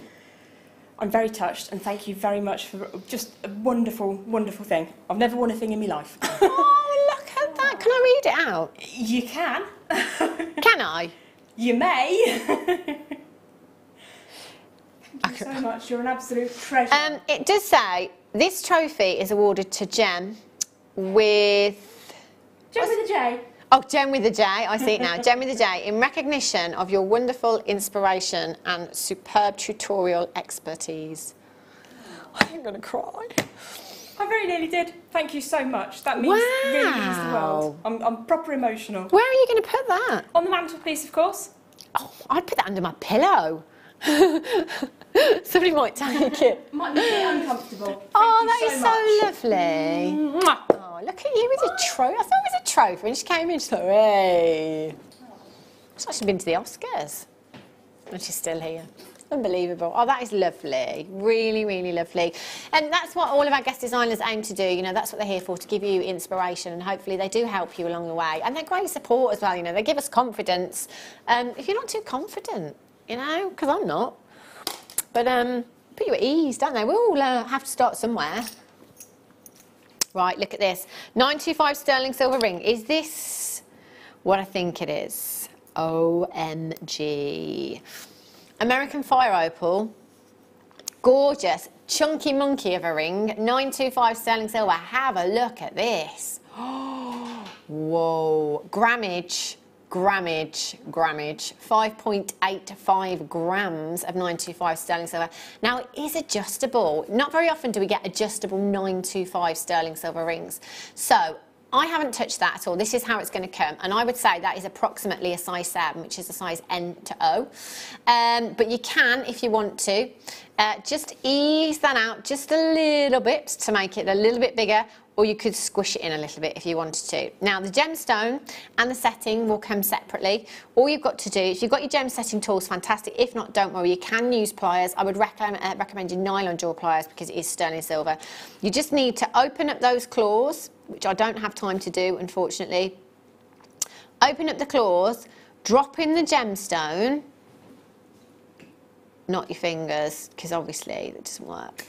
I'm very touched and thank you very much for just a wonderful, wonderful thing. I've never won a thing in my life. Oh, look at that. Can I read it out? You can. Can I? You may. Thank you so much. You're an absolute treasure. It does say this trophy is awarded to Gem with... Gem with a J. Oh, Gem with a J. I see it now. Gem with a J. In recognition of your wonderful inspiration and superb tutorial expertise. I'm going to cry. I very nearly did. Thank you so much. That means really means the world. I'm proper emotional. Where are you going to put that? On the mantelpiece, of course. Oh, I'd put that under my pillow. Somebody might take it. Might be a bit uncomfortable. Oh, that is so lovely. Oh, look at you with a trophy. I thought it was a trophy when she came in. She's like, hey. It's like she's been to the Oscars. And she's still here. Unbelievable. Oh, that is lovely. Really, really lovely. And that's what all of our guest designers aim to do. You know, that's what they're here for, to give you inspiration, and hopefully they do help you along the way. And they're great support as well. You know, they give us confidence. If you're not too confident, you know, because I'm not. But put you at ease, don't they? We all have to start somewhere. Right, look at this. 925 sterling silver ring. Is this what I think it is? OMG. American fire opal. Gorgeous. Chunky monkey of a ring. 925 sterling silver. Have a look at this. Whoa. Grammage. 5.85 grams of 925 sterling silver. Now, it is adjustable. Not very often do we get adjustable 925 sterling silver rings. So I haven't touched that at all. This is how it's going to come, and I would say that is approximately a size 7, which is a size N to O. But you can, if you want to, just ease that out just a little bit to make it a little bit bigger, or you could squish it in a little bit if you wanted to. Now, the gemstone and the setting will come separately. All you've got to do, if you've got your gem setting tools, fantastic. If not, don't worry, you can use pliers. I would recommend your nylon jaw pliers because it is sterling silver. You just need to open up those claws, which I don't have time to do, unfortunately. Open up the claws, drop in the gemstone, not your fingers, because obviously that doesn't work.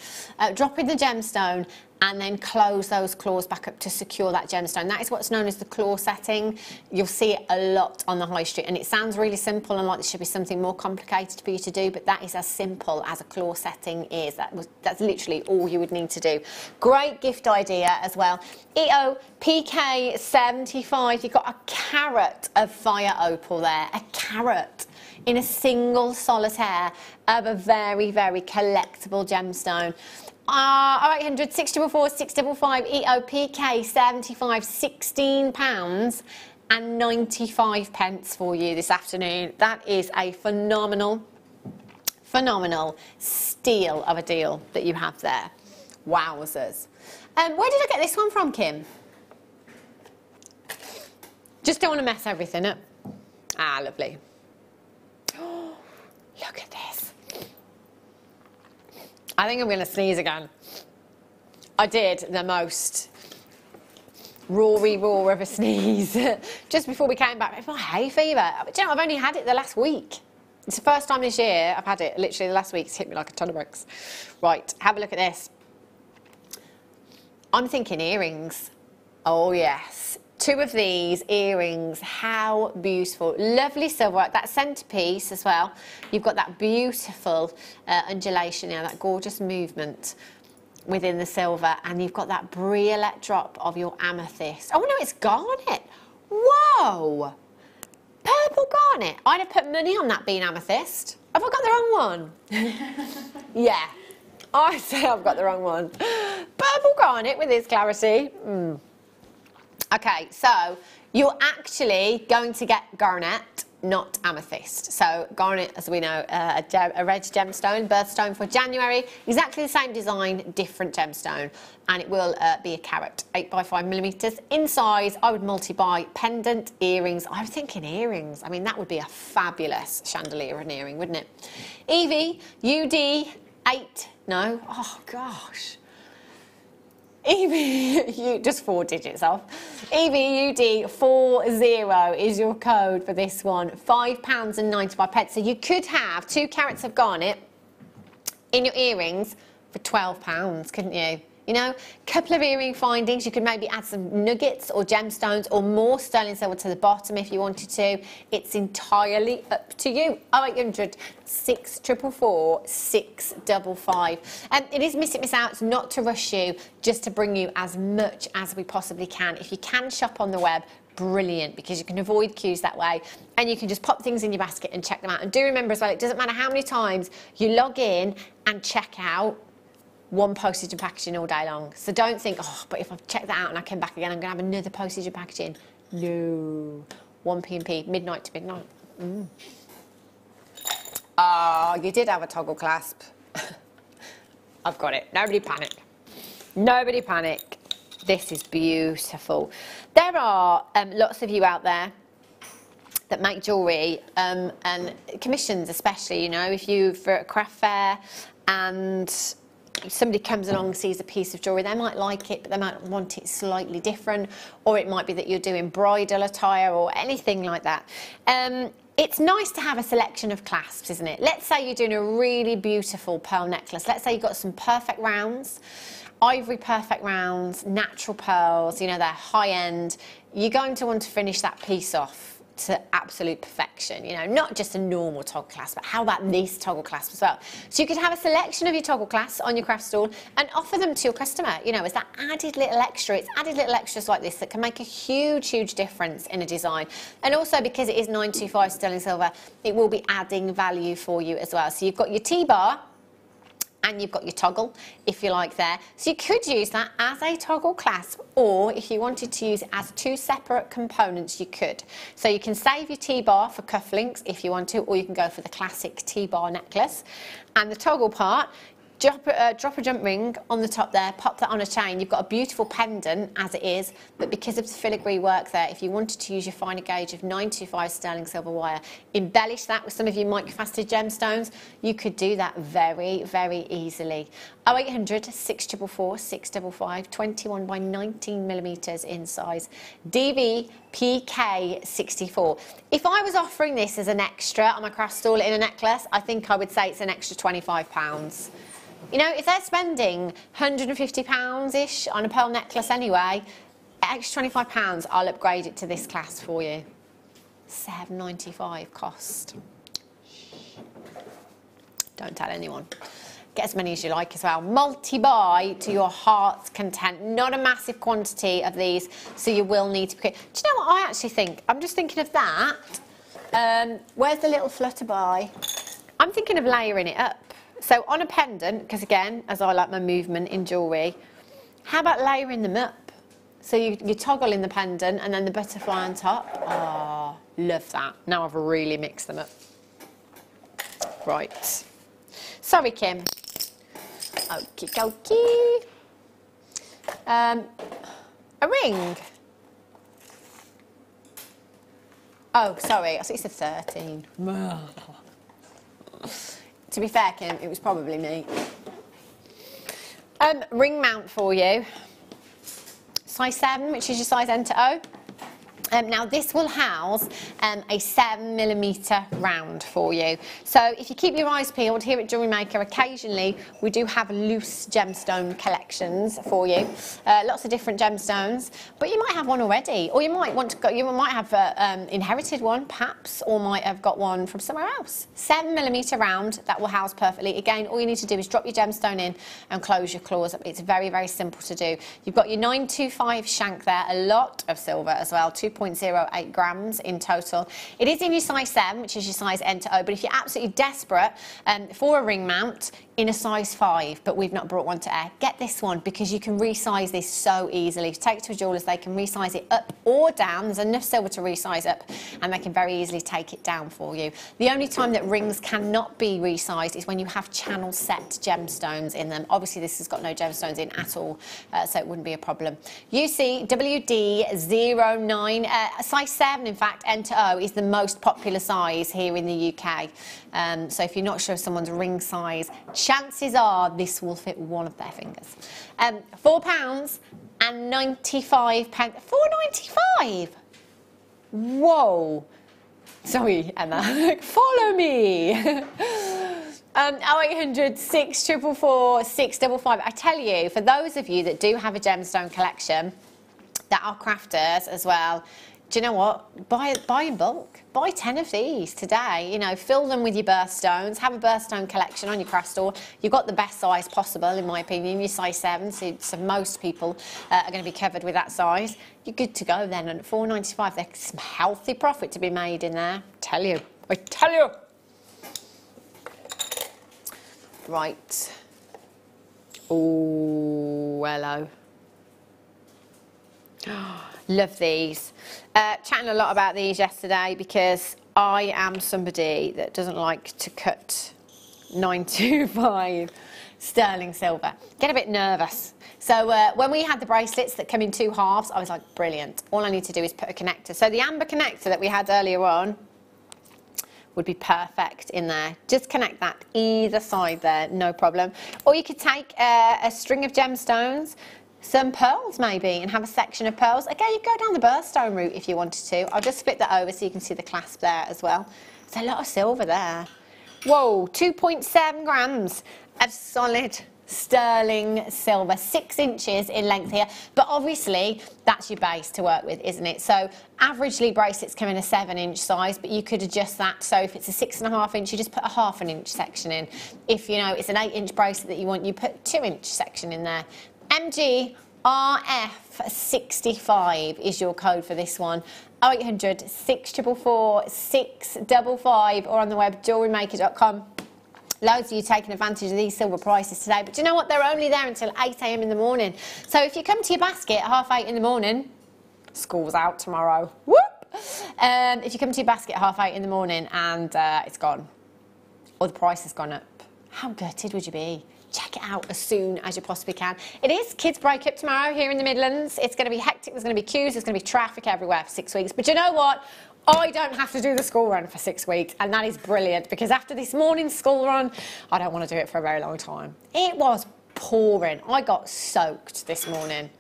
Drop in the gemstone and then close those claws back up to secure that gemstone. That is what's known as the claw setting. You'll see it a lot on the high street, and it sounds really simple and like there should be something more complicated for you to do, but that is as simple as a claw setting is. That's literally all you would need to do. Great gift idea as well. EO PK75, you've got a carat of fire opal there, a carat in a single solitaire of a very, very collectible gemstone. 0800 644 655 EOPK 75, £16 and 95 pence for you this afternoon. That is a phenomenal steal of a deal that you have there. Wowzers. Where did I get this one from, Kim? Just don't want to mess everything up. Ah, lovely. Oh, look at this. I think I'm going to sneeze again. I did the most roar of a sneeze just before we came back. I've got hay fever. Do you know, I've only had it the last week. It's the first time this year I've had it. Literally the last week it's hit me like a ton of bricks. Right, have a look at this. I'm thinking earrings. Oh yes. 2 of these earrings, how beautiful. Lovely silverwork, that centerpiece as well. You've got that beautiful undulation, that gorgeous movement within the silver, and you've got that brilliant drop of your amethyst. Oh no, it's garnet. Whoa! Purple garnet. I'd have put money on that being amethyst. Have I got the wrong one? Yeah, I say I've got the wrong one. Purple garnet with its clarity. Okay, so you're actually going to get garnet, not amethyst. So garnet, as we know, a red gemstone, birthstone for January, exactly the same design, different gemstone, and it will be a carat, 8 by 5 millimeters in size. I would multi-buy pendant, earrings. I was thinking earrings. I mean, that would be a fabulous chandelier and earring, wouldn't it? Evie, UD8, no, oh gosh. EBUD, just 4 digits off. EBUD40 is your code for this one. £5.95. So you could have 2 carats of garnet in your earrings for £12, couldn't you? You know, a couple of earring findings. You could maybe add some nuggets or gemstones or more sterling silver to the bottom if you wanted to. It's entirely up to you. 0800 644 655. It is miss it, miss out. It's not to rush you, just to bring you as much as we possibly can. If you can shop on the web, brilliant, because you can avoid queues that way and you can just pop things in your basket and check them out. And do remember as well, it doesn't matter how many times you log in and check out, one postage and packaging all day long. So don't think, oh, but if I check that out and I come back again, I'm going to have another postage and packaging. No. 1 p.m. midnight to midnight. Oh, you did have a toggle clasp. I've got it. Nobody panic. Nobody panic. This is beautiful. There are lots of you out there that make jewellery and commissions, especially, you know, if you're for a craft fair and somebody comes along and sees a piece of jewellery, they might like it, but they might want it slightly different, or it might be that you're doing bridal attire or anything like that. It's nice to have a selection of clasps, isn't it? Let's say you're doing a really beautiful pearl necklace. Let's say you've got some perfect rounds, ivory perfect rounds, natural pearls, you know, they're high end. You're going to want to finish that piece off to absolute perfection, you know, not just a normal toggle clasp, but how about this toggle clasp as well? So you could have a selection of your toggle clasps on your craft stall and offer them to your customer, you know, as that added little extra. It's added little extras like this that can make a huge, huge difference in a design. And also because it is 925 sterling silver, it will be adding value for you as well. So you've got your T-bar, and you've got your toggle, if you like, there. So you could use that as a toggle clasp, or if you wanted to use it as 2 separate components, you could. So you can save your T-bar for cufflinks if you want to, or you can go for the classic T-bar necklace. And the toggle part, drop a jump ring on the top there, pop that on a chain. You've got a beautiful pendant as it is, but because of the filigree work there, if you wanted to use your finer gauge of 925 sterling silver wire, embellish that with some of your microfaceted gemstones, you could do that very, very easily. 0800 644 655, 21 by 19 millimetres in size, DVPK64. If I was offering this as an extra on my craft stall in a necklace, I think I would say it's an extra £25. You know, if they're spending £150-ish on a pearl necklace anyway, extra £25, I'll upgrade it to this class for you. £7.95 cost. Don't tell anyone. Get as many as you like as well. Multi-buy to your heart's content. Not a massive quantity of these, so you will need to be quick. Do you know what I actually think? I'm just thinking of that. Where's the little flutter by? I'm thinking of layering it up. So on a pendant, because again, as I like my movement in jewellery, how about layering them up? So you toggle in the pendant and then the butterfly on top. Oh, love that. Now I've really mixed them up. Right. Sorry, Kim. Okie dokie. A ring. Oh, sorry. I thought you said 13. To be fair, Kim, it was probably me. Ring mount for you. Size 7, which is your size N to O. Now this will house a 7mm round for you. So if you keep your eyes peeled here at Jewellery Maker, occasionally we do have loose gemstone collections for you. Lots of different gemstones, but you might have one already, or you might want to go. You might have inherited one, perhaps, or might have got one from somewhere else. 7mm round that will house perfectly. Again, all you need to do is drop your gemstone in and close your claws up. It's very, very simple to do. You've got your 925 shank there, a lot of silver as well, 2.08 grams in total. It is in your size 7, which is your size N to O, but if you're absolutely desperate for a ring mount in a size 5, but we've not brought one to air, get this one, because you can resize this so easily. If you take it to a jeweller's, they can resize it up or down. There's enough silver to resize up, and they can very easily take it down for you. The only time that rings cannot be resized is when you have channel set gemstones in them. Obviously, this has got no gemstones in at all, so it wouldn't be a problem. UC WD09 size 7, in fact, N to O is the most popular size here in the UK. So if you're not sure of someone's ring size, chances are this will fit one of their fingers. £4 and 95 pence. £4.95. Whoa. Sorry, Emma. Follow me. 0800 644 655. I tell you, for those of you that do have a gemstone collection, that are crafters as well, do you know what? Buy in bulk. Buy 10 of these today. You know, fill them with your birthstones. Have a birthstone collection on your craft store. You've got the best size possible, in my opinion. Your size 7, so most people are going to be covered with that size. You're good to go then. And at £4.95, there's some healthy profit to be made in there. I tell you. Right. Oh, hello. Love these. Chatting a lot about these yesterday because I am somebody that doesn't like to cut 925 sterling silver. Get a bit nervous. So when we had the bracelets that come in 2 halves, I was like, brilliant. All I need to do is put a connector. So the amber connector that we had earlier on would be perfect in there. Just connect that either side there, no problem. Or you could take a string of gemstones, some pearls maybe, and have a section of pearls. Again, you go down the birthstone route if you wanted to. I'll just flip that over so you can see the clasp there as well. There's a lot of silver there. Whoa, 2.7 grams of solid sterling silver, 6 inches in length here, but obviously that's your base to work with, isn't it? So averagely bracelets come in a 7-inch size, but you could adjust that. So if it's a 6.5 inch, you just put a 1/2 inch section in. If you know it's an 8-inch bracelet that you want, you put 2-inch section in there. MGRF65 is your code for this one. 0800 644 655 or on the web JewelleryMaker.com. Loads of you taking advantage of these silver prices today, but do you know what? They're only there until 8 AM in the morning. So if you come to your basket at 8:30 in the morning, school's out tomorrow. Whoop! If you come to your basket at 8:30 in the morning and it's gone, or the price has gone up, how gutted would you be? Check it out as soon as you possibly can. It is kids break up tomorrow here in the Midlands. It's going to be hectic. There's going to be queues. There's going to be traffic everywhere for 6 weeks. But you know what? I don't have to do the school run for 6 weeks, and that is brilliant because after this morning's school run, I don't want to do it for a very long time. It was pouring. I got soaked this morning.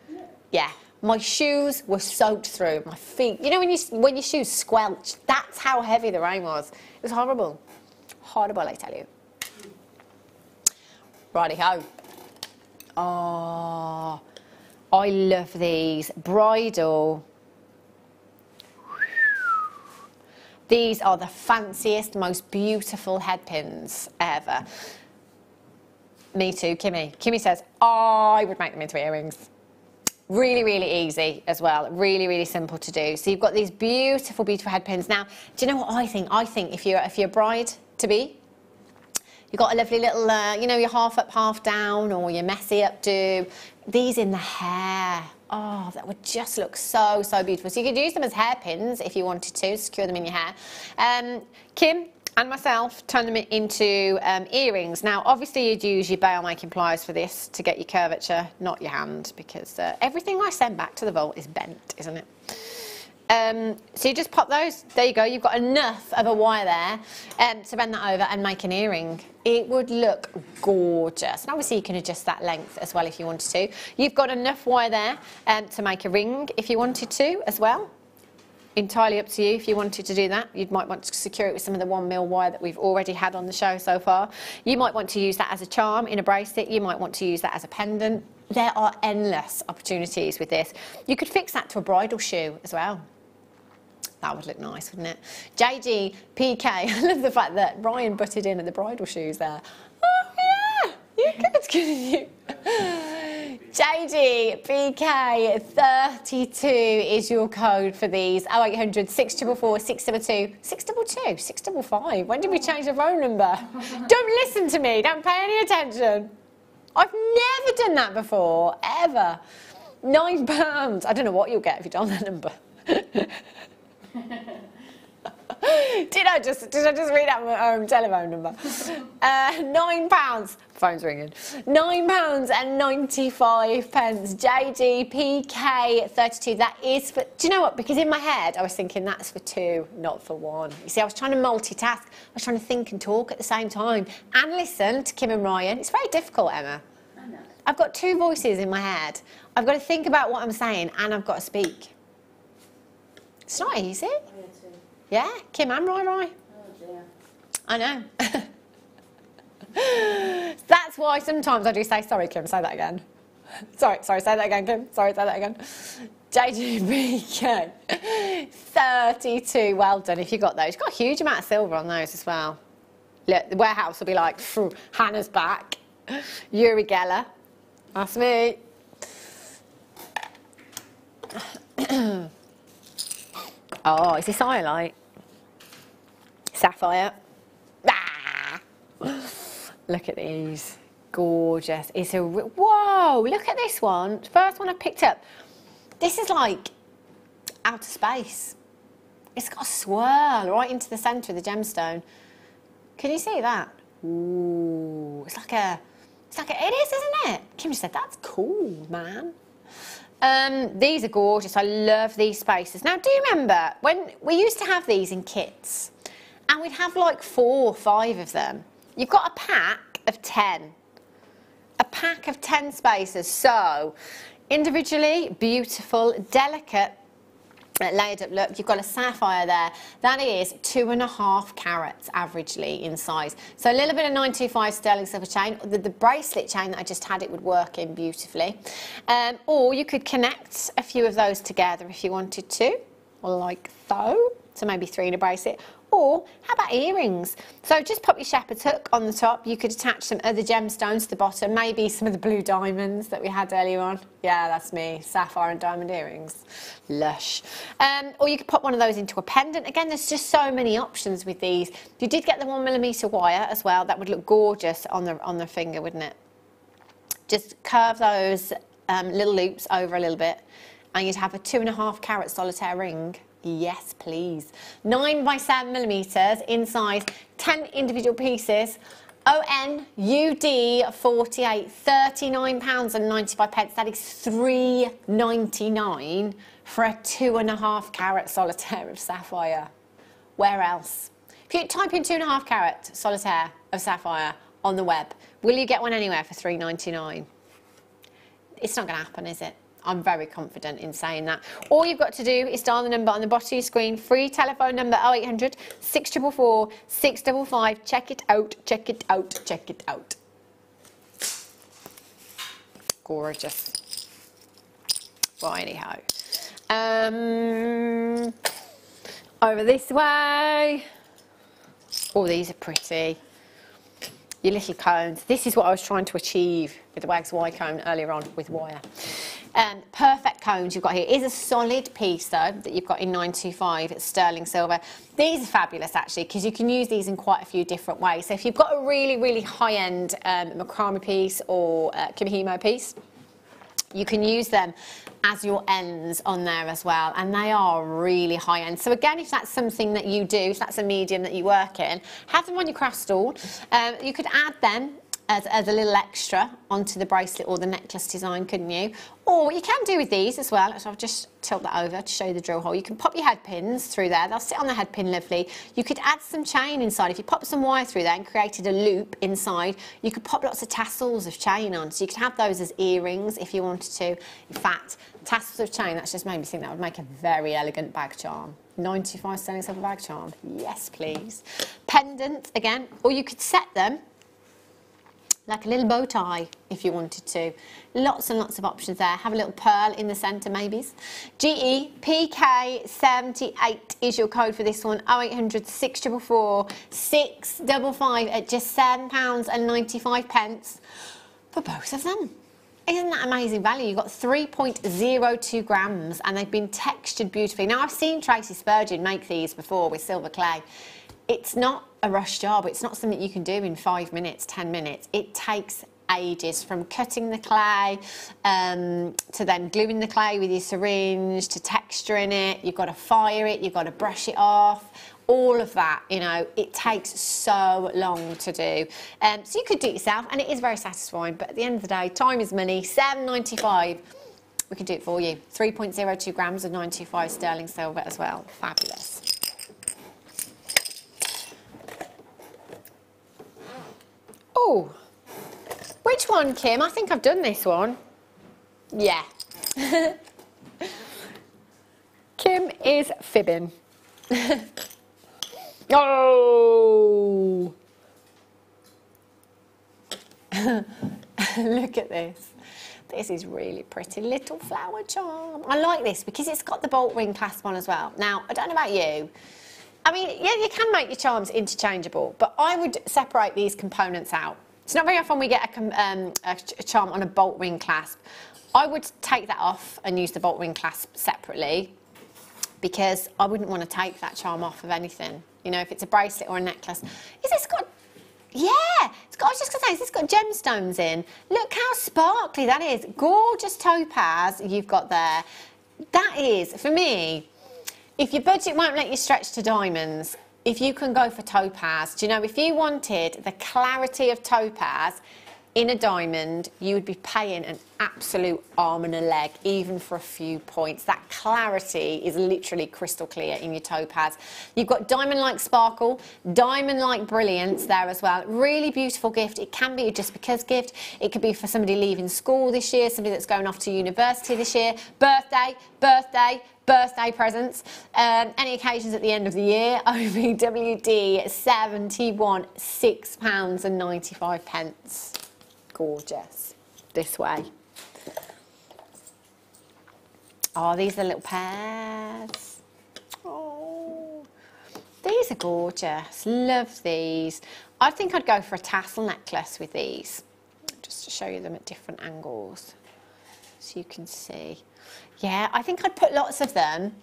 Yeah, my shoes were soaked through. My feet. You know when your shoes squelch? That's how heavy the rain was. It was horrible. Horrible, I tell you. Righty-ho. Oh, I love these. Bridal. These are the fanciest, most beautiful head pins ever. Me too, Kimmy. Kimmy says, I would make them into earrings. Really, really easy as well. Really, really simple to do. So you've got these beautiful, beautiful head pins. Now, do you know what I think? I think if you're a bride-to-be, you've got a lovely little, you know, your half up, half down, or your messy updo. These in the hair. Oh, that would just look so, so beautiful. So you could use them as hairpins if you wanted to, secure them in your hair. Kim and myself turn them into earrings. Now, obviously, you'd use your bail making pliers for this to get your curvature, not your hand, because everything I send back to the vault is bent, isn't it? So you just pop those, there you go, you've got enough of a wire there to bend that over and make an earring. It would look gorgeous. And obviously you can adjust that length as well if you wanted to. You've got enough wire there to make a ring if you wanted to as well. Entirely up to you if you wanted to do that. You might want to secure it with some of the 1mm wire that we've already had on the show so far. You might want to use that as a charm in a bracelet. You might want to use that as a pendant. There are endless opportunities with this. You could fix that to a bridal shoe as well. That would look nice, wouldn't it? JG, PK, I love the fact that Ryan butted in at the bridal shoes there. Oh, yeah, you're good, you? JG, PK, 32 is your code for these. 0800 644 672 622 655. When did we change the phone number? Don't listen to me, don't pay any attention. I've never done that before, ever. £9. I don't know what you'll get if you dial that number. Did I just read out my own telephone number? £9. Phone's ringing. £9.95. JD PK32. That is for. Do you know what? Because in my head I was thinking that's for two, not for one. You see, I was trying to multitask. I was trying to think and talk at the same time and listen to Kim and Ryan. It's very difficult, Emma. I know. I've got two voices in my head. I've got to think about what I'm saying and I've got to speak. It's not easy. Yeah, Kim and Roy. Oh dear. I know. That's why sometimes I do say, sorry, Kim, say that again. Sorry, say that again, Kim. Sorry, say that again. JGBK. 32. Well done if you got those. You've got a huge amount of silver on those as well. Look, the warehouse will be like, Hannah's back. Uri Geller. That's me. Oh, is this iolite? Sapphire. Ah! Look at these. Gorgeous. It's a... Whoa, look at this one. First one I picked up. This is like outer space. It's got a swirl right into the centre of the gemstone. Can you see that? Ooh, it is, isn't it? Kim just said, that's cool, man. These are gorgeous. I love these spaces. Now, do you remember when we used to have these in kits and we'd have like 4 or 5 of them? You've got a pack of 10. A pack of 10 spaces. So, individually, beautiful, delicate, layered up look. You've got a sapphire there. That is 2.5 carats averagely in size. So a little bit of 925 sterling silver chain. The bracelet chain that I just had, it would work in beautifully. Or you could connect a few of those together if you wanted to, like so. So maybe 3 in a bracelet. Or how about earrings? So just pop your shepherd's hook on the top. You could attach some other gemstones to the bottom, maybe some of the blue diamonds that we had earlier on. Yeah, that's me, sapphire and diamond earrings. Lush. Or you could pop one of those into a pendant. Again, there's just so many options with these. If you did get the 1mm wire as well, that would look gorgeous on the finger, wouldn't it? Just curve those little loops over a little bit and you'd have a 2.5 carat solitaire ring. Yes, please. 9 by 7mm in size, 10 individual pieces. ONUD 48, £39.95. That is $3.99 for a 2.5 carat solitaire of sapphire. Where else? If you type in 2.5 carat solitaire of sapphire on the web, will you get one anywhere for $3.99? It's not going to happen, is it? I'm very confident in saying that. All you've got to do is dial the number on the bottom of your screen. Free telephone number 0800 644 655. Check it out, check it out, check it out. Gorgeous. Well, anyhow. Over this way. Oh, these are pretty. Your little cones. This is what I was trying to achieve with the Wags Y cone earlier on with wire. Perfect cones you've got here. It is a solid piece though that you've got in 925 sterling silver. These are fabulous actually because you can use these in quite a few different ways. So if you've got a really high-end macrame piece or kimihimo piece, you can use them as your ends on there as well, and they are really high end. So again, if that's something that you do, if that's a medium that you work in, have them on your craft stall. You could add them as a little extra onto the bracelet or the necklace design, couldn't you? Or what you can do with these as well, so I've just tilt that over to show you the drill hole. You can pop your head pins through there. They'll sit on the head pin lovely. You could add some chain inside. If you pop some wire through there and created a loop inside, you could pop lots of tassels of chain on. So you could have those as earrings if you wanted to. In fact, tassels of chain, that's just made me think that would make a very elegant bag charm. 95 sterling silver bag charm. Yes, please. Pendant, again, or you could set them like a little bow tie if you wanted to. Lots and lots of options there. Have a little pearl in the centre maybes. GEPK78 is your code for this one. 0800 644 655 at just £7.95 for both of them. Isn't that amazing value? You've got 3.02 grams and they've been textured beautifully. Now I've seen Tracy Spurgeon make these before with silver clay. It's not a rush job. It's not something you can do in 5 minutes, 10 minutes. It takes ages, from cutting the clay to then gluing the clay with your syringe to texturing it. You've got to fire it, you've got to brush it off. all of that, you know, it takes so long to do. So you could do it yourself, and it is very satisfying, but at the end of the day, time is money. $7.95. We can do it for you. 3.02 grams of 925 sterling silver as well. Fabulous. Oh, which one, Kim? I think I've done this one. Yeah. Kim is fibbing. Oh! Look at this. This is really pretty little flower charm. I like this because it's got the bolt ring clasp on as well. Now, I don't know about you. I mean, yeah, you can make your charms interchangeable, but I would separate these components out. It's not very often we get a charm on a bolt ring clasp. I would take that off and use the bolt ring clasp separately because I wouldn't want to take that charm off of anything. You know, if it's a bracelet or a necklace. Is this got... Yeah, it's got, I was just going to say, it's got gemstones in. Look how sparkly that is. Gorgeous topaz you've got there. That is, for me, if your budget won't let you stretch to diamonds, if you can go for topaz, do you know, if you wanted the clarity of topaz in a diamond, you would be paying an absolute arm and a leg, even for a few points. That clarity is literally crystal clear in your topaz. You've got diamond-like sparkle, diamond-like brilliance there as well. Really beautiful gift. It can be a just because gift. It could be for somebody leaving school this year, somebody that's going off to university this year, birthday presents, any occasions at the end of the year. OVWD 71, £6.95. Gorgeous. This way. Oh, these are little pairs. Oh, these are gorgeous. Love these. I think I'd go for a tassel necklace with these, just to show you them at different angles so you can see. Yeah, I think I'd put lots of them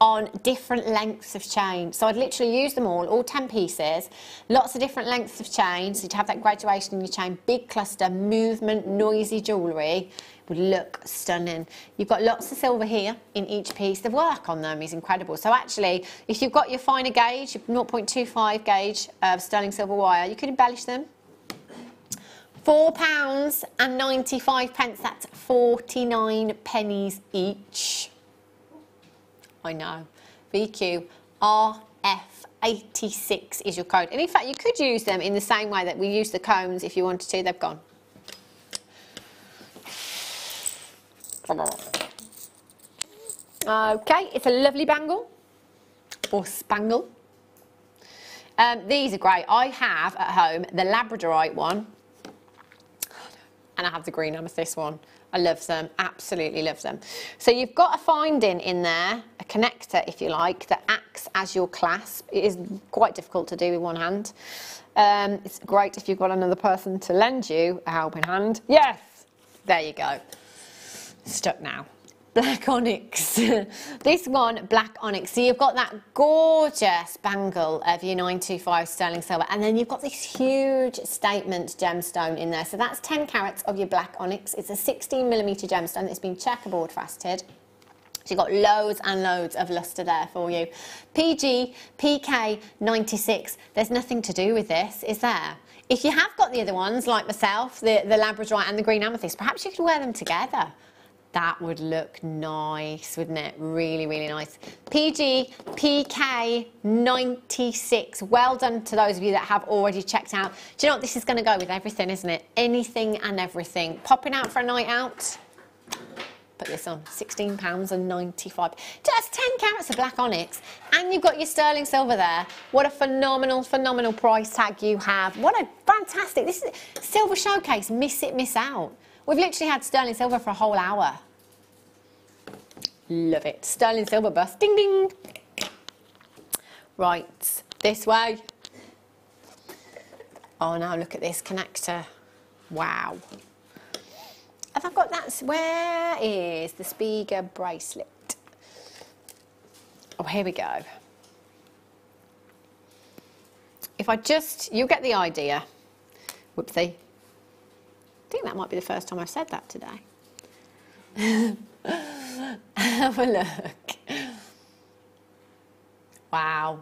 on different lengths of chain. So I'd literally use them all 10 pieces, lots of different lengths of chain, so you'd have that graduation in your chain, big cluster, movement, noisy jewellery, would look stunning. You've got lots of silver here in each piece. The work on them is incredible. So actually, if you've got your finer gauge, your 0.25 gauge of sterling silver wire, you could embellish them. £4.95, that's 49 pennies each. I know. VQ RF86 is your code. And in fact, you could use them in the same way that we use the cones if you wanted to. They've gone. Okay, it's a lovely bangle or spangle. These are great. I have at home the Labradorite one and I have the green amethyst one. I love them, absolutely love them. So you've got a finding in there, a connector if you like, that acts as your clasp. It is quite difficult to do with one hand. It's great if you've got another person to lend you a helping hand. Yes, there you go. Stuck now. Black onyx. This one, black onyx. So you've got that gorgeous bangle of your 925 sterling silver, and then you've got this huge statement gemstone in there. So that's 10 carats of your black onyx. It's a 16mm gemstone that's been checkerboard faceted. So you've got loads and loads of lustre there for you. PG, PK 96. There's nothing to do with this, is there? If you have got the other ones, like myself, the Labradorite and the green amethyst, perhaps you could wear them together. That would look nice, wouldn't it? Really, really nice. PG, PK 96. Well done to those of you that have already checked out. Do you know what? This is going to go with everything, isn't it? Anything and everything. Popping out for a night out. Put this on, £16.95. Just 10 carats of black onyx, and you've got your sterling silver there. What a phenomenal, phenomenal price tag you have. What a fantastic, this is silver showcase, miss it, miss out. We've literally had sterling silver for a whole hour. Love it. Sterling silver bus, ding ding. Right, this way. Oh, now look at this connector. Wow. Have I got that? Where is the Spiga bracelet? Oh, here we go. If I just, you'll get the idea. Whoopsie. I think that might be the first time I've said that today. Have a look. Wow.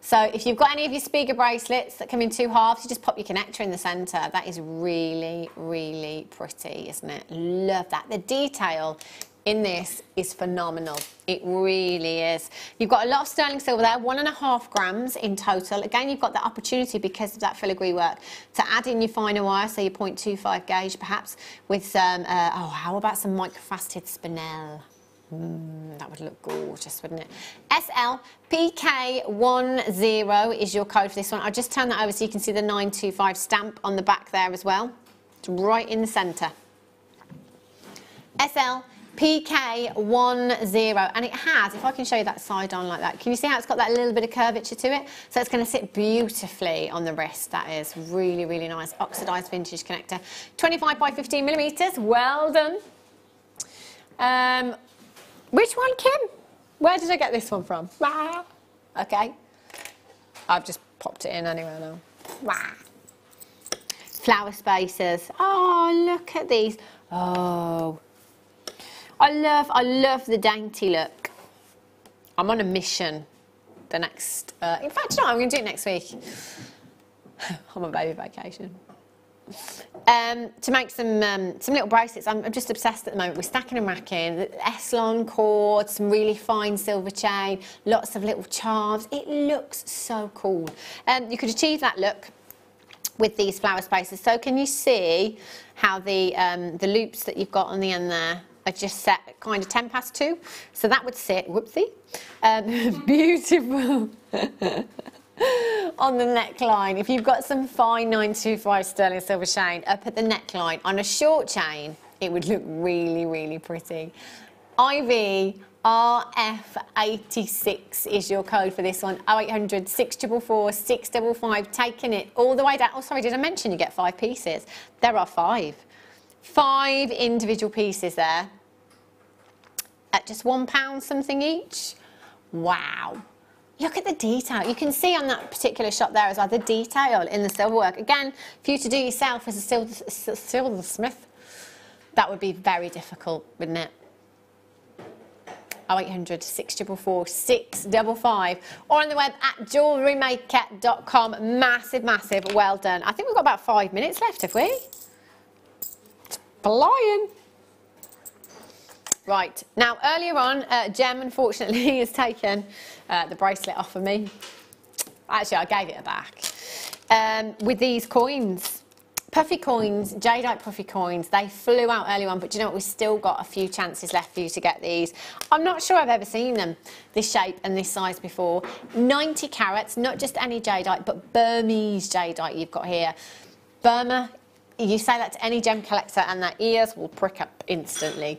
So if you've got any of your Spiga bracelets that come in 2 halves, you just pop your connector in the centre. That is really, really pretty, isn't it? Love that. The detail in this is phenomenal. It really is. You've got a lot of sterling silver there, 1.5 grams in total. Again, you've got the opportunity, because of that filigree work, to add in your finer wire, so your 0.25 gauge perhaps, with some, how about some microfaceted spinel? That would look gorgeous, wouldn't it? SLPK10 is your code for this one. I'll just turn that over so you can see the 925 stamp on the back there as well. It's right in the centre. SLPK10, and it has, if I can show you that side on like that, can you see how it's got that little bit of curvature to it? So it's going to sit beautifully on the wrist. That is really, really nice. Oxidised vintage connector. 25 by 15 millimetres. Well done. Which one, Kim? Where did I get this one from? Okay. I've just popped it in anywhere now. Flower spacers. Oh, look at these. Oh. I love the dainty look. I'm on a mission the next, in fact, you know what, I'm going to do it next week. I'm on baby vacation. To make some little bracelets. I'm just obsessed at the moment. We're stacking and racking. The Eslon cord, some really fine silver chain, lots of little charms. It looks so cool. You could achieve that look with these flower spacers. So can you see how the loops that you've got on the end there are just set at kind of 2 past 2? So that would sit, whoopsie, beautiful. On the neckline. If you've got some fine 925 sterling silver chain up at the neckline on a short chain, it would look really, really pretty. IVRF86 is your code for this one. 0800 644 655, taking it all the way down. Oh, sorry, did I mention you get 5 pieces? There are 5. 5 individual pieces there at just £1 something each. Wow. Look at the detail. You can see on that particular shot there as well, the detail in the silverwork. Again, for you to do yourself as a silversmith, that would be very difficult, wouldn't it? 0800 644 655, or on the web at JewelleryMaker.com. Massive, massive well done. I think we've got about 5 minutes left, have we? It's flying. Right, now earlier on, Jem unfortunately has taken the bracelet off of me. Actually, I gave it back. With these coins, Puffy coins, Jadeite Puffy coins, they flew out earlier on, but do you know what, we've still got a few chances left for you to get these. I'm not sure I've ever seen them this shape and this size before. 90 carats, not just any Jadeite, but Burmese Jadeite you've got here. Burma, you say that to any gem collector and their ears will prick up instantly.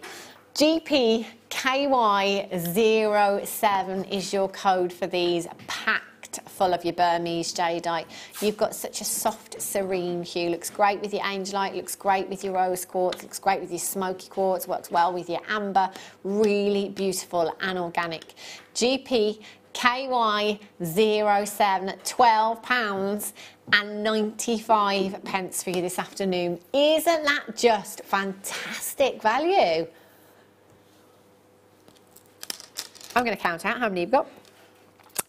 GPKY07 is your code for these, packed full of your Burmese Jadeite. You've got such a soft, serene hue. Looks great with your angelite, looks great with your rose quartz, looks great with your smoky quartz, works well with your amber. Really beautiful and organic. GPKY07 at £12.95 for you this afternoon. Isn't that just fantastic value? I'm going to count out how many you've got.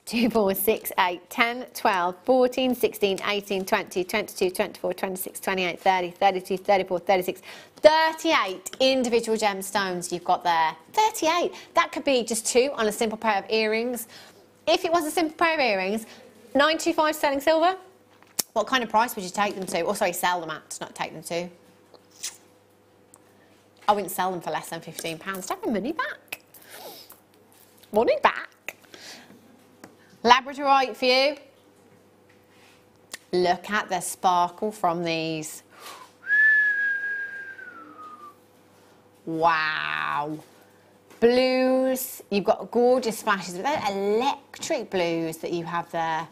2, 4, 6, 8, 10, 12, 14, 16, 18, 20, 22, 24, 26, 28, 30, 32, 34, 36, 38 individual gemstones you've got there. 38. That could be just 2 on a simple pair of earrings. If it was a simple pair of earrings, 925 sterling silver, what kind of price would you take them to? Or sorry, sell them at, not take them to. I wouldn't sell them for less than £15. Take my money back. Money back. Labradorite for you. Look at the sparkle from these. Wow. Blues. You've got gorgeous flashes. But they're electric blues that you have there.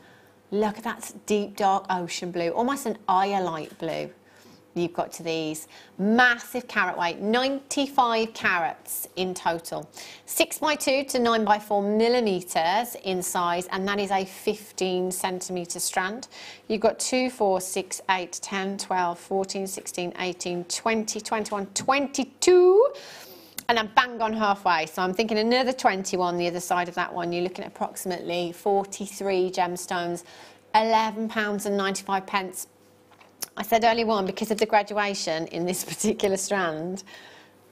Look at that deep dark ocean blue. Almost an iolite blue. You've got to these. Massive carat weight, 95 carats in total. 6x2 to 9x4 millimetres in size, and that is a 15 centimetre strand. You've got 2, 4, 6, 8, 10, 12, 14, 16, 18, 20, 21, 22 And I'm bang on halfway, so I'm thinking another 21 the other side of that one. You're looking at approximately 43 gemstones, £11.95. I said earlier on, because of the graduation in this particular strand,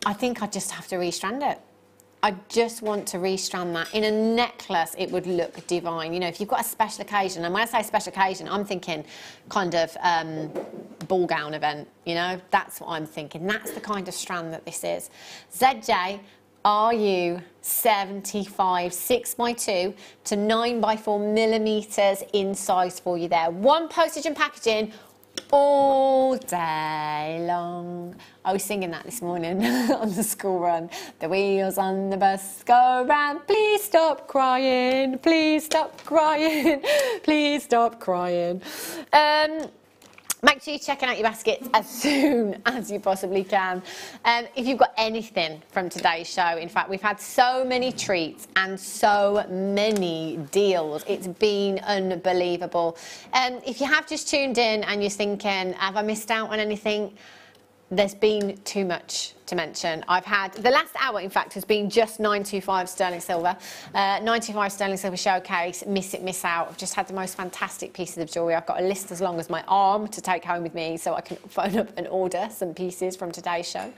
I think I just have to restrand it. I just want to restrand that. In a necklace, it would look divine. You know, if you've got a special occasion, and when I say special occasion, I'm thinking kind of ball gown event, you know? That's what I'm thinking. That's the kind of strand that this is. ZJ, RU 75 6x2 to 9x4 millimeters in size for you there. One postage and packaging all day long. I was singing that this morning on the school run. The wheels on the bus go round. Please stop crying. Please stop crying. Please stop crying. Make sure you're checking out your baskets as soon as you possibly can. If you've got anything from today's show, in fact, we've had so many treats and so many deals. It's been unbelievable. If you have just tuned in and you're thinking, have I missed out on anything? There's been too much to mention. I've had, the last hour in fact has been just 925 sterling silver, 925 sterling silver showcase, miss it, miss out. I've just had the most fantastic pieces of jewellery. I've got a list as long as my arm to take home with me so I can phone up and order some pieces from today's show.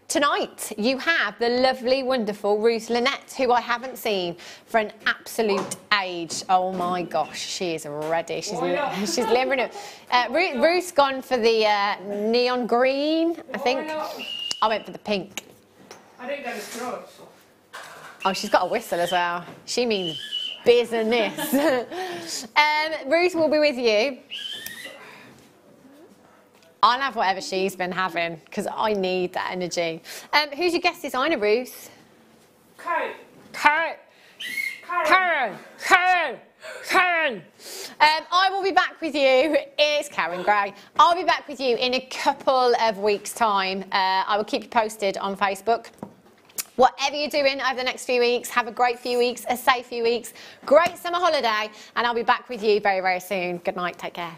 Tonight you have the lovely, wonderful Ruth Lynette, who I haven't seen for an absolute age. Oh my gosh, she is ready. She's limbering it. Ruth's gone for the neon green, I think. I went for the pink. I didn't get a throat. Oh, she's got a whistle as well. She means business. Ruth will be with you. I'll have whatever she's been having because I need that energy. Who's your guest designer, Ruth? Karen. I will be back with you. It's Karen Gray. I'll be back with you in a couple of weeks' time. I will keep you posted on Facebook. Whatever you're doing over the next few weeks, have a great few weeks, a safe few weeks, great summer holiday, and I'll be back with you very, very soon. Good night. Take care.